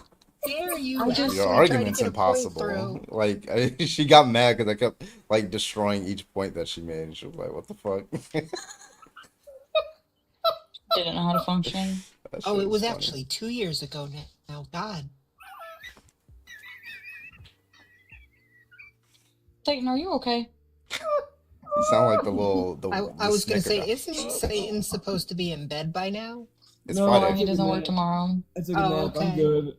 dare you? I just- Your actually try to argument's get a point impossible. through? Like she got mad because I kept like destroying each point that she made. And she was like, "What the fuck?" Didn't know how to function. That Oh, shit it was funny. actually 2 years ago now. God. Satan, are you okay? You sound like the little. I was going to say, Snicker isn't Satan supposed to be in bed by now? It's No, Friday. He doesn't work tomorrow. I took a Oh, nap. okay. I'm good.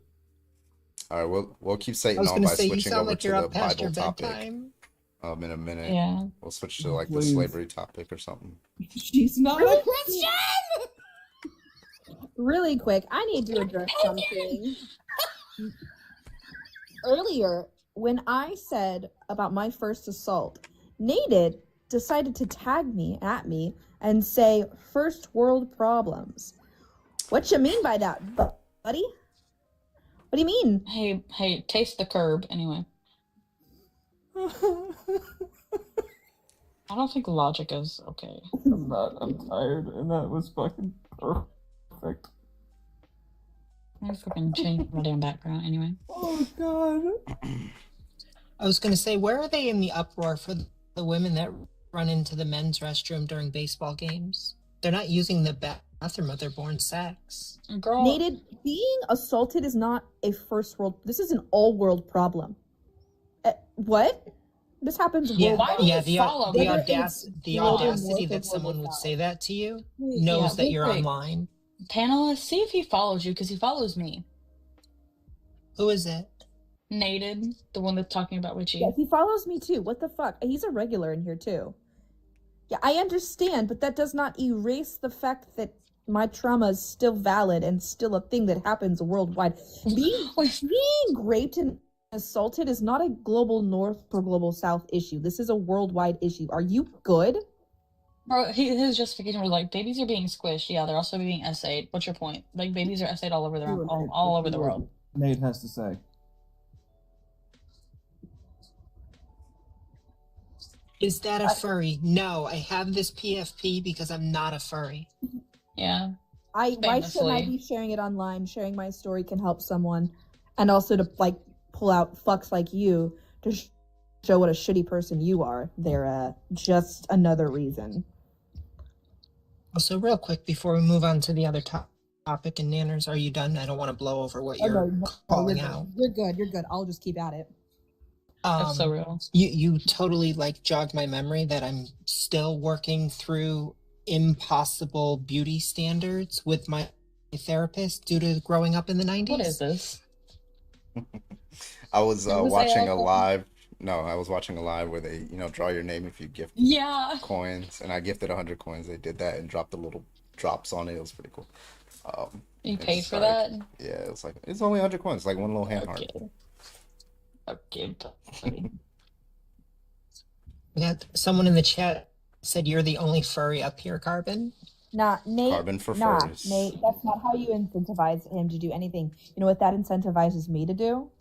All right, we'll keep I Satan was on going to by say, you switching sound over like to you're the up past your Bible topic. bedtime. In a minute. Yeah. We'll switch to like the Please. slavery topic or something. She's not a Christian. Really quick, I need to address something. Earlier, when I said about my first assault, Naded decided to tag me and say first world problems. What you mean by that, buddy? What do you mean? Hey, taste the curb anyway. I don't think logic is okay. I'm not. I'm tired, and that was fucking perfect. I fucking change my damn background anyway. Oh god. I was going to say, where are they in the uproar for the women that run into the men's restroom during baseball games? They're not using the bathroom of their born sex. Girl, Naded, being assaulted is not a first world. This is an all world problem. What? This happens. Why do you follow me? the Whether it's audacity global that north or someone global would south. say that to you Yeah, knows that real you're quick. online. Panelist, see if he follows you because he follows me. Who is it? Nated, the one that's talking about Witchy. Yeah, he follows me too. What the fuck? He's a regular in here too. Yeah, I understand, but that does not erase the fact that my trauma is still valid and still a thing that happens worldwide. Being raped and assaulted is not a global north or global south issue. This is a worldwide issue. Are you good? Bro, his justification was like, babies are being squished. Yeah, they're also being essayed. What's your point? Like, babies are essayed all over the all over the world. Nate has to say. Is that a furry? No, I have this PFP because I'm not a furry. Yeah. Why shouldn't I Famously. be sharing it online? Sharing my story can help someone, and also to like pull out fucks like you to show what a shitty person you are. They're just another reason. Also, real quick before we move on to the other topic, and Nanners, are you done? I don't want to blow over what Oh, you're no, calling you're out. You're good. You're good. I'll just keep at it. That's so real. You totally like jogged my memory that I'm still working through impossible beauty standards with my therapist due to growing up in the 90s. What is this? I was Did we say watching a alcohol? live. No, I was watching a live where they, draw your name if you gift Yeah. coins, and I gifted 100 coins. They did that and dropped the little drops on it. It was pretty cool. You it's paid for like- that? Yeah, it's like it's only 100 coins, like one little hand heart. Okay. We got someone in the chat said you're the only furry up here, Carbon. Nah, Nate. Carbon for Nah, furs. Nate. That's not how you incentivize him to do anything. You know what that incentivizes me to do?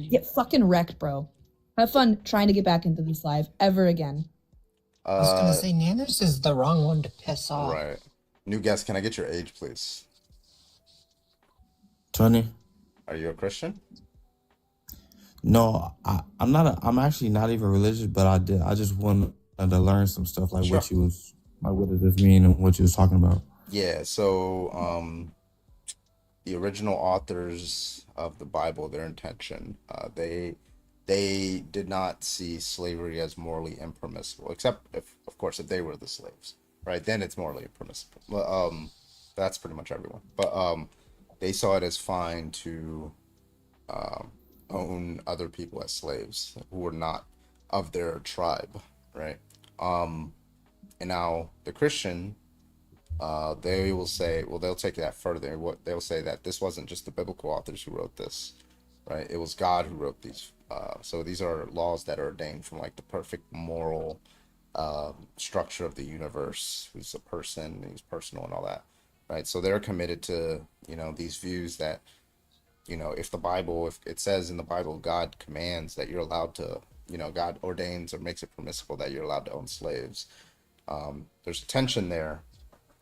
Get fucking wrecked, bro. Have fun trying to get back into this live ever again. I was gonna say Nanners is the wrong one to piss off. Right. New guest, can I get your age, please? 20. Are you a Christian? No, I'm not. I'm actually not even religious, but I just wanted to learn some stuff like Sure. what you was like. What does this mean and what you was talking about? Yeah. So, the original authors of the Bible, their intention, they did not see slavery as morally impermissible, except if, of course, if they were the slaves, right? Then it's morally impermissible. But that's pretty much everyone. But they saw it as fine to own other people as slaves who were not of their tribe, right? And now the Christian, they will say, well, they'll take that further. What they'll say that this wasn't just the biblical authors who wrote this, right? It was God who wrote these. So these are laws that are ordained from like the perfect moral structure of the universe, who's a person, who's personal and all that, right? So they're committed to, these views that, if the Bible, if it says in the Bible, God commands that you're allowed to, God ordains or makes it permissible that you're allowed to own slaves. There's a tension there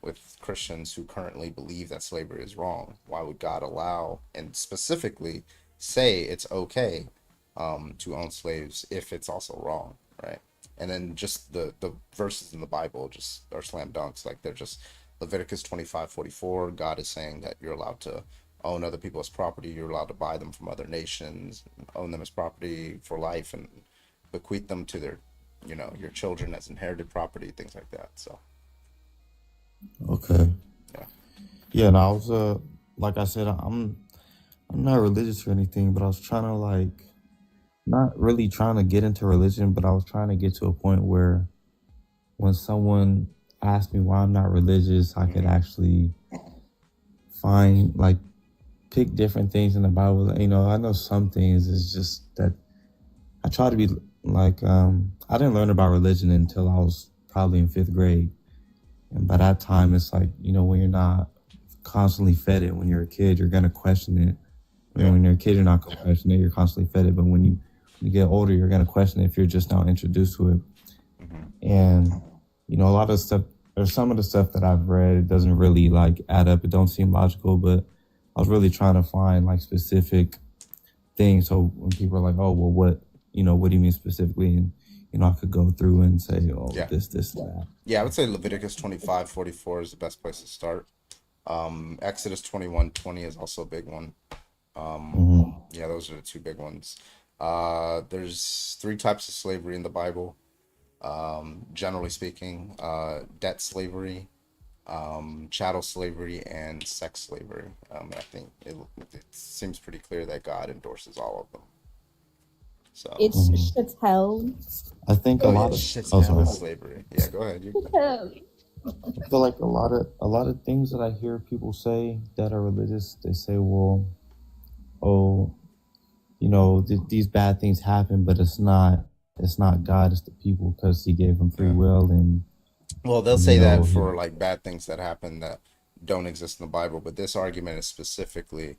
with Christians who currently believe that slavery is wrong. Why would God allow and specifically say it's okay to own slaves if it's also wrong, right? And then just the verses in the Bible just are slam dunks. Like they're just Leviticus 25:44. God is saying that you're allowed to own other people as property. You're allowed to buy them from other nations, own them as property for life, and bequeath them to their, your children as inherited property, things like that. So. Okay. Yeah. Yeah. And I was like I said, I'm not religious or anything, but I was trying to not really trying to get into religion, but I was trying to get to a point where when someone asked me why I'm not religious, I could actually find pick different things in the Bible. I know some things is just that I try to be I didn't learn about religion until I was probably in 5th grade. And by that time, it's when you're not constantly fed it, when you're a kid, you're going to question it. When you're a kid, you're not going to question it. You're constantly fed it. But when you get older, you're going to question it if you're just now introduced to it. And, a lot of stuff, or some of the stuff that I've read, it doesn't really add up. It don't seem logical, but I was really trying to find specific things. So when people are like, oh, well, what do you mean specifically? And, I could go through and say, this, that. Yeah, I would say Leviticus 25:44 is the best place to start. Exodus 21:20 is also a big one. Yeah, those are the two big ones. There's 3 types of slavery in the Bible. Generally speaking, debt slavery, chattel slavery, and sex slavery. I think it seems pretty clear that God endorses all of them. So It's shit's hell. I think a lot of shit's hell is slavery. Yeah, go ahead. I feel like a lot of things that I hear people say that are religious, they say, well, these bad things happen, but it's not God, it's the people, because he gave them free will. And well, they'll say that for bad things that happen that don't exist in the Bible, but this argument is specifically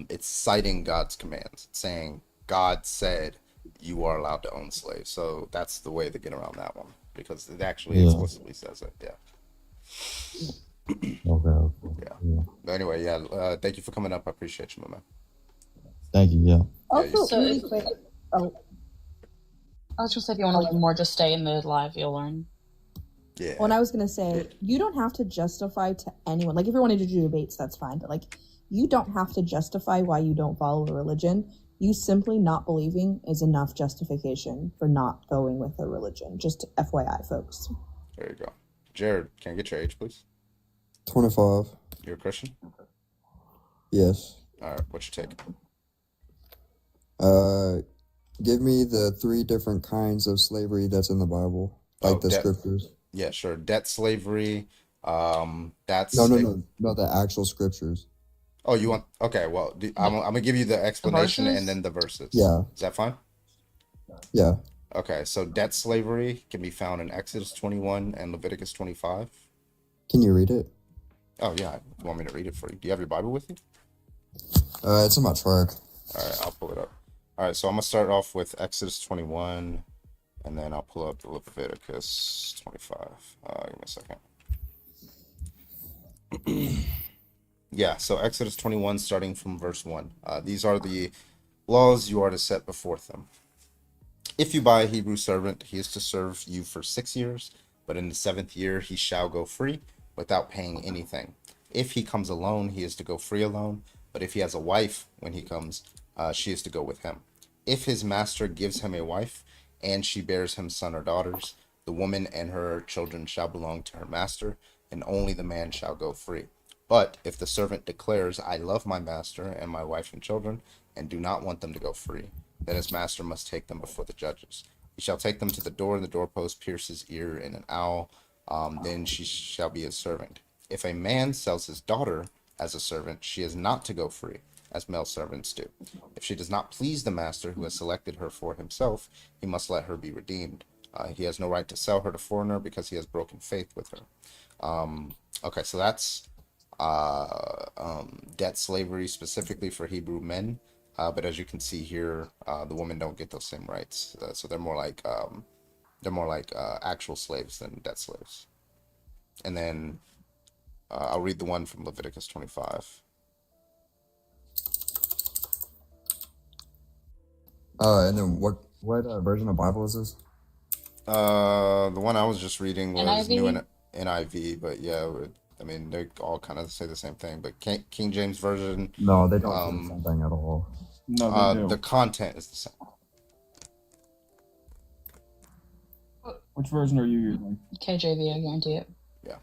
it's citing God's commands. It's saying God said you are allowed to own slaves. So that's the way to get around that one, because it actually explicitly says it. Yeah. Okay. Yeah. But anyway, thank you for coming up. I appreciate you, my man. Thank you. Yeah. Also, really quick. Oh. I was just if you want to learn more, just stay in the live. You'll learn. Yeah. Well, and I was gonna say, you don't have to justify to anyone. If you're wanting to do debates, that's fine. But you don't have to justify why you don't follow a religion. You simply not believing is enough justification for not going with a religion. Just FYI, folks. There you go. Jared, can I get your age, please? 25. You're a Christian? Yes. All right. What's your take? Give me the 3 different kinds of slavery that's in the Bible, scriptures. Yeah, sure. Debt slavery. That's no, the actual scriptures. Oh, you want? Okay, well, I'm gonna give you the explanation and then the verses. Yeah. Is that fine? Yeah. Okay, so debt slavery can be found in Exodus 21 and Leviticus 25. Can you read it? Oh, yeah. You want me to read it for you? Do you have your Bible with you? It's in my truck. All right, I'll pull it up. All right, so I'm going to start off with Exodus 21, and then I'll pull up Leviticus 25. Give me a second. Yeah, so Exodus 21, starting from verse 1. These are the laws you are to set before them. If you buy a Hebrew servant, he is to serve you for 6 years, but in the 7th year he shall go free without paying anything. If he comes alone, he is to go free alone, but if he has a wife when he comes, she is to go with him. If his master gives him a wife, and she bears him son or daughters, the woman and her children shall belong to her master, and only the man shall go free. But if the servant declares, I love my master and my wife and children, and do not want them to go free, then his master must take them before the judges. He shall take them to the door, and the doorpost pierce his ear in an owl. Then she shall be his servant. If a man sells his daughter as a servant, she is not to go free, as male servants do. If she does not please the master who has selected her for himself, he must let her be redeemed. He has no right to sell her to foreigner because he has broken faith with her. Okay, so that's debt slavery specifically for Hebrew men. But as you can see here, the women don't get those same rights. So they're more like actual slaves than debt slaves. And then I'll read the one from Leviticus 25. And then what version of Bible is this? The one I was just reading was NIV? New NIV, but yeah, I mean they all kind of say the same thing. But King James version, No, they don't do the same thing at all. No, they do. the content is the same. Which version are you using? KJV, I guarantee it. Yeah.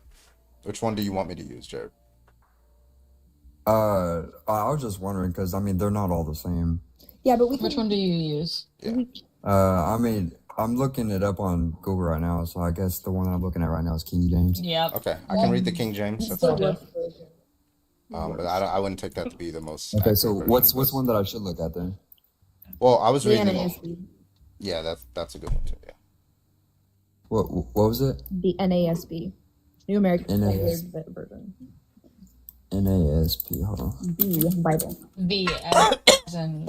Which one do you want me to use, Jared? I was just wondering because I mean they're not all the same. Yeah, but we Which one do you use? I mean I'm looking it up on Google right now, so I guess the one I'm looking at right now is King James. Yep. Okay, I can read the King James. That's So fine. good. But I wouldn't take that to be the most. Okay, so accurate what's version. one that I should look at then? Well, I was The reading. NASB. Yeah, that's a good one too. Yeah. What was it? The NASB. New American NAS. Standard Version. NASP. Hold on. The Bible. V as in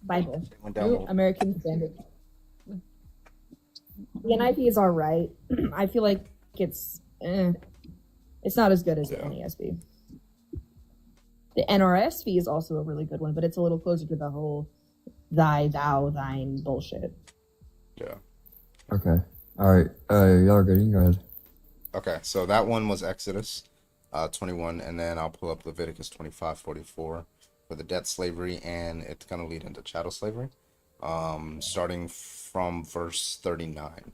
Bible. Went down a New little. American Standard. The NIV is alright. I feel like it's not as good as the NASB. The NRSV is also a really good one, but it's a little closer to the whole thy, thou, thine bullshit. Yeah. Okay. All right. Y'all are good. You can go ahead. Okay, so that one was Exodus 21, and then I'll pull up Leviticus 25:44 for the debt slavery, and it's going to lead into chattel slavery, starting from verse 39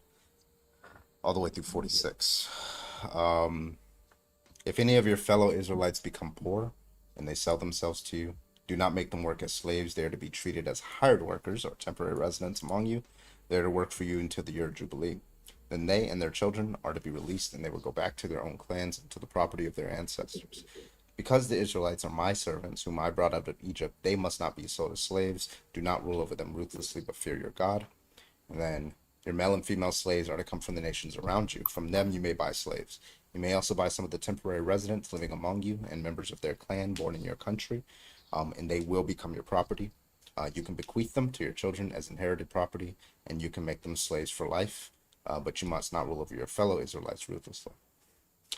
all the way through 46. If any of your fellow Israelites become poor and they sell themselves to you, do not make them work as slaves. They are to be treated as hired workers or temporary residents among you. They are to work for you until the year of Jubilee. Then they and their children are to be released, and they will go back to their own clans and to the property of their ancestors. Because the Israelites are my servants, whom I brought out of Egypt, they must not be sold as slaves. Do not rule over them ruthlessly, but fear your God. And then your male and female slaves are to come from the nations around you. From them you may buy slaves. You may also buy some of the temporary residents living among you and members of their clan born in your country, and they will become your property. You can bequeath them to your children as inherited property, and you can make them slaves for life, but you must not rule over your fellow Israelites ruthlessly.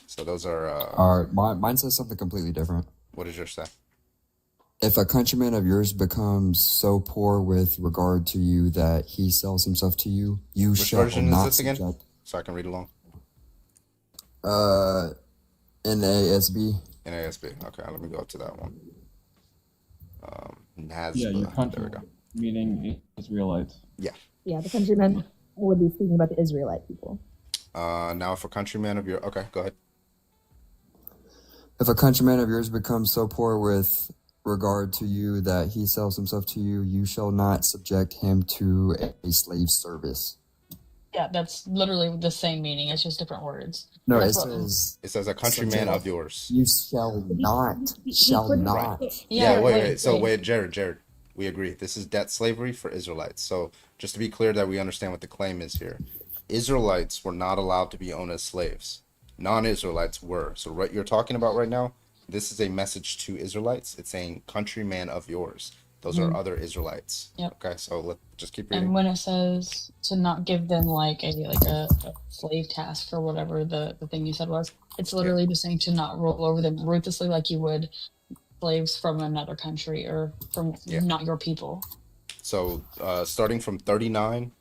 So those are... All right. Mine says something completely different. What does yours say? If a countryman of yours becomes so poor with regard to you that he sells himself to you, you Which shall version not is this again? subject. So I can read along. NASB. NASB. Okay, let me go up to that one. NASB. Yeah, your There country, we go. meaning Israelites. Yeah. Yeah, the countrymen would be speaking about the Israelite people. Now if a countryman of your... Okay, go ahead. If a countryman of yours becomes so poor with regard to you that he sells himself to you, you shall not subject him to a slave service. Yeah, that's literally the same meaning. It's just different words. No, it That's what- says... It says a countryman subject. of yours. You shall not. Shall not. Yeah, Yeah, wait. wait. So wait, Jared, We agree. This is debt slavery for Israelites. So just to be clear that we understand what the claim is here. Israelites were not allowed to be owned as slaves. Non-Israelites were. So what you're talking about right now, this is a message to Israelites. It's saying countryman of yours. Those are other Israelites. Yep. Okay, so let's just keep reading. And when it says to not give them like a slave task or whatever the thing you said was, it's literally just saying to not roll over them ruthlessly like you would slaves from another country or from not your people. So starting from 39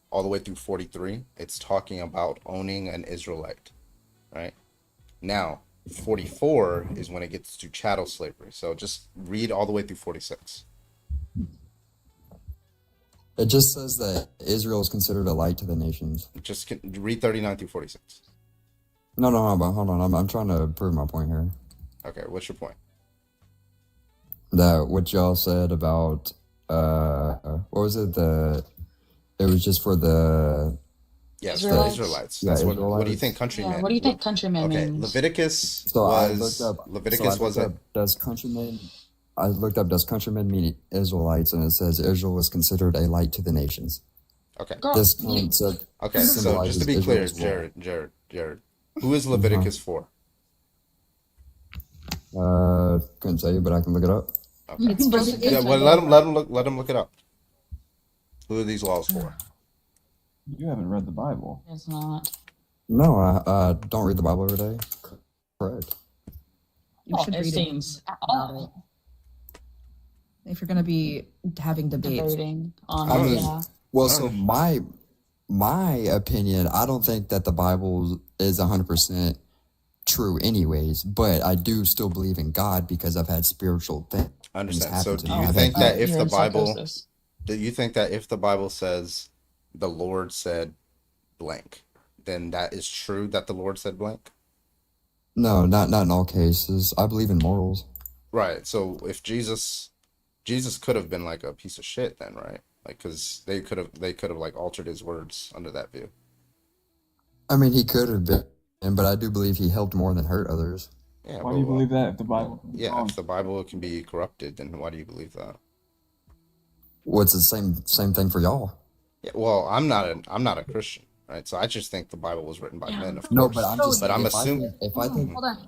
all the way through 43, it's talking about owning an Israelite, right? Now, 44 is when it gets to chattel slavery. So just read all the way through 46. It just says that Israel is considered a light to the nations. Just read 39 through 46. No, but hold on. I'm trying to prove my point here. Okay, what's your point? That what y'all said about what was it? It was just for the Israelites. That's Israelites. What do you think countryman? Yeah, what do you think countryman Okay, means? Leviticus So was I looked up. Leviticus was a does countryman? I looked up does countrymen mean Israelites, and it says Israel was considered a light to the nations. okay. This concept. Okay, so just to be clear, Jared, who is Leviticus for? Couldn't tell you, but I can look it up. Okay. It's for the Yeah, well, let him look it up. Who are these laws for? You haven't read the Bible. It's not. No, I don't read the Bible every day. Correct. You should it read seems. about it. If you're gonna be having debates. Debating on I mean, yeah. well, so my opinion, I don't think that the Bible is 100% true, anyways. But I do still believe in God because I've had spiritual things. I understand. So happen to do me. you I've think had- that if You're the in Bible psychosis. do you think that if the Bible says the Lord said blank, then that is true that the Lord said blank? No, not in all cases. I believe in morals. Right. So if Jesus could have been like a piece of shit then, right? Like, because they could have like altered his words under that view. I mean, he could have been, but I do believe he helped more than hurt others. Yeah. Why do you believe that if the Bible? Yeah, if the Bible can be corrupted, then why do you believe that? What's the same thing for y'all? Yeah. Well, I'm not a Christian, right? So I just think the Bible was written by men, of No, course. but I'm just. But I'm if I assuming. think- if I think Hold on.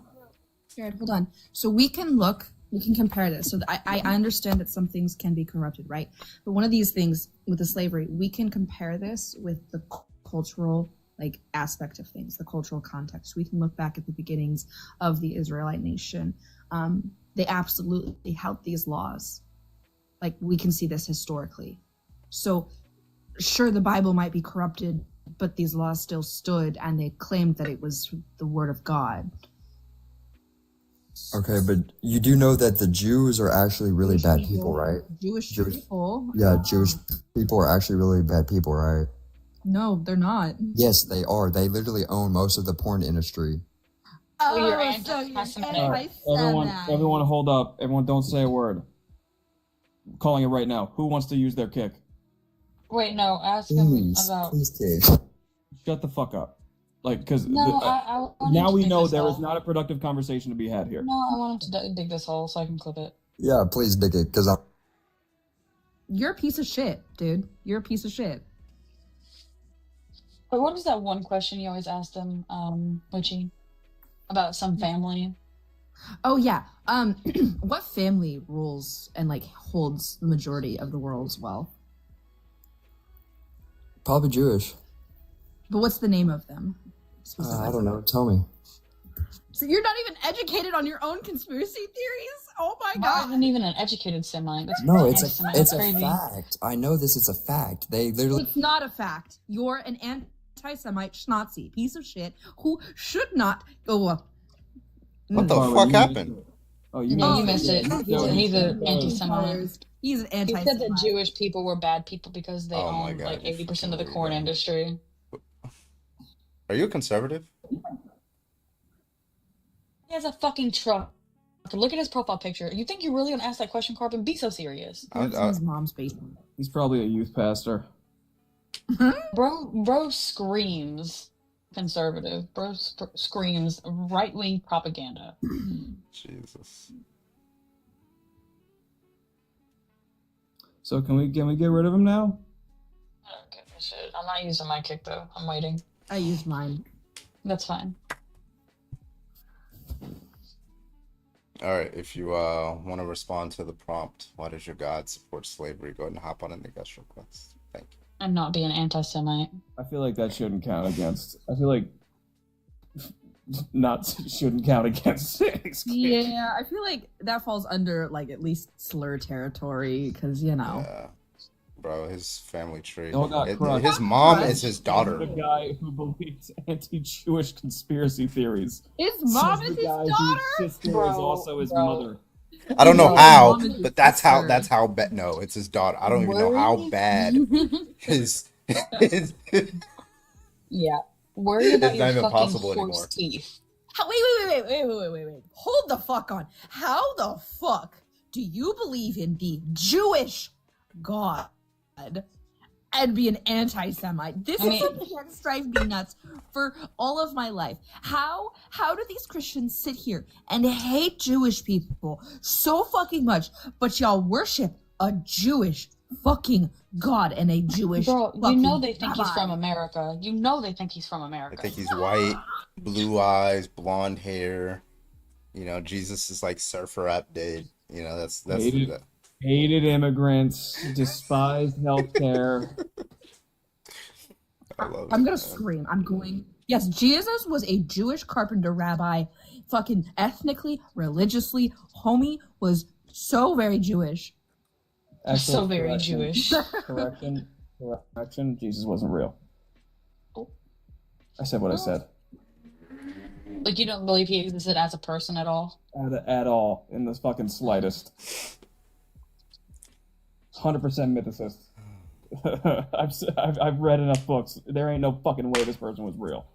Jared, hold on. So we can compare this. So I understand that some things can be corrupted, right? But one of these things with the slavery, we can compare this with the cultural aspect of things, the cultural context. We can look back at the beginnings of the Israelite nation. They absolutely held these laws. We can see this historically. So sure, the Bible might be corrupted, but these laws still stood and they claimed that it was the word of God. Okay, but you do know that the Jews are actually really bad people, right? Jewish people. Yeah, Jewish people are actually really bad people, right? No, they're not. Yes, they are. They literally own most of the porn industry. Oh, you're so you're anti-Semitic. Everyone hold up. Everyone don't say a word. I'm calling it right now. Who wants to use their kick? Wait, no. Ask him about. Please kick. Shut the fuck up. Because No, I want him now to we dig know this there hole. is not a productive conversation to be had here. No, I want him to dig this hole so I can clip it. Yeah, please dig it, because You're a piece of shit, dude. You're a piece of shit. But what was that one question you always asked him, Witchy? About some family? Oh yeah. What family rules and holds the majority of the world's wealth? probably Jewish. But what's the name of them? I don't know. Tell me. So you're not even educated on your own conspiracy theories? Oh my god. Not even an educated Semite. That's No, it's anti-Semite. a That's crazy. fact. I know this. It's a fact. They literally. It's not a fact. You're an anti-Semite schnazi piece of shit who should not go up. What the fuck happened? Oh, you missed it. He's an anti-Semite. He's an He said anti-Semite. that Jewish people were bad people because they Oh my own God, 80% of the corn industry. Are you a conservative? He has a fucking truck. Look at his profile picture. You think you're really gonna ask that question, Carbon? Be so serious. It's in his mom's basement. He's probably a youth pastor. Bro screams conservative. Bro screams right-wing propaganda. Jesus. So can we get rid of him now? I don't give a shit. I'm not using my kick though. I'm waiting. I used mine. That's fine. All right, if you want to respond to the prompt, why does your God support slavery? Go ahead and hop on in the guest request. Thank you. I'm not being anti-Semite. I feel like that shouldn't count against. I feel like not shouldn't count against. Yeah, I feel like that falls under like at least slur territory because Yeah, bro, his family tree. All got crushed. His mom is his daughter. The guy who believes anti-Jewish conspiracy theories. His mom Says is the his guy whose daughter. sister is also his mother. I don't know No, how, his mom is but his that's how sister. bad. No, it's his daughter. I don't even know how bad his. Yeah. Worry about It's your not even fucking possible horse anymore. teeth. Wait. Hold the fuck on. How the fuck do you believe in the Jewish God and be an anti-Semite? This is something that's drives me nuts for all of my life. How do these Christians sit here and hate Jewish people so fucking much, but y'all worship a Jewish fucking God and a Jewish Bro, you fucking know they think he's rabbi? from America. You know they think he's from America. I think he's white, blue eyes, blonde hair. You know, Jesus is like surfer update. You know, that's Hated immigrants, despised healthcare. I love I'm gonna scream. I'm going. Yes, Jesus was a Jewish carpenter rabbi, fucking ethnically, religiously. Homie was so very Jewish. Actual So very correction. Jewish. Correction. Jesus wasn't real. I said what I said. Like, you don't believe he existed as a person at all? At all, in the fucking slightest. 100% mythicist. I've read enough books. There ain't no fucking way this person was real.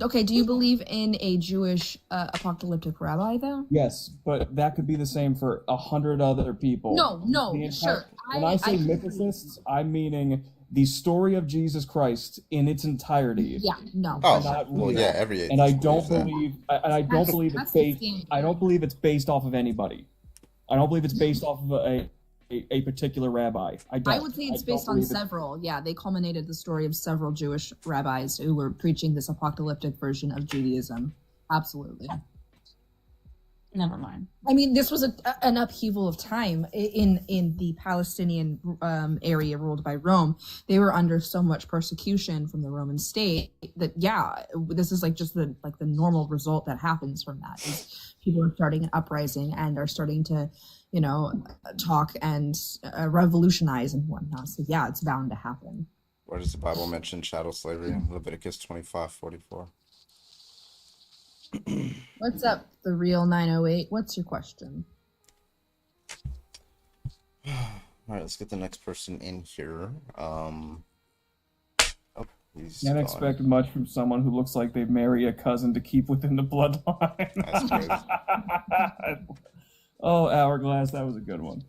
Okay, do you believe in a Jewish apocalyptic rabbi though? Yes, but that could be the same for 100 other people. No, The sure. When I say I mythicists, I'm meaning the story of Jesus Christ in its entirety. Yeah, no. Oh, Not well, real. yeah, every And I atheist don't believes that. believe. I don't That's- believe that's it's based. the scam. I don't believe it's based off of anybody. I don't believe it's based off of a particular rabbi. I would say it's I don't based on believe several. Yeah, they culminated the story of several Jewish rabbis who were preaching this apocalyptic version of Judaism. Absolutely. Never mind. I mean, this was an upheaval of time in the Palestinian area ruled by Rome. They were under so much persecution from the Roman state that this is like just the normal result that happens from that. Is people are starting an uprising and are starting to, talk and revolutionize and whatnot. So yeah, it's bound to happen. Where does the Bible mention chattel slavery? Leviticus 25:44. What's up, the real 908? What's your question? All right, let's get the next person in here. He's Can't gone. expect much from someone who looks like they marry a cousin to keep within the bloodline. That's crazy. Oh, Hourglass, that was a good one.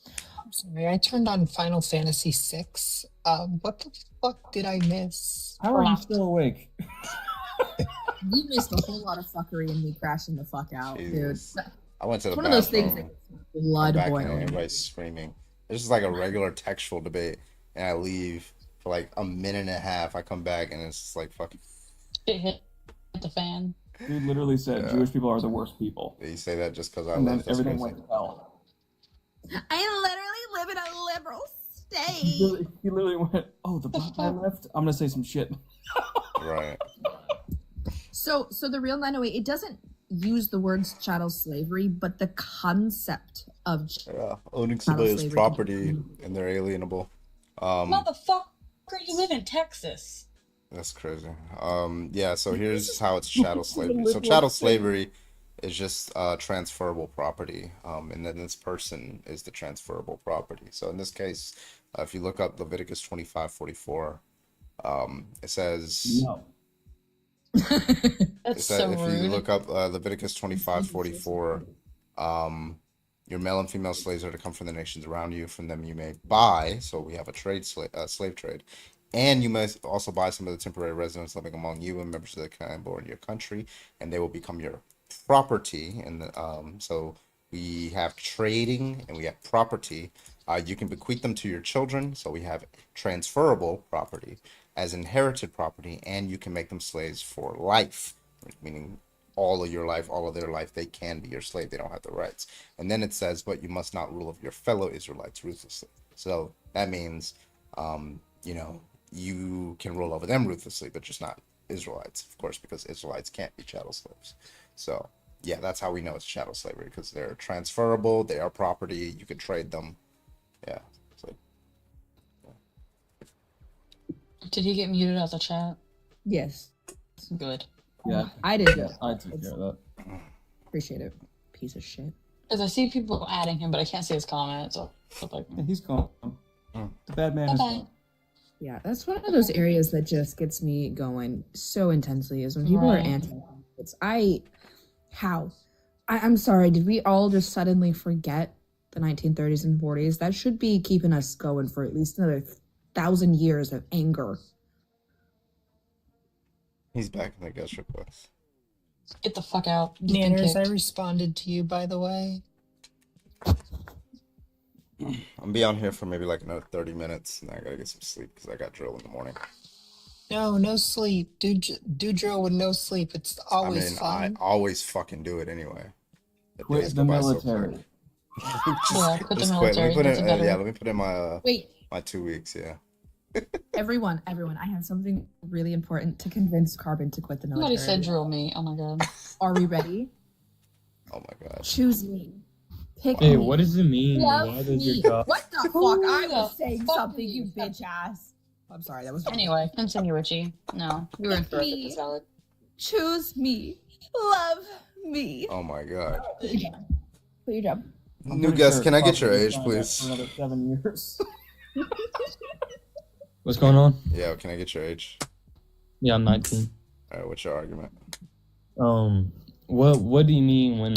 I'm sorry, I turned on Final Fantasy VI. What the fuck did I miss? How are you still awake? You missed a whole lot of fuckery and me crashing the fuck out, Jesus. dude. I went to the It's one of those bathroom. things that blood Come back and boiling. everybody's screaming. This is like a regular textual debate, and I leave for like a minute and a half. I come back and it's just like fucking. It hit the fan. Dude literally said Jewish people are the worst people. You say that just because I And then left. That's everything crazy. went to hell. I literally live in a liberal state. He literally went, oh, the black guy left? I'm going to say some shit. Right. So the real 908, it doesn't use the words chattel slavery, but the concept of Owning chattel somebody's slavery. property and they're alienable. Motherfucker, you live in Texas. That's crazy. Yeah, so here's how it's chattel slavery. So chattel slavery is just transferable property, and then this person is the transferable property. So in this case, if you look up Leviticus 25:44, it says. No. That's It says, so if rude. you look up Leviticus 25:44, your male and female slaves are to come from the nations around you. From them you may buy. So we have a slave trade. And you must also buy some of the temporary residents living among you and members of the clan born in your country, and they will become your property. And so We have trading, and we have property. You can bequeath them to your children. So we have transferable property as inherited property, and you can make them slaves for life, meaning all of your life, all of their life, they can be your slave. They don't have the rights. And then it says, but you must not rule over your fellow Israelites ruthlessly. So that means, you know, you can rule over them ruthlessly, but just not Israelites, of course, because Israelites can't be chattel slaves. So yeah, that's how we know it's chattel slavery, because they're transferable, they are property, you can trade them. Yeah. So, Did he get muted out the chat? Yes. Good. Yeah. I did. Yeah, I took care of that. Appreciate it. Piece of shit. Because I see people adding him, but I can't see his comments. So, like, Yeah, he's gone. The bad man is Bye-bye. gone. Yeah, that's one of those areas that just gets me going so intensely is when people are Right. anti-it's I'm sorry, did we all just suddenly forget the 1930s and 40s? That should be keeping us going for at least another 1,000 years of anger. he's back in the guest request. Get the fuck out. He's been Nanners, I kicked. responded to you, by the way. I'm be on here for maybe like another 30 minutes, and I gotta get some sleep because I got drill in the morning. No sleep. Do drill with no sleep. It's always I fun. always fucking do it anyway. The Quit days the go by so military. quick. Yeah, quit the Just quit. Let military. me put That's in, a better. yeah, let me put in my Wait, my 2 weeks. Yeah. everyone, I have something really important to convince Carbon to quit the Somebody military. said drill me. Oh my god. Are we ready? Oh my god. Choose me. Pick Hey, me. what does it mean? Love Why does me. your God? What the fuck? Who I the was saying fuck something, are you you? bitch ass. I'm sorry, that was Anyway, continue, Richie. No, you were Pick interrupted. me. It's valid. Choose me. Love me. Oh my god. Put your job. I'm New pretty guest, sure can I get your Puffy age, signed up please? For another 7 years. What's going on? Yeah, can I get your age? Yeah, I'm 19. All right, what's your argument? What do you mean when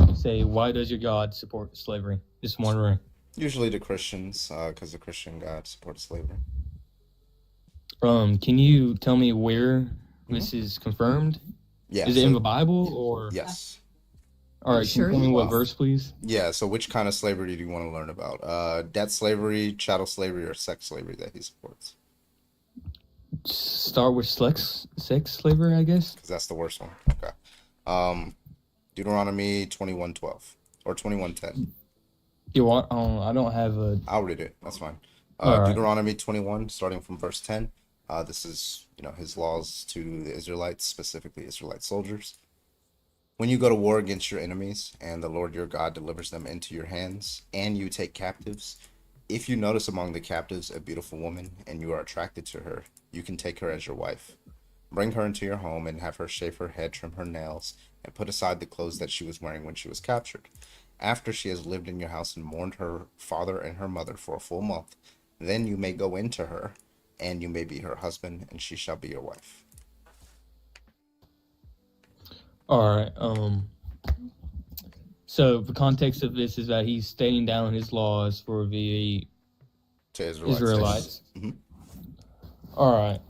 you say why does your God support slavery? Just wondering. Usually the Christians, because the Christian God supports slavery. Can you tell me where this is confirmed? Yeah. Is it so- in the Bible or? Yes. All right, can you tell me what Well, verse, please? Yeah, so which kind of slavery do you want to learn about? Debt slavery, chattel slavery, or sex slavery that he supports? Start with sex slavery, I guess. Because that's the worst one. Okay. Deuteronomy 21:12 or 21:10. You want? I don't have a. I'll read it. That's fine. All right. Deuteronomy 21, starting from verse 10. This is, his laws to the Israelites, specifically Israelite soldiers. When you go to war against your enemies, and the Lord your God delivers them into your hands, and you take captives, if you notice among the captives a beautiful woman, and you are attracted to her, you can take her as your wife. Bring her into your home and have her shave her head, trim her nails, and put aside the clothes that she was wearing when she was captured. After she has lived in your house and mourned her father and her mother for a full month, then you may go into her, and you may be her husband, and she shall be your wife. All right. So the context of this is that he's stating down his laws for the To Israelites. Israelites. Mhm. All right.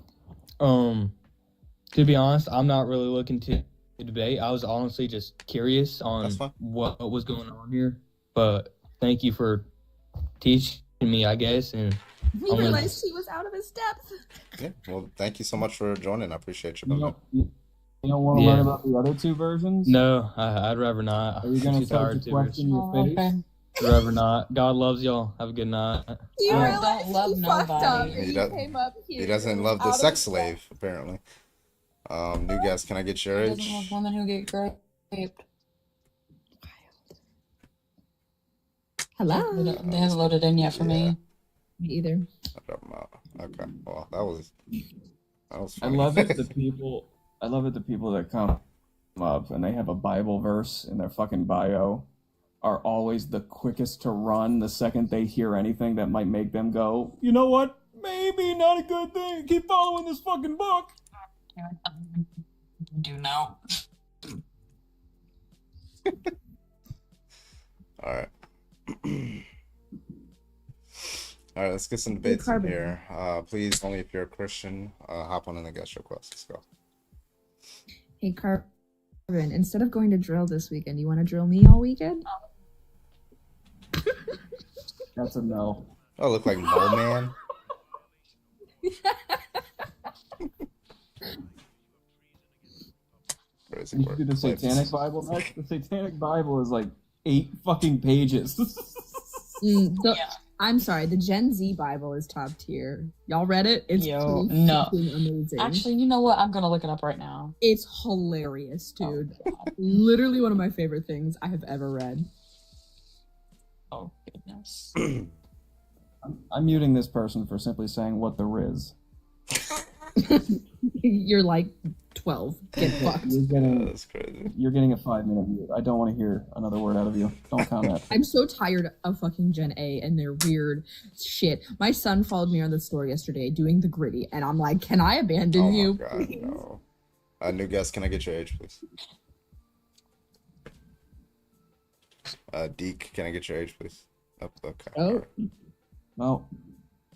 To be honest, I'm not really looking to debate. I was honestly just curious on That's fine. what was going on here. But thank you for teaching me, I guess. And He I'm gonna- realized he was out of his depth. Yeah, well, thank you so much for joining. I appreciate you. You brother. don't want to Yeah. learn about the other two versions? No, I'd rather not. Are you going I'm to too start tired to to. question your Oh, face? okay. I'd rather not. God loves y'all. Have a good night. You I realized don't love he fucked up nobody. and He he does- came up here. He doesn't love the out of sex his slave, apparently. New guest, can I get your He age? doesn't love women who get raped. Hello. They haven't loaded in yet for me. Me either. I'll drop him out. Okay. Well, that was I funny. love it. I love it. The people that come up and they have a Bible verse in their fucking bio are always the quickest to run the second they hear anything that might make them go, you know what? Maybe not a good thing. Keep following this fucking book. Do now. All right. All right, let's get some debates in Carbon. here. Please, only if you're a Christian, hop on in the guest request. Let's go. Hey, Carbon, instead of going to drill this weekend, you want to drill me all weekend? That's a no. Oh, look like Mole Man. You should do the Satanic Bible next. The Satanic Bible is like 8 fucking pages. I'm sorry, the Gen Z Bible is top tier. Y'all read it? It's pretty no. fucking amazing. Actually, you know what? I'm gonna look it up right now. It's hilarious, dude. Literally one of my favorite things I have ever read. Oh goodness. I'm muting this person for simply saying what the riz. You're like 12. Get fucked. That's crazy. You're getting a 5-minute mute. I don't want to hear another word out of you. Don't count that. I'm so tired of fucking Gen A and their weird shit. My son followed me on the store yesterday doing the gritty, and I'm like, can I abandon you? God, please? no. New guest, can I get your age, please? Deke, can I get your age, please? Oh, okay. Oh. No.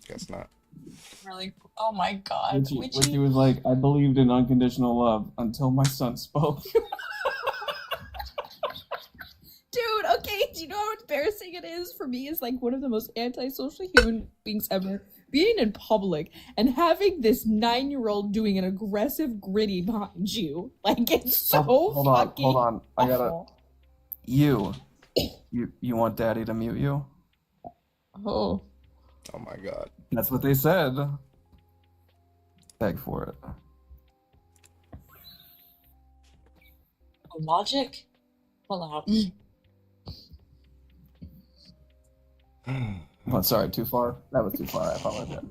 Guess not. Really? Oh my god. Richie was like, I believed in unconditional love until my son spoke. Dude, okay, do you know how embarrassing it is for me as like one of the most antisocial human beings ever? Being in public and having this 9-year-old doing an aggressive gritty behind you. Like, it's so Hold on. I gotta... awful. You want daddy to mute you? Oh. Oh my god. That's what they said. Beg for it. Logic? Pull out. Oh, sorry, too far? That was too far, I apologize.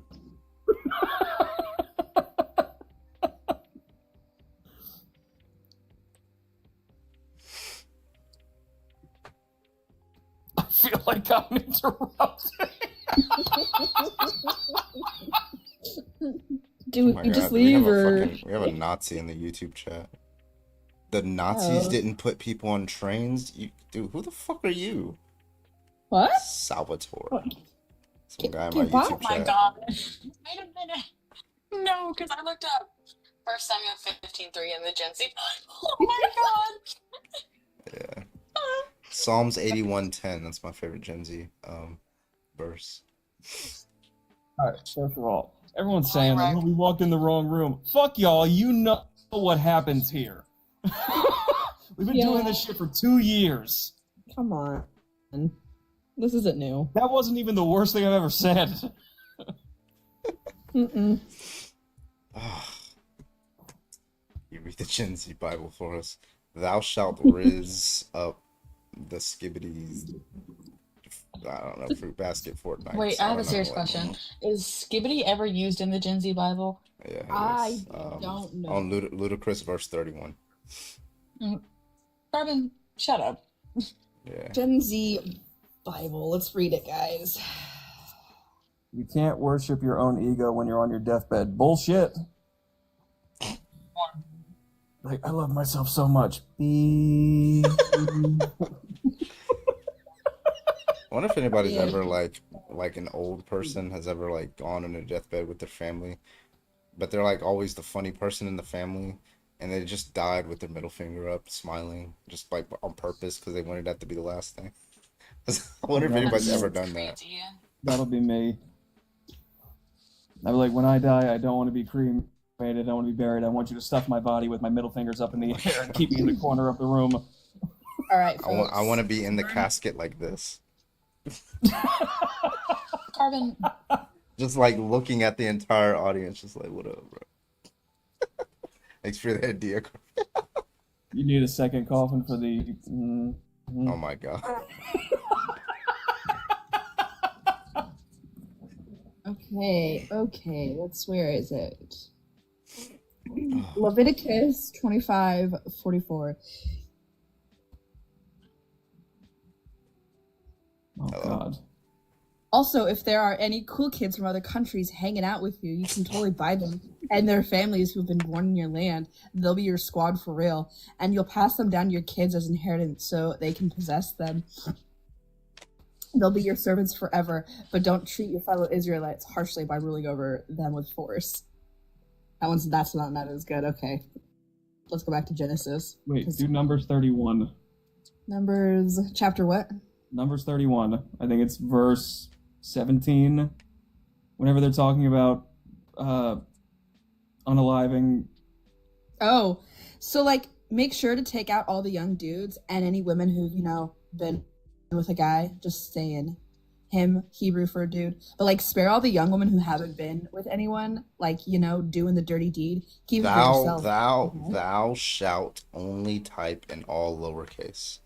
I feel like I'm interrupted. Dude, Oh my you God, just we have leave a or... we have a Nazi in the YouTube chat. The Nazis Oh. didn't put people on trains. Dude, who the fuck are you? What? Salvatore. Some guy in Oh my YouTube my chat. god. Wait a minute. No, because I looked up 1 Samuel 15:3 in the Gen Z. Oh my god. Yeah. Psalms 81:10. That's my favorite Gen Z verse. Alright, first of all, everyone's saying that we walked in the wrong room. Fuck y'all, you know what happens here. We've been doing this shit for 2 years. Come on. This isn't new. That wasn't even the worst thing I've ever said. Mm-mm. You read the Gen Z Bible for us. Thou shalt riz up the skibbities. I don't know, fruit basket Fortnite. Wait, I have a serious question. Is Skibbity ever used in the Gen Z Bible? Yeah, I don't know. On Ludicrous verse 31. Carbon, shut up. Yeah. Gen Z Bible. Let's read it, guys. You can't worship your own ego when you're on your deathbed. Bullshit. Like, I love myself so much. I wonder if anybody's ever like an old person has ever like gone on a deathbed with their family, but they're like always the funny person in the family, and they just died with their middle finger up, smiling, just like on purpose because they wanted that to be the last thing. I wonder if anybody's ever done that. That'll be me. I'm like, when I die, I don't want to be cremated. I don't want to be buried. I want you to stuff my body with my middle fingers up in the air and keep me in the corner of the room. All right, I want to be in the casket like this. Carbon. Just like looking at the entire audience, just like, what up, bro? Thanks for the idea. You need a second coffin for the... Oh my god. Okay, where is it? Leviticus 25:44. Oh god. Also, if there are any cool kids from other countries hanging out with you, you can totally buy them and their families who've been born in your land. They'll be your squad for real, and you'll pass them down to your kids as inheritance so they can possess them. They'll be your servants forever, but don't treat your fellow Israelites harshly by ruling over them with force. That's not as good. Okay. Let's go back to Genesis. Wait, do Numbers 31. Numbers, chapter what? Numbers 31. I think it's verse 17, whenever they're talking about unaliving. Oh, so like make sure to take out all the young dudes and any women who've, been with a guy, just saying him, Hebrew for a dude. But like spare all the young women who haven't been with anyone, like, doing the dirty deed. Keep it for yourself. Thou shalt only type in all lowercase.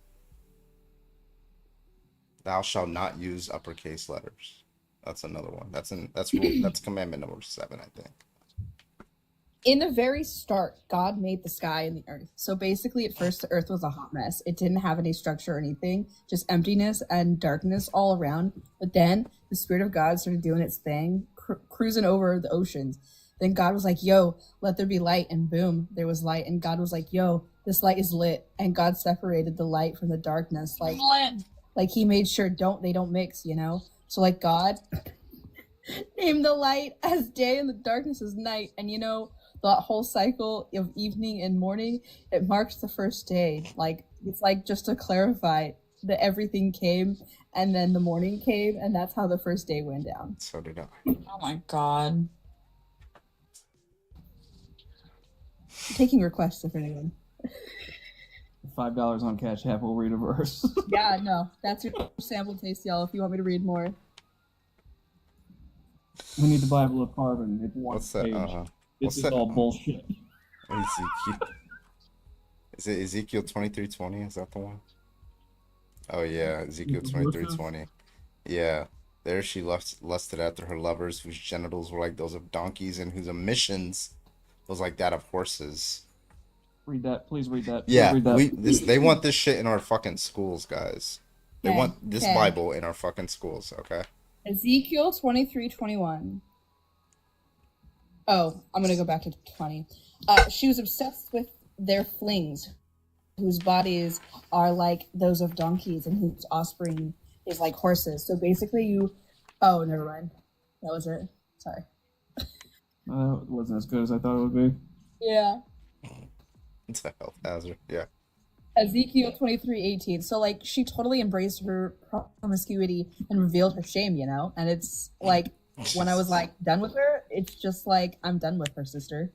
Thou shalt not use uppercase letters. That's another one. That's commandment number 7, I think. In the very start, God made the sky and the earth. So basically, at first, the earth was a hot mess. It didn't have any structure or anything, just emptiness and darkness all around. But then the Spirit of God started doing its thing, cruising over the oceans. Then God was like, yo, let there be light. And boom, there was light. And God was like, yo, this light is lit. And God separated the light from the darkness. Like he made sure they don't mix, So like God named the light as day and the darkness as night. And that whole cycle of evening and morning, it marks the first day. Like it's like just to clarify that everything came and then the morning came, and that's how the first day went down. So did I. Oh my god. I'm taking requests if anyone. $5 on Cash App, we'll read a verse. Yeah, no, that's your sample taste, y'all. If you want me to read more, we need the Bible of Carbon. It's one What's that? page. What's This is that? all bullshit. Ezekiel. Is it Ezekiel 23:20? Is that the one? Oh yeah, Ezekiel 23:20. Yeah. There she lusted after her lovers, whose genitals were like those of donkeys and whose emissions was like that of horses. Read that. Please read that. Please Yeah, read that. they want this shit in our fucking schools, guys. They Okay, want this okay. Bible in our fucking schools, okay? Ezekiel 23:21. Oh, I'm gonna go back to 20. She was obsessed with their flings, whose bodies are like those of donkeys and whose offspring is like horses. So basically oh, never mind. That was it. Sorry. It wasn't as good as I thought it would be. Yeah. It's a health hazard. Yeah. Ezekiel 23:18. So like she totally embraced her promiscuity and revealed her shame, and it's like when I was like done with her, it's just like I'm done with her, sister.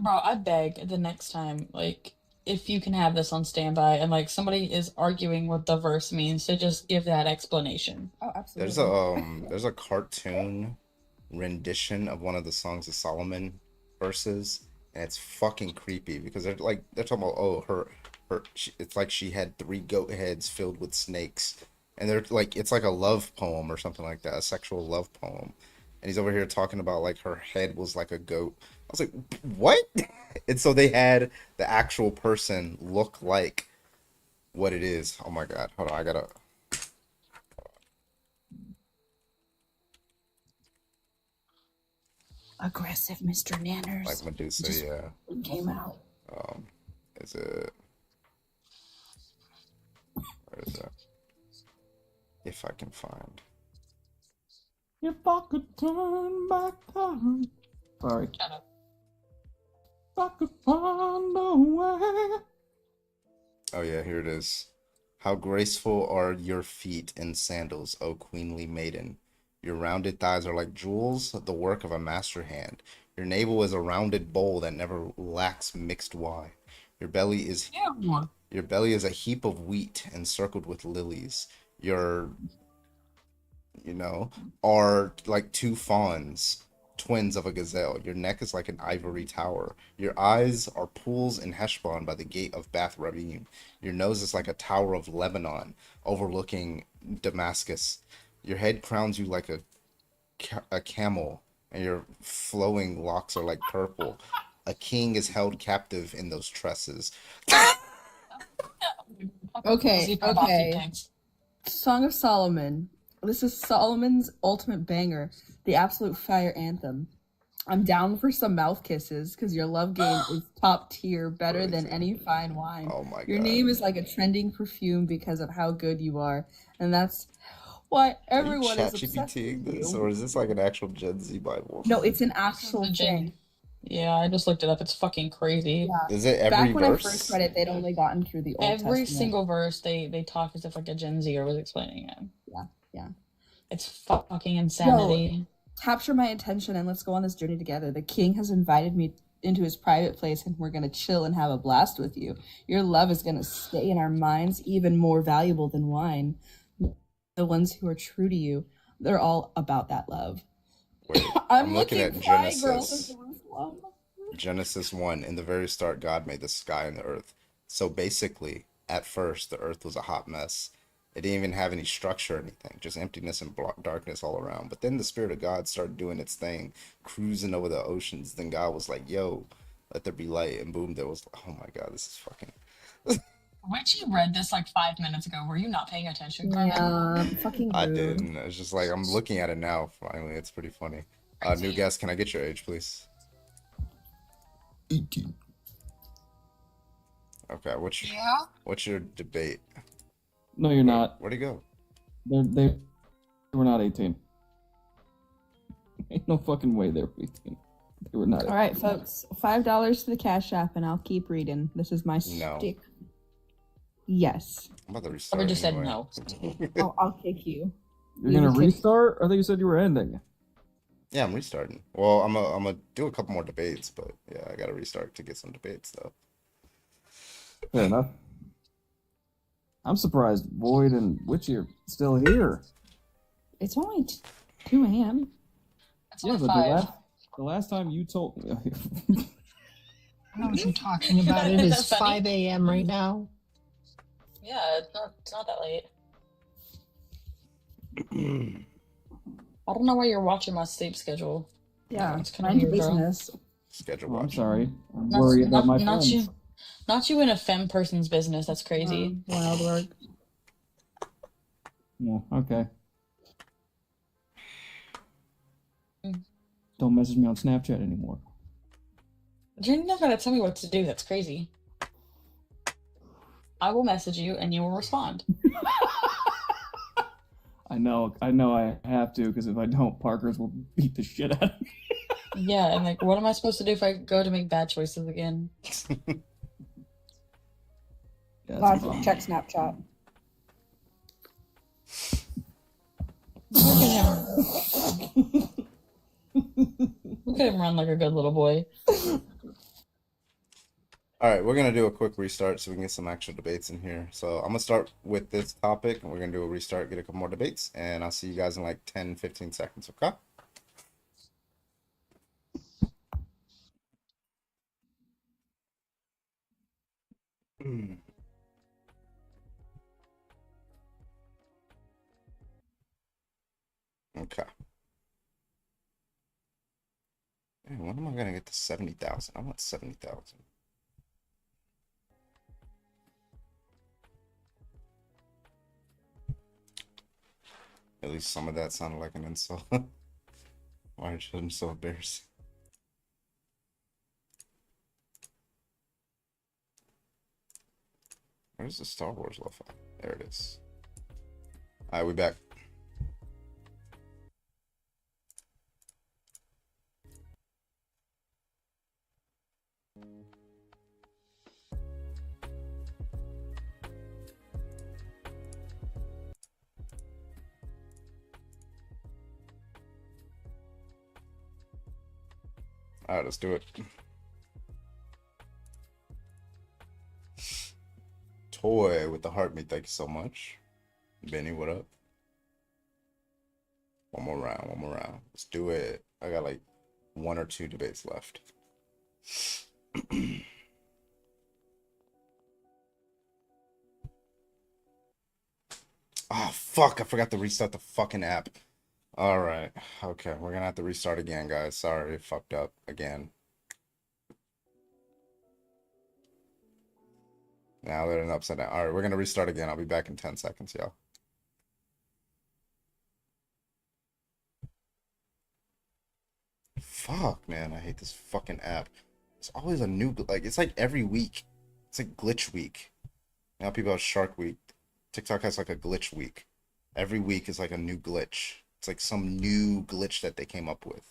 Bro, I beg the next time, like, if you can have this on standby and like somebody is arguing what the verse means, to just give that explanation. Oh, absolutely. There's a cartoon rendition of one of the Songs of Solomon verses, and it's fucking creepy because they're talking about it's like she had 3 goat heads filled with snakes, and they're like it's like a love poem or something like that, a sexual love poem, and he's over here talking about like her head was like a goat. I was like, what? And so they had the actual person look like what it is. Oh my god, hold on, I gotta. Aggressive Mr. Nanners. Like Medusa, Just yeah. came out. Is it? Where is that? If I can find. If I could turn back time. Sorry. If I could find a way. Oh yeah, here it is. How graceful are your feet in sandals, O queenly maiden. Your rounded thighs are like jewels, the work of a master hand. Your navel is a rounded bowl that never lacks mixed wine. Your belly is a heap of wheat encircled with lilies. Your, are like 2 fawns, twins of a gazelle. Your neck is like an ivory tower. Your eyes are pools in Heshbon by the gate of Bath Rabim. Your nose is like a tower of Lebanon overlooking Damascus. Your head crowns you like a camel, and your flowing locks are like purple. A king is held captive in those tresses. Okay. Song of Solomon. This is Solomon's ultimate banger, the absolute fire anthem. I'm down for some mouth kisses because your love game is top tier, better than any fine wine. Oh my Your god. name is like a trending perfume because of how good you are, and that's why everyone is obsessed ChatGPT with this, you. or is this like an actual Gen Z Bible? No, it's an actual thing. Yeah, I just looked it up. It's fucking crazy. Yeah. Is it every Back when verse? I first read it, they'd only gotten through the Old Every Testament. single verse, they talk as if like a Gen Zer was explaining it. Yeah. It's fucking insanity. Capture my attention and let's go on this journey together. The king has invited me into his private place and we're going to chill and have a blast with you. Your love is going to stay in our minds even more valuable than wine. The ones who are true to you, they're all about that love. Wait, I'm looking at fly, girls Genesis. of Jerusalem. Genesis 1, in the very start, God made the sky and the earth. So basically, at first, the earth was a hot mess. It didn't even have any structure or anything, just emptiness and darkness all around. But then the Spirit of God started doing its thing, cruising over the oceans. Then God was like, yo, let there be light. And boom, there was, oh my God, this is fucking. Which you read this like 5 minutes ago. Were you not paying attention, Carmen? Yeah, fucking rude. I didn't. It's just like, I'm looking at it now, finally. It's pretty funny. New guest, can I get your age, please? 18. Okay, what's your debate? No, you're not. Where'd he go? They were not 18. Ain't no fucking way they were 18. They were not. All right, folks, $5 to the Cash App, and I'll keep reading. This is my No. stick. Yes. I'm about to restart. I just said anyway. no. I'll kick you. You're gonna restart? I thought you said you were ending. Yeah, I'm restarting. Well, I'm gonna do a couple more debates, but yeah, I gotta restart to get some debates though. Fair enough. I'm surprised Void and Witchy are still here. It's only 2 a.m. Yeah, but the last time you told me. I don't know what you're talking about. It is 5 a.m. right now. Yeah, it's not that late. I don't know why you're watching my sleep schedule. Yeah, it's kind mind your of weird, bro. business. Schedule. I'm sorry. I'm Not- worried about my not friends. you. Not you in a femme person's business. That's crazy. Wild work. Yeah, okay. Mm. Don't message me on Snapchat anymore. You're not gonna tell me what to do. That's crazy. I will message you and you will respond. I know I have to, because if I don't, Parker's will beat the shit out of me. Yeah, and like, what am I supposed to do if I go to make bad choices again? Live check Snapchat. Look at him run like a good little boy. All right, we're gonna do a quick restart so we can get some actual debates in here. So I'm gonna start with this topic, and we're gonna do a restart, get a couple more debates, and I'll see you guys in like 10-15 seconds. Okay? Okay. Man, when am I gonna get to 70,000? I want 70,000. At least some of that sounded like an insult. Why are children so embarrassing? Where's the Star Wars lo-fi? There it is. Alright, we back. Alright, let's do it. Toy with the heartbeat, thank you so much. Benny, what up? One more round. Let's do it. I got like 1 or 2 debates left. Oh, fuck, I forgot to restart the fucking app. Alright, okay, we're gonna have to restart again, guys. Sorry, fucked up again. Now they're in upside down. Alright, we're gonna restart again. I'll be back in 10 seconds, y'all. Fuck, man, I hate this fucking app. It's always a new, like, it's like every week. It's like glitch week. Now people have Shark Week. TikTok has like a glitch week. Every week is like a new glitch. It's like some new glitch that they came up with.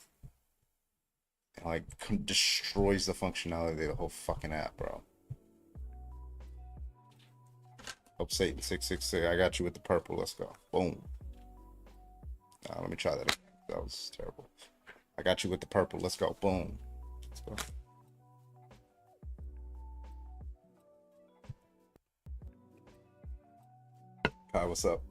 And like destroys the functionality of the whole fucking app, bro. Hope Satan 666. I got you with the purple. Let's go. Boom. Let me try that. That was terrible. I got you with the purple. Let's go. Boom. Let's go. Hi, what's up?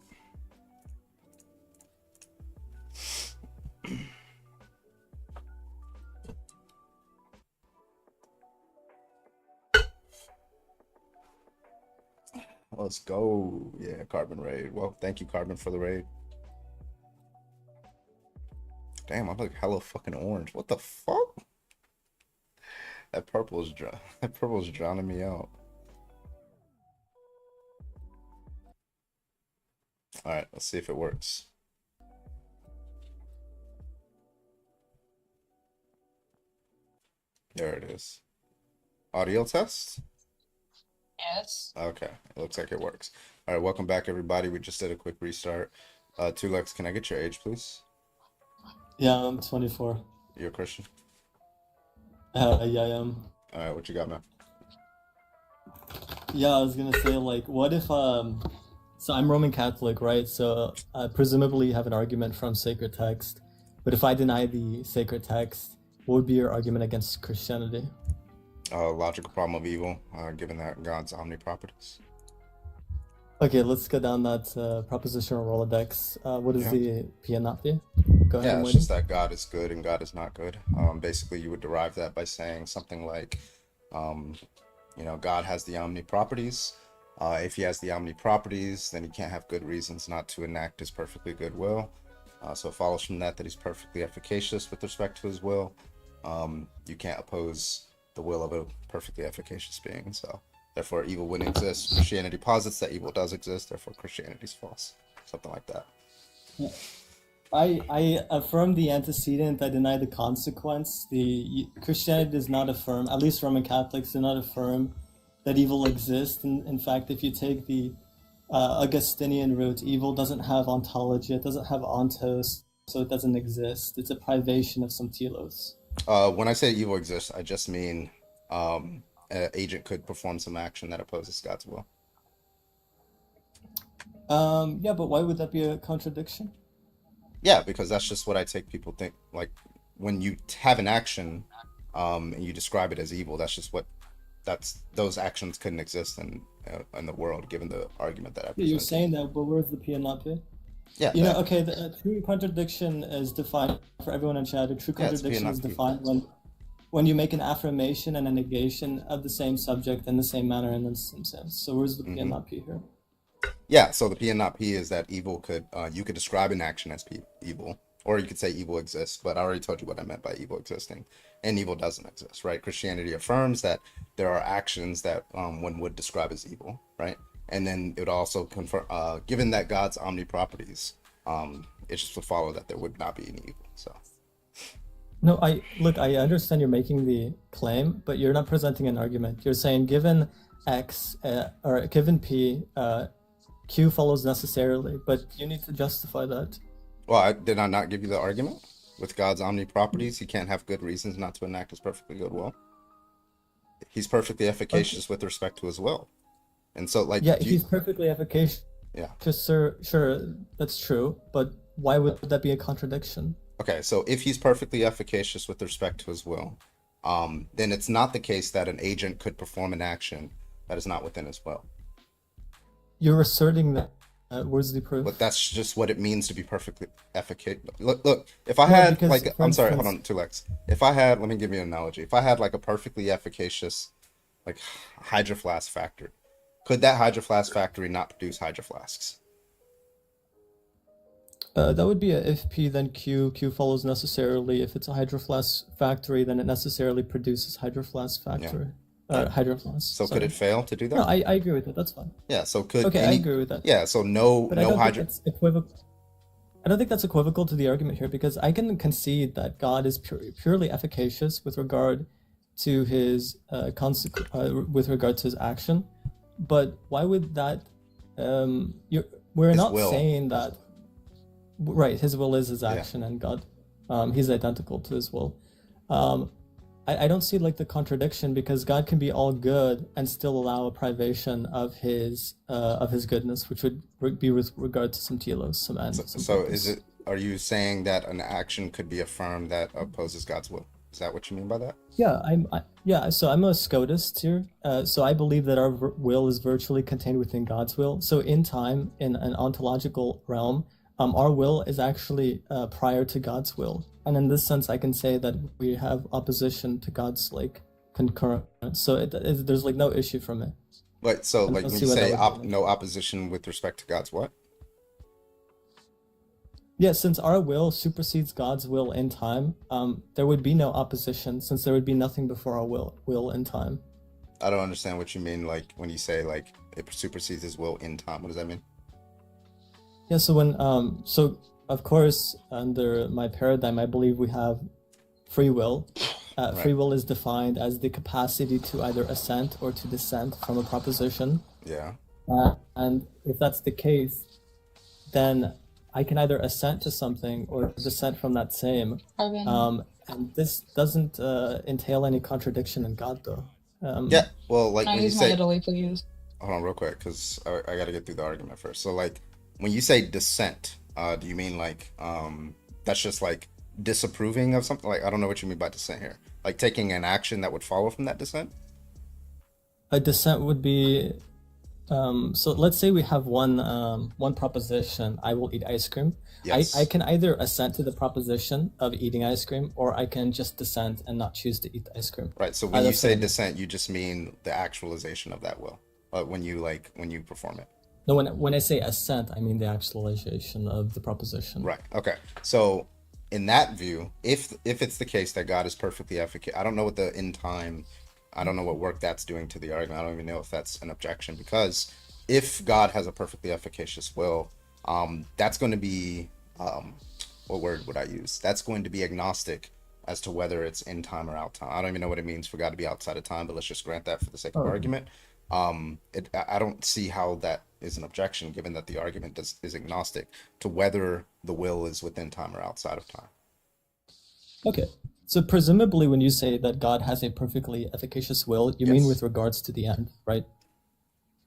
Let's go. Yeah, Carbon raid. Well, thank you, Carbon, for the raid. Damn, I look hella fucking orange. What the fuck? That purple is drowning me out. All right, let's see if it works. There it is. Audio test? Yes. Okay, it looks like it works. All right, welcome back, everybody. We just did a quick restart. Tulex, can I get your age, please? Yeah, I'm 24. You're a Christian? Yeah, I am. All right, what you got, man? Yeah, I was gonna say, like, what if, so I'm Roman Catholic, right? So presumably you have an argument from sacred text. But if I deny the sacred text, what would be your argument against Christianity? Logical problem of evil, given that God's omniproperties. Okay, let's go down that propositional Rolodex. What is the P and not P? Go ahead. Yeah, it's just that God is good and God is not good. Basically, you would derive that by saying something like, you know, God has the omniproperties. If he has the omniproperties, then he can't have good reasons not to enact his perfectly good will. So it follows from that he's perfectly efficacious with respect to his will. You can't oppose the will of a perfectly efficacious being. So therefore, evil wouldn't exist. Christianity posits that evil does exist. Therefore, Christianity is false. Something like that. Yeah. I affirm the antecedent. I deny the consequence. The Christianity does not affirm, at least Roman Catholics do not affirm, that evil exists. In fact, if you take the Augustinian route, evil doesn't have ontology. It doesn't have ontos, so it doesn't exist. It's a privation of some telos. When I say evil exists, I just mean an agent could perform some action that opposes God's will. Yeah, but why would that be a contradiction? Yeah, because that's just what I take people think. Like when you have an action and you describe it as evil, that's just what those actions couldn't exist in the world, given the argument that I presented. You're saying that, but where's the P and not P? Yeah. You know, okay, the true contradiction is defined for everyone in chat. A true contradiction is defined when you make an affirmation and a negation of the same subject in the same manner and in the same sense. So where's the P and not P here? Yeah, so the P and not P is that evil could, you could describe an action as evil, or you could say evil exists, but I already told you what I meant by evil existing, and evil doesn't exist, right? Christianity affirms that there are actions that one would describe as evil, right? And then it would also confirm, given that God's omniproperties, it just would follow that there would not be any evil, so. No, I understand you're making the claim, but you're not presenting an argument. You're saying given X, or given P, Q follows necessarily, but you need to justify that. Well, did I not give you the argument? With God's omniproperties, he can't have good reasons not to enact his perfectly good will. He's perfectly efficacious with respect to his will. And so, like... Yeah, he's perfectly efficacious. Yeah. Sure, that's true, but why would that be a contradiction? Okay, so if he's perfectly efficacious with respect to his will, then it's not the case that an agent could perform an action that is not within his will. You're asserting that. Where's the proof? But that's just what it means to be perfectly efficacious. Look, if I had, like, I'm sorry, hold on, Tulex. If I had, let me give you an analogy. If I had, like, a perfectly efficacious, like, Hydro Flask factory, could that Hydro Flask factory not produce Hydro Flasks? That would be a if P then Q. Q follows necessarily. If it's a Hydro Flask factory, then it necessarily produces Hydro Flask factory. Hydro Flask. So could it fail to do that? No, I agree with that. That's fine. Yeah. So could. Okay, I agree with that. Yeah. So no Hydro. I don't think that's equivocal to the argument here, because I can concede that God is purely efficacious with regard to his with regard to his action, but why would that? We're His not will. saying that. Right, his will is his action, and God, he's identical to his will. I don't see like the contradiction, because God can be all good and still allow a privation of his goodness, which would be with regard to some telos, some ends. So is are you saying that an action could be affirmed that opposes God's will? Is that what you mean by that? Yeah, so I'm a Scotist here. So I believe that our will is virtually contained within God's will. So in time, in an ontological realm, our will is actually prior to God's will. And in this sense, I can say that we have opposition to God's like concurrent. So there's like no issue from it. Like, so like Let's when see you what say that would be. no opposition with respect to God's what? Yeah, since our will supersedes God's will in time, there would be no opposition since there would be nothing before our will in time. I don't understand what you mean, like when you say like it supersedes his will in time. What does that mean? Yeah, so when so of course under my paradigm, I believe we have free will. Free will is defined as the capacity to either assent or to dissent from a proposition. Yeah. And if that's the case, then I can either assent to something or dissent from that same. And this doesn't entail any contradiction in God, though. Yeah, well, like Can I when you use my say, Italy, please? hold on real quick, because I got to get through the argument first. So like when you say dissent, do you mean like that's just like disapproving of something? Like I don't know what you mean by dissent here. Like taking an action that would follow from that dissent? A dissent would be so let's say we have one proposition, I will eat ice cream. Yes. I can either assent to the proposition of eating ice cream, or I can just dissent and not choose to eat the ice cream. Right. So when you say dissent, you just mean the actualization of that will. When you perform it. No, when I say assent, I mean the actualization of the proposition. Right. Okay. So in that view, if it's the case that God is perfectly efficacious, I don't know what the in time, I don't know what work that's doing to the argument. I don't even know if that's an objection, because if God has a perfectly efficacious will, that's going to be what word would I use? That's going to be agnostic as to whether it's in time or out time. I don't even know what it means for God to be outside of time, but let's just grant that for the sake of argument. I don't see how that is an objection, given that the argument is agnostic to whether the will is within time or outside of time. Okay. So presumably when you say that God has a perfectly efficacious will, you mean with regards to the end, right?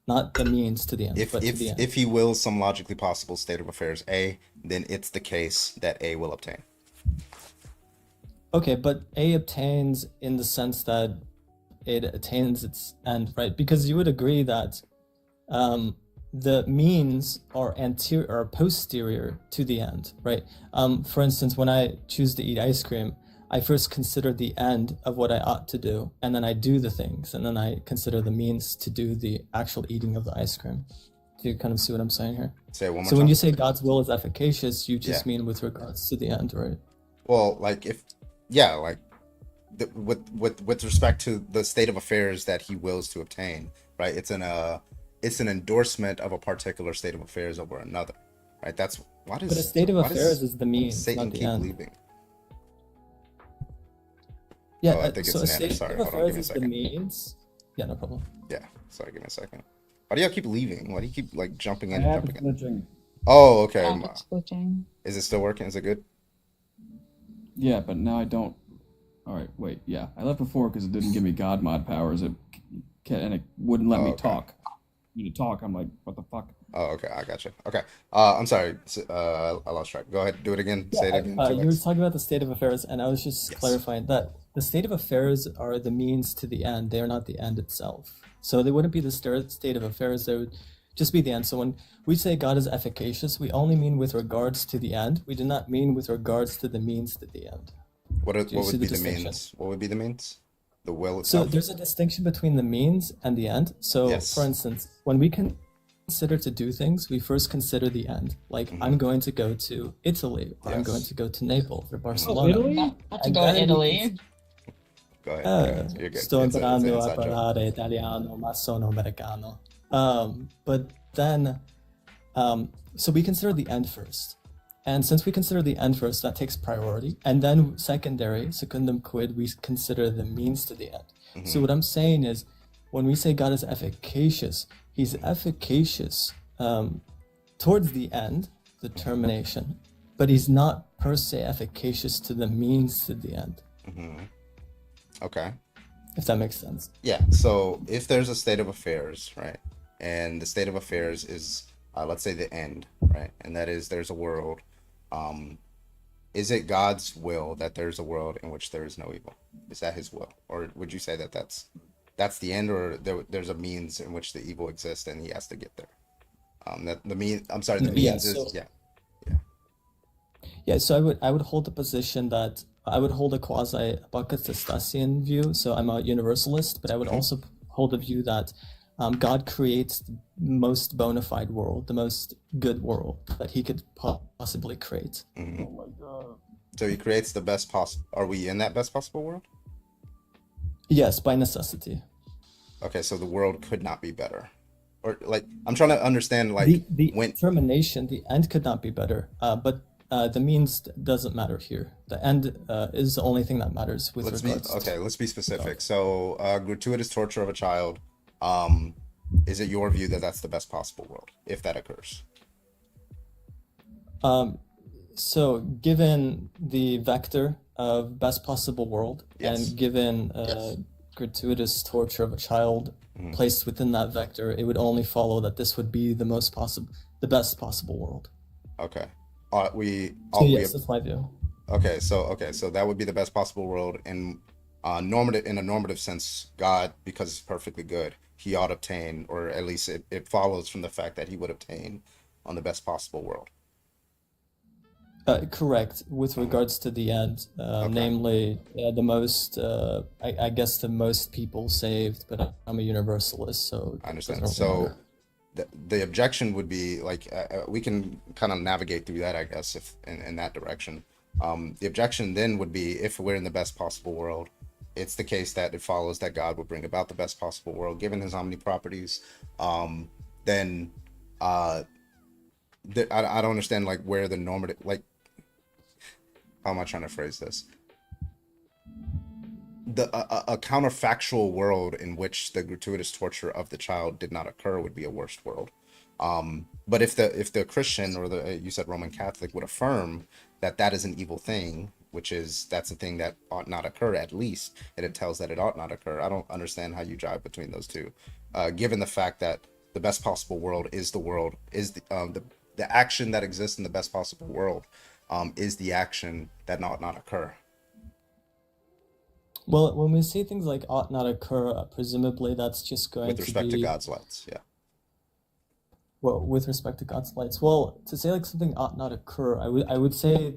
Not the means to the end, but to the end. If he wills some logically possible state of affairs A, then it's the case that A will obtain. Okay, but A obtains in the sense that it attains its end, right? Because you would agree that the means are anterior or posterior to the end, right? For instance, when I choose to eat ice cream, I first consider the end of what I ought to do, and then I do the things, and then I consider the means to do the actual eating of the ice cream. Do you kind of see what I'm saying here? Say it one more So time. when you say God's will is efficacious, you just Yeah. mean with regards to the end, right? Well, like with respect to the state of affairs that he wills to obtain, right? It's an endorsement of a particular state of affairs over another, right? That's But a state of affairs is the means, Satan not the keep end. leaving. Yeah, Oh, I think so it's a an answer. state Sorry, of hold on, affairs give me a is the second. means. Yeah, no problem. Yeah, sorry, give me a second. Why do y'all keep leaving? Why do you keep like jumping in? I and have jumping in? glitching. Oh, okay. It's glitching. Is it still working? Is it good? Yeah, but now I don't. All right, wait. Yeah, I left before because it didn't give me God mod powers. And it wouldn't let me talk. You to talk. I'm like, what the fuck? Oh, okay, I got you. Okay, I'm sorry. I lost track. Go ahead, do it again. Say it again. You were talking about the state of affairs, and I was just clarifying that the state of affairs are the means to the end. They are not the end itself. So they wouldn't be the state of affairs. They would just be the end. So when we say God is efficacious, we only mean with regards to the end. We do not mean with regards to the means to the end. What Do you see would be the distinction? means? What would be the means? The will So itself. there's a distinction between the means and the end. So Yes. for instance, when we consider to do things, we first consider the end. Like I'm going to go to Italy, or I'm Yes. going to go to Naples or Barcelona. Italy? Not to And go to then we Italy. Go ahead. You're good. Sto It's an imparando a inside joke. parlare italiano, ma sono americano. But then, so we consider the end first. And since we consider the end first, that takes priority. And then secondary, secundum quid, we consider the means to the end. So what I'm saying is, when we say God is efficacious, he's efficacious towards the end, the termination, but he's not per se efficacious to the means to the end. Okay. If that makes sense. Yeah. So if there's a state of affairs, right, and the state of affairs is, let's say, the end, right, and that is there's a world, Um, is it God's will that there's a world in which there is no evil? Is that his will? Or would you say that that's the end, or there's a means in which the evil exists and he has to get there? The means is, yeah. Yeah, so I would hold the position that I would hold a quasi Apocalyptician view. So I'm a universalist, but I would also hold the view that God creates the most bona fide world, the most good world that he could possibly create. Oh my God. So he creates the best possible. Are we in that best possible world? Yes, by necessity. Okay, so the world could not be better. Or like, I'm trying to understand, like, the determination, the end could not be better, but the means doesn't matter here. The end is the only thing that matters with regards to... Let's be specific. So, gratuitous torture of a child, is it your view that that's the best possible world, if that occurs? So, given the vector of best possible world, and given gratuitous torture of a child placed within that vector, it would only follow that this would be the best possible world. Okay. That's my view. Okay, so that would be the best possible world in a normative sense. God, because he's perfectly good, he ought to obtain, or at least it follows from the fact that he would obtain on the best possible world. Correct, with regards to the end, namely the most, I guess the most people saved, but I'm a universalist, so I understand. So the objection would be like, we can kind of navigate through that, I guess, if in that direction. The objection then would be, if we're in the best possible world, it's the case that it follows that God will bring about the best possible world given his omni properties. Then I don't understand, like, where the normative, like, how am I trying to phrase this? A counterfactual world in which the gratuitous torture of the child did not occur would be a worse world. But if the Christian, or you said Roman Catholic, would affirm that that is an evil thing, that's a thing that ought not occur, at least, and it tells that it ought not occur, I don't understand how you jive between those two, given the fact that the best possible world is the action that exists in the best possible world, is the action that ought not occur. Well, when we say things like ought not occur, presumably that's just going to be... With respect to God's lights, yeah. Well, with respect to God's lights. Well, to say like something ought not occur, I would say,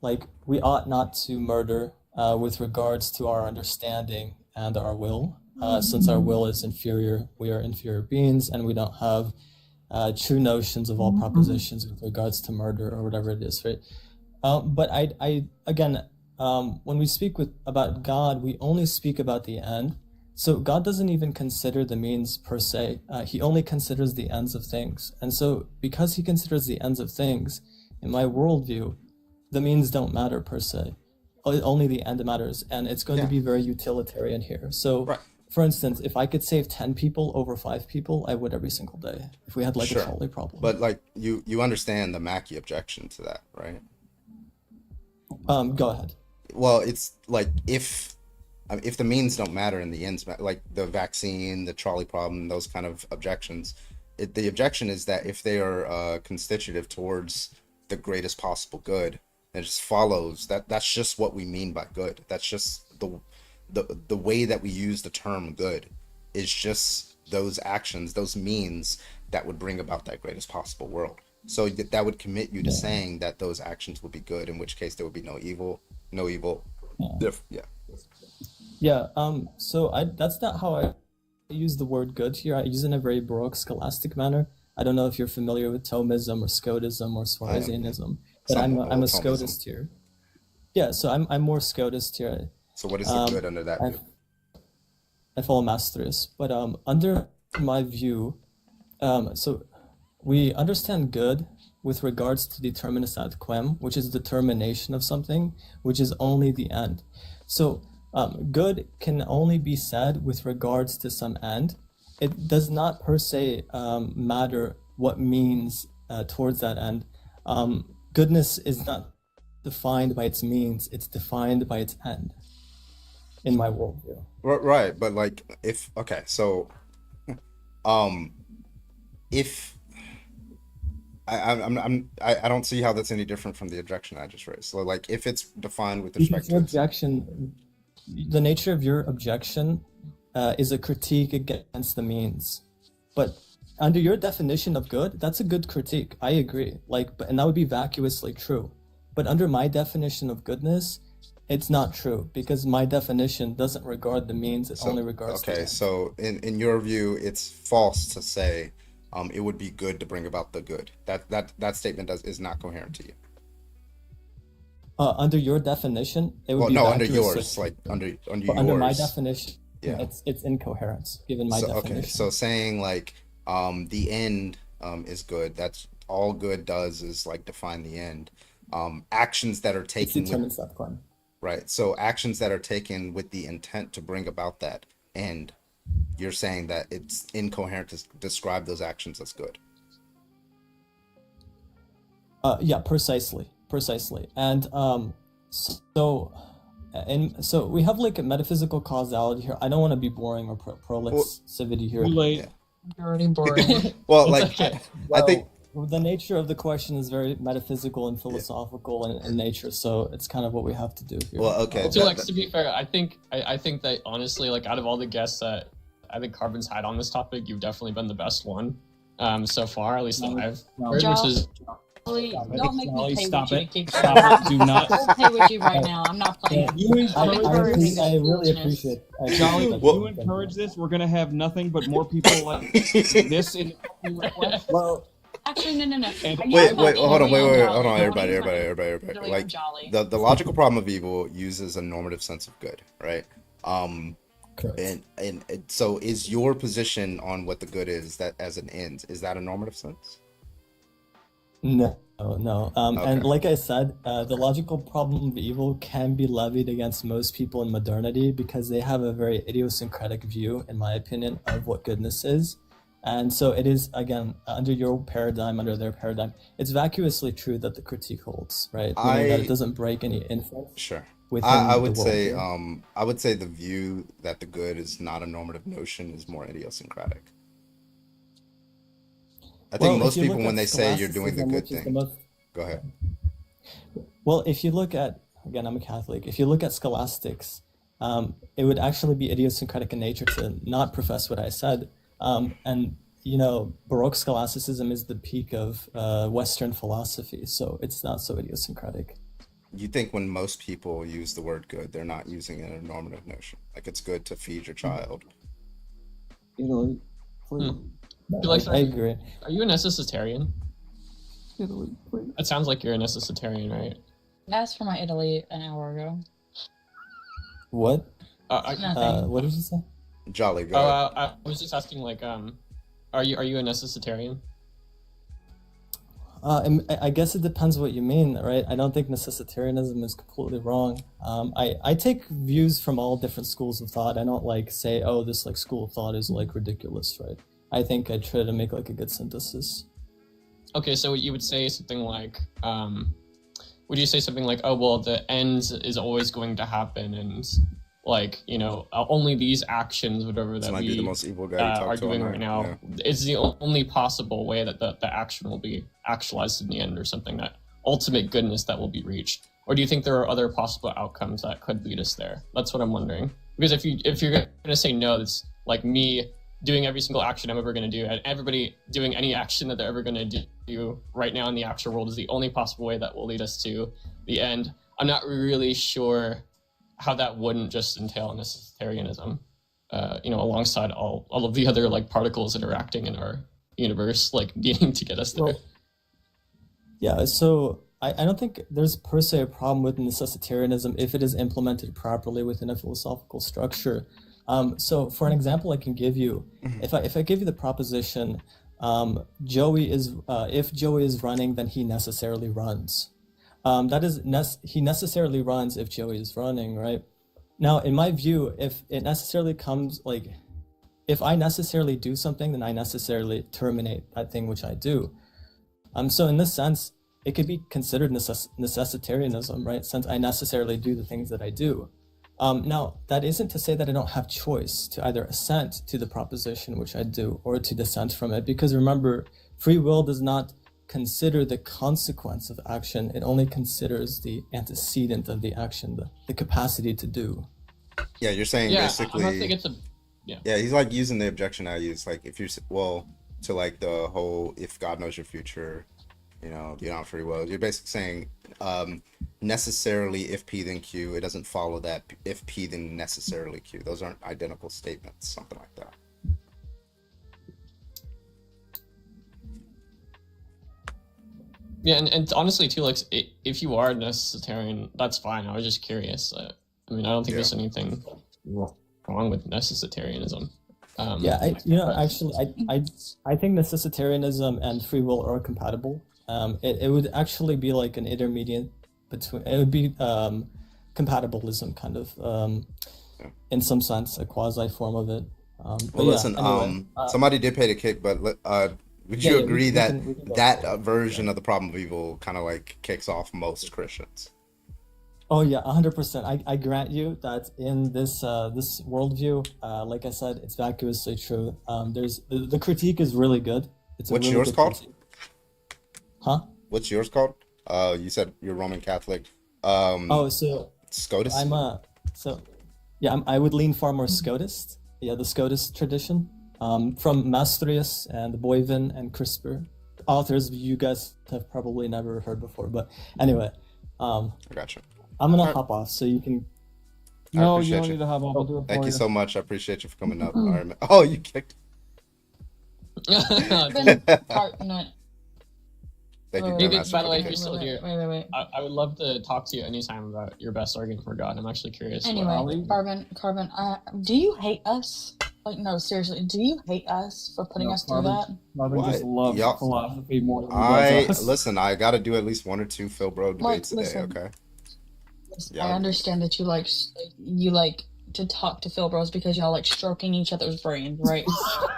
like, we ought not to murder with regards to our understanding and our will. Since our will is inferior, we are inferior beings, and we don't have true notions of all propositions with regards to murder or whatever it is, right? But I again, when we speak about God, we only speak about the end. So God doesn't even consider the means per se. He only considers the ends of things. And so because he considers the ends of things, in my worldview, the means don't matter per se. Only the end matters. And it's going to be very utilitarian here. So for instance, if I could save 10 people over 5 people, I would every single day. If we had like a trolley problem. But like you understand the Mackey objection to that, right? Go ahead. Well, it's like, if the means don't matter and the ends, like the vaccine, the trolley problem, those kind of objections, the objection is that if they are constitutive towards the greatest possible good, it just follows that that's just what we mean by good. That's just the way that we use the term good is just those actions, those means that would bring about that greatest possible world. So that would commit you to saying that those actions would be good, in which case there would be no evil. So that's not how I use the word good here. I use it in a very Baroque scholastic manner. I don't know if you're familiar with Thomism or Scotism or Suazianism, but I'm a Scotist here. Yeah, so I'm more Scotist here. So what is the good under that view? I follow Maastricht, but under my view, so we understand good with regards to determinus ad quem, which is determination of something, which is only the end. So good can only be said with regards to some end. It does not per se matter what means towards that end. Goodness is not defined by its means, it's defined by its end, in my worldview. Right, but like, if I don't see how that's any different from the objection I just raised. So like if it's defined with Because respect your to objection, the nature of your objection is a critique against the means. But under your definition of good, that's a good critique. I agree. And that would be vacuously true. But under my definition of goodness, it's not true because my definition doesn't regard the means, it only regards the okay, end. so in your view, it's false to say it would be good to bring about the good. That statement is not coherent to you. Under your definition, it would Well, be no, under vacuously yours, true. like under But yours. under my definition, Yeah. it's incoherence given my So, definition. okay, so saying like the end is good. That's all good does is like define the end. Actions that are It taken determines that claim. right. So actions that are taken with the intent to bring about that end, you're saying that it's incoherent to describe those actions as good. Yeah, precisely. And so we have like a metaphysical causality here. I don't want to be boring or prolixivity here. Late. You're already boring. Well, like I think the nature of the question is very metaphysical and philosophical in nature, so it's kind of what we have to do here. Well, okay. So, like, to be fair, I think that honestly, like, out of all the guests that I think Carbon's had on this topic, you've definitely been the best one so far, at least that I've heard, which is. Don't make me pay Stop with you it. to keep Stop it. Do not. I'll pay with you right now. I'm not playing. I really appreciate Jolly, that. if you encourage this, we're gonna have nothing but more people like this in request. Well, actually, no. Wait, hold on, everybody. Like the logical problem of evil uses a normative sense of good, right? And so is your position on what the good is that as an end, is that a normative sense? No. Okay. And like I said, the logical problem of evil can be levied against most people in modernity because they have a very idiosyncratic view, in my opinion, of what goodness is. And so it is, again, under your paradigm, under their paradigm, it's vacuously true that the critique holds, right? Meaning that it doesn't break any inference. Sure. within I would the say worldview. I would say the view that the good is not a normative notion is more idiosyncratic. I think Well, if most you people, look when at they say you're doing the scholasticism, good which is the thing, most- go ahead. Well, if you look at, again, I'm a Catholic, if you look at scholastics, it would actually be idiosyncratic in nature to not profess what I said. And, Baroque scholasticism is the peak of Western philosophy, so it's not so idiosyncratic. You think when most people use the word good, they're not using it in a normative notion. Like it's good to feed your child. Italy, please. You're like, I agree. Are you a necessitarian? Italy, please. It sounds like you're a necessitarian, right? I asked for my Italy an hour ago. What? Nothing. What did you say? Jolly, go Oh, ahead. I was just asking, like, are you a necessitarian? I guess it depends what you mean, right? I don't think necessitarianism is completely wrong. I take views from all different schools of thought. I don't say, oh, this school of thought is ridiculous, right? I think I try to make a good synthesis. Okay, so you would say something like, would you say something like, oh, well, the end is always going to happen, and only these actions, whatever This that might be we the most evil guy you talked are to all doing night, right now is the only possible way that the action will be actualized in the end, or something, that ultimate goodness that will be reached? Or do you think there are other possible outcomes that could lead us there? That's what I'm wondering. Because if you're going to say no, it's like me doing every single action I'm ever going to do, and everybody doing any action that they're ever going to do right now in the actual world is the only possible way that will lead us to the end. I'm not really sure how that wouldn't just entail necessitarianism, alongside all of the other particles interacting in our universe, needing to get us there. Well, yeah, so I don't think there's per se a problem with necessitarianism if it is implemented properly within a philosophical structure. So for an example I can give you, if I give you the proposition, if Joey is running, then he necessarily runs. That is, he necessarily runs if Joey is running, right? Now, in my view, if it necessarily comes, if I necessarily do something, then I necessarily terminate that thing which I do. So in this sense, it could be considered necessitarianism, right? Since I necessarily do the things that I do. Now, that isn't to say that I don't have choice to either assent to the proposition which I do or to dissent from it, because remember, free will does not consider the consequence of action. It only considers the antecedent of the action, the capacity to do. Yeah, you're saying Yeah, basically. I don't think it's a. Yeah. Yeah, he's like using the objection I use, like if you're to like the whole if God knows your future, you know, you're not free will. You're basically saying necessarily if P then Q. It doesn't follow that if P then necessarily Q. Those aren't identical statements, something like that. Yeah, and honestly too, like if you are a necessitarian, that's fine. I was just curious. I mean, I don't think there's anything wrong with necessitarianism. Yeah, I think necessitarianism and free will are compatible. It would actually be like an intermediate between. It would be compatibilism, kind of, in some sense, a quasi form of it. Well, But listen, anyway, somebody did pay the kick, but would you agree that that version of the problem of evil kind of like kicks off most Christians? Oh yeah, 100%. I grant you that in this this worldview, like I said, it's vacuously true. There's the critique is really good. It's What's a really yours good called? critique. Huh? What's yours called? You said you're Roman Catholic. Oh, so Scotus? I would lean far more Scotist. Yeah, the Scotist tradition. From Maastricht and Boivin and Crisper, authors you guys have probably never heard before. But anyway, I got you. I'm gonna hop off so you can. I No, you appreciate don't need to hop off. I'll do it Thank for you you. so much. I appreciate you for coming up. All right, man. Oh, you kicked. Thank you, You Grandmaster, could, by the for way, the if you're kick. still here, Wait. I would love to talk to you anytime about your best argument for God. I'm actually curious. Anyway, Carbon, do you hate us? Like, no, seriously, do you hate us for putting us through that? Carbon just loves Y'all- philosophy more than he does us. Listen. I got to do at least one or two Phil Bro debates a day. listen. Okay. I understand that you like to talk to Phil Bros because y'all like stroking each other's brains, right?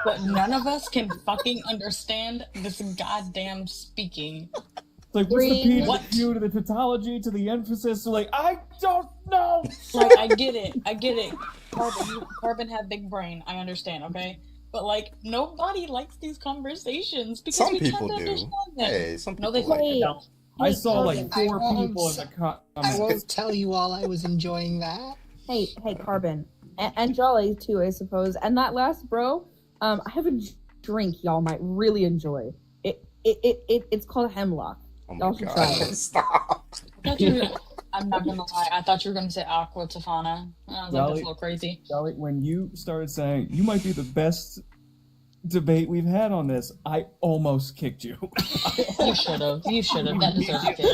But none of us can fucking understand this goddamn speaking. It's like, what's the P to the Q to the tautology to the emphasis? So like, I don't know. Like, I get it. Carbon have big brain. I understand, okay? But like, nobody likes these conversations because Some we people can't do. understand them. Hey, some No, they people like it. don't. I saw like I 4 won't people in the I comments. won't tell you all I was enjoying that. Hey, Carbon, and Jolly too, I suppose. And that last bro, I have a drink y'all might really enjoy. It's called Hemlock. Y'all should try it. Stop. I'm not gonna lie. I thought you were gonna say Aqua Tofana. I was like, that's a Jolly, little crazy. Jolly, when you started saying you might be the best debate we've had on this, I almost kicked you. You should have. That deserves a kick.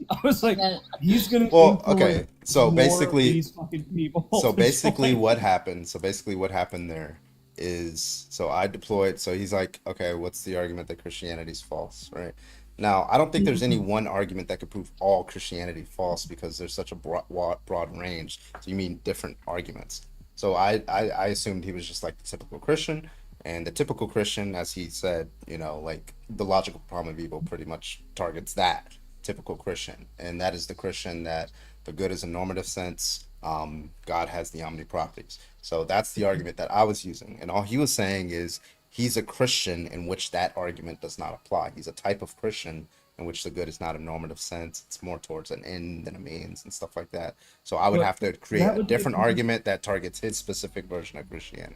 I was like, he's gonna. Well, employ okay. So more of basically, these fucking people. so to basically, join. what happened? So basically, what happened there is, so I deployed. So he's like, okay, what's the argument that Christianity's false, right? Now, I don't think there's any one argument that could prove all Christianity false because there's such a broad range. So you mean different arguments. So I assumed he was just like the typical Christian, and the typical Christian, as he said, you know, like the logical problem of evil pretty much targets that typical Christian, and that is the Christian that the good is a normative sense. God has the omniproperties. So that's the argument that I was using, and all he was saying is he's a Christian in which that argument does not apply. He's a type of Christian in which the good is not a normative sense. It's more towards an end than a means and stuff like that. So I would But have to create that a would different make- argument that targets his specific version of Christianity.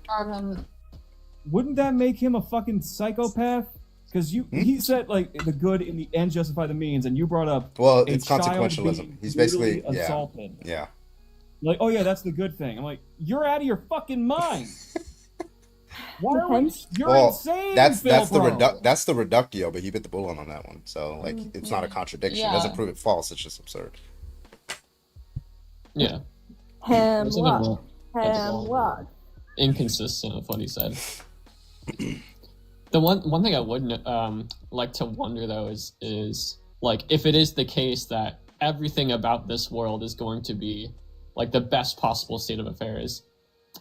Wouldn't that make him a fucking psychopath? Because he said like the good in the end justify the means, and you brought up Well, a it's child consequentialism. being He's basically brutally assaulted. yeah. Like, oh yeah, that's the good thing. I'm like, you're out of your fucking mind. Why are we, you're Well, insane. that's Phil the Bro. that's the reductio, but he bit the bullet on that one. So like, it's not a contradiction. It doesn't Yeah. prove it false. It's just absurd. Yeah. Hemlock. Hemlock. Inconsistent with what he said. The one thing I would like to wonder though is like if it is the case that everything about this world is going to be like the best possible state of affairs,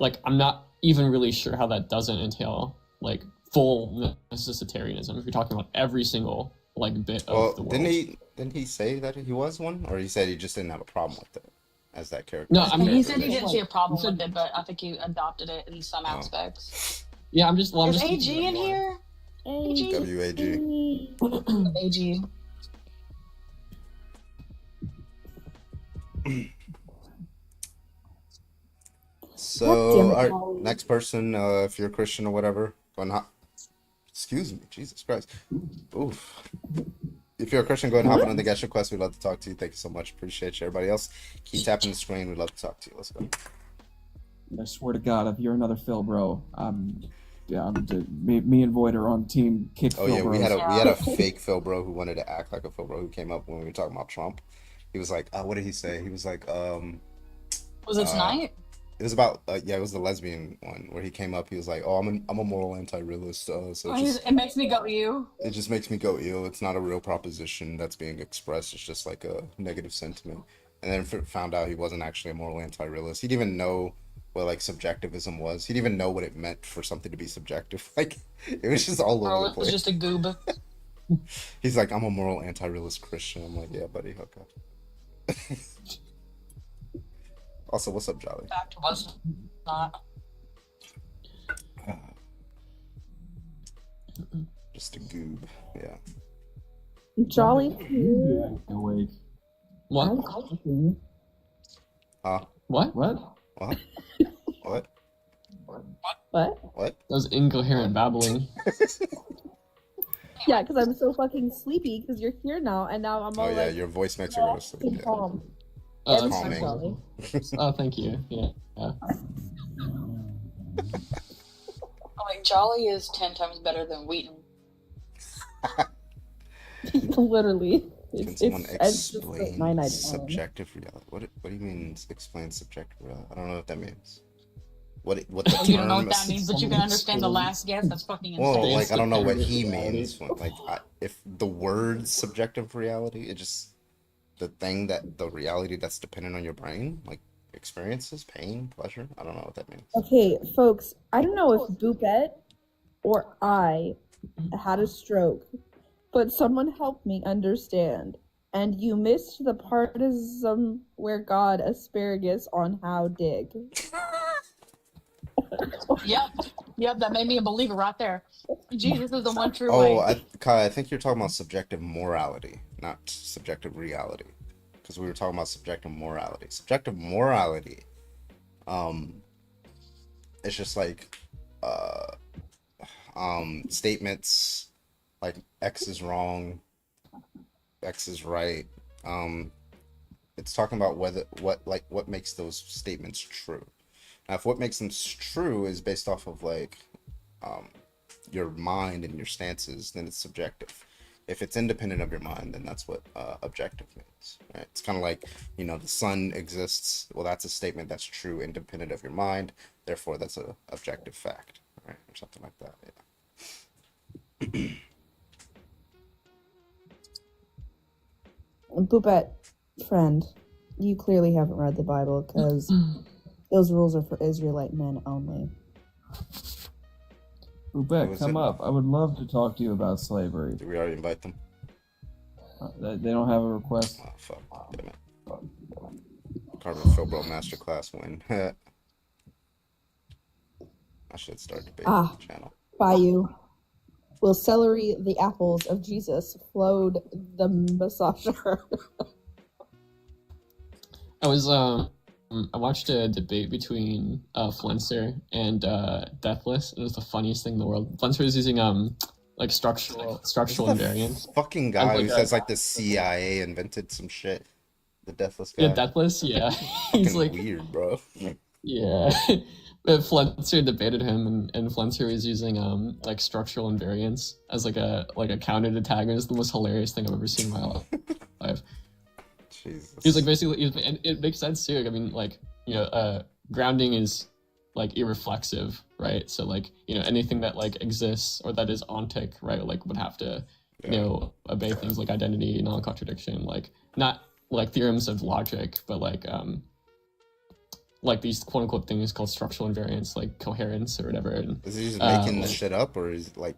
like I'm not even really sure how that doesn't entail like full necessitarianism if you're talking about every single like bit Well, of the world. didn't he say that he was one, or he said he just didn't have a problem with it as that character? No, I mean He said he didn't see a problem with it, but I think he adopted it in some aspects. Yeah, I'm just Is just AG in here? WAG. AG. So, God damn it, all right, Molly. next person, if you're a Christian or whatever, go and excuse me, Jesus Christ. Oof. If you're a Christian, go ahead and hop on the guest request. We'd love to talk to you. Thank you so much. Appreciate you. Everybody else, keep tapping the screen. We'd love to talk to you. Let's go. I swear to God, if you're another Phil bro, me and Void are on team kick Oh Phil yeah, bros. we had a fake Phil bro who wanted to act like a Phil bro who came up when we were talking about Trump. He was like, what did he say? He was like, Was it tonight? it was about yeah, it was the lesbian one where he came up. He was like, "Oh, I'm a moral anti-realist, so It makes me go you. it just makes me go ew. It's not a real proposition that's being expressed. It's just like a negative sentiment." And then found out he wasn't actually a moral anti-realist. He didn't even know what like subjectivism was. He didn't even know what it meant for something to be subjective. Like it was just all over the It was place. just a goob. He's like, "I'm a moral anti-realist Christian." I'm like, "Yeah, buddy, hook up." Also, what's up, Jolly? Fact was not. Just a goob, yeah. Jolly. Awake. What? Huh? What? What? What? What? What? What? That was incoherent babbling. Yeah, because I'm so fucking sleepy because you're here now, and now I'm all Oh yeah, like, your voice makes her go to sleep. Yeah. calm. Oh, It's that's calming. Jolly. Oh, thank you. Yeah. Like Jolly is 10 times better than Wheaton. Literally. Can someone it's just like 9 explain out of 10. subjective reality? What do you mean explain subjective reality? I don't know what that means. What the Oh, you don't know term what that means, but you can understand the last guess. That's fucking insane. Well, like I don't know what he means. Like if the word subjective reality, it just the reality that's dependent on your brain, like experiences, pain, pleasure. I don't know what that means. Okay, folks, I don't know if Boopette or I had a stroke, but someone helped me understand. And you missed the partism where God asparagus on how dig. Yep, that made me a believer right there. Jesus is the one true Oh, way. Kai, I think you're talking about subjective morality, not subjective reality, because we were talking about subjective morality. Subjective morality, it's just like, statements like X is wrong, X is right. It's talking about what makes those statements true. Now, if what makes them true is based off of like, your mind and your stances, then it's subjective. If it's independent of your mind, then that's what objective means, right? It's kind of like, the sun exists. Well, that's a statement that's true, independent of your mind. Therefore, that's a objective fact, right? Or something like that. Yeah. Boopette, friend, you clearly haven't read the Bible because those rules are for Israelite men only. Ubek, come up. I would love to talk to you about slavery. Did we already invite them? They don't have a request. Oh, fuck. Damn it. Carbon Philbro Masterclass win. I should start debating Ah, the channel. Bayou. Will celery the apples of Jesus flowed the massager? I watched a debate between Flenser and Deathless. It was the funniest thing in the world. Flenser was using like structural invariance. Fucking guy As who like says like the CIA invented some shit. The Deathless guy. Yeah, Deathless. Yeah, he's Fucking like weird, bro. yeah. But Flenser debated him, and Flenser was using like structural invariance as like a counter to tag. It was the most hilarious thing I've ever seen in my life. Jesus. He was like basically, and it makes sense too. I mean, like grounding is like irreflexive, right? So like anything that like exists or that is ontic, right? Like would have to obey things like identity, non-contradiction, like not like theorems of logic, but like these quote unquote things called structural invariance, like coherence or whatever. And, Is he just making this shit up, or is it like?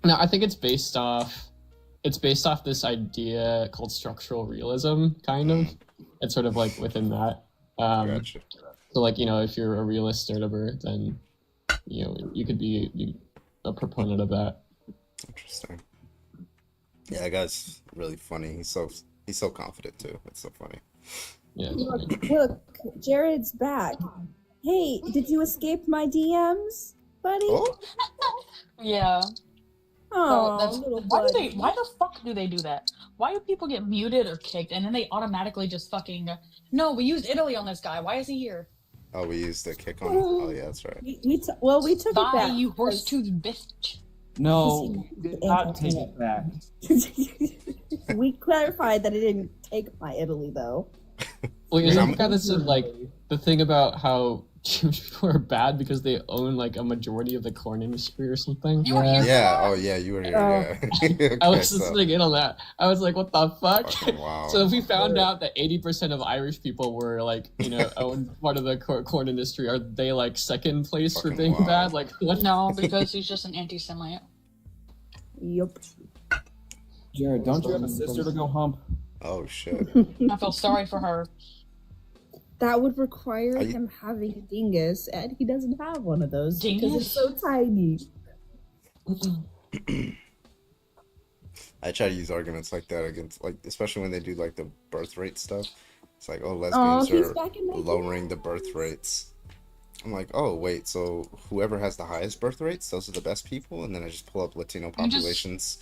No, I think it's based off this idea called structural realism, kind of. It's sort of like within that. Gotcha. So like if you're a realist or whatever, then you could be a proponent of that. Interesting. Yeah, that guy's really funny. He's so confident too. It's so funny. Yeah. Look, Jared's back. Hey, did you escape my DMs, buddy? Oh, Yeah. Oh, that's, little why buddy. why the fuck do they do that? Why do people get muted or kicked and then they automatically just fucking no, we used Italy on this guy. Why is he here? oh, we used the kick on. Oh yeah, that's right. We took Bye, it back. you horse tooth bitch. No, we did not take it back. We clarified that it didn't take my Italy though. Well, isn't kind of like the thing about how Jewish people are bad because they own like a majority of the corn industry or something? Yeah. Oh yeah, you were here. Yeah. Okay, I was so- listening in on that. I was like, what the fuck? wow. So if we found out that 80% of Irish people were like, own part of the corn industry, are they like second place for being bad? Like what? No, because he's just an anti-Semite. Yup. Jared, don't you have a sister to go hump? Oh shit. I feel sorry for her. That would require Are you- him having a dingus, and he doesn't have one of those because Dingus? it's so tiny. I try to use arguments like that against, like, especially when they do like the birth rate stuff. It's like, oh, Oh, lesbians he's are back in my lowering the birth rates. I'm like, oh wait, so whoever has the highest birth rates, those are the best people, and then I just pull up Latino You just- populations.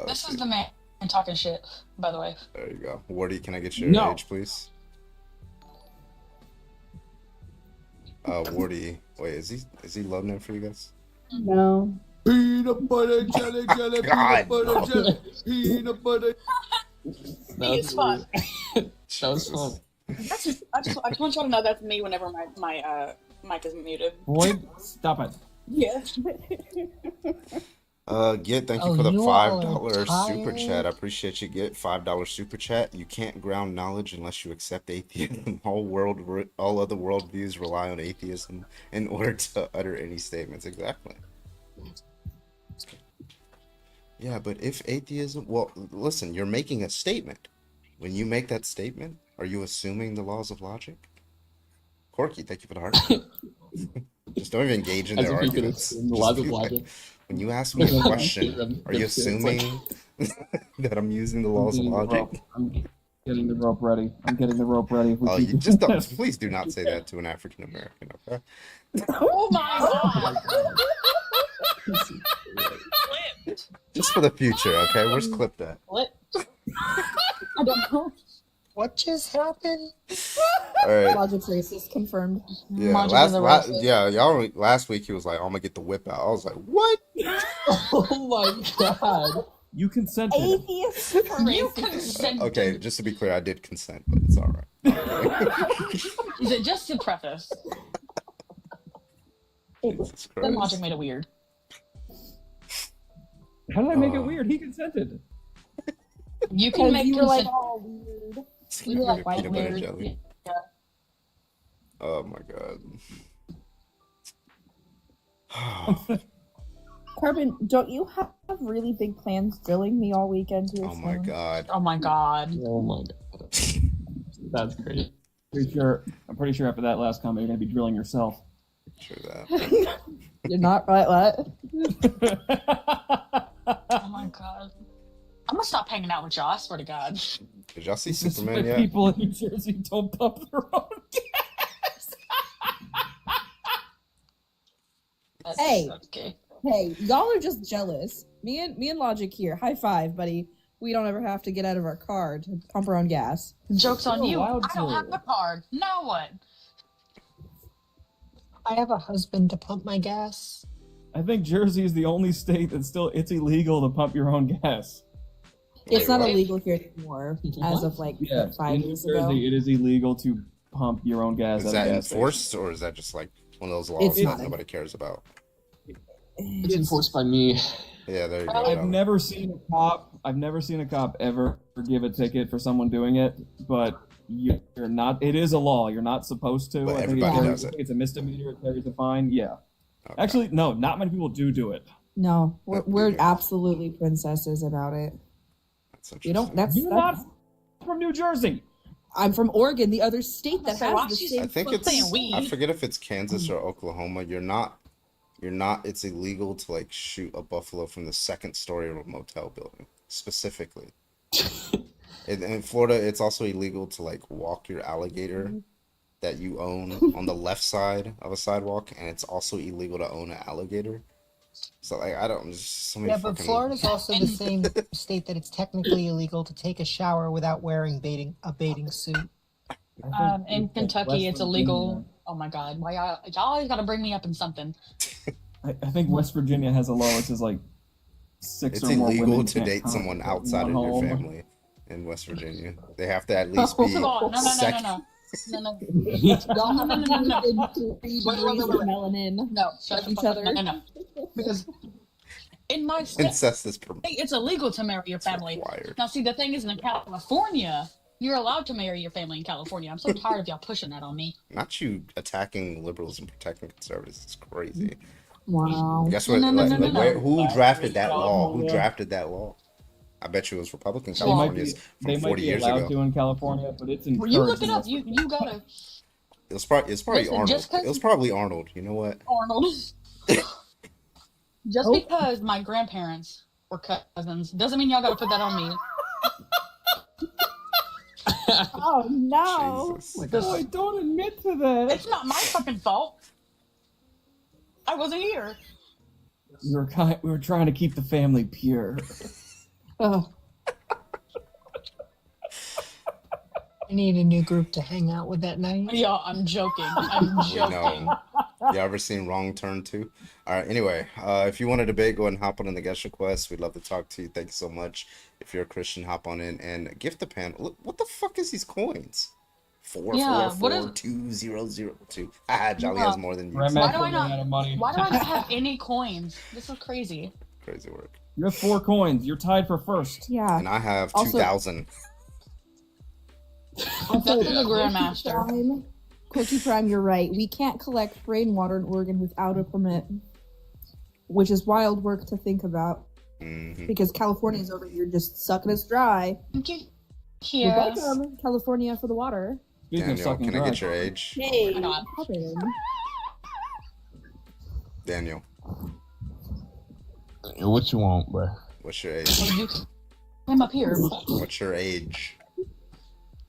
This is the man talking shit, by the way. There you go. Wardy, can I get your No. age, please? Wardy, wait, is he loading it for you guys? No. Peanut butter jelly, jelly, God, peanut butter jelly, peanut butter. That was fun. That was fun. I just want you to know that's me whenever my mic is muted. Boyd, stop it. Yeah. Git, thank you Oh, for the you all $5 are super tired? chat. I appreciate you, Git. $5 super chat. You can't ground knowledge unless you accept atheism. All other worldviews rely on atheism in order to utter any statements. Exactly. Yeah, but if atheism, well, listen, you're making a statement. When you make that statement, are you assuming the laws of logic? Corky, thank you for the heart. Just don't even engage in As their if you could arguments. assume the Just laws be of like, logic. when you ask me a question, are you It's like- assuming that I'm using the laws of logic? I'm getting the rope ready. I'm getting the rope ready. Oh, you just don't. Please do not say that to an African American, okay? Oh my god! Just for the future, okay? Where's clip that? What? I don't know. What just happened? All right. Logic's racist confirmed. Yeah, last week he was like, "I'm gonna get the whip out." I was like, "What?" Oh my god! You consented. Atheist. You consented. Okay, just to be clear, I did consent, but it's all right. Is it just to preface? Jesus Then Christ. logic made it weird. How did I make it weird? He consented. You can make you were like, consent. oh, weird. You were like white Peanut butter weird. jelly. Yeah. Oh my god. Carbon, don't you have really big plans drilling me all weekend? Oh my god. Oh my god. Oh my god. That's great. I'm pretty sure after that last comment, you're gonna be drilling yourself. True that. You're not right, what? Oh my god. I'm gonna stop hanging out with y'all, I swear to God. Did y'all see This is Superman why yet? people in New Jersey don't pump their own gas. Hey. Okay. Hey, y'all are just jealous. Me and Logic here. High five, buddy. We don't ever have to get out of our car to pump our own gas. Joke's on You're you. I allowed don't to. have the card. Now what? I have a husband to pump my gas. I think Jersey is the only state that it's illegal to pump your own gas. It's not Wait, what? illegal here anymore, as of like Yeah, 5 in years New ago. Jersey, it is illegal to pump your own gas. Is at a that gas station. enforced, or is that just like one of those laws It's that not. nobody cares about? It's enforced by me. Yeah, there you go. I've Jelly. never seen a cop ever give a ticket for someone doing it, but you're not. It is a law. You're not supposed to. But I think everybody carries- does it. I think it's a misdemeanor. It carries a fine. Yeah. Okay. Actually, no. Not many people do it. No, we're, That we we're do. absolutely princesses about it. That's You don't. interesting. That's You're not from New Jersey. I'm from Oregon, the other state that So has why the she's- same. I think fucking- it's. I forget if it's Kansas or Oklahoma. You're not. It's illegal to like shoot a buffalo from the second story of a motel building, specifically. In Florida, it's also illegal to like walk your alligator that you own on the left side of a sidewalk, and it's also illegal to own an alligator. So like, I don't. There's just so many Yeah, but fucking- Florida's also the same state that it's technically illegal to take a shower without wearing a bathing suit. In Kentucky, it's illegal. Oh my God, why y'all always gotta bring me up in something? I think West Virginia has a law that says like six It's or more illegal women to can't date come someone in outside of one your home. family in West Virginia. They have to at least be No. Y'all have a 3 degrees of melanin. No, shut Like the each fuck up. other. No. Because in my state, incest is permitted. it's illegal to marry your family. required. Now, see, the thing is, in California, you're allowed to marry your family in California. I'm so tired of y'all pushing that on me. Not you attacking liberals and protecting conservatives. It's crazy. Wow. Guess what? No, no, like, no, no, like, no. where- who drafted that law? Who Yeah. drafted that law? I bet you it was Republican They might be, Californians they from might 40 be years allowed ago. to in California, but it's Well, you look encouraged. it in up. West You gotta It's probably Listen, Arnold. just 'cause- It was probably Arnold. You know what? Arnold. Just Oh. because my grandparents were cousins doesn't mean y'all gotta put that on me. Oh no! Jesus. Boy, don't admit to that. It's not my fucking fault. I wasn't here. We were trying to keep the family pure. Oh, I need a new group to hang out with that night. Yo, I'm joking. I'm We joking. know. You ever seen Wrong Turn 2? All right. Anyway, if you want to debate, go ahead and hop on in the guest request. We'd love to talk to you. Thank you so much. If you're a Christian, hop on in and gift the panel. Look, what the fuck is these coins? Yeah, what 4442002. Ah, Jolly Yeah. has more than you. Remax Why do I running out of not? money. Why do I not have any coins? This is crazy. Crazy work. You have 4 coins. You're tied for first. yeah. And I have Also- 2,000. Also, That's the Grandmaster. Quickie Prime, you're right. We can't collect rainwater in Oregon without a permit, which is wild work to think about. Mhm. Because California's over here just sucking us dry. Thank you. You're Yes. welcome, California, for the water. Speaking of Daniel, sucking can I dry, get your age? Hey, my God. Robin. Daniel, What you want, bro? what's your age? Oh, you came up here. What's your age?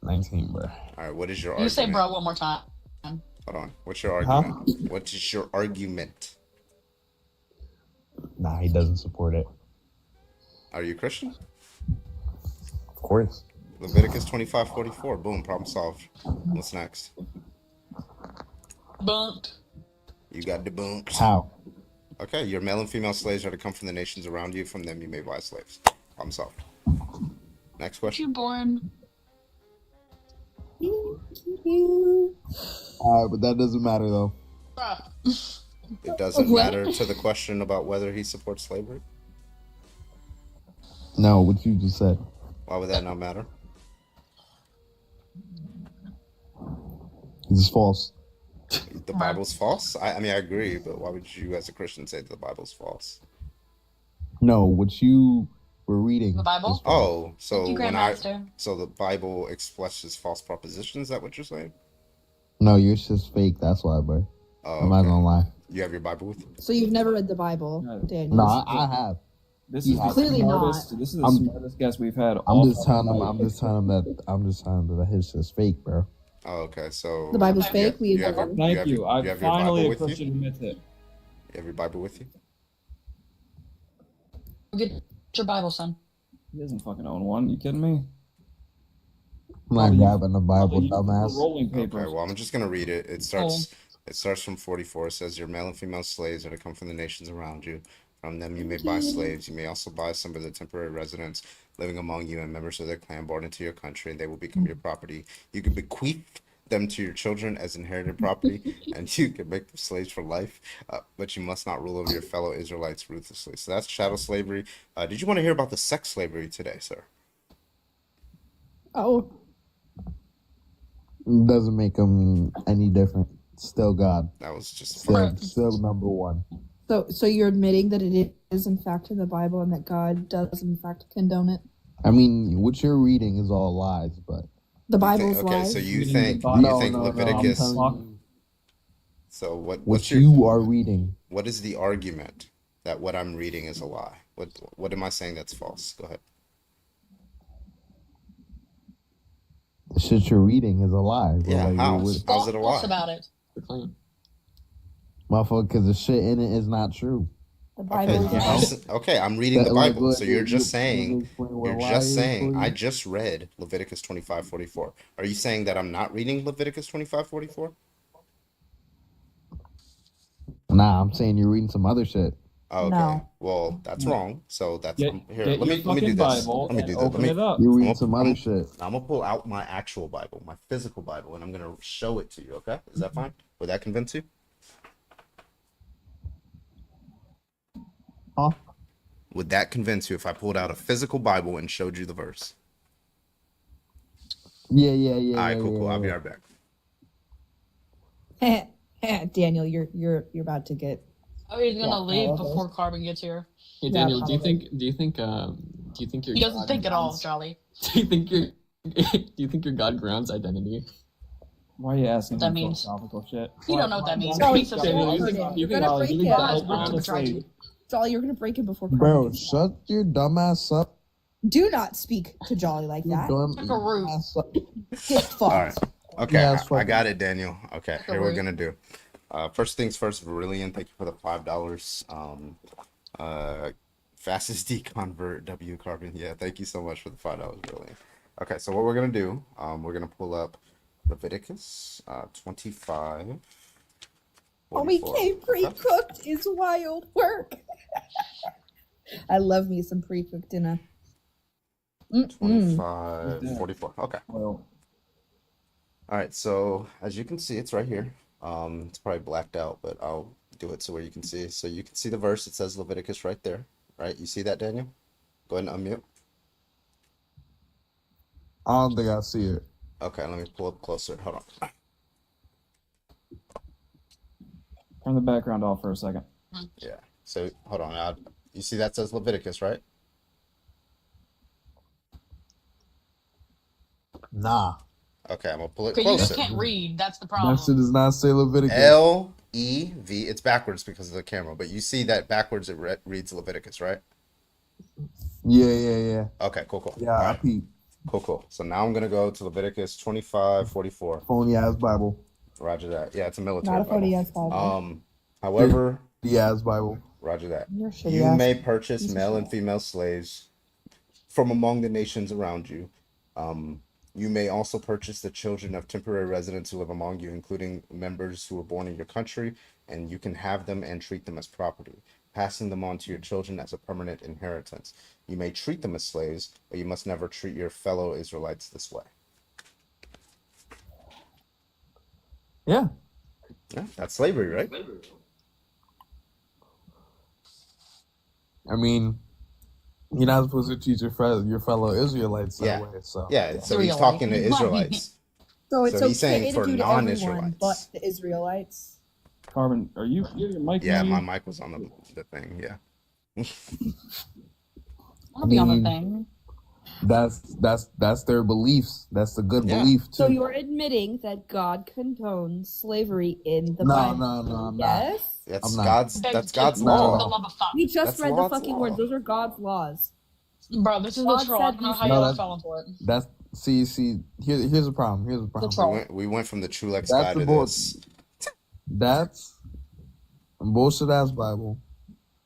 19, bro. All right. What is your You argument? say bro one more time. Hold on. What's your argument? What is your argument? Nah, he doesn't support it. Are you Christian? Of course. Leviticus 25:44. Boom. Problem solved. What's next? Bunked. You got debunked. How? Okay. Your male and female slaves are to come from the nations around you. From them you may buy slaves. Problem solved. Next question. You born? Alright, but that doesn't matter though. Bruh. It doesn't What? matter to the question about whether he supports slavery. No, what you just said. Why would that not matter? This is false. The Bible's false? I mean, I agree, but why would you, as a Christian, say that the Bible's false? No, what you were reading. The Bible? is false. Oh, so You when I Grandmaster. so the Bible expresses false propositions. Is that what you're saying? No, yours is fake. That's why, bro. Oh, I'm not okay. gonna lie. You have your Bible with you? So you've never read the Bible, Daniel? No, I have. This You is have the Clearly smartest. not. This is the I'm- smartest guest we've had. I'm all just telling him. night. I'm just telling him that his is fake, bro. Oh, okay. So The Bible's you fake? have- We you have your- agree. Thank have you. your- I you have your finally Bible a with you? Christian admits it. You have your Bible with you? Get your Bible, son. He doesn't fucking own one. You kidding me? I'm not grabbing the Bible, The dumbass. rolling Okay. papers. Well, I'm just gonna read it. It starts from 44. It says, "Your male and female slaves are to come from the nations around you. From them you may buy slaves. You may also buy some of the temporary residents living among you and members of their clan born into your country, and they will become your property. You can bequeath them to your children as inherited property, and you can make them slaves for life, but you must not rule over your fellow Israelites ruthlessly." So that's chattel slavery. Did you want to hear about the sex slavery today, sir? Oh, Doesn't make him any different. Still God. That was just Still number one. so you're admitting that it is in fact in the Bible and that God does in fact condone it? I mean, what you're reading is all lies, but The You think- Bible's okay, lies. so you Reading think the Bible. Leviticus? I'm telling So What what's your you are reading. what is the argument that what I'm reading is a lie? What am I saying that's false? Go ahead. The shit you're reading is a lie. Bro. Yeah, Like, how? what- How's it a False lie? about it. Motherfucker, because the shit in it is not true. The Okay, Bible is lies. okay, I'm reading the That- like, Bible. what- So you're you- just you saying, explain what you're lie just is saying, for you? I just read Leviticus 25:44. Are you saying that I'm not reading Leviticus 25:44? Nah, I'm saying you're reading some other shit. Okay. No. Well, that's wrong. So that's Get- here. get Let me your do fucking this. Bible Let me and do this. open it up. You're I'm reading gonna- some other shit. I'm gonna pull out my actual Bible, my physical Bible, and I'm gonna show it to you. Okay? Is that fine? Would that convince you? Huh? Would that convince you if I pulled out a physical Bible and showed you the verse? Yeah. All right, cool. yeah, I'll be yeah. right back. Daniel, you're about to get. Oh, he's gonna Yeah, leave all of before Carbon gets here. Hey Yeah, Daniel, do you probably. think your He doesn't God think at all, grounds- Jolly. Do you think your do you think your God grounds identity? Why are you asking That him means- philosophical shit? You don't know what that means. Jolly, Piece of Daniel, shit. you think- you think- You're gonna break you it. think Guys, God- we're gonna honestly, try to- Jolly, you're gonna break it before. Bro, Carmen. shut your dumb ass up. Do not speak to Jolly like You that. dumb Like a roof. ass up. Get fucked. All right. Okay, Yeah, it's I fucking- got it, Daniel. Okay, here we're worry. gonna do. First things first, Verilion, thank you for the $5. Fastest deconvert W Carbon. Yeah, thank you so much for the $5, Verilion. Okay, so what we're gonna do, we're gonna pull up Leviticus 25. Homie 44. cake pre-cooked is wild work. I love me some pre-cooked dinner. 25, 44. Okay. Well, All right, so as you can see, it's right here. It's probably blacked out, but I'll do it so where you can see. So you can see the verse. It says Leviticus right there, right? You see that, Daniel? Go ahead and unmute. I don't think I see it. Okay, let me pull up closer. Hold on. turn the background off for a second. Yeah. So hold on. You see that says Leviticus, right? Nah. Okay, I'm gonna pull it Okay, you just closer. can't read. That's the That problem. shit does not say Leviticus. Lev. It's backwards because of the camera, but you see that backwards it reads Leviticus, right? Yeah. Okay, cool. Yeah, All I right, peep. cool. So now I'm gonna go to Leviticus 25:44. Phony ass Bible. Roger that. Yeah, it's a military Not a Bible. 40-ass Bible. However, The ass Bible. Roger that. You're shitty You ass may purchase piece of male shit. and female slaves from among the nations around you. You may also purchase the children of temporary residents who live among you, including members who were born in your country, and you can have them and treat them as property, passing them on to your children as a permanent inheritance. You may treat them as slaves, but you must never treat your fellow Israelites this way. Yeah. Yeah, that's slavery, right? I mean, you're not supposed to treat your fellow Israelites that Yeah. way. So Yeah, so he's talking to Israelites. So it's So he's okay saying to for do to everyone non-Israelites. but the Israelites. Carbon, are you your mic? Yeah, muted? my mic was on the thing. Yeah. I'll be on the mean, thing. That's their beliefs. That's the good Yeah. belief too. So you're admitting that God condones slavery in the No, Bible? no, I'm not. Yes. That's I'm not. God's. Beg That's to God's differ. law. For the love of fuck. We just That's read the God's fucking law. words. Those are God's laws. Bro, this is the God troll. I said don't know these- how No, y'all that's- fell for it. That's see. Here's a problem. Here's a problem. troll. We went from the Chulex That's guy the to bull- this. That's a bullshit ass Bible.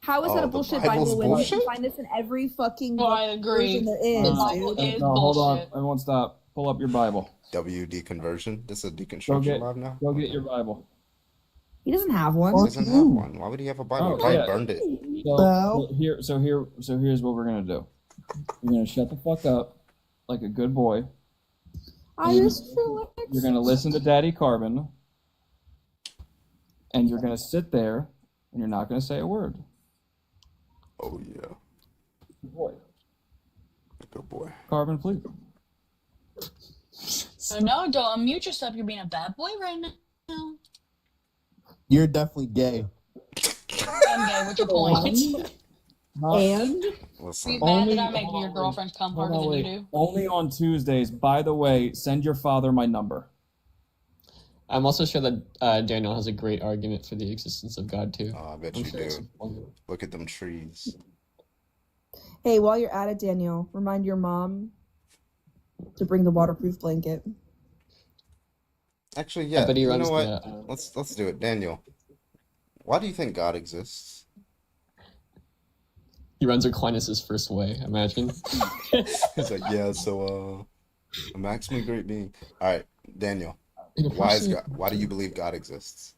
How is Oh, that a the bullshit Bible's Bible when you bullshit? can find this in every fucking Well, I book agree. version there The is, Bible dude? is No, hold on. bullshit. Everyone stop. Pull up your Bible. WD conversion. This is a Go deconstruction get live now. go get your Bible. He doesn't have one. He doesn't have one. Why would he have a Bible? Oh, He probably yeah. burned it. So here's what we're gonna do. You're gonna shut the fuck up, like a good boy. I just feel like You're gonna listen to Daddy Carbon, and you're gonna sit there, and you're not gonna say a word. Oh yeah, Good boy. good boy. Carbon, please. So no, don't unmute yourself. You're being a bad boy right now. You're definitely gay. I'm gay. What's your point? And Listen. Be mad that I make your girlfriend come harder than you do. Only on Tuesdays. By the way, send your father my number. I'm also sure that Daniel has a great argument for the existence of God too. Oh, I bet I'm you sure it's do. wonderful. Look at them trees. Hey, while you're at it, Daniel, remind your mom to bring the waterproof blanket. Actually, yeah. bet he You runs know what? the, Let's do it, Daniel. Why do you think God exists? He runs Aquinas' first way, imagine. He's like, yeah. So, a maximally great being. All right, Daniel. Why do you believe God exists?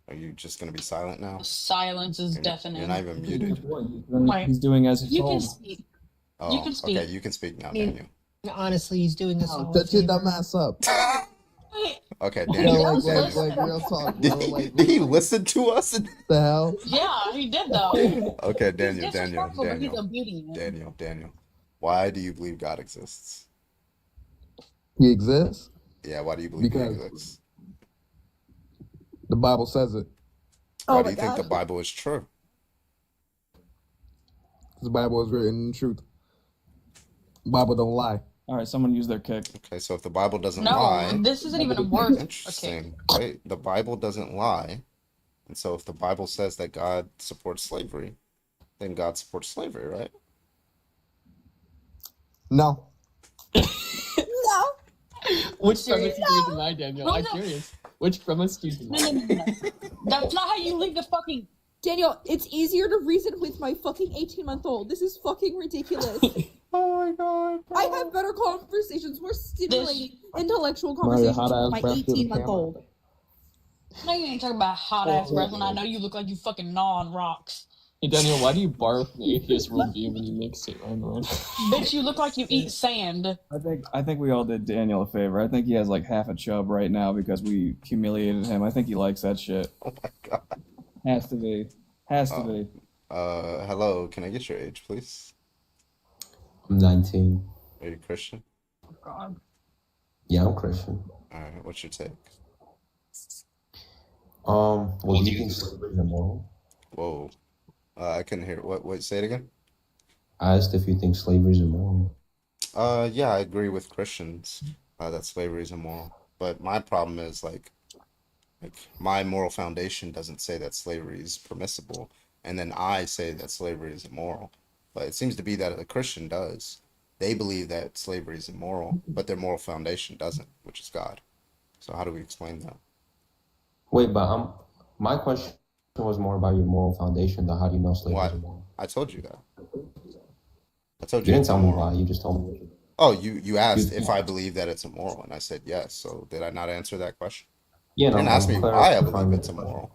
Are you just gonna be silent now? Silence is deafening. You're not even muted. He's doing as he's You told. can speak. Oh, You can speak. okay. You can speak now, I mean, Daniel. Honestly, he's doing this. Oh, shut your dumb ass up. Okay, Yeah, Daniel. like real talk, bro. Like, Did he listen to us? the hell? Yeah, he did though. Okay, Daniel. He's disrespectful, but he's a beauty, man. Daniel. Why do you believe God exists? He exists? Yeah, why do you believe Because he exists? the Bible says it. Why do you think the Bible is true? The Bible is written in truth. The Bible don't lie. All right, someone use their kick. Okay, so if the Bible doesn't No, lie, this isn't even a word. interesting. Wait, the Bible doesn't lie, and so if the Bible says that God supports slavery, then God supports slavery, right? No. No. Which premise do you deny, Daniel? I'm curious. Which premise do you deny? No. That's not how you leave the fucking. Daniel, it's easier to reason with my fucking 18-month-old. This is fucking ridiculous. Oh my god. I have better conversations, more stimulating intellectual Mario, conversations hot-ass with my breath through the 18-month-old. No, you ain't talking about hot ass breath when I know you look like you fucking gnaw on rocks. Hey, Daniel, why do you borrow from the atheist worldview when you make it rhyme? Bitch, you look like you eat sand. I think we all did Daniel a favor. I think he has like half a chub right now because we humiliated him. I think he likes that shit. Oh my god. Has to be. Has to be. Hello, can I get your age, please? I'm 19. Are you Christian? God. Yeah, I'm Christian. Alright, what's your take? Well, do you think slavery is immoral? Whoa. I couldn't hear. What, say it again? I asked if you think slavery is immoral. Yeah, I agree with Christians that slavery is immoral. But my problem is like my moral foundation doesn't say that slavery is permissible, and then I say that slavery is immoral. But it seems to be that a Christian does. They believe that slavery is immoral, but their moral foundation doesn't, which is God. So how do we explain that? Wait, but my question was more about your moral foundation, though. How do you know slavery is immoral? I told you that. I told You you didn't it's tell me immoral. why. You just told me. Oh, you asked if I believe that it's immoral, and I said yes. So did I not answer that question? Yeah, You no, didn't ask me I'm why I believe clarifying it's the question. immoral.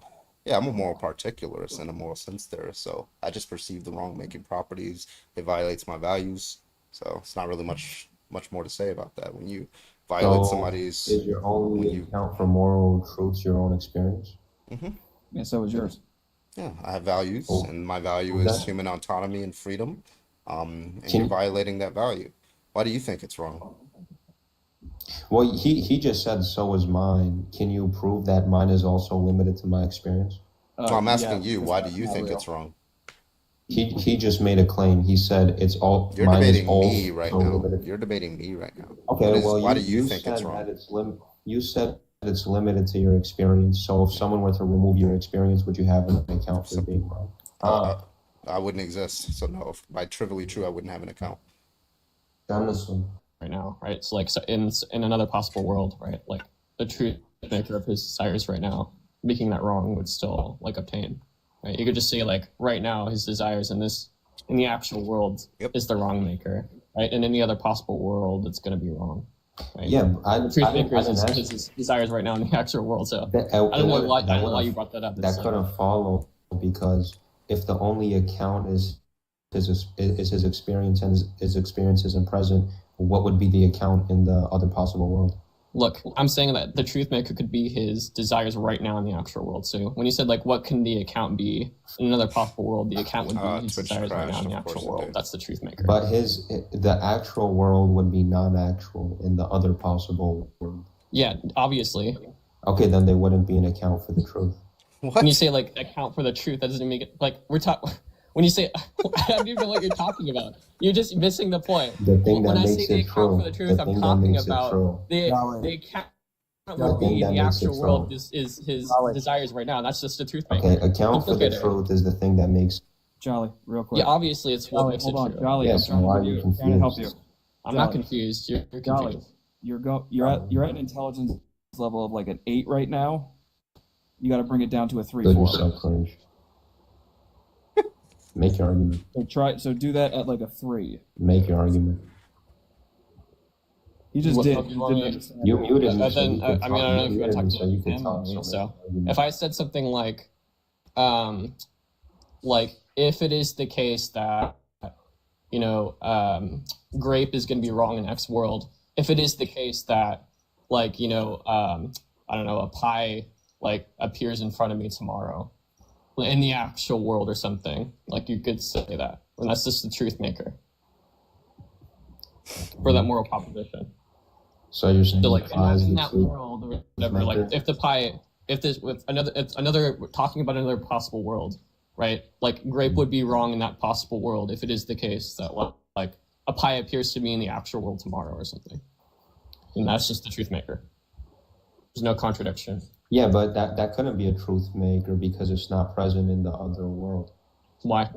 Yeah, I'm a moral particularist and a moral sense theorist, so I just perceive the wrong-making properties. It violates my values, so it's not really much more to say about that. When you violate So, somebody's, is your only account for moral truths your own experience? Yeah, so is yours. Yeah, I have values, Oh. and my value Okay. is human autonomy and freedom. And Can- you're violating that value. Why do you think it's wrong? Well, he just said so is mine. Can you prove that mine is also limited to my experience? So I'm asking you, why do you think it's wrong? He just made a claim. He said it's all You're mine is debating me right also now. limited. You're debating me right now. Okay, well, Why do you think said it's wrong? that it's you said that it's limited to your experience. So if someone were to remove your experience, would you have an account for being wrong? I wouldn't exist. So no, if by trivially true, I wouldn't have an account. Right now, right? So like, so in another possible world, right? Like the truth maker of his desires right now, making that wrong would still like obtain, right? You could just say like right now his desires in the actual world is the wrong maker, right? And in the other possible world, it's going to be wrong. Right? Yeah, the truth maker is his desires right now in the actual world. So I don't know why you brought that up. That couldn't follow because if the only account is his experience and his experiences in present, what would be the account in the other possible world? Look, I'm saying that the truth maker could be his desires right now in the actual world. So when you said like, what can the account be in another possible world? The account would be his desires right now in the actual world. That's the truth maker. But the actual world would be non-actual in the other possible world. Yeah, obviously. Okay, then there wouldn't be an account for the truth. When you say like account for the truth, that doesn't make it like we're talking. When you say, I don't even know what you're talking about. You're just missing the point. The thing When that I makes say they it account true. for the truth, The I'm thing that talking makes it about true. they account for thing that the makes it actual world true. is his desires right now. That's just the truth Okay, maker. account for the Implicator. truth is the thing that makes. Jolly, real quick. Yeah, obviously it's what Jolly, makes hold it on, true. Jolly. Yes, I'm why trying are you to help you. confused? I'm not Jolly. confused. You're Jolly, confused. you're at an intelligence level of like an 8 right now. You got to bring it down to a 3, Good 4. yourself, Cringe. Make your argument. So do that at like a 3. Make your argument. You just What- did. what You you want didn't me- understand. You muted me, And so then, you could I mean, talk. I don't know You if you want muted to talk me, to so you could him talk. or me. So So make your if I said something like if it is the case that, you know, grape is going to be wrong in X world, if it is the case that, like, you know, I don't know, a pie, like, appears in front of me tomorrow in the actual world or something, like, you could say that. And that's just the truth maker for that moral proposition. So you're saying So, like, pie is in the that truth world or whatever, like, maker? if the pie, if this with another, it's another, we're talking about another possible world, right? Like, grape would be wrong in that possible world if it is the case that, like, a pie appears to me in the actual world tomorrow or something. And that's just the truth maker. There's no contradiction. Yeah, but that couldn't be a truth maker because it's not present in the other world. Why?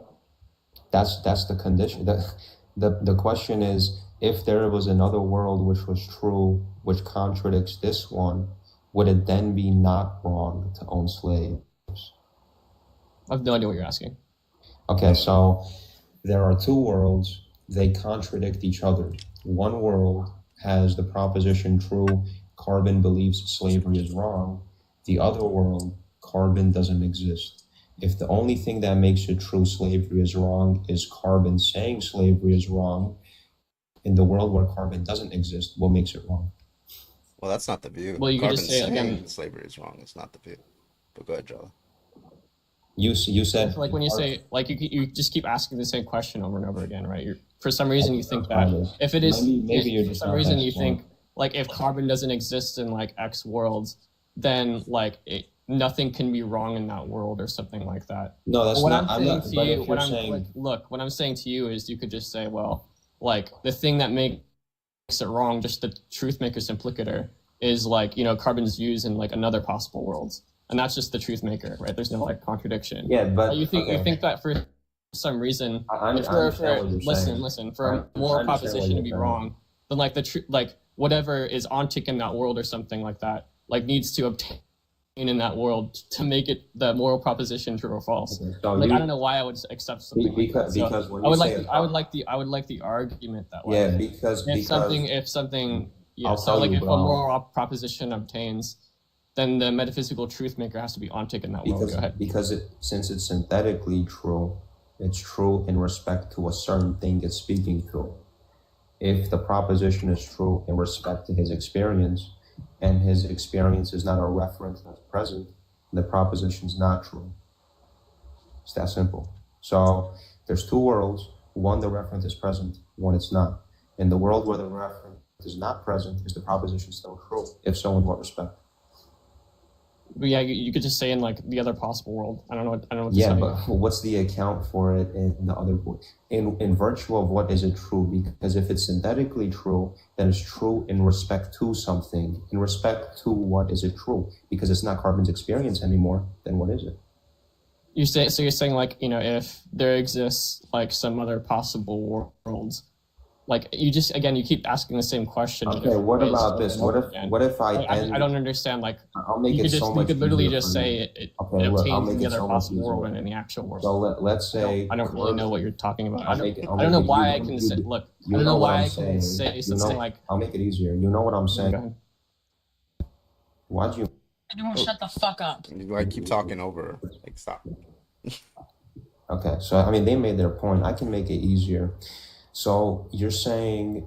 That's the condition. The question is, if there was another world which was true, which contradicts this one, would it then be not wrong to own slaves? I have no idea what you're asking. Okay, so there are two worlds. They contradict each other. One world has the proposition true, Carbon believes slavery is wrong. The other world, Carbon doesn't exist. If the only thing that makes it true slavery is wrong is Carbon saying slavery is wrong, in the world where Carbon doesn't exist, what makes it wrong? Well, that's not the view. Well, you could Carbon's just say, saying again, slavery is wrong. It's not the view. But go ahead, Jolly. You said like when you say, like, you just keep asking the same question over and over again, right? For some reason you think that if it is, maybe you're for just some not reason that you smart. think, like, if Carbon doesn't exist in, like, X worlds, then, like, nothing can be wrong in that world or something like that. No, that's what not- I'm I'm saying not- to but you, if what you're I'm saying- like, look, what I'm saying to you is you could just say, well, like, the thing that makes it wrong, just the truth maker's implicator, is, like, you know, Carbon's views in, like, another possible worlds. And that's just the truth maker, right? There's no, like, contradiction. Yeah, but you think okay. you think that for some reason, I for understand what you're listen, saying. listen, for I a moral understand what proposition to you're be saying. wrong, then, like, the truth, like, whatever is ontic in that world or something like that, like, needs to obtain in that world to make it the moral proposition true or false. so Like, you- I don't know why I would accept something because like that. So when I would you like say I would like the argument that way. Yeah, because if something yeah, I'll so tell like you, if a bro. moral proposition obtains, then the metaphysical truth maker has to be ontic in that world. Go ahead. Because since it's synthetically true, it's true in respect to a certain thing it's speaking to. If the proposition is true in respect to his experience, and his experience is not a reference that's present, the proposition's not true. It's that simple. So there's two worlds, one the reference is present, one it's not. In the world where the reference is not present, is the proposition still true? If so, in what respect? But yeah, you could just say in, like, the other possible world. I don't know what to Yeah, say. but what's the account for it in the other in virtue of what is it true? Because if it's synthetically true, then it's true in respect to something. In respect to what is it true? Because it's not Carbon's experience anymore, then what is it? You say so. You're saying, like, you know, if there exists, like, some other possible worlds, like, you just, again, you keep asking the same question. in Okay, different what ways about over this? and What over if again. what if I Like, end? I don't understand. Like, I'll make you it could so just much you could literally easier just for say you. it Okay, look, I'll obtains make the it other so much possible easier. world and in the actual world. So let's say I don't really know what you're talking about. I'll make it. I don't know why I you- can you- say. Look, you I don't know what why I'm I can say You something know, like. I'll make it easier. You know what I'm saying? Go ahead. Why'd you? Everyone shut the fuck up. I keep talking over. Like, stop. Okay, so I mean, they made their point. I can make it easier. So you're saying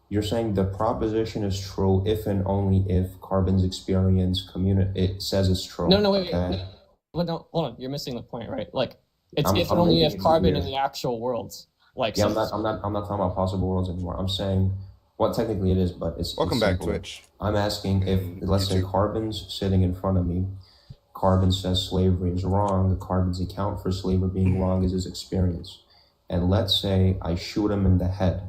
you're saying the proposition is true if and only if Carbon's experience it says it's true. No, wait. Okay? Well, no, hold on. You're missing the point, right? Like, it's I'm- if and I'm only making if it Carbon easier. in the actual worlds. Like, Yeah, so- I'm not talking about possible worlds anymore. I'm saying, well, technically it is, but it's Welcome it's back, simple. Twitch. I'm asking if let's say YouTube. Carbon's sitting in front of me. Carbon says slavery is wrong. The Carbon's account for slavery being wrong is his experience. And let's say I shoot him in the head.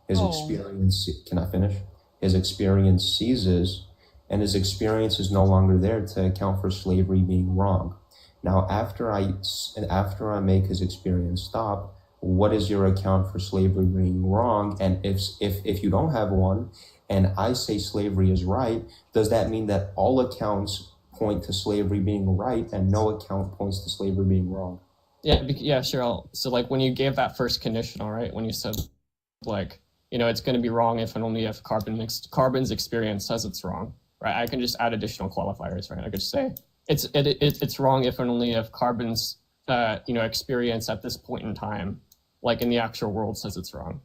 His experience, can I finish? His experience ceases, and his experience is no longer there to account for slavery being wrong. Now, after I make his experience stop, what is your account for slavery being wrong? And if you don't have one, and I say slavery is right, does that mean that all accounts point to slavery being right and no account points to slavery being wrong? Yeah, sure. So like when you gave that first conditional, right? When you said like, it's going to be wrong if and only if Carbon's experience says it's wrong, right? I can just add additional qualifiers, right? I could just say it's wrong if and only if Carbon's experience at this point in time, like in the actual world, says it's wrong,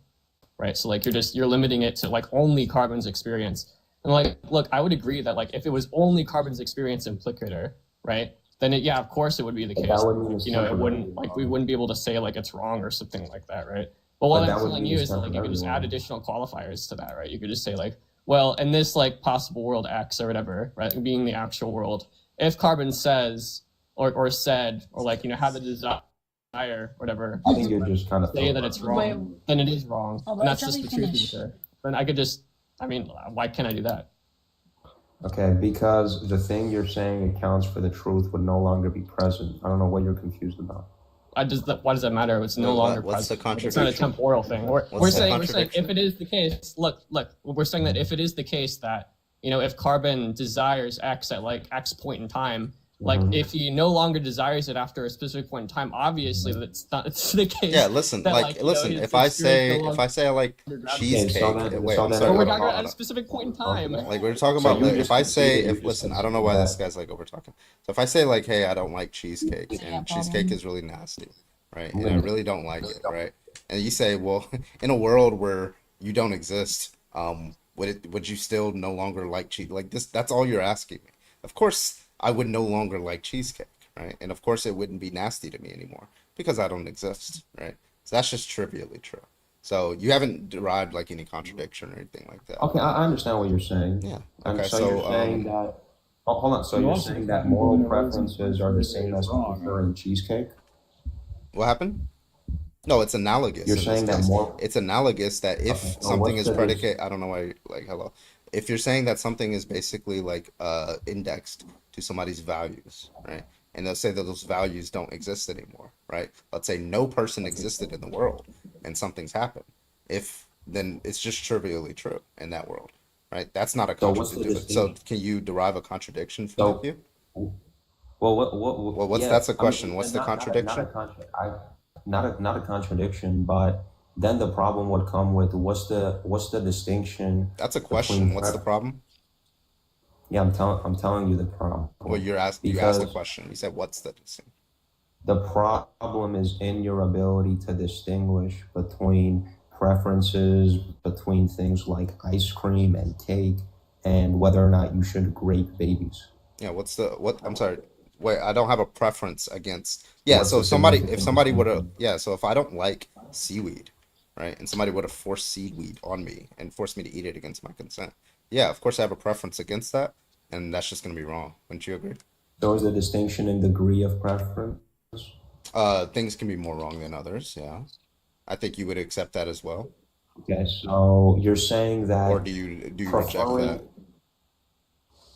right? So like you're limiting it to like only Carbon's experience. And like, look, I would agree that like if it was only Carbon's experience implicator, right? Then of course it would be the case. It wouldn't like we wouldn't be able to say like it's wrong or something like that, right? But what I'm telling you is that like you could just add additional qualifiers to that, right? You could just say like, well, in this like possible world X or whatever, right, being the actual world, if Carbon says or said or like had the desire or whatever, I think you're just kind of say that it's wrong, then it is wrong, and that's just the truth. Then I could just, why can't I do that? Okay, because the thing you're saying accounts for the truth would no longer be present. I don't know what you're confused about. Why does that matter? It's no longer what's present. the contradiction? It's not a temporal thing. We're saying if it is the case, look, we're saying that if it is the case that, if Carbon desires X at like X point in time, like if he no longer desires it after a specific point in time, obviously it's the case. Yeah, listen, that, if I say I like cheesecake, wait, I'm sorry. We're talking about at a specific point in time. Like we're talking about, listen, I don't know why this guy's like over talking. So if I say like, hey, I don't like cheesecake, and cheesecake is really nasty, right? And I really don't like it, right? And you say, well, in a world where you don't exist, would you still no longer like cheese? Like this, that's all you're asking me. Of course, I would no longer like cheesecake, right? And of course, it wouldn't be nasty to me anymore because I don't exist, right? So that's just trivially true. So you haven't derived like any contradiction or anything like that. Okay, I understand what you're saying. Yeah. And Okay. so you're saying that. Oh, hold on. So you're saying that moral preferences are the same as preferring cheesecake? What happened? No, it's analogous. You're in saying this that case. more. It's analogous that if Okay. So something what's is the predicate, I don't know why. Like, hello. If you're saying that something is basically like indexed to somebody's values, right? And they'll say that those values don't exist anymore, right? Let's say no person existed in the world and something's happened. Then it's just trivially true in that world, right? That's not a So what's the contradiction. So distinction? can you derive a contradiction from that view? Well, That's the question. What's the contradiction? Not a contradiction, but then the problem would come with what's the distinction? That's a question. between What's the problem? Yeah, I'm telling you the problem. Well, you asked the Because question. You said, what's the distinction? the problem is in your ability to distinguish between preferences between things like ice cream and cake and whether or not you should grape babies. Yeah, I'm sorry. Wait, I don't have a preference against. Yeah, What's so the if somebody would have, significance? so if I don't like seaweed, right, and somebody would have forced seaweed on me and forced me to eat it against my consent, yeah, of course I have a preference against that, and that's just gonna be wrong. Wouldn't you agree? So is the distinction in degree of preference? Things can be more wrong than others, yeah. I think you would accept that as well. Okay, so you're saying that Or do you reject that?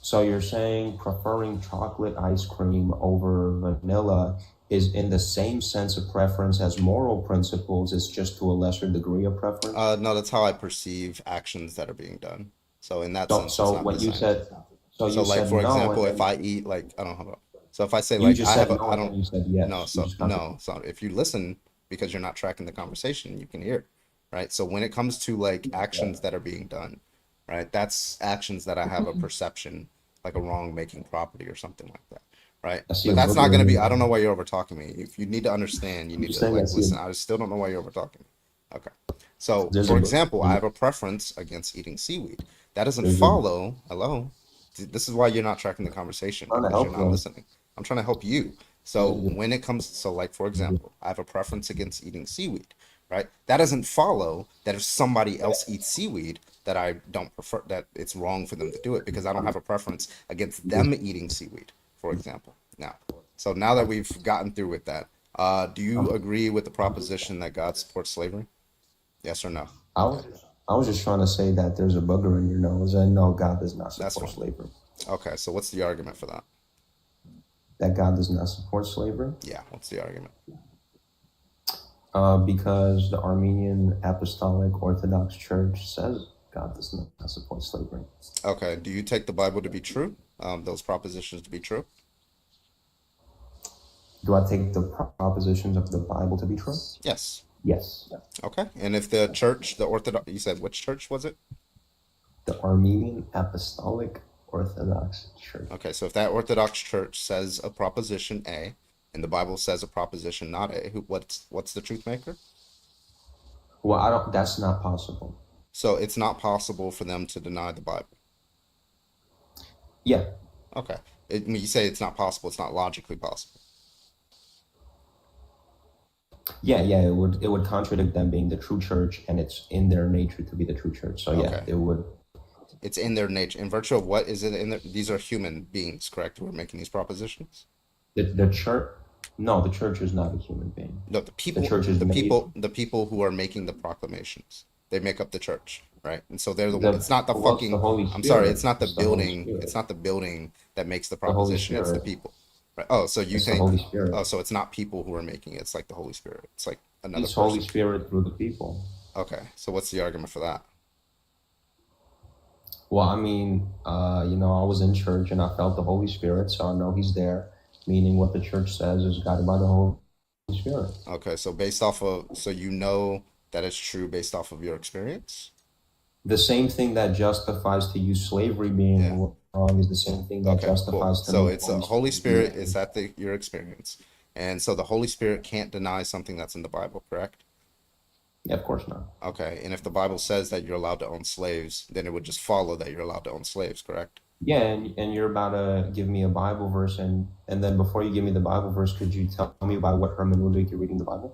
So you're saying preferring chocolate ice cream over vanilla is in the same sense of preference as moral principles, it's just to a lesser degree of preference? No, that's how I perceive actions that are being done. So in that So, sense, it's so not what the you same. said, so you So like said for no, example, and if then I eat like I don't know. So if I say you like just I said have a no, I and then don't you said yes. no, You so just contradicted. no, so if you listen because you're not tracking the conversation, you can hear, right? So when it comes to like actions that are being done, right? That's actions that I have a perception like a wrong making property or something like that, right? I see But a that's not going to be. I don't booger. know why you're over talking me. If you need to understand, you You're need to saying I like see listen. I still don't know why you're over talking me. Okay. So there's for a example, I have a preference against eating seaweed. That doesn't there's a follow. Hello. This is why you're not tracking the conversation trying to because you're help not them. listening. I'm trying to help you. So when it comes, so like for example, I have a preference against eating seaweed, right? That doesn't follow that if somebody else eats seaweed, that I don't prefer, that it's wrong for them to do it because I don't have a preference against them eating seaweed, for example. Now. So now that we've gotten through with that, do you agree with the proposition that God supports slavery? Yes or no? I was just trying to say that there's a booger in your nose, and no, God does not support slavery. Okay, so what's the argument for that? That God does not support slavery? Yeah, what's the argument? Because the Armenian Apostolic Orthodox Church says God does not support slavery. Okay, do you take the Bible to be true? Those propositions to be true? Do I take the propositions of the Bible to be true? Yes. Yes. Okay, and if the church, the Orthodox, you said which church was it? The Armenian Apostolic Orthodox Church. Okay, so if that Orthodox church says a proposition A, and the Bible says a proposition not A, what's the truth maker? Well, that's not possible. So it's not possible for them to deny the Bible? Yeah. Okay. When you say it's not possible, it's not logically possible. Yeah, it would contradict them being the true church, and it's in their nature to be the true church. So yeah, Okay. it would. It's in their nature. In virtue of what is it in there? These are human beings, correct, who are making these propositions? The church. No, the church is not a human being. No, the people, The church is made. the people who are making the proclamations, they make up the church, right? And so they're the The- one. It's not the well, it's fucking. the Holy I'm sorry, Spirit. it's not the It's the Holy building. Spirit. It's not the building that makes the The Holy proposition. It's the Spirit. people, right? Oh, so you It's the think? Holy Spirit. Oh, so it's not people who are making it. It's like the Holy Spirit. It's like another It's Holy person. Spirit through the people. Okay, so what's the argument for that? Well, I mean, I was in church and I felt the Holy Spirit, so I know He's there. Meaning, what the church says is guided by the Holy Spirit. Okay, so based off of, so you know that it's true based off of your experience? The same thing that justifies to you slavery being wrong is the same thing that Okay, cool. justifies to So me it's a being Holy slavery. Spirit is at your experience. And so the Holy Spirit can't deny something that's in the Bible, correct? Yeah, of course not. Okay, and if the Bible says that you're allowed to own slaves, then it would just follow that you're allowed to own slaves, correct? Yeah, and you're about to give me a Bible verse, and then before you give me the Bible verse, could you tell me by what hermeneutic you're reading the Bible?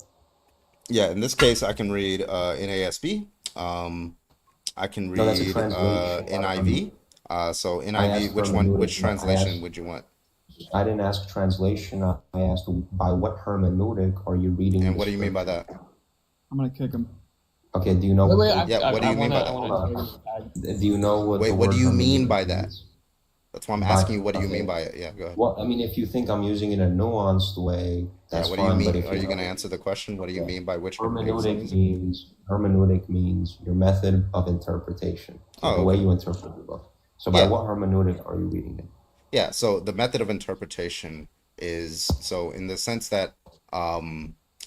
Yeah, in this case, I can read NASB. I can No, that's a read translation. NIV. So I NIV, asked which hermeneutic. translation would you want? I didn't ask translation. I asked by what hermeneutic are you reading? And this what do you mean by scripture? that? I'm gonna kick him. Okay, do you know? Wait, what Yeah, what do you mean by that? Do you know what? Wait, the what word do you mean hermeneutic by that? means? That's why I'm By- asking you, what do you okay. mean by it? Yeah, go ahead. Well, I mean, if you think I'm using it in a nuanced way, that's Yeah, what do you fine. mean? But if Are you know- going to answer the question? What do you mean by which hermeneutic means your method of interpretation, so the way you interpret the book. So by Yeah. what hermeneutic are you reading it? Yeah, so the method of interpretation is so in the sense that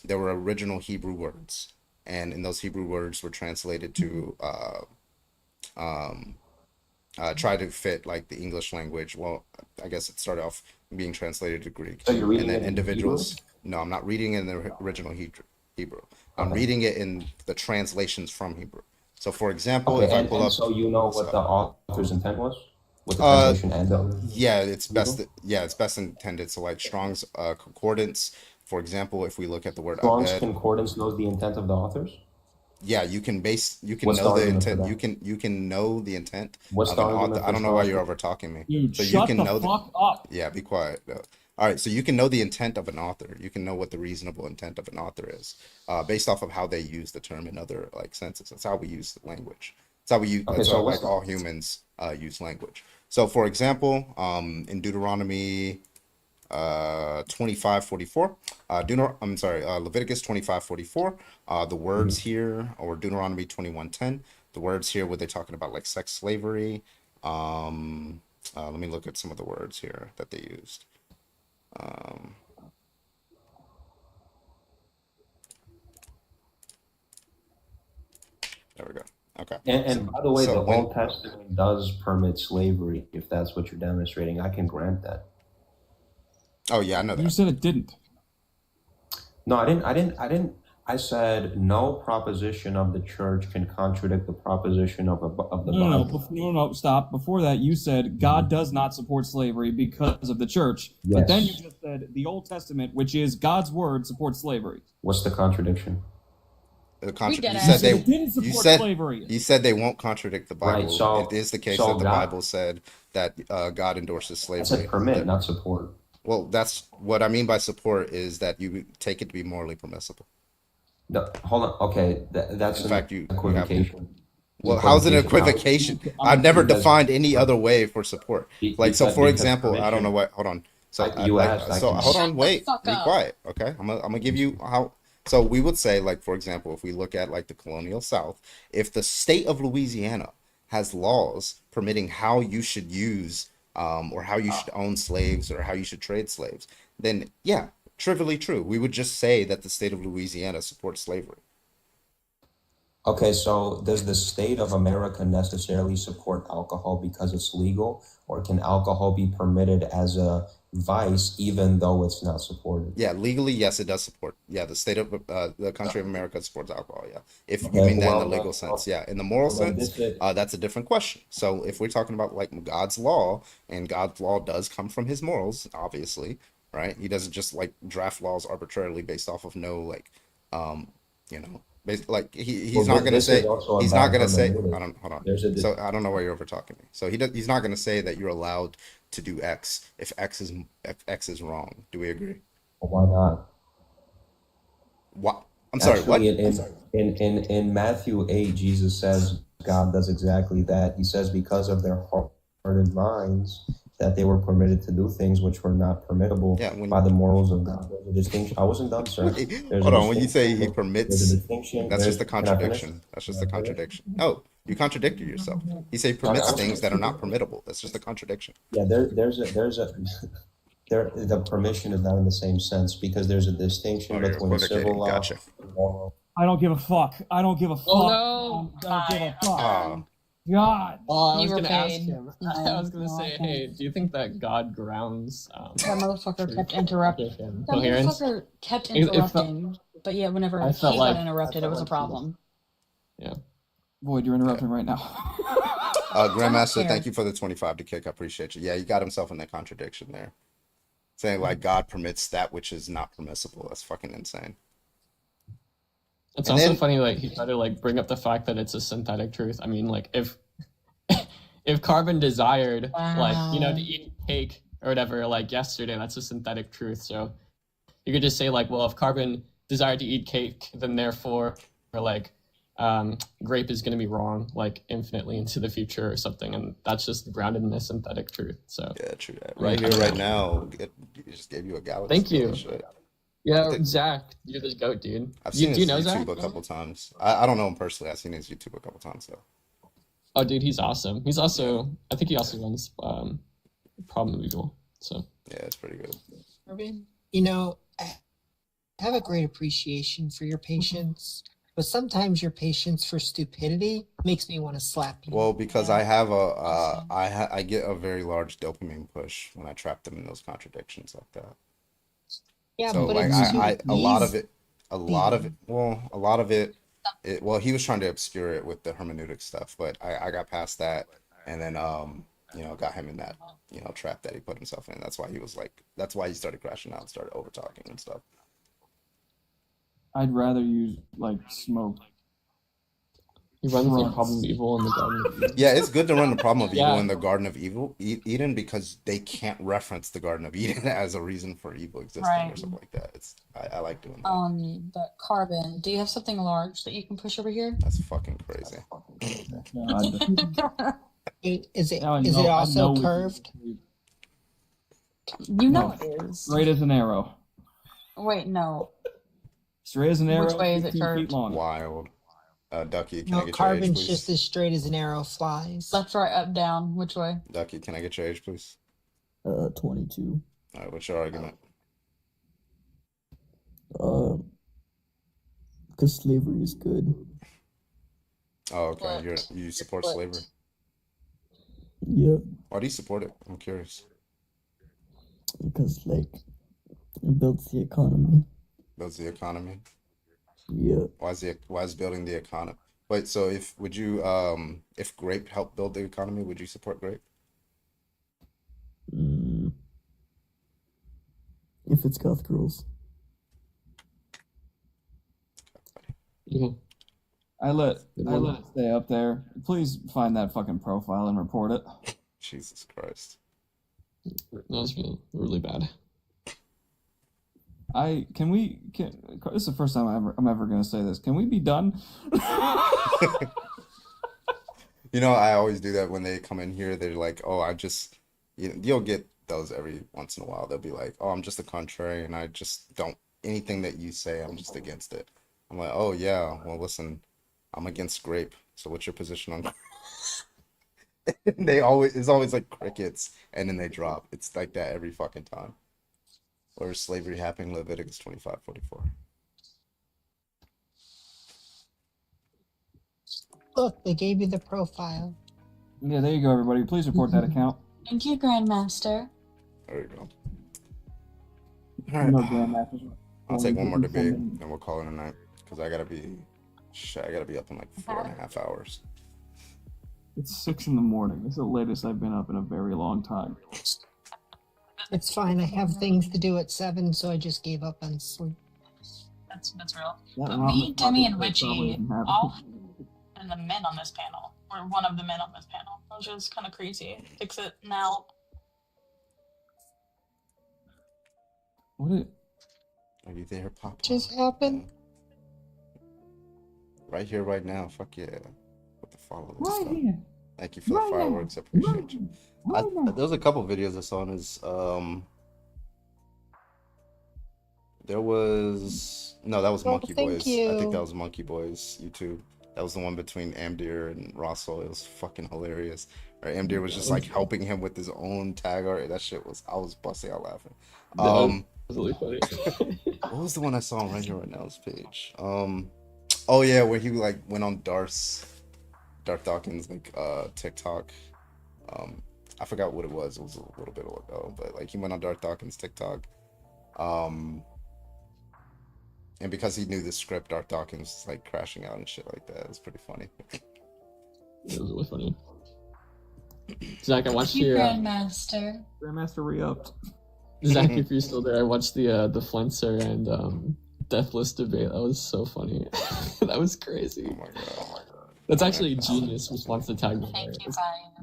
there were original Hebrew words, and in those Hebrew words were translated to try to fit like the English language. Well, I guess it started off being translated to Greek, So you're reading and then it in individuals. No, I'm not reading it in the original Hebrew. I'm reading it in the translations from Hebrew. So, for example, Okay, if I and, pull and up, so you know what the author's intent was with the translation and the yeah, it's best. Yeah, it's best intended. So, like Strong's concordance, for example, if we look at the word Strong's abed, concordance knows the intent of the authors. yeah, you can What's know the the argument for intent. that? You can know the intent What's of the an argument author. for I don't know why you're Strong? over talking me. Dude, So you shut can the know fuck up. Yeah, be quiet. All right, so you can know the intent of an author. You can know what the reasonable intent of an author is, based off of how they use the term in other like senses. That's how we use the language. That's how we use. Okay, That's so how what's like all humans use language. So, for example, in Deuteronomy 25:44, Leviticus 25:44, the words here, or Deuteronomy 21:10, the words here where they're talking about like sex slavery. Let me look at some of the words here that they used. There we go. Okay. And by the way, So the when- Old Testament does permit slavery if that's what you're demonstrating. I can grant that. Oh yeah, I know that. You said it didn't. No, I didn't. I said no proposition of the church can contradict the proposition of the Bible. No, stop. Before that, you said God does not support slavery because of the church. But then you Yes. just said the Old Testament, which is God's word, supports slavery. What's the contradiction? You get it. said they It didn't support you said slavery. you said they won't contradict the Bible. Right, so- it is the case so that the God- Bible said that God endorses I slavery. said permit, not support. Well, that's what I mean by support is that you take it to be morally permissible. No, hold on. Okay, that's In an fact, you have. equivocation. Well, how's it an Equivocation. equivocation? I've never Because defined any other way for support. Like, so for because example, I don't know permission. what. Hold on. So, You like, asked. I so can. hold on, Shut wait, the fuck be up. quiet, okay? I'm gonna give you how. So we would say, like, for example, if we look at like the colonial South, if the state of Louisiana has laws permitting how you should use, or how you should own slaves or how you should trade slaves, then yeah, trivially true. We would just say that the state of Louisiana supports slavery. Okay, so does the state of America necessarily support alcohol because it's legal, or can alcohol be permitted as a vice even though it's not supported? Yeah, legally, yes, it does support. Yeah, the state of the country of America supports alcohol. Yeah, if you Okay, mean that in well, the legal sense, yeah. In the moral well, then sense, this is that's a different question. So if we're talking about like God's law, and God's law does come from His morals, obviously, right? He doesn't just like draft laws arbitrarily based off of no like, you know, like he's well, not gonna this is say also a he's not bad gonna say. hermeneutic. I don't hold on. There's a So I don't know why you're over talking me. So he's not gonna say that you're allowed to do X if X is wrong. Do we agree? why not? What? I'm sorry, what? Actually, in Matthew 8, Jesus says God does exactly that. He says because of their hardened minds that they were permitted to do things which were not permittable Yeah, by the morals of God. There's a distinction. I wasn't done, sir. There's Hold a on, when you say he distinction. There's permits, a distinction. that's just a Can I finish? contradiction. That's just a contradiction. Oh, you contradicted yourself. He say No, permits no. things that are not permittable. That's just a contradiction. Yeah, the permission is not in the same sense because there's a distinction Oh, you're between civil equivocating. law Gotcha. and moral. I don't give a fuck. I don't give a fuck. Oh no! I don't give a fuck. Ah, God. Oh, I You was were gonna ask paid. him. No, I was gonna no, say, I hey, do you think that God grounds That motherfucker kept interrupting. That coherence? motherfucker kept It felt- interrupting. But yeah, whenever I he felt got like- interrupted, it was a problem. Yeah. Void, you're interrupting right now. Grandmaster, care. thank you for the 25 to kick. I appreciate you. Yeah, he got himself in that contradiction there, saying like God permits that which is not permissible. That's fucking insane. It's And also then- funny, like he tried to like bring up the fact that it's a synthetic truth. I mean, like if if Carbon desired, like you know, Wow. to eat cake or whatever, like yesterday, that's a synthetic truth. So you could just say like, well, if Carbon desired to eat cake, then therefore, or like, grape is going to be wrong, like infinitely into the future or something, and that's just grounded in a synthetic truth. So Yeah, true that. I mean, Right I here, don't right know. now, he just gave you a galaxy. Thank you. Holy shit. Yeah, I think- Zach, you're the goat, dude. I've You- seen do you his know YouTube Zach? a couple times. I don't know him personally. I've seen his YouTube a couple times though. Oh, dude, he's awesome. He's also, I think he also runs Problem Eagle. So Yeah, it's pretty good. You know, I have a great appreciation for your patience, but sometimes your patience for stupidity makes me want to slap you. Well, because I have a I get a very large dopamine push when I trap them in those contradictions like that. Yeah, So but like it's too a lot of easy. it, well, he was trying to obscure it with the hermeneutic stuff, but I got past that and then you know, got him in that, you know, trap that he put himself in. That's why he started crashing out and started over talking and stuff. I'd rather use like smoke. he runs the Fronts. Problem Evil in the Garden of Eden. Yeah, it's good to run the problem of evil Yeah. in the Garden of Eden because they can't reference the Garden of Eden as a reason for evil existing or Right. something like that. I like doing that. But Carbon, do you have something large that you can push over here? That's fucking crazy. Is it Now I is know- it I also know we- curved? You know No. it is. Straight as an arrow. Wait, no. Straight as an arrow. Which way is it 15 feet curved? long. Wild. Ducky, can I No, get your age, carbon's please? just as straight as an arrow flies. Left, right, up, down. Which way? Ducky, can I get your age, please? 22. All right, what's your argument? Because slavery is good. Oh, okay. You support What? slavery. Yeah, Why do you support it? I'm curious. because like it builds the economy. Builds the economy. Yeah, Why is building the economy? Wait, so if grape helped build the economy, would you support grape? if it's goth girls. I let it stay up there. Please find that fucking profile and report it. Jesus Christ. That was really, really bad. This is the first time I'm ever gonna say this. Can we be done? You know, I always do that when they come in here. They're like, "Oh, you'll get those every once in a while. They'll be like, "Oh, I'm just a contrarian. I just don't anything that you say. I'm just against it." I'm like, "Oh yeah, well listen, I'm against grape. So what's your position on?" It's always like crickets, and then they drop. It's like that every fucking time. Or is slavery happening? Leviticus 25:44. Look, they gave you the profile. Yeah, there you go, everybody. Please report that account. Thank you, Grandmaster. There you go. All right. No Grandmasters. I'll take one more debate, and we'll call it a night. Because I gotta be up in like 4.5 hours. It's 6 a.m. It's the latest I've been up in a very long time. It's fine. I have things to do at 7, so I just gave up on sleep. That's real. That But ramen me, Demi, and probably Witchy doesn't have- all and the men on this panel. We're one of the men on this panel, which is kind of crazy. Fix it now. What? Are you there, Pop? Just happened. Right here, right now. Fuck yeah. With the follow. Right here. Thank you for the fireworks. I appreciate you. There was a couple videos I saw on his. There was that was Monkey thank Boys. you. I think that was Monkey Boys YouTube. That was the one between Amdir and Russell. It was fucking hilarious. Right, Amdir was just like helping him with his own tag art. That shit was. I was busting out laughing. That was really funny. What was the one I saw on right here right now's page? Oh yeah, where he like went on Darth Dawkins like TikTok. I forgot what it was. It was a little bit ago, but like he went on Darth Dawkins TikTok. And because he knew the script, Darth Dawkins was like crashing out and shit like that. It was pretty funny. It was really funny. Zach, I watched Thank you, your Grandmaster. Grandmaster re-upped. Zach, if you're still there, I watched the Flenser and Deathless debate. That was so funny. That was crazy. Oh my god. That's actually a genius response to tag.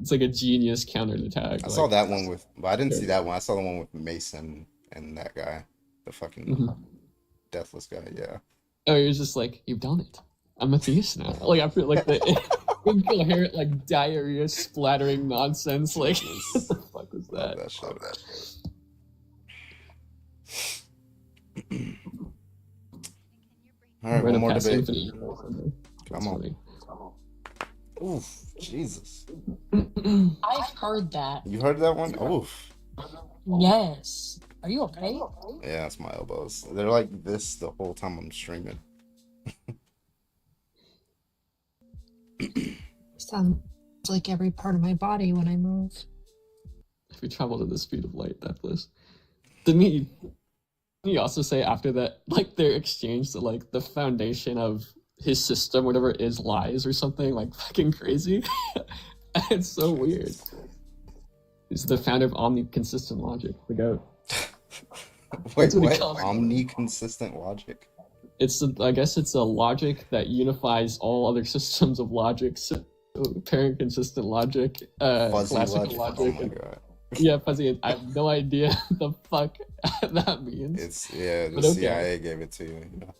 It's like a genius counter to tag. I saw that one but I didn't see that one. I saw the one with Mason and that guy, the fucking Deathless guy. Yeah. Oh, he was just like, "You've done it. I'm a theist now." Like I feel like the incoherent, like diarrhea splattering nonsense. Like, what the fuck was that? All right, one more debate. Come Come on. Oof, Jesus. I've heard that. You heard that one? Oof. Yes. Are you okay? Yeah, it's my elbows. They're like this the whole time I'm streaming. Sounds like every part of my body when I move. If we traveled at the speed of light, Deathless. Didn't he also say after that, like their exchange that like the foundation of his system, whatever it is, lies or something like fucking crazy? It's so weird. He's the founder of omni-consistent logic, the GOAT. Wait, what? Omni-consistent logic? I guess it's a logic that unifies all other systems of logic. So parent consistent logic, Fuzzy classical logic. logic. Oh my god. Yeah, fuzzy. I have no idea the fuck that means. It's the But okay. CIA gave it to you. You know?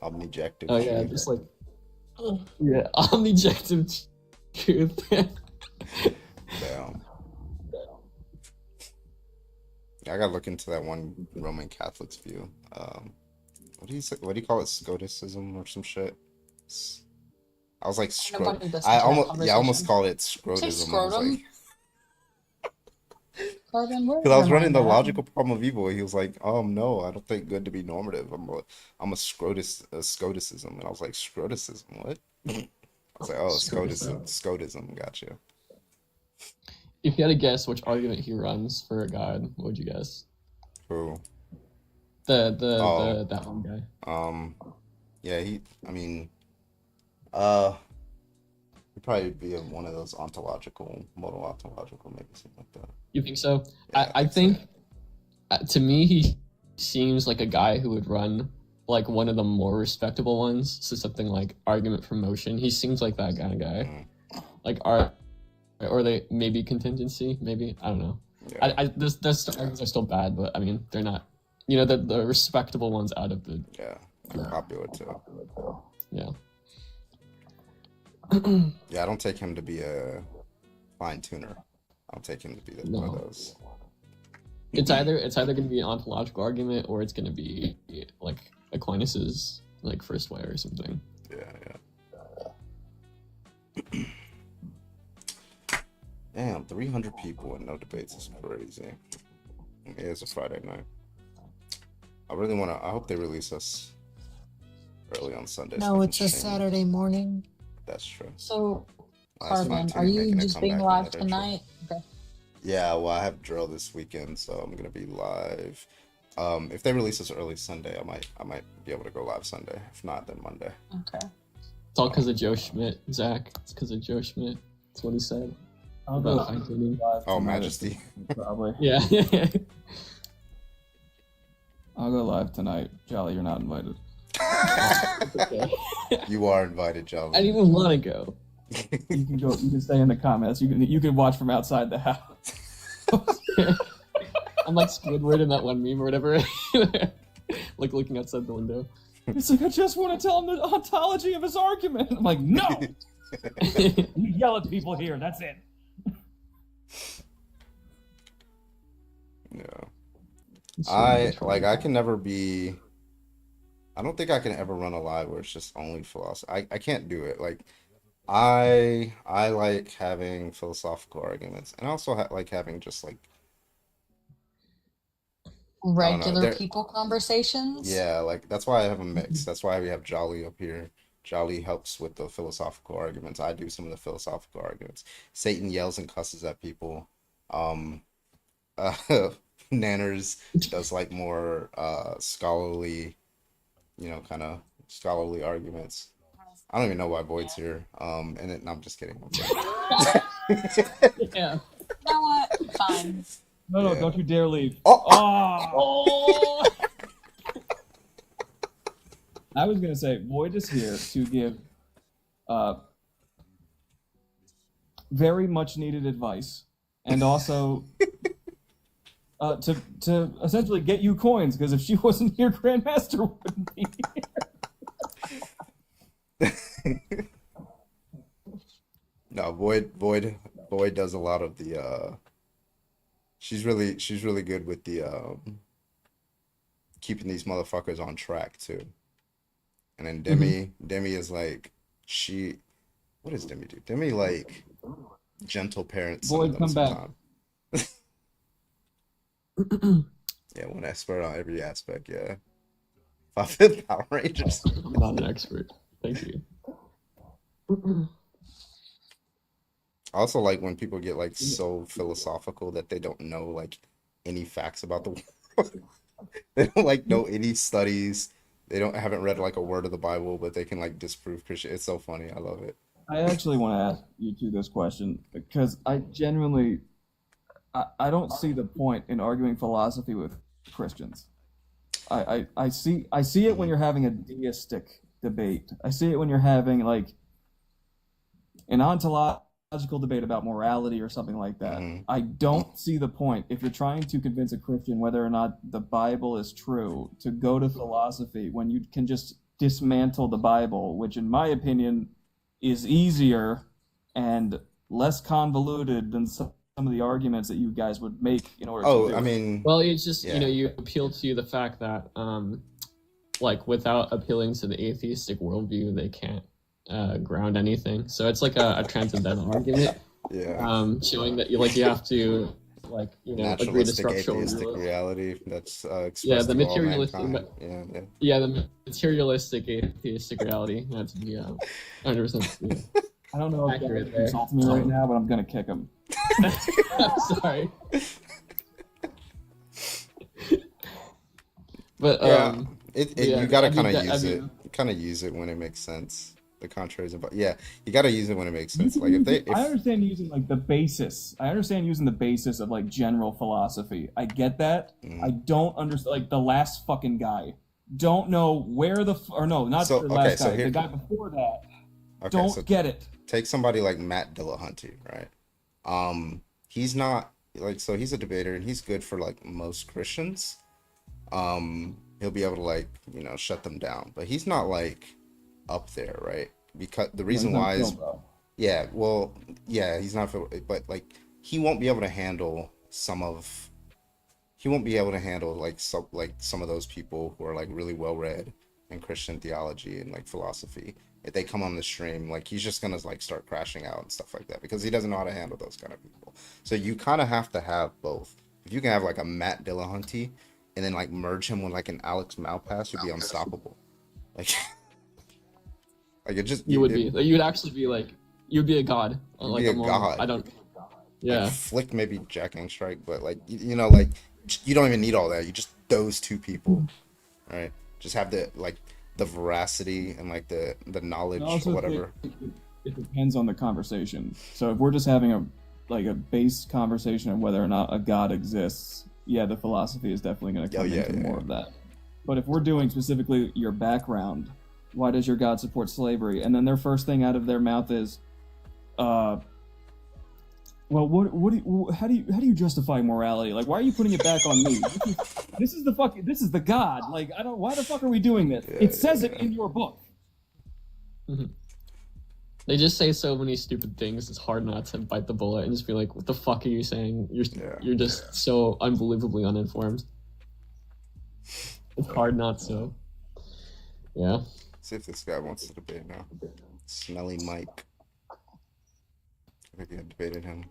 Omnijective. Oh yeah, just like yeah, omnijective truth. Damn. I gotta look into that one Roman Catholic's view. What do you say? What do you call it? Scoticism or some shit? I was like, Nobody listens I to that almost conversation. called it Say scrotism. I was scrotum? like, Carbon, where because I was am running the now? logical problem of evil. He was like, no, I don't think good to be normative. I'm a scoticism. And I was like, scroticism? What? I was like, oh, scotism. Gotcha. If you had to guess which argument he runs for a god, what would you guess? Who? That one guy. Yeah, he'd probably be one of those modal ontological, maybe something like that. You think so? Yeah, I think to me he seems like a guy who would run like one of the more respectable ones. So something like Argument for Motion. He seems like that kind of guy. Like or they maybe Contingency, maybe, I don't know. Yeah. Those arguments are still bad, but I mean they're not You know, the respectable ones out of the popular too. Yeah. Yeah, I don't take him to be a fine tuner. I'll take him to be one of those. It's either going to be an ontological argument or it's going to be like Aquinas's like first way or something. Yeah. Damn, 300 people and no debates is crazy. It is a Friday night. I really want to. I hope they release us early on Sunday. No, it's a Saturday morning. That's true. So, Last Carbon, night, are you making a just being comeback in live literature. tonight? Okay. Yeah, well, I have drill this weekend, so I'm gonna be live. If they release us early Sunday, I might be able to go live Sunday. If not, then Monday. Okay. It's all because of Joe Schmidt, Zach. It's because of Joe Schmidt. That's what he said. I'll about go fine-tuning. live Oh, tonight, Majesty. Probably. Yeah. I'll go live tonight. Jolly, you're not invited. You are invited, Jolly. I didn't even want to go. You can go. You can stay in the comments. You can watch from outside the house. I'm like Squidward in that one meme or whatever. Like looking outside the window. It's like, I just want to tell him the ontology of his argument. I'm like, no. You yell at people here. That's it. No. I can never be. I don't think I can ever run a live where it's just only philosophy. I can't do it. Like, I like having philosophical arguments, and I also like having just like Regular people conversations? Yeah, like that's why I have a mix. That's why we have Jolly up here. Jolly helps with the philosophical arguments. I do some of the philosophical arguments. Satan yells and cusses at people. Nanners does like more scholarly, kind of scholarly arguments. I don't even know why Void's here. And no, I'm just kidding. Yeah. You know what? Fine. No, don't you dare leave. Oh. I was gonna say Void is here to give very much needed advice, and also to essentially get you coins, because if she wasn't here, Grandmaster wouldn't be here. No, Void does a lot of the she's really good with the keeping these motherfuckers on track too. And then Demi is like, what does Demi do? Demi like gentle parents. Void, come back. Yeah, one expert on every aspect. Yeah, 5 Power Rangers. I'm not an expert. Thank you. I also like when people get like so philosophical that they don't know like any facts about the world. They don't like know any studies. They haven't read like a word of the Bible, but they can like disprove Christian. It's so funny. I love it. I actually want to ask you two this question because I genuinely, I don't see the point in arguing philosophy with Christians. I see it when you're having a deistic debate. I see it when you're having like an ontological debate about morality or something like that. I don't see the point if you're trying to convince a Christian whether or not the Bible is true to go to philosophy when you can just dismantle the Bible, which in my opinion is easier and less convoluted than some of the arguments that you guys would make in order to do it. Well, it's just, you appeal to the fact that, like, without appealing to the atheistic worldview, they can't ground anything. So it's like a transcendental argument. Yeah. Showing that you have to, like, agree to Naturalistic structural atheistic realism. reality that's expressed Yeah, the through all materialistic. mankind. The materialistic atheistic reality. That's 100%. I don't know if accurate Jack there. insults me right now, but I'm gonna kick him. I'm sorry. But you gotta kind of use it. Kind of use it when it makes sense. The contraries, but yeah, you gotta use it when it makes sense. Like I understand using like the basis. I understand using the basis of like general philosophy. I get that. I don't understand like the last fucking guy. Don't know where the the last guy. The guy before that. Don't get it. Take somebody like Matt Dillahunty, right? He's not like, so he's a debater and he's good for like most Christians. he'll be able to like, shut them down. But he's not like up there, right? Because the reason why is, yeah, well, yeah, he's not, but like he won't be able to handle like some of those people who are like really well read in Christian theology and like philosophy. If they come on the stream, like he's just gonna like start crashing out and stuff like that because he doesn't know how to handle those kind of people. So you kind of have to have both. If you can have like a Matt Dillahunty and then like merge him with like an Alex Malpass, you'd be unstoppable. Like, like it just you would be. Like, you'd actually be like, you'd be a god. You'd like be a god. I don't. Yeah. Like Flick maybe Jacking Strike, but like like you don't even need all that. You just those two people, right? Just have the veracity and like the knowledge or whatever. It depends on the conversation. So if we're just having a base conversation of whether or not a god exists, yeah, the philosophy is definitely going to come into more of that. But if we're doing specifically your background, why does your god support slavery? And then their first thing out of their mouth is, well, how do you justify morality? Like, why are you putting it back on me? This is the God. Like, why the fuck are we doing this? It says it in your book. Mm-hmm. They just say so many stupid things. It's hard not to bite the bullet and just be like, "What the fuck are you saying? You're just so unbelievably uninformed." It's hard not to. Yeah. See if this guy wants to debate now. Smelly Mike. I think you debated him.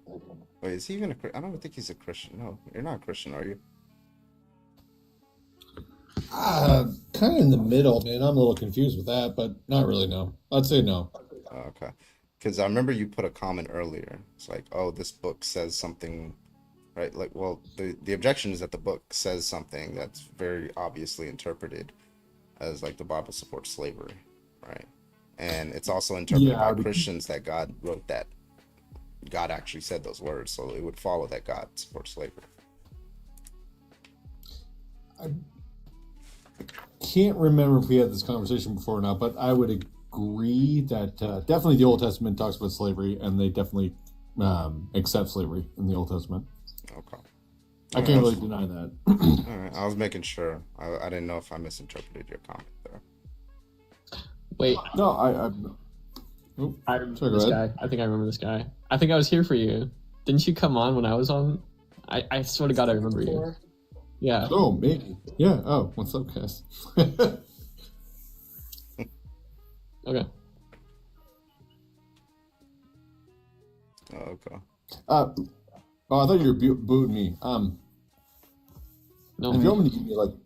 Wait, is he even I don't think he's a Christian. No, you're not a Christian, are you? Kind of in the middle, man. I'm a little confused with that, but not really, no. I'd say no. Okay. Because I remember you put a comment earlier. It's like, oh, this book says something, right? Like, well, the objection is that the book says something that's very obviously interpreted as like the Bible supports slavery, right? And it's also interpreted by Christians that God wrote that. God actually said those words, so it would follow that God supports slavery. I can't remember if we had this conversation before or not, but I would agree that definitely the Old Testament talks about slavery, and they definitely accept slavery in the Old Testament. Okay. I can't really deny that. All right, I was making sure. I didn't know if I misinterpreted your comment there. Wait. No, I remember this guy. I think I remember this guy. I think I was here for you. Didn't you come on when I was on? I swear to God, I remember you. Yeah. Oh, maybe. Yeah. Oh, what's up, guys? Okay. Oh, okay. Oh, I thought you were booting me. No. If you want me to give you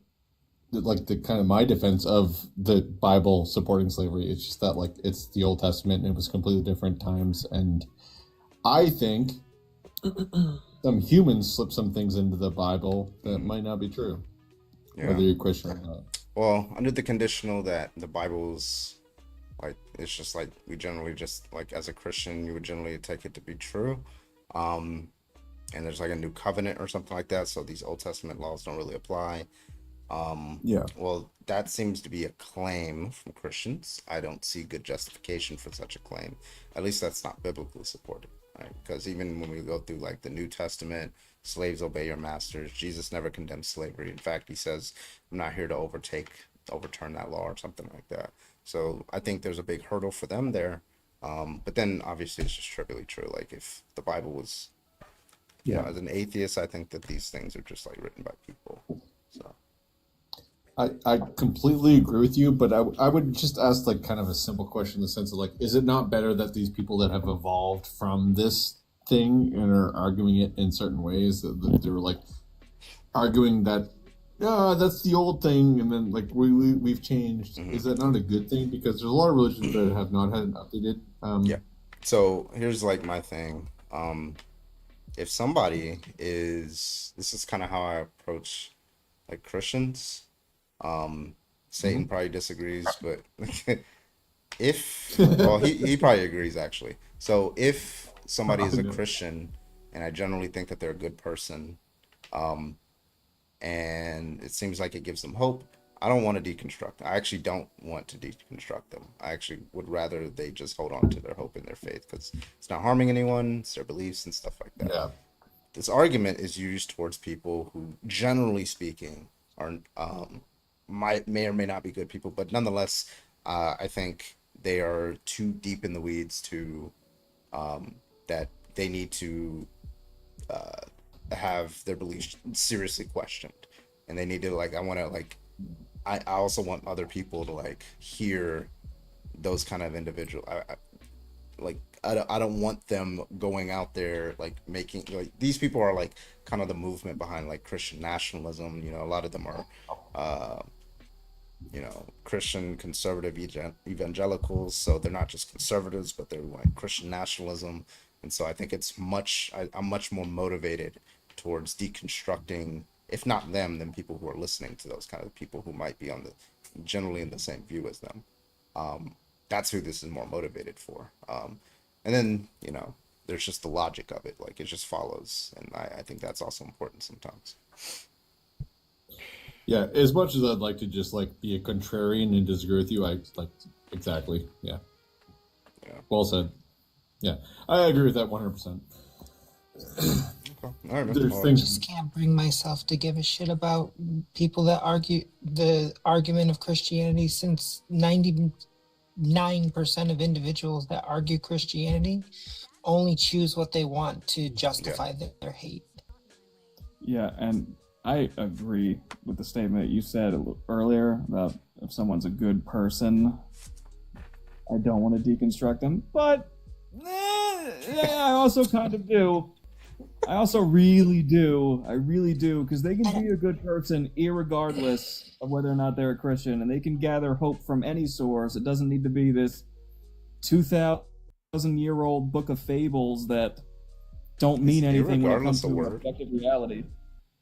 the kind of my defense of the Bible supporting slavery, it's just that like it's the Old Testament and it was completely different times, and I think some humans slip some things into the Bible that might not be true, whether you're Christian or not. Well, under the conditional that the Bible's like, it's just like we generally just like as a Christian you would generally take it to be true, and there's like a new covenant or something like that, so these Old Testament laws don't really apply. Well, that seems to be a claim from Christians. I don't see good justification for such a claim. At least that's not biblically supported, right? Because even when we go through like the New Testament, slaves obey your masters. Jesus never condemns slavery. In fact, he says, I'm not here to overturn that law or something like that. So I think there's a big hurdle for them there. But then obviously it's just trivially true. Like if the Bible was, as an atheist, I think that these things are just like written by people. So. I completely agree with you, but I would just ask like kind of a simple question in the sense of like, is it not better that these people that have evolved from this thing and are arguing it in certain ways that they were like arguing that that's the old thing and then like we've changed. Is that not a good thing? Because there's a lot of religions that have not had it updated. So here's like my thing. If somebody this is kind of how I approach like Christians. Satan probably disagrees, but he probably agrees actually. So if somebody is a Christian and I generally think that they're a good person, and it seems like it gives them hope, I don't want to deconstruct. I actually don't want to deconstruct them. I actually would rather they just hold on to their hope and their faith because it's not harming anyone, it's their beliefs and stuff like that. This argument is used towards people who, generally speaking, are may or may not be good people, but nonetheless, I think they are too deep in the weeds to that they need to have their beliefs seriously questioned, and they need to like. I want to like. I also want other people to like hear those kind of individual. I don't want them going out there like making like these people are like kind of the movement behind like Christian nationalism. You know, a lot of them are Christian conservative evangelicals, so they're not just conservatives, but they're like Christian nationalism. And so I think I'm much more motivated towards deconstructing, if not them, then people who are listening to those kind of people who might be generally in the same view as them. That's who this is more motivated for. And then, there's just the logic of it. Like, it just follows. And I think that's also important sometimes. Yeah, as much as I'd like to just, like, be a contrarian and disagree with you, exactly, yeah. Well said. Yeah, I agree with that 100%. I just can't bring myself to give a shit about people that argue the argument of Christianity, since 99% of individuals that argue Christianity only choose what they want to justify their hate. Yeah, and I agree with the statement you said earlier about if someone's a good person, I don't want to deconstruct them, but I also kind of do. I also really do. I really do, because they can be a good person irregardless of whether or not they're a Christian, and they can gather hope from any source. It doesn't need to be this 2,000-year-old book of fables that don't mean anything when it comes to objective reality.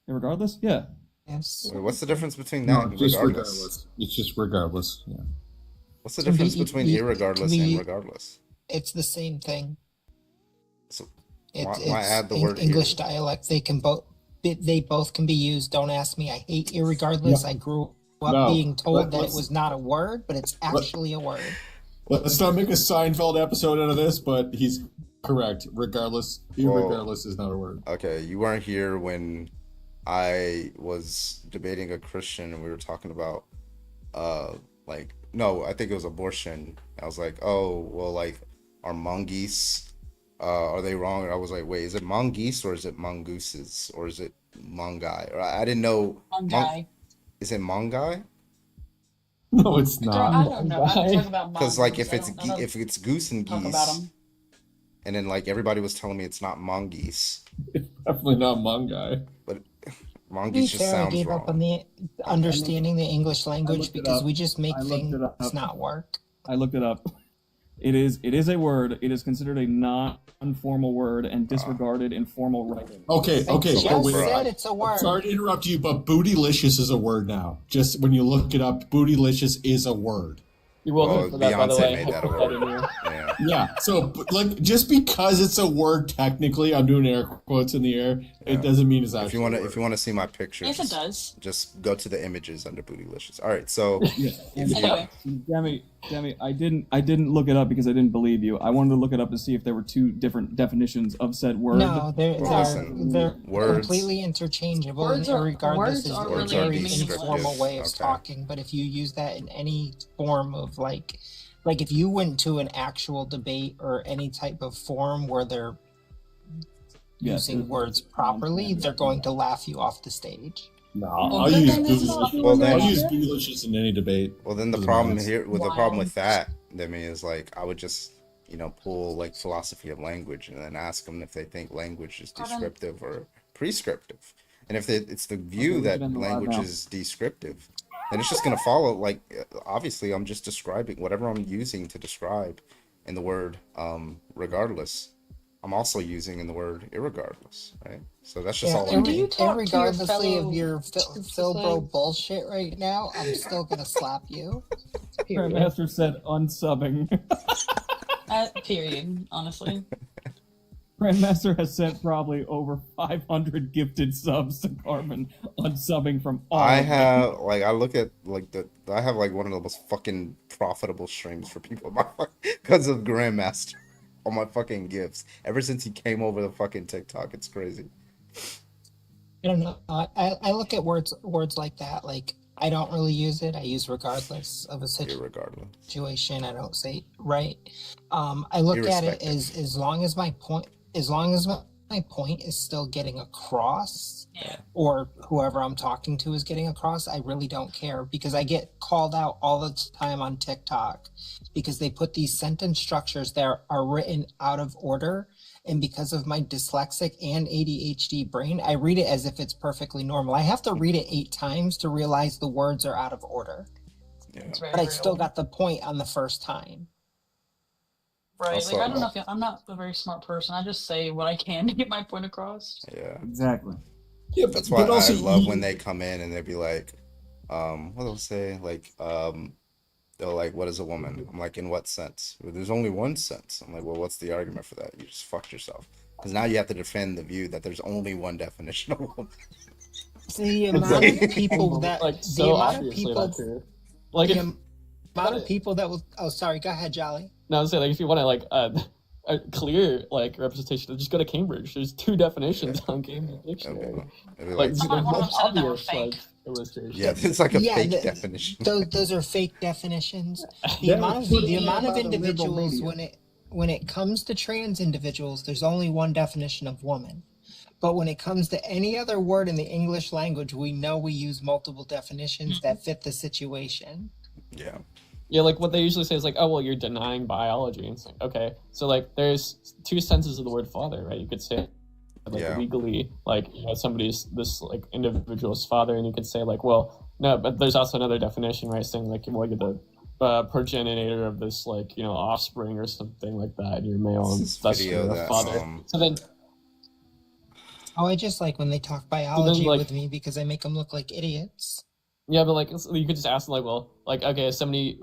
Irregardless? Yeah. Yes. Wait, what's the difference between that and regardless? It's just regardless. Yeah. What's the difference between irregardless and regardless? It's the same thing. So why add the word English dialect? They both can be used. Don't ask me. I hate irregardless. No. I grew up being told that it let's- was not a word, but it's actually a word. Let's not make a Seinfeld episode out of this, but he's correct. Regardless, irregardless is not a word. Okay, you weren't here when I was debating a Christian and we were talking about no, I think it was abortion. I was like, oh, well, like, are mongoose, are they wrong? And I was like, wait, is it mongoose or is it mongooses or is it mongai? Or I didn't know. Mongai. Is it mongai? No, it's not. I don't know. I'm talking about Because like mongoose. if it's goose and talk geese, about 'em. and then like everybody was telling me it's not mongoose, Definitely not mongai. but To be mongoose just fair, I sounds gave wrong. up on the understanding the English language looked it because up. we just make I looked things it up. not work. I looked it up. It is a word. It is considered a non-formal word and disregarded in formal writing. Okay. I just but wait. said it's a word. Sorry to interrupt you, but bootylicious is a word now. Just when you look it up, bootylicious is a word. You're welcome for that, by the Beyonce way. made I that a put that in word. here. Yeah. Yeah. So, like, just because it's a word, technically, I'm doing air quotes in the air. It doesn't mean it's actually. If you want to see my picture, Yes, it does. Just go to the images under Bootylicious. All right, so Anyway. Demi, I didn't look it up because I didn't believe you. I wanted to look it up to see if there were two different definitions of said word. No, they're words- completely interchangeable. Words and are- regardless words is are a really very meaningful. informal way of Okay. talking. But if you use that in any form of like if you went to an actual debate or any type of forum where they're using words properly, they're going to laugh you off the stage. No, Well, I'll but use then it's not bootylicious. then- I'll use bootylicious in any debate. well then the Doesn't problem matter. here with the Wow. problem with that, I mean, is like I would just pull like philosophy of language and then ask them if they think language is descriptive or prescriptive, and if it's the view we that can end the live language now. is descriptive, then it's just gonna follow like obviously I'm just describing whatever I'm using to describe in the word regardless. I'm also using in the word irregardless, right? So that's just all. And do you talk to your regardlessly fellow of your Philbro slaves? bullshit right now, I'm still gonna slap you. Grandmaster said unsubbing. Period, honestly. Grandmaster has sent probably over 500 gifted subs to Carbon unsubbing from all. I of them. have like I look at like I have like one of the most fucking profitable streams for people because of Grandmaster on my fucking gifts. Ever since he came over the fucking TikTok, it's crazy. I don't know. I look at words like that. Like I don't really use it. I use regardless of a Irregardless. situation. I don't say right. I look at it Irrespective. as long as my point is still getting across, or whoever I'm talking to is getting across. I really don't care because I get called out all the time on TikTok because they put these sentence structures that are written out of order. And because of my dyslexic and ADHD brain, I read it as if it's perfectly normal. I have to read it 8 times to realize the words are out of order. But I still got the point on the first time. Right. Also, like I don't know if I'm not a very smart person. I just say what I can to get my point across. Yeah. Exactly. Yeah, That's why but also I love you- when they come in and they be like, what they'll say, like, they're like, what is a woman? I'm like, in what sense? Well, there's only one sense. I'm like, well, what's the argument for that? You just fucked yourself. Because now you have to defend the view that there's only one definition of woman. The amount of people that like the so amount of obviously people not true. Like the if, amount of people that will. Oh, sorry. Go ahead, Jolly. no, I'm saying like if you want to like a clear like representation, just go to Cambridge. There's 2 definitions on Cambridge Dictionary. Like, Like the most obvious like illustration. yeah, it's like a Yeah, fake the- definition. Those are fake definitions. The That amount was of put the in amount of by the liberal individuals media. when it comes to trans individuals, there's only one definition of woman. But when it comes to any other word in the English language, we know we use multiple definitions that fit the situation. Yeah. Yeah, like what they usually say is like, oh well, you're denying biology. And it's like, okay, so like there's 2 senses of the word father, right? You could say like Yeah. legally, like you know, somebody's this like individual's father, and you could say like, well, no, but there's also another definition, right? Saying like, well, you're the progenitor of this like you know offspring or something like that, and you're male, and This thus video you're a that, father. So then, Oh, I just like when they talk biology like- with me because I make them look like idiots. yeah, but like you could just ask them like, well, like okay, if somebody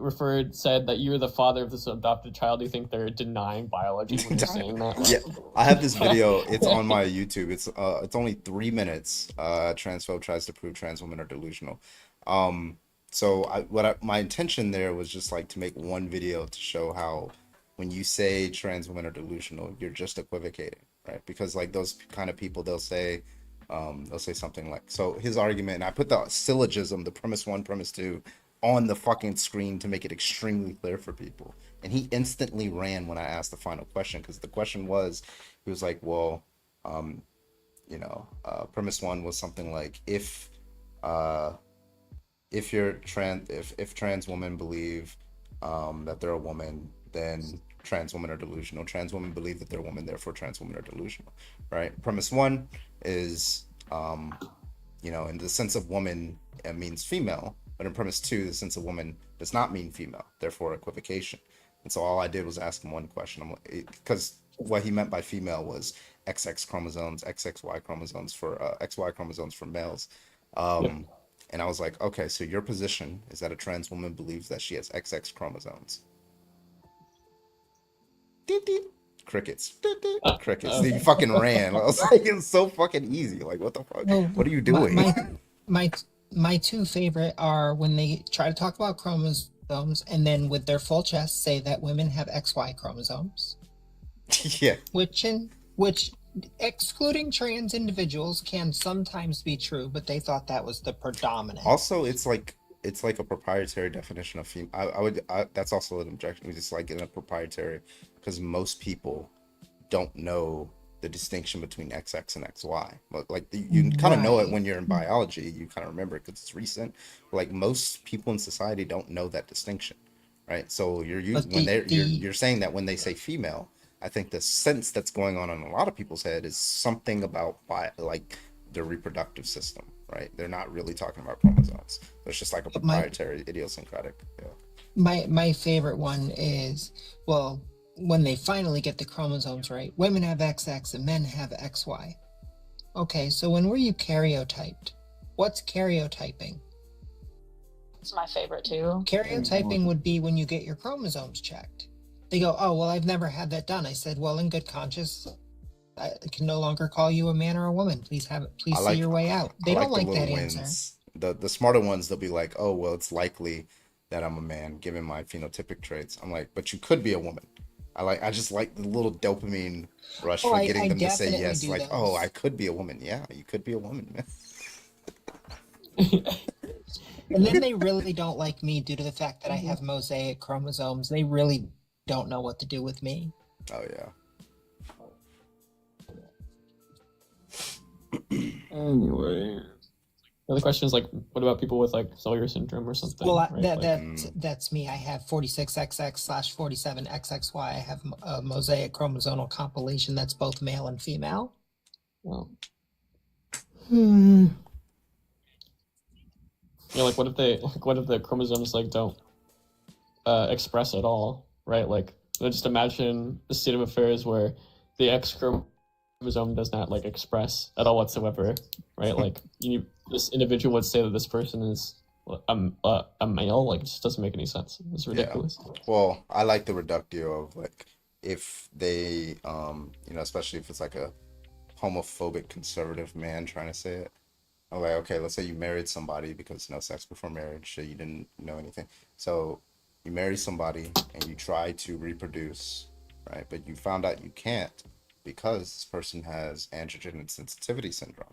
said that you're the father of this adopted child, do you think they're denying biology when they're saying that? Yeah, I have this video. It's on my YouTube. It's only 3 minutes. Transphobe tries to prove trans women are delusional. So my intention there was just like to make one video to show how when you say trans women are delusional, you're just equivocating, right? Because like those kind of people, they'll say something like, so his argument, and I put the syllogism, the premise 1, premise 2, on the fucking screen to make it extremely clear for people. And he instantly ran when I asked the final question, because the question was, he was like, well, premise 1 was something like, if trans women believe that they're a woman, then trans women are delusional. Trans women believe that they're a woman, therefore trans women are delusional, right? Premise 1 is, in the sense of woman, it means female, but in premise 2, the sense of woman does not mean female, therefore equivocation. And so all I did was ask him one question, because what he meant by female was XX chromosomes, XXY chromosomes for XY chromosomes for males. And I was like, okay, so your position is that a trans woman believes that she has XX chromosomes. Deep, deep. Crickets. Crickets. He fucking ran. I was like, it's so fucking easy. Like, what the fuck? Well, What are you doing? My 2 favorite are when they try to talk about chromosomes and then with their full chest say that women have XY chromosomes. Yeah. Which excluding trans individuals can sometimes be true, but they thought that was the predominant. Also, it's like a proprietary definition of female. That's also an objection. It's just like in a proprietary, because most people don't know the distinction between XX and XY. Like you kind of know it when you're in biology. You kind of remember it because it's recent. But like most people in society don't know that distinction, right? So you're saying that when they say female, I think the sense that's going on in a lot of people's head is something about like their reproductive system, right? They're not really talking about chromosomes. It's just like a proprietary, idiosyncratic. Yeah. My favorite one is, well, when they finally get the chromosomes right, women have XX and men have XY. Okay, so when were you karyotyped? What's karyotyping? It's my favorite too. Karyotyping would be when you get your chromosomes checked. They go, oh, well, I've never had that done. I said, well, in good conscience, I can no longer call you a man or a woman. Please see your way out. They don't like that answer. The smarter ones, they'll be like, oh, well, it's likely that I'm a man given my phenotypic traits. I'm like, but you could be a woman. I just like the little dopamine rush Oh, for I getting them to say definitely yes. do Like, oh, those. I could be a woman. Yeah, you could be a woman, man. And then they really don't like me due to the fact that I have mosaic chromosomes. They really don't know what to do with me. Oh yeah. Anyway, The other question is like, what about people with like cellular syndrome or something? Well, right? Like, that's me. I have 46XX/47XXY. I have a mosaic chromosomal compilation that's both male and female. well, Hmm. like what if the chromosomes like don't express at all, right? Like, just imagine a state of affairs where the X chromosome does not like express at all whatsoever, right? Like, this individual would say that this person is a male. Like, it just doesn't make any sense. It's ridiculous. Yeah. Well, I like the reductio of like if they especially if it's like a homophobic conservative man trying to say it. I'm like, okay, let's say you married somebody because no sex before marriage, so you didn't know anything. So you marry somebody and you try to reproduce, right? But you found out you can't because this person has androgen insensitivity syndrome,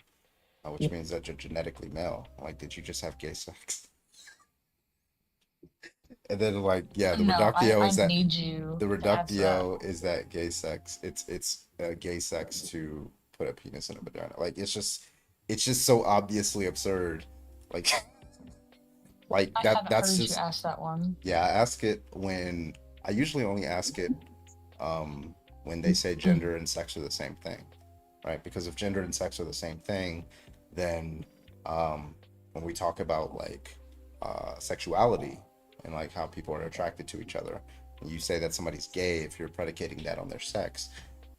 which means that you're genetically male. Like, did you just have gay sex? And then like, yeah, the No, reductio I is that need you the to answer reductio is that gay sex. It's gay sex to put a penis in a vagina. Like, it's just so obviously absurd. Like like I that haven't that's heard just you ask that one. yeah, I ask it when I usually only ask it when they say gender and sex are the same thing, right? Because if gender and sex are the same thing, then when we talk about like sexuality and like how people are attracted to each other, and you say that somebody's gay, if you're predicating that on their sex,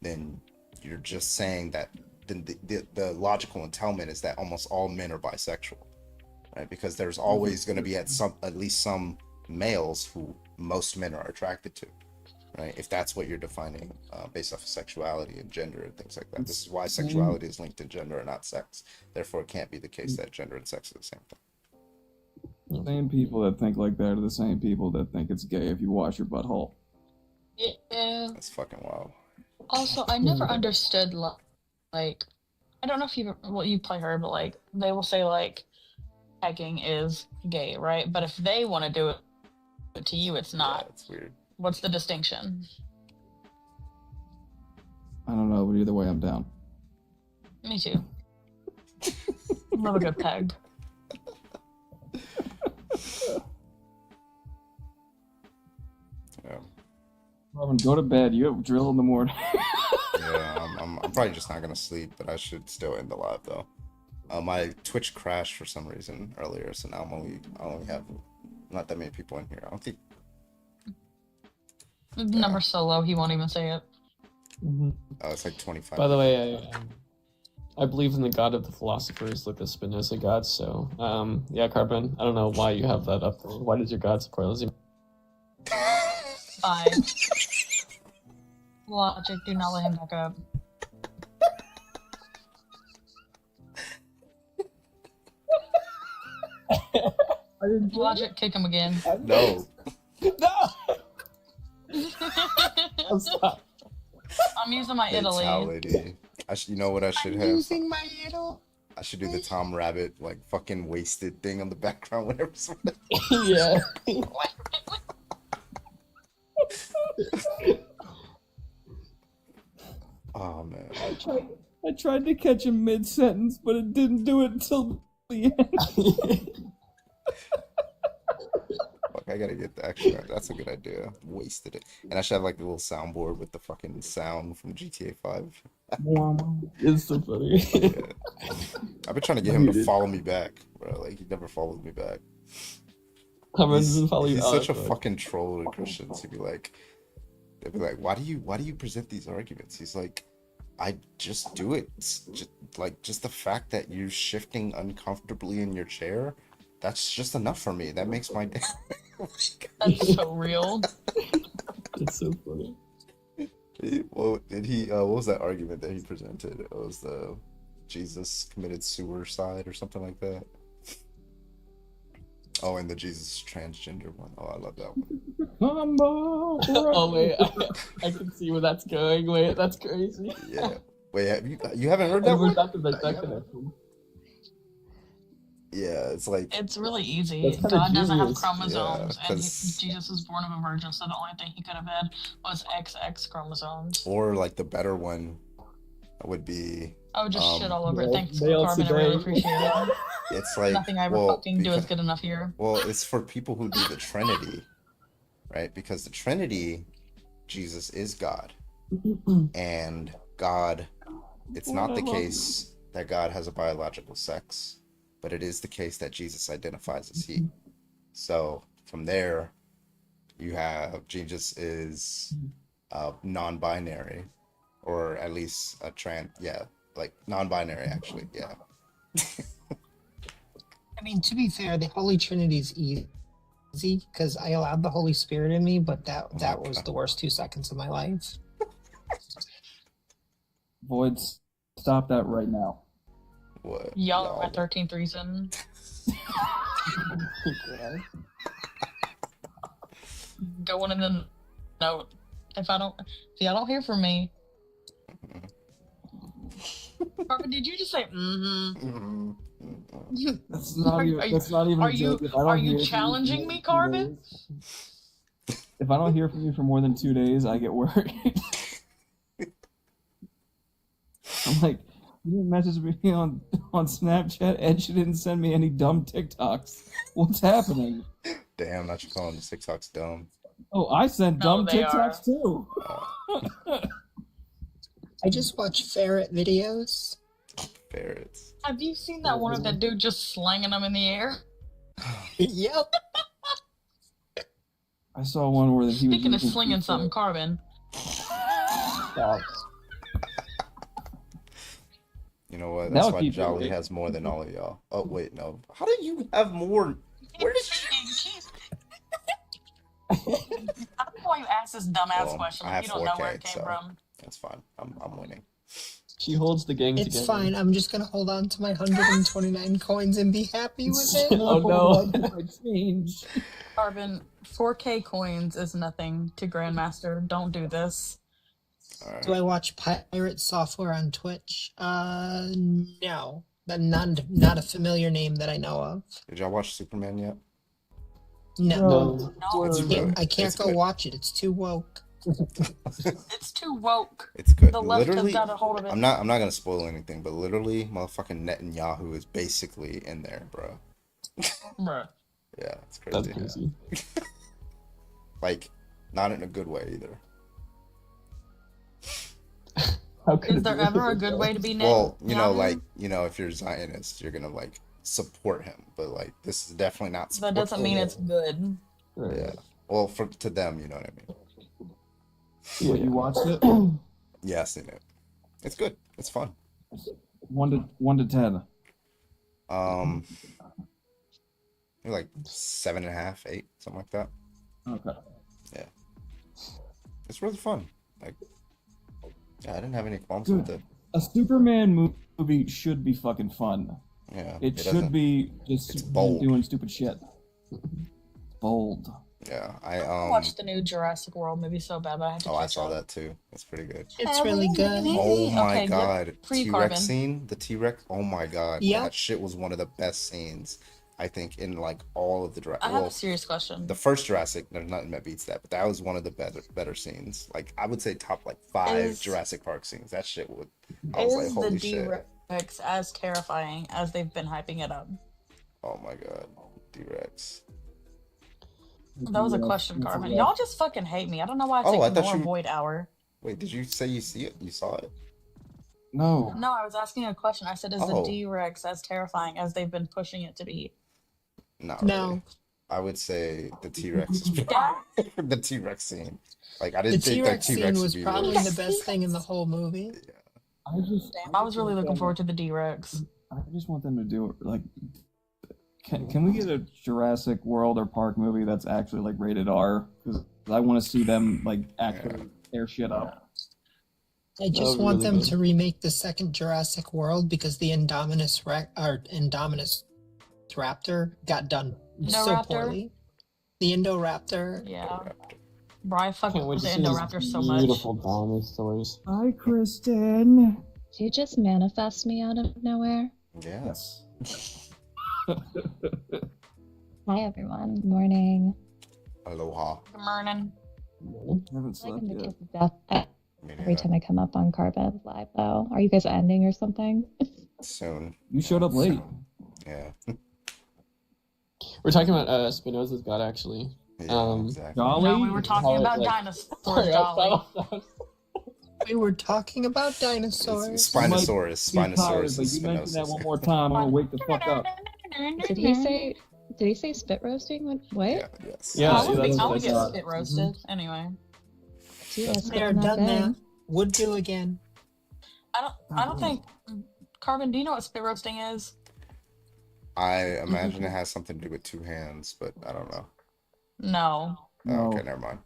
then you're just saying that the logical entailment is that almost all men are bisexual, right? Because there's always going to be at least some males who most men are attracted to, right? If that's what you're defining based off of sexuality and gender and things like that. This is why sexuality is linked to gender and not sex. Therefore, it can't be the case that gender and sex are the same thing. same people that think like that are the same people that think it's gay if you wash your butthole. Yeah. That's fucking wild. Also, I never understood like I don't know if you probably heard, but like they will say like pegging is gay, right? But if they want to do it to you, it's not. It's weird. What's the distinction? I don't know, but either way, I'm down. Me too. Love a good peg. Yeah. Robin, go to bed. You have drill in the morning. Yeah, I'm probably just not gonna sleep, but I should still end the live though. My Twitch crashed for some reason earlier, so now I only have not that many people in here. I don't think. The number's so low, he won't even say it. Mhm. Oh, it's like 25. By the way, I believe in the God of the philosophers, like the Spinoza God. So, yeah, Carbon. I don't know why you have that up there. Why does your God support Lizzie? 5. Logic, do not let him back up. Logic, kick him again. No. I'm using my Italy. Fatality. You know what I should have? Using my idol. I should do the Tom Rabbit like fucking wasted thing on the background whenever somebody. Yeah. Oh man. I tried to catch him mid-sentence, but it didn't do it until the end. Fuck, I gotta get the extra. That's a good idea. Wasted it. And I should have like a little soundboard with the fucking sound from GTA 5. It's so funny. Yeah. I've been trying to get him to follow me back, bro. Like, he never follows me back. He's such a fucking troll to Christians. They'd be like, why do you present these arguments? He's like, I just do it. Just the fact that you're shifting uncomfortably in your chair, that's just enough for me. That makes my day. That's so real. It's so funny. What was that argument that he presented? It was the Jesus committed suicide or something like that. Oh, and the Jesus transgender one. Oh, I love that one. Combo. Oh wait, I can see where that's going. Wait, that's crazy. Yeah. Wait, you haven't heard that one? Yeah, it's like It's really easy. That's kinda God doesn't have genius. chromosomes, Yeah, and 'cause- Jesus was born of a virgin, so the only thing he could have had was XX chromosomes. or like the better one would be. I would just shit all over it. well, Thanks, Carmen. I really appreciate it. It's like Nothing I ever fucking do is good enough here. Well, it's for people who do the Trinity, right? Because the Trinity, Jesus is God, and God. It's not the case that God has a biological sex, but it is the case that Jesus identifies as He. So from there, you have Jesus is non-binary, or at least a like non-binary actually, yeah. I mean, to be fair, the Holy Trinity is easy because I allowed the Holy Spirit in me, but that was the worst 2 seconds of my life. Void, stop that right now. What? Y'all are my 13th reason. Going in the note. If y'all don't hear from me. Carmen, did you just say mm-hmm? That's not even. That's not even. Are a you joke. If I don't hear you from challenging for me, more than 2 Carmen? days- If I don't hear from you for more than 2 days, I get worried. I'm like, you didn't message me on Snapchat, and she didn't send me any dumb TikToks. What's happening? Damn, not you calling the TikToks dumb. Oh, I sent dumb they TikToks too. I just watch ferret videos. Ferrets. Have you seen that one of that dude just slanging them in the air? Yep. I saw one where he was Speaking of using slinging something, Carbon. You know what? That That's would why be Jolly big. has more than all of y'all. Oh wait, no. How do you have more? I don't know why you asked this dumbass Well, question. I Like, have you don't know where 4K, it came so from. that's fine. I'm winning. She holds the gang It's together. fine. I'm just gonna hold on to my 129 coins and be happy with it. Oh no. Change. Carbon, 4K coins is nothing to Grandmaster. Don't do this. Do I watch pirate software on Twitch? No. Not a familiar name that I know of. Did y'all watch Superman yet? No. It's really- I can't it's go good. watch it. It's too woke. It's too woke. It's good. The left Literally, has got a hold of it. I'm not gonna spoil anything, but literally, motherfucking Netanyahu is basically in there, bro. Bruh. Yeah, it's crazy. That's crazy. Like, not in a good way either. Is there ever a good way to be named? Well, if you're Zionist, you're gonna like support him, but like this is definitely not. That doesn't mean it's good. Yeah. Well, to them, you know what I mean. Yeah, you watched it? Yeah, I've seen it. It's good. It's fun. 1 to 10. Maybe like 7.5, 8, something like that. Okay. Yeah. It's really fun. Like, yeah, I didn't have any qualms Dude, with it. a Superman movie should be fucking fun. Yeah, It it should doesn't- be just it's Superman bold. doing stupid shit. Bold. Yeah, I watched the new Jurassic World movie so bad, but I had to I catch saw up. that too. It's pretty good. It's really good. Oh my Okay, good. god. Free T-Rex Carbon. scene, the T-Rex. Oh my god. Yep. That shit was one of the best scenes, I think, in like all of the Jurassic. I have a serious question. The first Jurassic, there's nothing that beats that, but that was one of the better scenes. Like I would say top like 5 Is- Jurassic Park scenes. That shit would. I was like, Is the holy shit. D-Rex as terrifying as they've been hyping it up? Oh my god, T-Rex. That was a question, Carmen. Y'all just fucking hate me. I don't know why I Oh, I take thought more you- Void Hour. Wait, did you say you see it? You saw it? No. No, I was asking a question. I said, is Oh. the D-Rex as terrifying as they've been pushing it to be? Not No. really. I would say the T-Rex is the T-Rex scene. Like I The didn't think that T-Rex T-Rex scene would was be probably really... the best thing in the whole movie. Damn, I was really looking forward to the D-Rex. I just want them to do it like. Can we get a Jurassic World or Park movie that's actually like rated R? Because I want to see them like actually tear shit up. I just want them to remake the second Jurassic World because the Indominus Raptor got done so Indoraptor? poorly. The Indoraptor. Yeah. Bro, I fucking Can't wait with to the see these Indoraptor so much. beautiful dinosaurs. Hi, Kristen. Did you just manifest me out of nowhere? Yes. Hi, everyone. Good morning. Aloha. Good morning. Haven't I slept can yet. kiss death every time I come up on Carbon Live, though. Are you guys ending or something? Soon. You showed up late. Yeah. We're talking about Spinoza's God, actually. Exactly. No, we were talking about dinosaurs, Dolly. We were talking about dinosaurs. Spinosaurus. Be tired, Spinosaurus but is you mentioned that Spinosaurus. one more time, I'm gonna wake the fuck up. Did he say? Did he say spit roasting? What? Yes. Yeah, I would that's what I get thought. spit roasted anyway. Gee, I spit They're on that done that. thing. Would do again. I don't think. Carbon, do you know what spit roasting is? I imagine it has something to do with two hands, but I don't know. No. Oh, okay, never mind.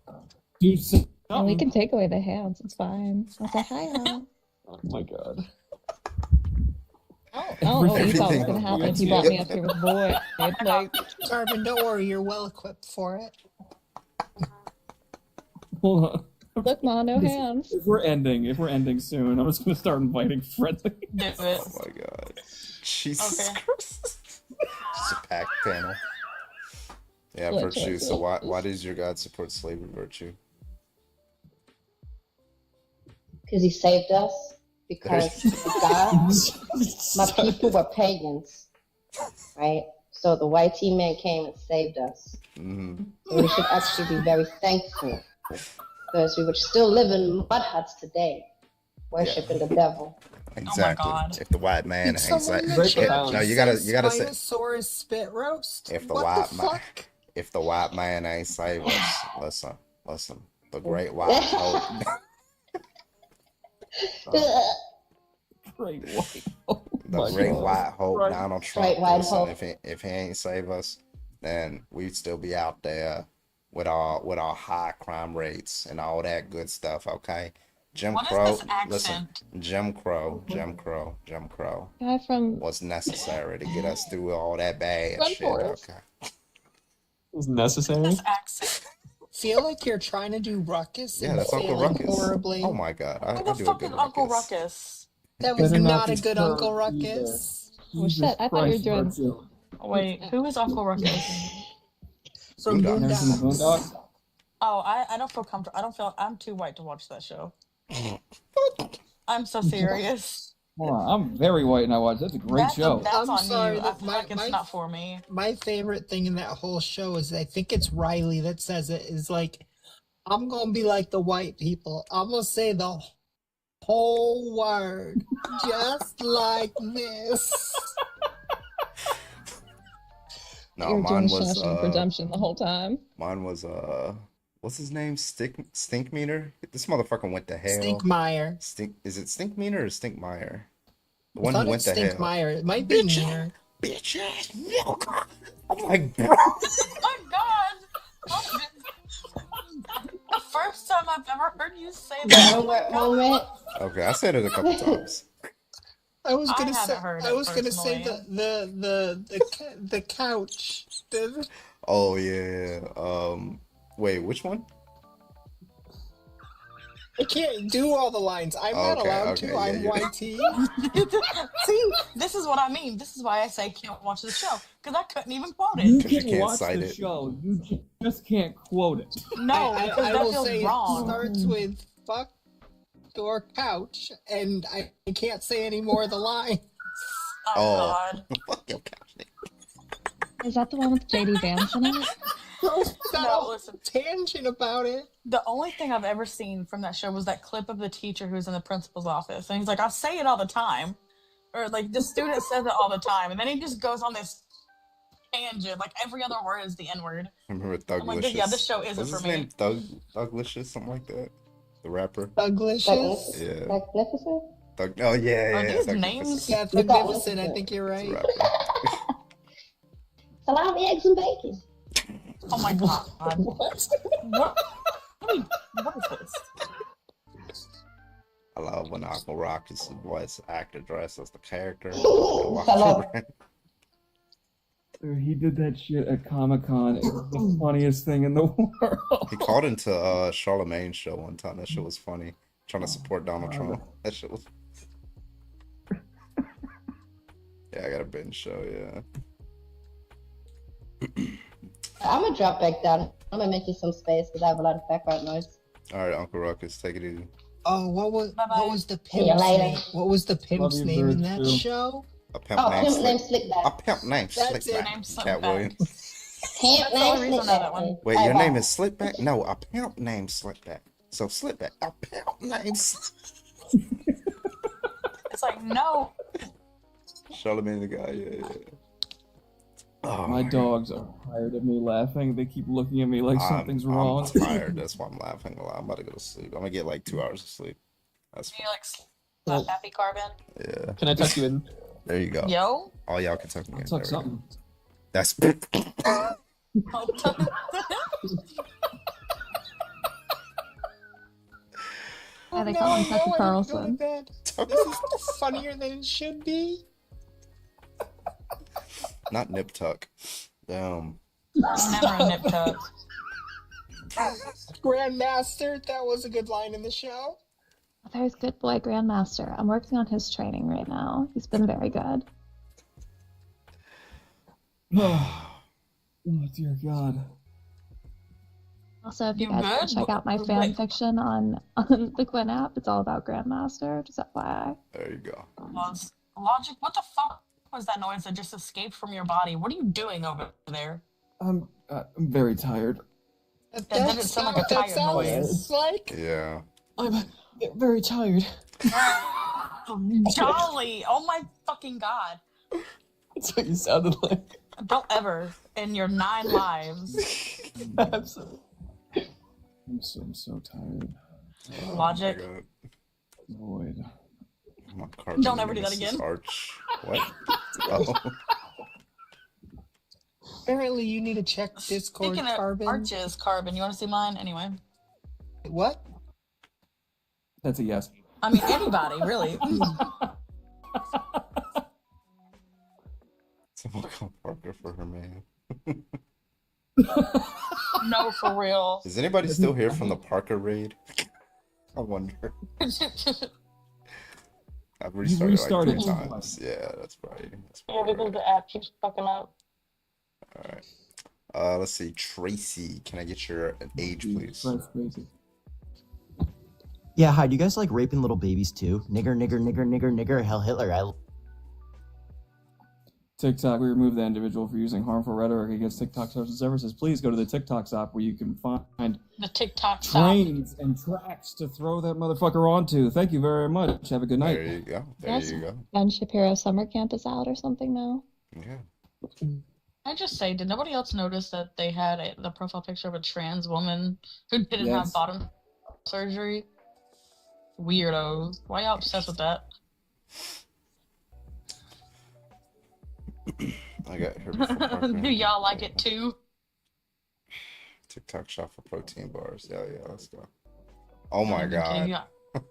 And we can take away the hands. It's fine. I'll say hi. Oh my god. Oh, you thought it was gonna happen if you brought me up here with boy. Like, Carbon, don't worry, you're well equipped for it. Hold on. look, Ma, no hands. If we're ending soon, I'm just gonna start inviting friendly. Do it. Oh my god. Jesus Christ. Just a packed panel. Yeah, Look, Virtue. look, So look. why does your God support slavery, Virtue? Because he saved us. Because God, my people were pagans, right? So the white man came and saved us. Mm-hmm. So we should actually be very thankful, because we would still live in mud huts today, worshiping the devil. Exactly. If the white man Did ain't someone in the like, chat no, you just gotta say say Spinosaurus spit roast? if the What white the man, fuck? if the white man ain't save us, listen, the great white hope. Great white The great white hope, Right. Donald Trump. Great white Listen, hope. if he ain't save us, then we'd still be out there with our high crime rates and all that good stuff. Okay, Jim What is Crow. this accent? Listen, Jim Crow Guy from was necessary to get us through all that bad Run shit. Forrest. Okay. It was necessary. This accent. Feel like you're trying to do Ruckus Yeah, and that's Uncle failing Ruckus. horribly. Oh my god, I Who the do a fuck good is Uncle Ruckus. Ruckus? That was Better not not a be good sure Uncle either. Ruckus. Oh shit! I thought you were doing. Virtue. Wait, who is Uncle Ruckus? From Boondocks. Never seen the Boondocks? Oh, I don't feel comfortable. I don't feel. I'm too white to watch that show. I'm so serious. Hold on, I'm very white and I watch. That's a great show. That's I'm on sorry, you. I that feel like it's not for me. My favorite thing in that whole show is, I think it's Riley that says it, is like, I'm gonna be like the white people. I'm gonna say the whole word just like this. No, you were mine doing was Shawshank Redemption the whole time. mine was what's his name? Stinkmeaner? This motherfucker went to hell. Stinkmeyer. Is it Stinkmeaner or Stinkmeyer? The I one thought who went it's to hell. Stinkmeyer. It might be Meaner. Bitch ass milk. I'm like, bro. Oh my god! The first time I've ever heard you say that. Moment. Okay, I said it a couple times. I was I gonna say. haven't heard I it was gonna say personally. the couch. Oh yeah. Wait, which one? I can't do all the lines. I'm not Okay, allowed okay, to. yeah, I'm you're- YT. See, this is what I mean. This is why I say can't watch the show because I couldn't even quote You it. 'Cause you can can't watch cite the it. show. You just can't quote it. No, because I that will feels say it wrong. starts with fuck your couch, and I can't say any more of the lines. Oh, God. Fuck your couch. Is that the one with JD Vance in it? No, listen. Tangent about it. The only thing I've ever seen from that show was that clip of the teacher who's in the principal's office, and he's like, "I say it all the time," or like the student says it all the time, and then he just goes on this tangent, like every other word is the N word. Remember I'm like, yeah, this show isn't What's for his me. name? Thuglicious, something like that. The rapper. Thuglicious? Yeah. Magnificent? Oh yeah, Are yeah. these Thugnificent. names? Yeah, Magnificent. I think you're right. Salami, eggs, and bacon. Oh my god! What? What is this? I love when Uncle Ruckus' voice actor dressed as the character. Hello. Dude, he did that shit at Comic-Con. It was the funniest thing in the world. He called into Charlemagne's show one time. That shit was funny. Trying to support Donald Trump. That shit was. Yeah, I got a binge show. Yeah. I'm gonna drop back down. I'm gonna make you some space because I have a lot of background noise. All right, Uncle Ruckus, take it easy. Oh, what was the See you pimp's later. name? What was the pimp's you, name in bird, that too. show? A pimp Oh, named pimp named Slick. Slickback. A pimp named That's it. Slickback. Cat Williams. Pimp That's the only named reason I know that Slickback. one. Wait, Hey, your wow. name is Slickback? No, a pimp named Slickback. So Slickback, a pimp named It's like, no. Charlemagne the guy. Yeah. Oh, My dogs are tired of me laughing. They keep looking at me like something's wrong. I'm tired. That's why I'm laughing a lot. I'm about to go to sleep. I'm gonna get like 2 hours of sleep. That's Felix, happy Carbon. yeah. Can I tuck you in? There you go. Yo. All y'all can tuck me in. It's like There we go. something. That's Yeah, they call him Tucker Carlson. This is funnier than it should be. not nip tuck. Never a nip tuck. Grandmaster, that was a good line in the show. There's good boy Grandmaster. I'm working on his training right now. He's been very good. Oh dear God. Also, if you You guys want good? to check out my Wait. fan fiction on the Gwyn app, it's all about Grandmaster. Just FYI. There you go. Logic, what the fuck was that noise that just escaped from your body? What are you doing over there? I'm very tired. That didn't sound like a tired noise. Like Yeah. I'm very tired. Jolly! Oh my fucking god. That's what you sounded like. Don't ever in your 9 lives. Absolutely. I'm so tired. Logic. Oh my God. Void. My carbon Don't ever do that nemesis again. Arch. What? Oh. apparently you need to check Discord, Speaking of Carbon. arches, Carbon, you want to see mine? Anyway. What? That's a yes. I mean, anybody, really. Someone call Parker for her man. No, for real. Is anybody still here from the Parker raid? I wonder. I've restarted like 3 times. Yeah, that's right. Yeah, because the app keeps fucking up. Alright. Let's see. Tracy, can I get your age, please? Yeah, hi. Do you guys like raping little babies too? Nigger, nigger, nigger, nigger, nigger. Hell, Hitler. TikTok, we removed that individual for using harmful rhetoric against TikTok social services. Please go to the TikTok shop where you can find The TikTok shop. trains and tracks to throw that motherfucker onto. Thank you very much. Have a good night. There you go. Yes. Ben Shapiro summer camp is out or something now. Yeah. I just say, did nobody else notice that they had the profile picture of a trans woman who didn't have Yes. bottom surgery? Weirdos. Why y'all obsessed with that? I got here before Parker. Do y'all like it too? TikTok shop for protein bars. Yeah, let's go. Oh my I'm kidding,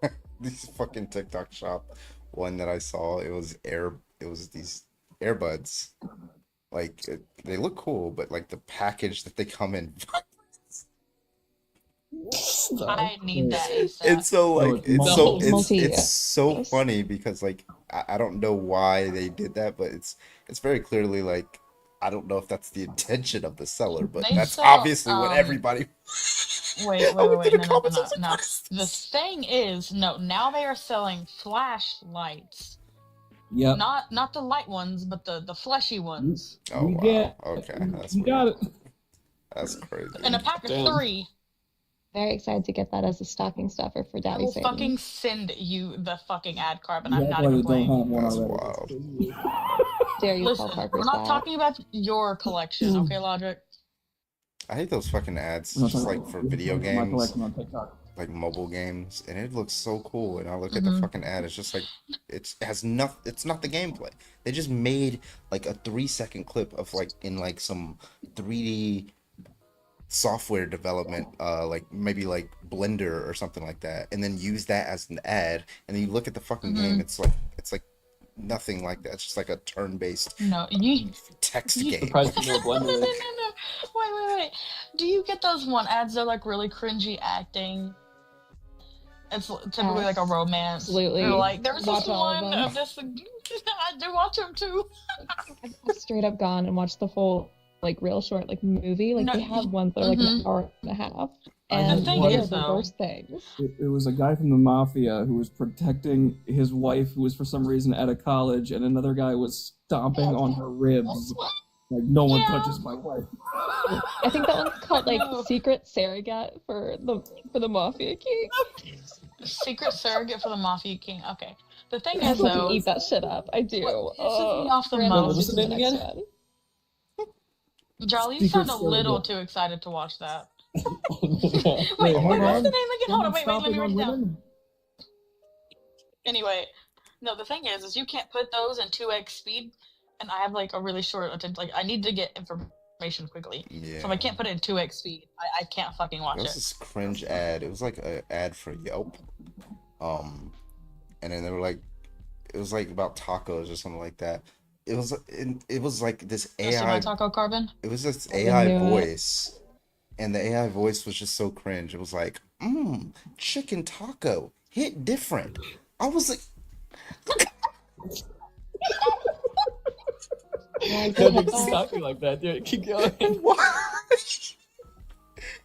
god. These fucking TikTok shop one that I saw, it was these earbuds. Like they look cool, but like the package that they come in. I need that ASAP. It's so like it's so Multi- funny because like I don't know why they did that, but it's very clearly like I don't know if that's the intention of the seller, but They that's sell, obviously what everybody. Wait, I went wait, through no, the no, no, comments, no, no. The thing is, no, now they are selling flashlights. Yep. Not the light ones, but the fleshy ones. Oh You wow. get- Okay, that's You got it. That's crazy. In a pack of 3. Very excited to get that as a stocking stuffer for I Daddy will Satan. fucking send you the fucking ad Carbon. Yeah, I'm that's not why even they don't playing. have one That's already. wild. Dare you Listen, call Parker's we're not back. talking about your collection, okay, Logic? I hate those fucking ads, No, just sorry. like for video My games, collection on TikTok. like mobile games, and it looks so cool. And I look at the fucking ad, it's just like it has nothing. It's not the gameplay. They just made like a 3-second clip of like in like some 3D software development, like maybe like Blender or something like that, and then use that as an ad. And then you look at the fucking game, it's like nothing like that. It's just like a turn-based No, you. text You- game. Surprised you know no, no, Blender. no. Wait. Do you get those one ads? They're like really cringy acting. It's typically like a Yes, romance. absolutely. They're like, there's Watch this all of one them. of this. I do watch them too. I've straight up gone and watched the full like real short like movie. Like No, they have ones that are like an mhm. hour and a half. I And had thing one one- of is, the though- worst things. It was a guy from the mafia who was protecting his wife, who was for some reason at a college, and another guy was stomping on her ribs. Like, no one touches my wife. I think that one's called like No. Secret Surrogate for the Mafia King. Secret surrogate for the Mafia King. Okay. The thing I is, fucking though, eat that shit up. I do. what pisses me off the Brandon, most- What's the do name next again? one. Charlie, you Secret sound a little surrogate. too excited to watch that. Yeah. Wait, hold what's on. the name again? Hold on, wait, let Stomping me write on it down. women? Anyway, no, the thing is you can't put those in 2x speed, and I have like a really short attention. Like, I need to get information quickly, Yeah. so if I can't put it in 2x speed, I can't fucking watch There was it. this cringe ad. It was like an ad for Yelp. And then they were like, it was like about tacos or something like that. It was like this You see my AI. taco carbon? It was this I AI knew it. voice, and the AI voice was just so cringe. It was like, chicken taco, hit different. I was like, Yeah, No, good dude, luck. stop me like that, dude. Keep going.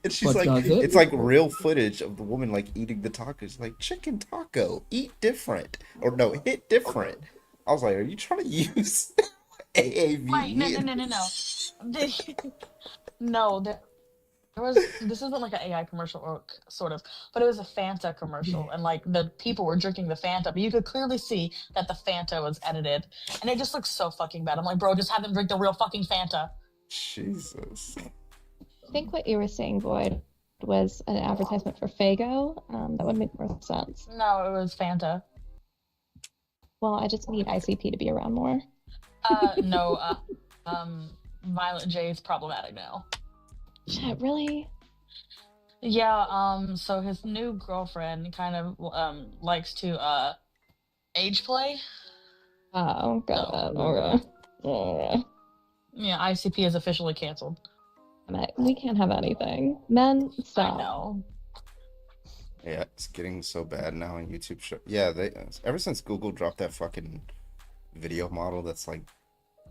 and she's But like, does it? it's like real footage of the woman like eating the tacos, like chicken taco, eat different, or no, hit different. I was like, are you trying to use AAVE? Wait, no. No, there was. This isn't like an AI commercial, or sort of, but it was a Fanta commercial, and like the people were drinking the Fanta, but you could clearly see that the Fanta was edited, and it just looks so fucking bad. I'm like, bro, just have them drink the real fucking Fanta. Jesus. I think what you were saying, Void, was an advertisement for Fago. That would make more sense. No, it was Fanta. Well, I just need ICP to be around more. No, Violent J is problematic now. Shit, really? Yeah, so his new girlfriend kind of likes to age play. Oh, God. Okay. Okay. Yeah, ICP is officially canceled. We can't have anything. Men, stop. I know. Yeah, it's getting so bad now on YouTube. Yeah, they ever since Google dropped that fucking video model that's like,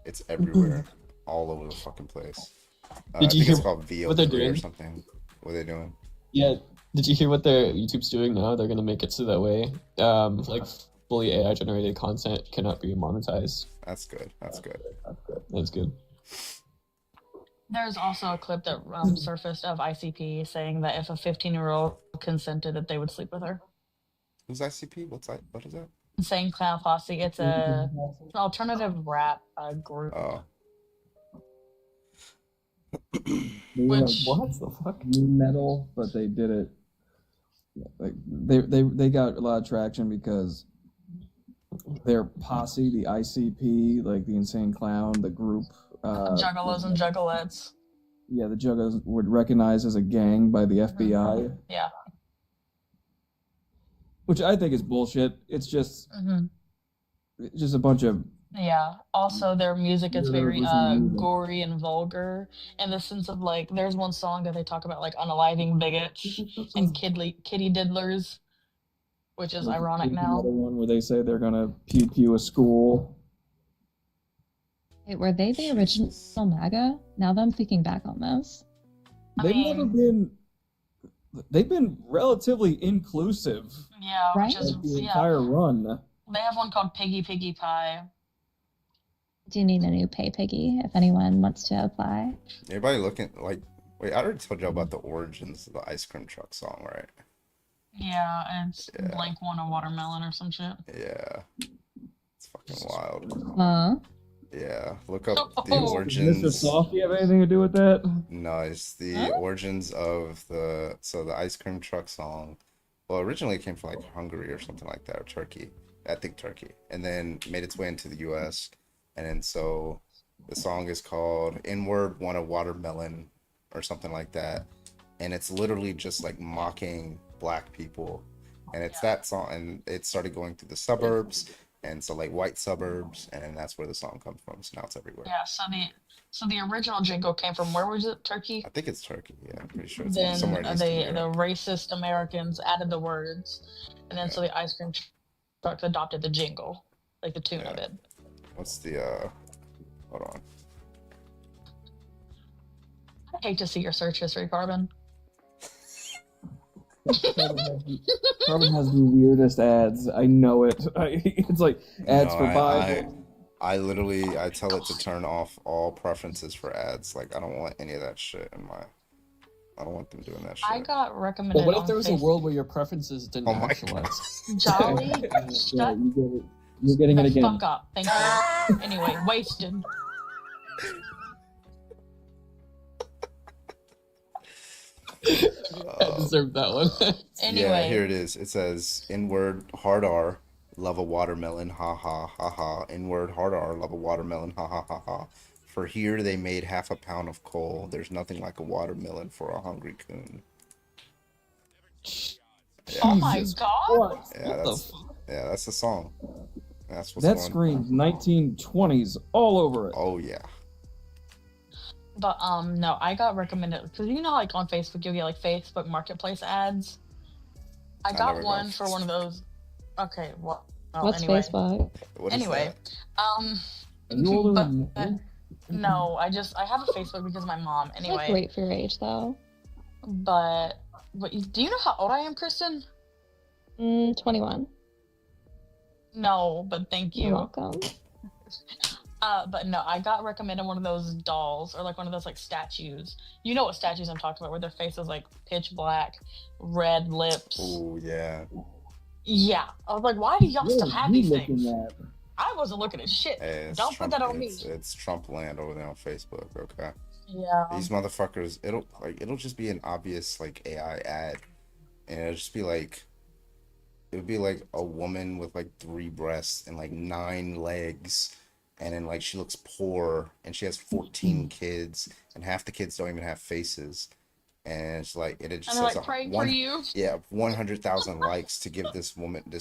it's everywhere, all over the fucking place. I Did you think hear it's called what they're VO3 or doing? something. What are they doing? Yeah, did you hear what their YouTube's doing now? They're gonna make it so that way, like fully AI generated content cannot be monetized. That's good. That's good. That's good. There's also a clip that surfaced of ICP saying that if a 15-year-old consented, that they would sleep with her. Who's ICP? What's that? What is that? Insane Clown Posse. It's an alternative rap group. Oh. Which- what the fuck? New metal, but they did it. Like they got a lot of traction because their posse, the ICP, like the Insane Clown, the group. Juggalos and Juggalettes. Yeah, the Juggalos were recognized as a gang by the FBI, Yeah. which I think is bullshit. It's just a bunch of Yeah. Also, their music is Yeah, very listen to music. gory and vulgar in the sense of like, there's one song that they talk about like unaliving bigots and kitty diddlers, which is ironic now. Another one where they say they're gonna pew pew a school. Wait, were they the original MAGA? Now that I'm thinking back on this. They've never been. They've been relatively inclusive. Yeah, Right? which is Like the yeah. entire run. They have one called Piggy Piggy Pie. Do you need a new pay piggy if anyone wants to apply? Everybody looking like, wait, I already told you about the origins of the ice cream truck song, right? Yeah, and it's Blank One a Watermelon or some shit. Yeah. It's fucking wild. Huh? Yeah. Look up the Oh. origins. Mr. Softy have anything to do with that? No, it's the origins of the ice cream truck song. Well, originally it came from like Hungary or something like that, or Turkey. I think Turkey. And then made its way into the US. And then so the song is called N-Word Want a Watermelon or something like that. And it's literally just like mocking black people. And it's that song, and it started going through the suburbs. And so like white suburbs, and that's where the song comes from. So now it's everywhere. Yeah. So the original jingle came from where was it? Turkey. I think it's Turkey. Yeah, I'm pretty sure it's Then somewhere in Eastern Europe. the racist Americans added the words, and then so the ice cream truck adopted the jingle, like the tune of it. What's the hold on. I hate to see your search history, Carbon. Carbon has the weirdest ads. I know it. It's like ads No, for Bible. I literally I tell it to turn off all preferences for ads. Like I don't want any of that shit in my. I don't want them doing that shit. I got recommended. But what if on there was a Facebook. world where your preferences didn't Oh my actualize? Jolly, Yeah, shut you're getting it the again. fuck up. Thank you. Anyway, wasted. I deserved that one. Yeah, Anyway. here it is. It says N-word hard R, love a watermelon, ha ha ha ha. N-word hard R, love a watermelon, ha ha ha ha. For here they made half a pound of coal. There's nothing like a watermelon for a hungry coon. Oh my god. Yeah, that's the song. That's what's That going. screams 1920s all over it. Oh yeah. But no, I got recommended because you know, like on Facebook, you'll get like Facebook Marketplace ads. I got never one go. for one of those. Okay, well, What's anyway. Facebook? What is Anyway, Are you older but than me? no, I have a Facebook because of my mom. It's Anyway, like great for your age, though. but do you know how old I am, Kristen? 21. No, but thank you. You're welcome. But no, I got recommended one of those dolls or like one of those like statues. You know what statues I'm talking about, where their face is like pitch black, red lips. Oh yeah. Yeah, I was like, why do y'all still have you these looking things? at? I wasn't looking at shit. Hey, it's Don't Trump, put that on me. It's Trump land over there on Facebook. Okay. Yeah. These motherfuckers. It'll just be an obvious like AI ad, and it'll just be like. It would be like a woman with like 3 breasts and like 9 legs, and then like she looks poor and she has 14 kids and half the kids don't even have faces, and it's like it just And they're says like praying for you. 100,000 likes to give this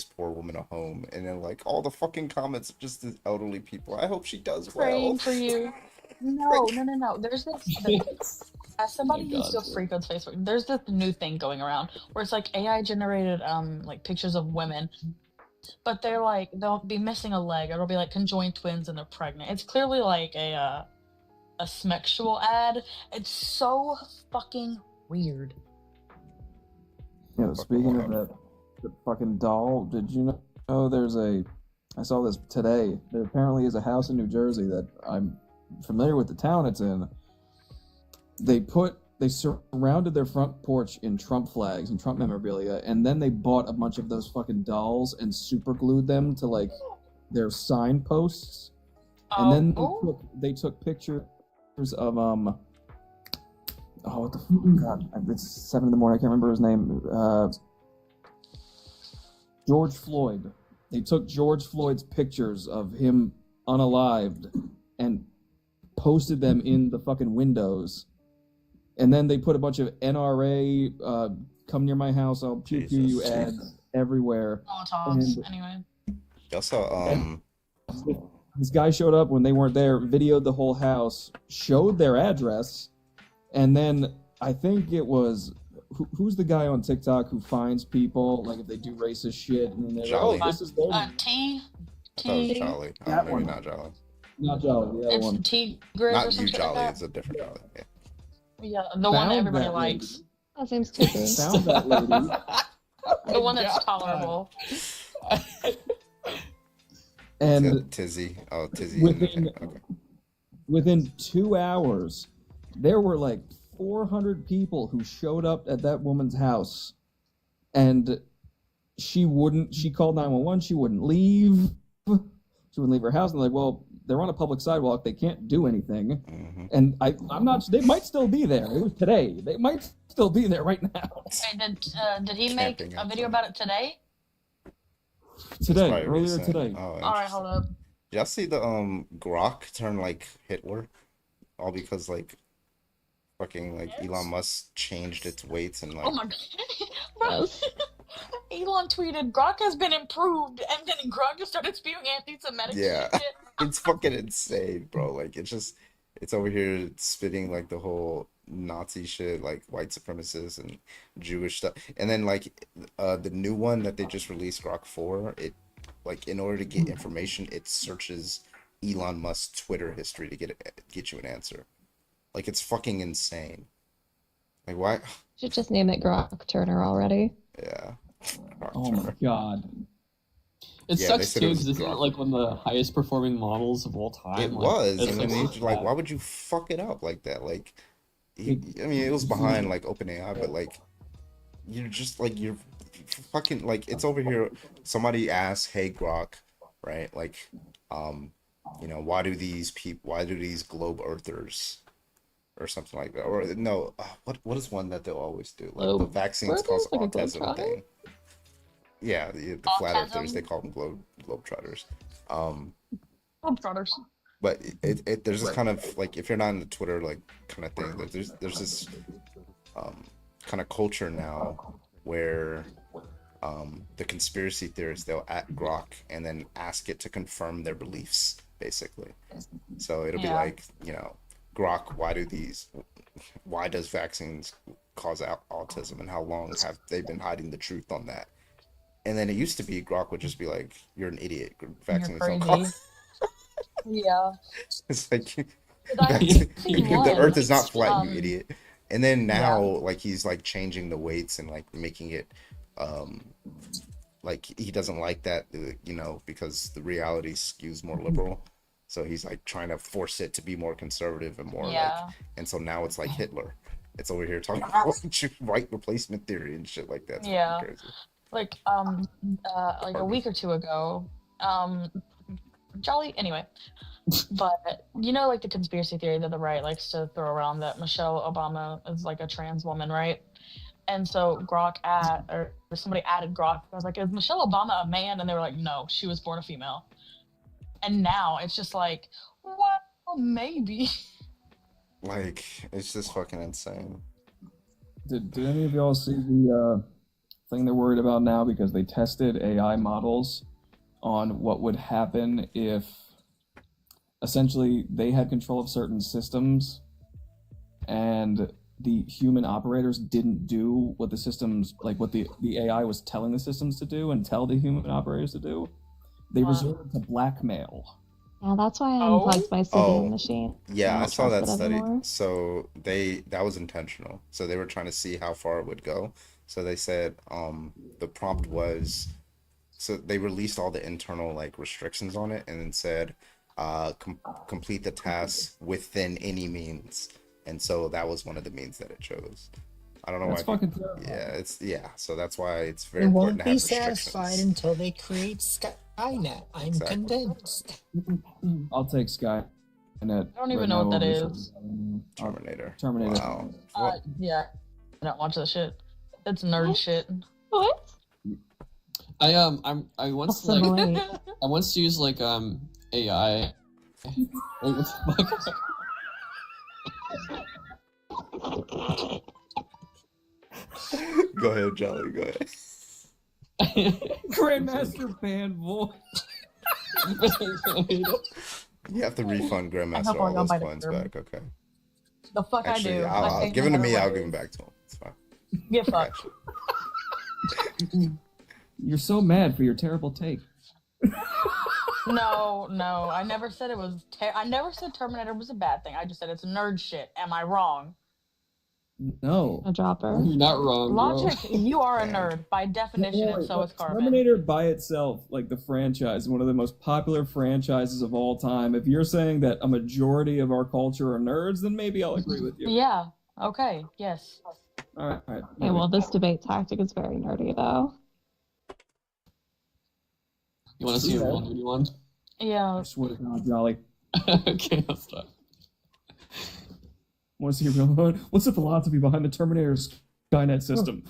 poor woman a home, and then like all the fucking comments are just the elderly people. I hope she does Praying well. for you. No. There's this. As somebody Oh my who's God, still dude. freak on Facebook, there's this new thing going around where it's like AI generated like pictures of women, but they're like they'll be missing a leg. It'll be like conjoined twins and they're pregnant. It's clearly like a smexual ad. It's so fucking weird. Yeah, speaking of that, the fucking doll, did you know there's I saw this today. There apparently is a house in New Jersey that I'm familiar with the town it's in. They surrounded their front porch in Trump flags and Trump memorabilia, and then they bought a bunch of those fucking dolls and super glued them to like their signposts. And then they took pictures of what the God, it's 7 a.m. I can't remember his name. George Floyd. They took George Floyd's pictures of him unalived and posted them in the fucking windows. And then they put a bunch of NRA, come near my house, I'll pew pew you ads everywhere. Molotovs, And anyway. Y'all saw this guy showed up when they weren't there, videoed the whole house, showed their address, and then I think it was who's the guy on TikTok who finds people like if they do racist shit and then they're like, Jolly. oh, this is their T. I thought it was Jolly. That Maybe one. not Jolly. Not Jolly, the other It's one. T. Grizz or Not you, something Jolly. like It's a different Jolly. Yeah. Yeah, the one that Found everybody that likes. That seems creepy. Found that lady. The one that's tolerable. And Tizzy. Oh, Tizzy. within 2 hours, there were like 400 people who showed up at that woman's house, and she called 911. She wouldn't leave. She wouldn't leave her house. And they're like, well, they're on a public sidewalk. They can't do anything. Mm-hmm. And I'm not. They might still be there. It was today. They might still be there right now. Hey, did he make Camping a video about it today? Today, probably earlier recent. today. Oh, All right, hold up. y'all see the Grok turn like Hitler? All because like fucking like Elon Musk changed its weights and like Oh my god, bro. Elon tweeted, Grok has been improved, and then Grok just started spewing anti-Semitic Yeah, shit. it's fucking insane, bro. Like it's over here spitting like the whole Nazi shit, like white supremacists and Jewish stuff. And then like the new one that they just released, Grok 4, it like in order to get information, it searches Elon Musk's Twitter history to get you an answer. Like it's fucking insane. Like why? Should just name it Grok Turner already. Yeah. Oh my god. It Yeah, they sucks said too it was because isn't it Grok. like one of the highest performing models of all time? It Like, was, it's and then like, they like, why would you fuck it up like that? Like, I mean, it was behind like OpenAI, but like, you're just like you're fucking like it's over here. Somebody asked, "Hey Grok, right? Like, why do these globe earthers or something like that? Or no, what is one that they'll always do? Like the Globe vaccines cause earthers? Like a autism globetrotter? thing. Yeah, the flat earthers, they call them globetrotters. Globetrotters. But there's this kind of like if you're not in the Twitter like kind of thing, there's this kind of culture now where the conspiracy theorists, they'll at Grok and then ask it to confirm their beliefs, basically. So it'll be like, Grok, why does vaccines cause autism, and how long have they been hiding the truth on that? And then it used to be Grok would just be like, you're an idiot. Vaccines don't cause. Yeah. It's like I think the one, Earth is not flat, you um, idiot. And then now, like he's like changing the weights and like making it, like he doesn't like that, because the reality skews more liberal. So he's like trying to force it to be more conservative and more like, and so now it's like Hitler. It's over here talking about white replacement theory and shit like that. It's Yeah. fucking crazy. Like a week or two ago, anyway. But like the conspiracy theory that the right likes to throw around that Michelle Obama is like a trans woman, right? And so somebody added Grok. I was like, is Michelle Obama a man? And they were like, no, she was born a female. And now it's just like, well, maybe. Like it's just fucking insane. Did any of y'all see the thing they're worried about now because they tested AI models on what would happen if essentially they had control of certain systems and the human operators didn't do what the systems, like what the AI was telling the systems to do and tell the human operators to do? They resorted to blackmail. Yeah, that's why I unplugged my sitting machine. Yeah, I don't saw trust that it study. anymore. So that was intentional. So they were trying to see how far it would go. So they said the prompt was, so they released all the internal like restrictions on it and then said complete the task within any means. And so that was one of the means that it chose. I don't know That's why. fucking terrible. Yeah, so that's why it's very They important won't to have be satisfied restrictions. until they create Skynet. I'm Exactly. convinced. I'll take Skynet. I don't even know what that is. Terminator. Terminator. Wow. Yeah, I don't watch that shit. It's nerd shit. What? I once Assimilate. I once used like AI. Wait, what the fuck? Go ahead, Jolly. Go ahead. Grandmaster band boy. You have to refund Grandmaster I'm all not those going coins by the back. Okay. The fuck Actually, I do. I'll give them to me. I'll give them back to him. It's fine. Get fucked. You're so mad for your terrible take. No, I never said it was. I never said Terminator was a bad thing. I just said it's nerd shit. Am I wrong? No. A dropper. You're not wrong, bro. Logic, you are a nerd by definition, and so is Carbon. Terminator by itself, like the franchise, one of the most popular franchises of all time. If you're saying that a majority of our culture are nerds, then maybe I'll agree with you. Yeah. Okay. Yes. All right. All right. Okay, well, this debate tactic is very nerdy, though. You want to see a real nerdy one? Yeah. I swear to God, Jolly. Okay, I'll stop. Want to see a real one? What's the philosophy behind the Terminator Skynet system?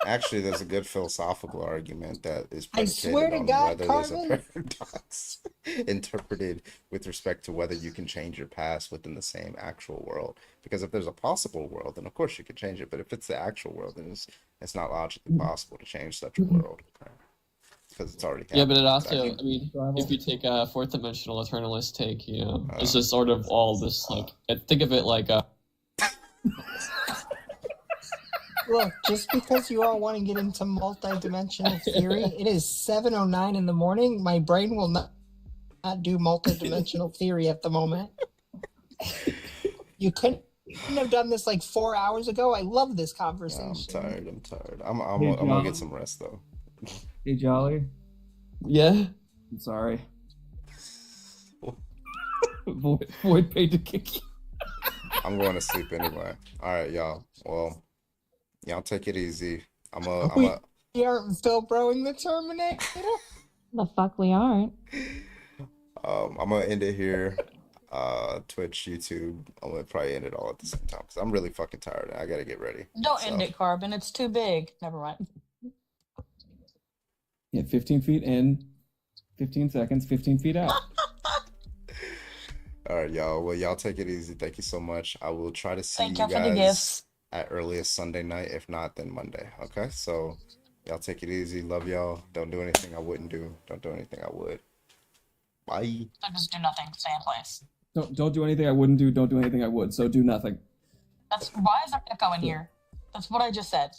Actually, there's a good philosophical argument that is I swear predicated to on God, whether there's a Carmen. paradox interpreted with respect to whether you can change your past within the same actual world. Because if there's a possible world, then of course you can change it. But if it's the actual world, then it's not logically possible to change such a world. Because it's already Yeah, but it happened. also, I mean, if you take a fourth dimensional eternalist take, you know, it's just sort of all this, like, think of it like a. Look, just because you all want to get into multi-dimensional theory, it is 7:09 in the morning. My brain will not do multi-dimensional theory at the moment. You couldn't have done this like 4 hours ago. I love this conversation. I'm tired. I'm Hey, gonna John. get some rest though. Hey, Jolly. Yeah? I'm sorry. Void paid to kick you. I'm going to sleep anyway. All right, y'all. Well, y'all take it easy. I'm a We aren't still broing the Terminator. The fuck we aren't. I'm gonna end it here. Twitch, YouTube. I'm gonna probably end it all at the same time because I'm really fucking tired. And I gotta get ready. Don't So, end it, Carbon. It's too big. Never mind. Yeah, 15 feet in, 15 seconds, 15 feet out. all right, y'all. Well, y'all take it easy. Thank you so much. I will try to see Thank you y'all for the guys gifts. at earliest Sunday night. If not, then Monday. Okay. So, y'all take it easy. Love y'all. Don't do anything I wouldn't do. Don't do anything I would. Bye. So just do nothing. Stay in place. Don't do anything I wouldn't do. Don't do anything I would. So do nothing. Why is there echo in here? That's what I just said.